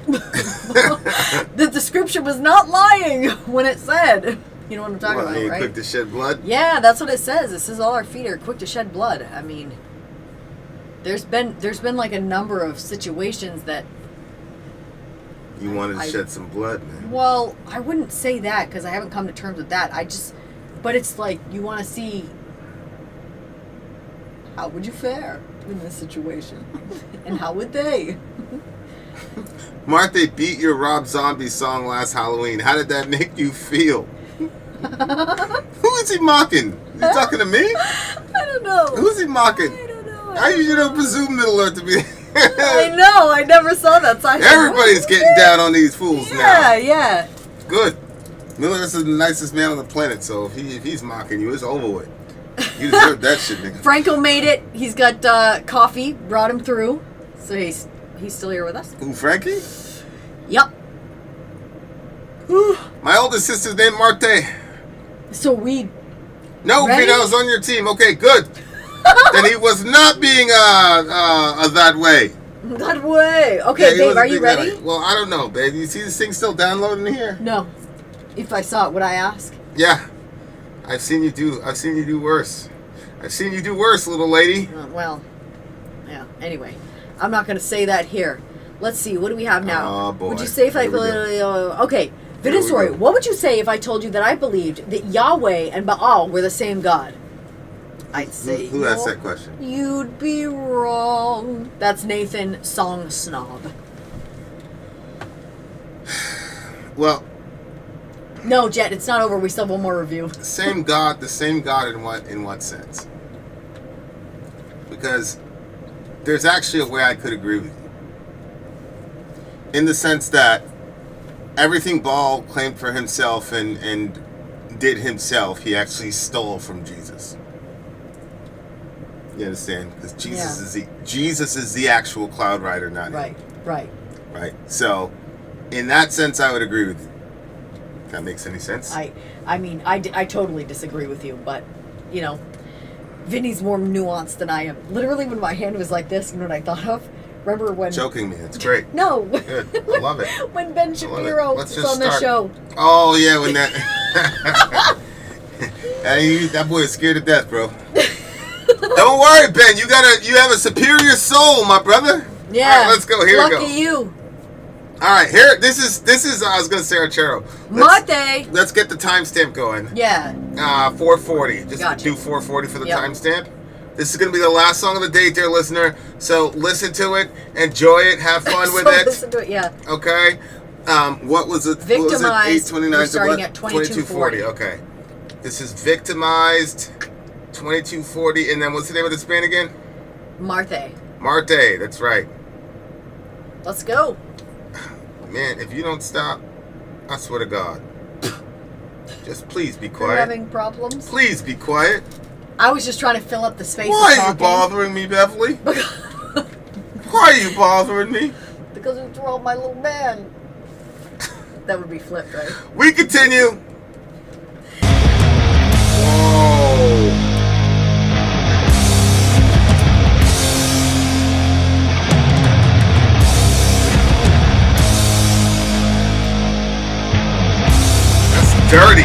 The description was not lying when it said, you know what I'm talking about, right? Quick to shed blood? Yeah, that's what it says. It says all our feet are quick to shed blood. I mean, there's been like a number of situations that you wanted to shed some blood, man. Well, I wouldn't say that because I haven't come to terms with that. But it's like you want to see how would you fare? in this situation? And how would they? Marthe beat your Rob Zombie song last Halloween. How did that make you feel? Who is he mocking? Is he talking to me? I don't know. Who's he mocking? I don't know. I usually don't presume Middle Earth to be. I know. I never saw that side. Everybody's getting down on these fools now. Yeah. Good. Middle Earth is the nicest man on the planet, so if he's mocking you, it's over with. You deserve that shit, nigga. Franco made it. He's got coffee. Brought him through. So he's still here with us. Who, Frankie? Yep. My oldest sister's named Marthe. So we. No, Ready? Vin, I was on your team. Okay, good. Then he was not being that way. That way. Okay, Yeah, he babe, wasn't are you being that ready? way. Well, I don't know, babe. You see this thing still downloading here? No. If I saw it, would I ask? Yeah. I've seen you do worse. I've seen you do worse, little lady. Well, yeah. Anyway, I'm not going to say that here. Let's see. What do we have now? Oh, boy. Would you say if I... Here we go. Okay. Vin and Sori, what would you say if I told you that I believed that Yahweh and Baal were the same God? I'd say... Who asked that question? You'd be wrong. That's Nathan, song snob. Well... No, Jet, it's not over. We still have one more review. The same God in what sense? Because there's actually a way I could agree with you. In the sense that everything Baal claimed for himself and did himself, he actually stole from Jesus. You understand? Because Jesus is the actual cloud rider, not him. Right. So, in that sense, I would agree with you. If that makes any sense. I mean, I totally disagree with you, but, you know, Vinny's more nuanced than I am. Literally, when my hand was like this, you know what I thought of? Remember when... Joking me. It's great. No. Good. I love it. When Ben Shapiro was on the show. Oh, yeah, when that... that boy is scared to death, bro. Don't worry, Ben. You have a superior soul, my brother. Yeah. All right, let's go. Here we go. Lucky you. All right, here. This is. I was gonna say Archero. Marthe. Let's get the timestamp going. Yeah. 440. Just Gotcha. do 440 for the timestamp. This is gonna be the last song of the day, dear listener. So listen to it, enjoy it, have fun with it. Listen to it. Yeah. Okay. What was it? Victimized. What was it? 829 We're to starting what? at 2240. Okay. This is Victimized. 2240, and then what's the name of this band again? Marthe. Marthe, that's right. Let's go. Man, if you don't stop, I swear to God. Just please be You're quiet. having problems? Please be quiet. I was just trying to fill up the space. Why are you bothering me, Beverly? Why are you bothering me? Because you threw out my little man. That would be flipped, right? We continue. Whoa. Dirty.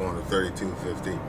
going to 3250.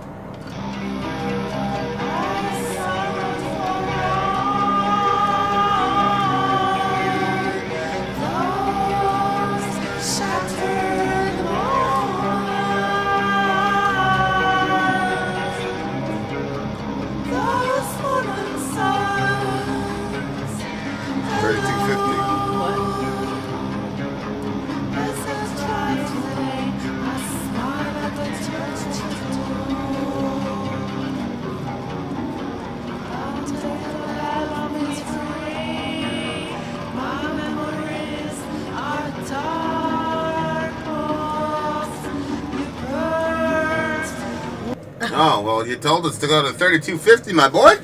Oh, well, you told us to go to 3250, my boy.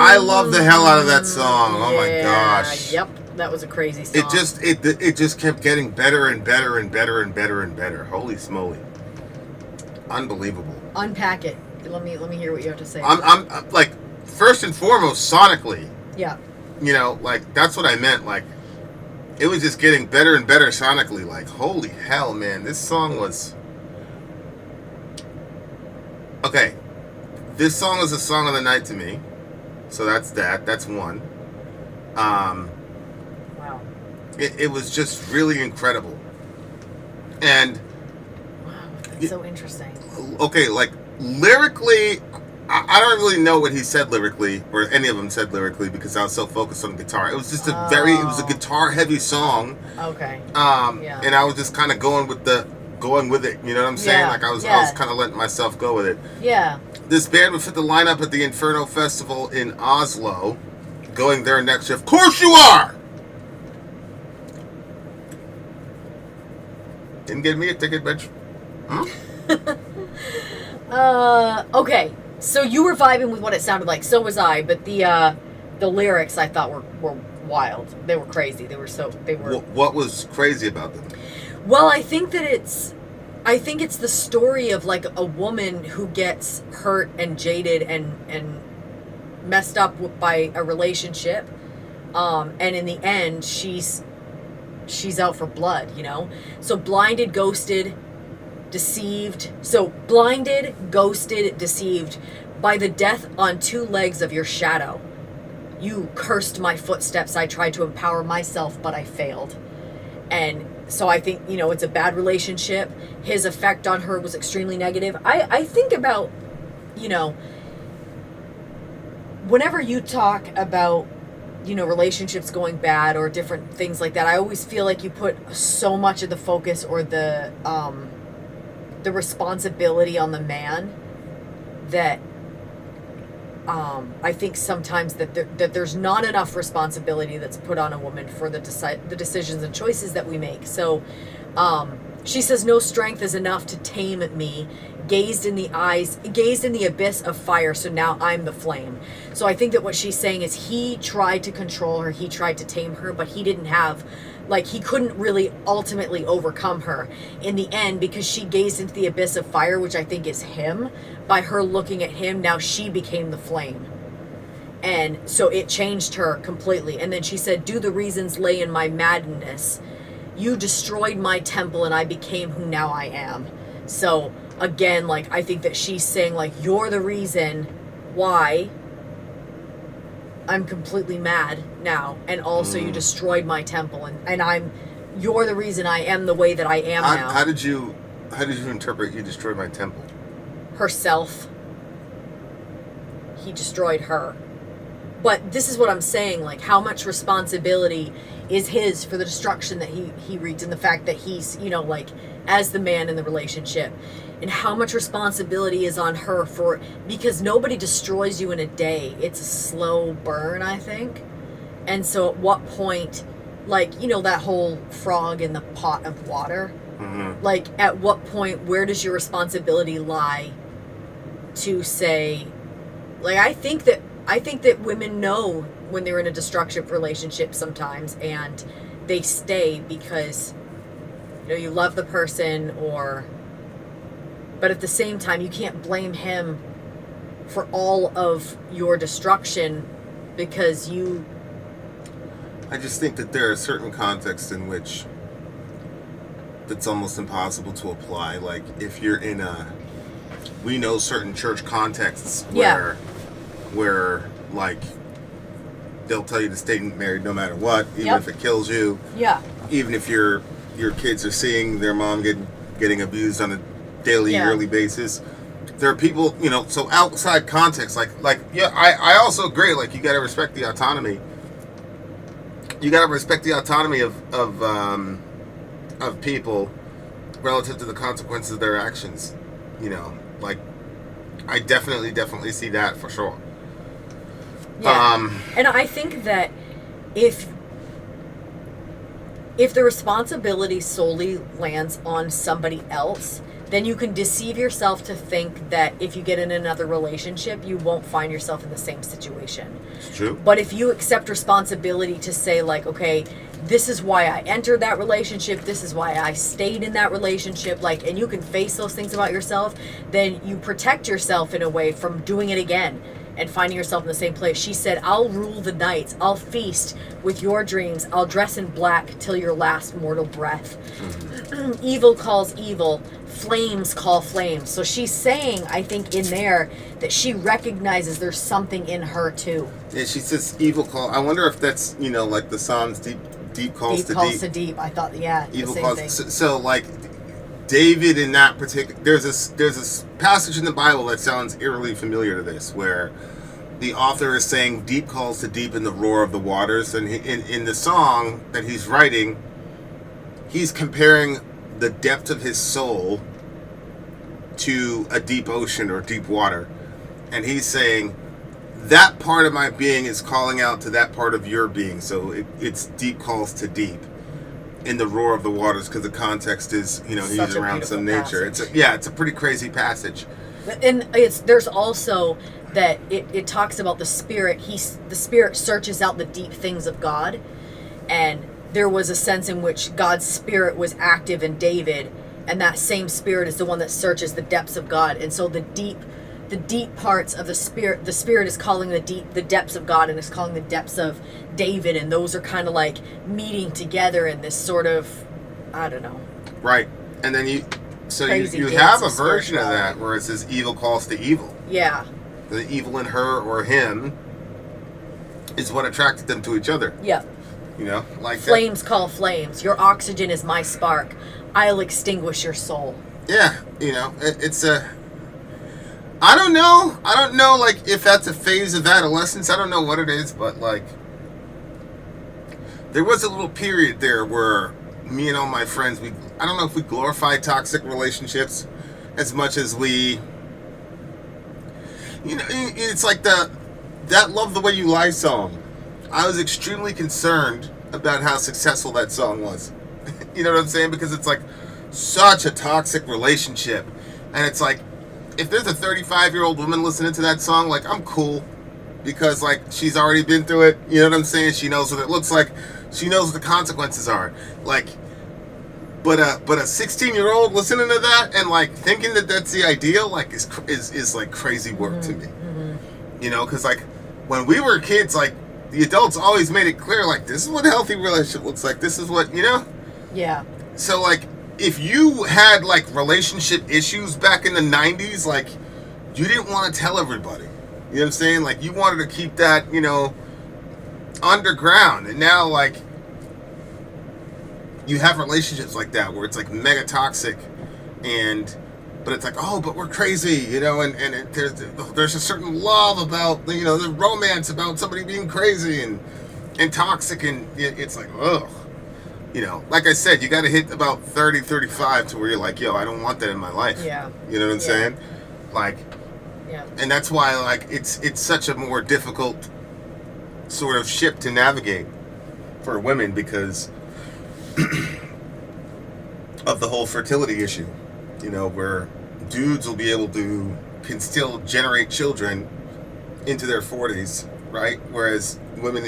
I love the hell out of that song. Oh my gosh. Yep, that was a crazy song. It just kept getting better and better and better and better and better. Holy smoly. Unbelievable. Unpack it. Let me hear what you have to say. I'm like, first and foremost, sonically. Yeah. You know, like, that's what I meant. Like, it was just getting better and better sonically. Like, holy hell, man. This song was... Okay. This song is a song of the night to me. So that's that. That's one. Wow. It was just really incredible. And... Wow, that's so interesting. Okay, like, lyrically... I don't really know what he said lyrically, or any of them said lyrically, because I was so focused on the guitar. It was just it was a guitar-heavy song. Okay. Yeah. And I was just kind of going with it. You know what I'm saying? Yeah. Like I was kind of letting myself go with it. Yeah. This band would fit the lineup at the Inferno Festival in Oslo. Going there next year. Of course you are. Didn't get me a ticket, bitch. Okay. So you were vibing with what it sounded like. So was I. But the lyrics I thought were wild. They were crazy. They were. What was crazy about them? Well, I think it's the story of like a woman who gets hurt and jaded and messed up by a relationship, and in the end she's out for blood. You know. So blinded, ghosted, deceived. So blinded, ghosted, deceived by the death on two legs of your shadow. You cursed my footsteps. I tried to empower myself, but I failed. And so I think, you know, it's a bad relationship. His effect on her was extremely negative. I think about, you know, whenever you talk about, you know, relationships going bad or different things like that, I always feel like you put so much of the focus or the responsibility on the man that I think sometimes that there's not enough responsibility that's put on a woman for the decisions and choices that we make. So she says, no strength is enough to tame me, gazed in the abyss of fire, so now I'm the flame. So I think that what she's saying is he tried to control her, he tried to tame her, but he didn't have, like, he couldn't really ultimately overcome her in the end, because she gazed into the abyss of fire, which I think is him. By her looking at him, now she became the flame. And so it changed her completely. And then she said, do the reasons lay in my madness. You destroyed my temple and I became who now I am. So again, like, I think that she's saying, like, you're the reason why I'm completely mad now. And also you destroyed my temple and you're the reason I am the way that I am now. How did you interpret you destroyed my temple? Herself. He destroyed her. But this is what I'm saying, like, how much responsibility is his for the destruction that he wreaked, and the fact that he's, you know, like, as the man in the relationship, and how much responsibility is on her for, because nobody destroys you in a day. It's a slow burn, I think. And so at what point, like, you know, that whole frog in the pot of water, like, at what point, where does your responsibility lie to say, like, I think that women know when they're in a destructive relationship sometimes, and they stay because, you know, you love the person, but at the same time, you can't blame him for all of your destruction because I just think that there are certain contexts in which that's almost impossible to apply. Like if you're in we know certain church contexts where like they'll tell you to stay married no matter what, even if it kills you. Yeah. Even if your kids are seeing their mom getting abused on a daily, yearly basis. There are people, you know, so outside context, I also agree, like, you gotta respect the autonomy. You gotta respect the autonomy of people relative to the consequences of their actions. You know, like, I definitely see that for sure. Yeah. And I think that if the responsibility solely lands on somebody else, then you can deceive yourself to think that if you get in another relationship, you won't find yourself in the same situation. It's true. But if you accept responsibility to say, like, okay, this is why I entered that relationship, this is why I stayed in that relationship, like, and you can face those things about yourself, then you protect yourself in a way from doing it again and finding yourself in the same place. She said, I'll rule the nights, I'll feast with your dreams, I'll dress in black till your last mortal breath. Evil calls evil, flames call flames. So she's saying, I think in there, that she recognizes there's something in her too. Yeah, she says evil call. I wonder if that's, you know, like the Psalms, deep calls to deep. To deep. I thought, yeah, evil the same calls. thing. So like David in that particular, there's this passage in the Bible that sounds eerily familiar to this, where the author is saying deep calls to deep in the roar of the waters, and in the song that he's writing, he's comparing the depth of his soul to a deep ocean or deep water, and he's saying that part of my being is calling out to that part of your being. So it's deep calls to deep in the roar of the waters, because the context is, you know, he's around some nature. It's a pretty crazy passage. And there's also that it talks about the spirit. The spirit searches out the deep things of God, and there was a sense in which God's spirit was active in David, and that same spirit is the one that searches the depths of God. And so the deep parts of the spirit is calling the depths of God, and it's calling the depths of David, and those are kind of like meeting together in this sort of, I don't know. Right. And then you Crazy have a version of that where it says evil calls to evil. Yeah. The evil in her or him is what attracted them to each other. Yeah. You know, like flames call flames. Your oxygen is my spark. I'll extinguish your soul. Yeah, you know, it's a. I don't know, like, if that's a phase of adolescence. I don't know what it is, but, like, there was a little period there where me and all my friends, I don't know if we glorify toxic relationships as much as we, you know, it's like that Love the Way You Lie song. I was extremely concerned about how successful that song was. You know what I'm saying? Because it's like such a toxic relationship. And it's like, if there's a 35-year-old woman listening to that song, like, I'm cool, because, like, she's already been through it. You know what I'm saying? She knows what it looks like. She knows what the consequences are. Like, but a 16-year-old listening to that and, like, thinking that that's the ideal, like, is like crazy work to me. Mm-hmm. You know, because, like, when we were kids, like, the adults always made it clear, like, this is what a healthy relationship looks like. This is what, you know? Yeah. So, like, if you had, like, relationship issues back in the 90s, like, you didn't want to tell everybody. You know what I'm saying? Like, you wanted to keep that, you know, underground. And now, like, you have relationships like that where it's, like, mega toxic, but it's like, oh, but we're crazy, you know, and there's a certain love about, you know, the romance about somebody being crazy and toxic, and it's like, ugh. You know, like I said, you got to hit about 30, 35 to where you're like, yo, I don't want that in my life. Yeah. You know what I'm saying? Like, yeah. And that's why, like, it's such a more difficult sort of ship to navigate for women, because of the whole fertility issue. You know, where dudes will be able to, can still generate children into their 40s, right? Whereas women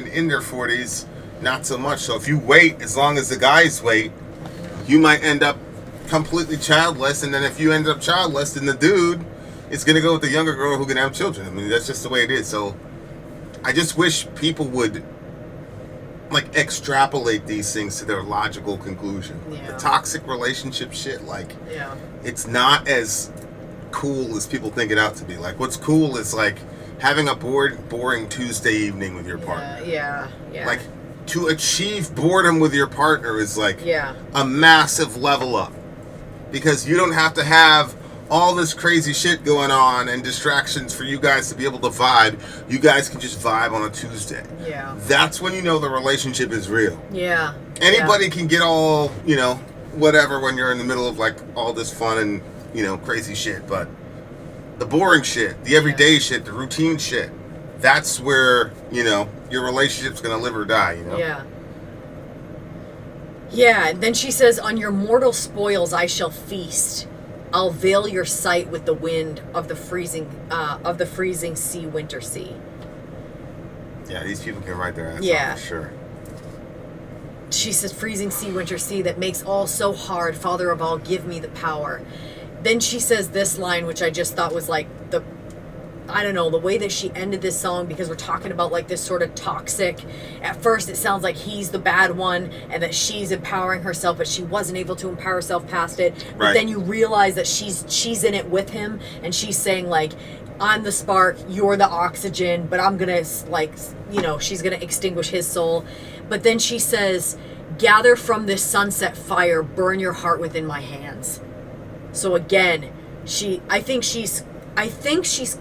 in their 40s, not so much. So if you wait, as long as the guys wait, you might end up completely childless. And then if you end up childless, then the dude is going to go with the younger girl who can have children. I mean, that's just the way it is. So I just wish people would like extrapolate these things to their logical conclusion. Yeah. The toxic relationship shit, like, Yeah. it's not as cool as people think it out to be. Like, what's cool is like having a boring Tuesday evening with your partner. Yeah. Like, to achieve boredom with your partner is like Yeah. a massive level up, because you don't have to have all this crazy shit going on and distractions for you guys to be able to vibe. You guys can just vibe on a Tuesday. Yeah. That's when you know the relationship is real. Yeah. Anybody can get all, you know, whatever when you're in the middle of like all this fun and, you know, crazy shit, but the boring shit, the everyday shit, the routine shit, that's where, you know, your relationship's gonna live or die, you know? Yeah. Yeah, and then she says, on your mortal spoils I shall feast. I'll veil your sight with the wind of the freezing sea, winter sea. Yeah, these people can write their ass Yeah. off for sure. She says, freezing sea, winter sea, that makes all so hard. Father of all, give me the power. Then she says this line, which I just thought was like the way that she ended this song, because we're talking about like this sort of toxic, at first it sounds like he's the bad one and that she's empowering herself, but she wasn't able to empower herself past it. But Right. then you realize that she's in it with him, and she's saying like, I'm the spark, you're the oxygen, but I'm gonna, like, you know, she's gonna extinguish his soul. But then she says, gather from this sunset fire, burn your heart within my hands. So again, I think she's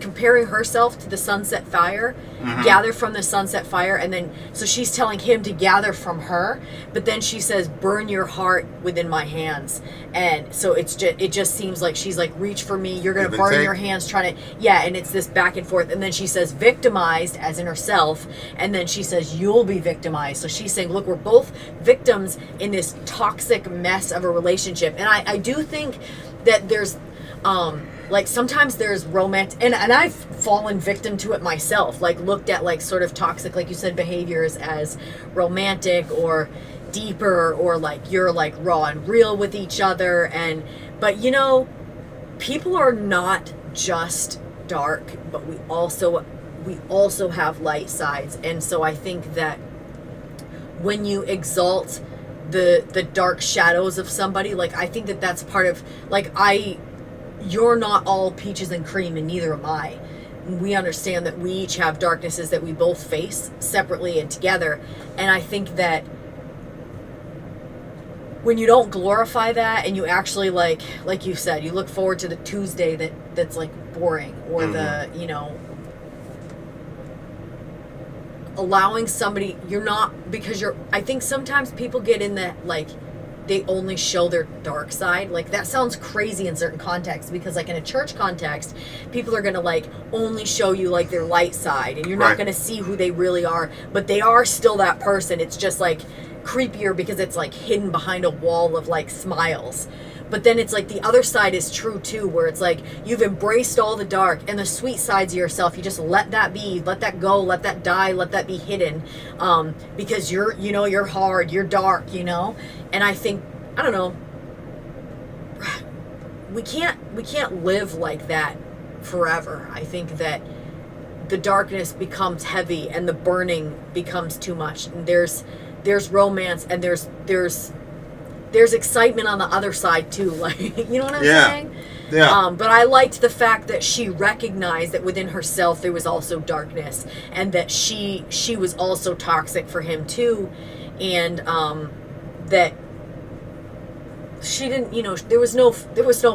comparing herself to the sunset fire, gather from the sunset fire, and then, so she's telling him to gather from her, but then she says, burn your heart within my hands. And so it just seems like she's like, reach for me, you're going to Give and burn take. your hands trying to, yeah, and it's this back and forth. And then she says, victimized, as in herself, and then she says, you'll be victimized. So she's saying, look, we're both victims in this toxic mess of a relationship. And I do think that there's, like sometimes there's romance, and I've fallen victim to it myself, like looked at like sort of toxic, like you said, behaviors as romantic or deeper, or like you're like raw and real with each other. But you know, people are not just dark, but we also have light sides. And so I think that when you exalt the dark shadows of somebody, like I think that that's part of, like, you're not all peaches and cream, and neither am I. We understand that we each have darknesses that we both face separately and together. And I think that when you don't glorify that, and you actually like you said, you look forward to the Tuesday that's like boring, or the, you know, allowing somebody, I think sometimes people get in that, like, they only show their dark side. Like, that sounds crazy in certain contexts, because like in a church context, people are gonna like only show you like their light side, and you're not gonna see who they really are, but they are still that person. It's just like creepier because it's like hidden behind a wall of like smiles. But then it's like the other side is true too, where it's like you've embraced all the dark, and the sweet sides of yourself, you just let that be, let that go, let that die, let that be hidden, because you're hard, you're dark, you know. And I think, I don't know, we can't live like that forever. I think that the darkness becomes heavy and the burning becomes too much. And there's romance, and there's excitement on the other side too, like, you know what I'm saying? Yeah. But I liked the fact that she recognized that within herself there was also darkness, and that she was also toxic for him too, and that she didn't, you know, there was no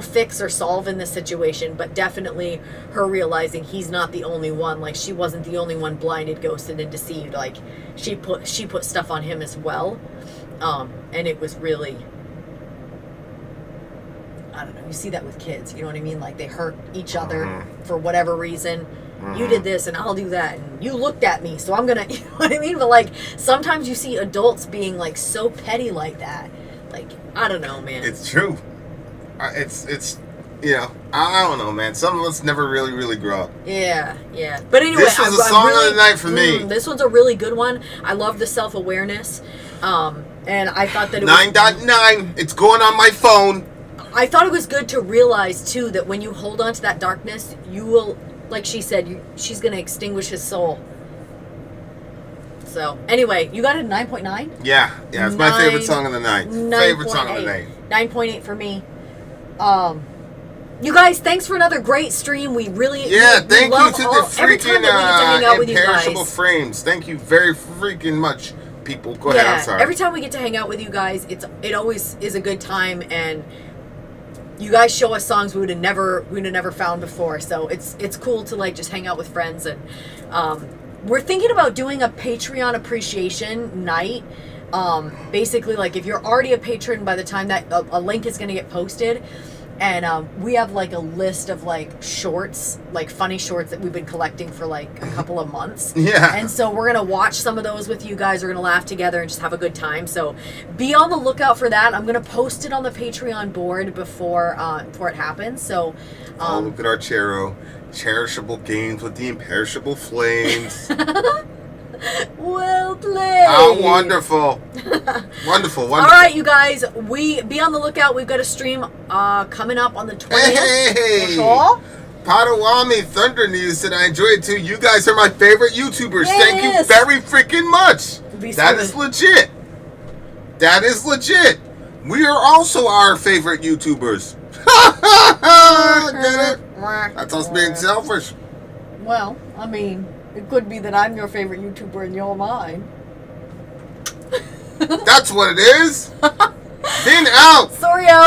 fix or solve in this situation, but definitely her realizing he's not the only one. Like, she wasn't the only one blinded, ghosted, and deceived. Like, she put stuff on him as well. And it was really, I don't know, you see that with kids, you know what I mean? Like, they hurt each other for whatever reason. You did this and I'll do that, and you looked at me, so I'm gonna, you know what I mean? But like, sometimes you see adults being like so petty like that. Like, I don't know, man. It's true. It's you know, I don't know, man. Some of us never really grow up. Yeah. But anyway, this was a song of the night for me. This one's a really good one. I love the self-awareness. And I thought that it 9.9. It's going on my phone. I thought it was good to realize too that when you hold on to that darkness, you will, like she said, she's going to extinguish his soul. So anyway, you got it 9.9. Yeah, it's my favorite song of the night. 9.8. Favorite song of the night. 9.8 for me. You guys, thanks for another great stream. We really thank we you to love the every time that we get to hang out freaking with you Imperishable guys. Frames. Thank you very freaking much, people. Go ahead. I'm sorry. Every time we get to hang out with you guys, it always is a good time, and you guys show us songs we would have never found before. So it's cool to like just hang out with friends, and we're thinking about doing a Patreon appreciation night. Basically, like if you're already a patron, by the time that a link is going to get posted. And we have like a list of like shorts, like funny shorts that we've been collecting for like a couple of months. Yeah. And so we're going to watch some of those with you guys. We're going to laugh together and just have a good time. So be on the lookout for that. I'm going to post it on the Patreon board before it happens. So look at our cherishable games with the Imperishable Flames. Well played. How wonderful. Wonderful. All right, you guys, be on the lookout. We've got a stream coming up on the 20th. Hey! Sure. Potawatomi Thunder News said I enjoyed it too. You guys are my favorite YouTubers. Yes. Thank you very freaking much. That is legit. That is legit. We are also our favorite YouTubers. Get it? That's us being selfish. Well, I mean, it could be that I'm your favorite YouTuber and you're mine. That's what it is. Vin out. Sorry out.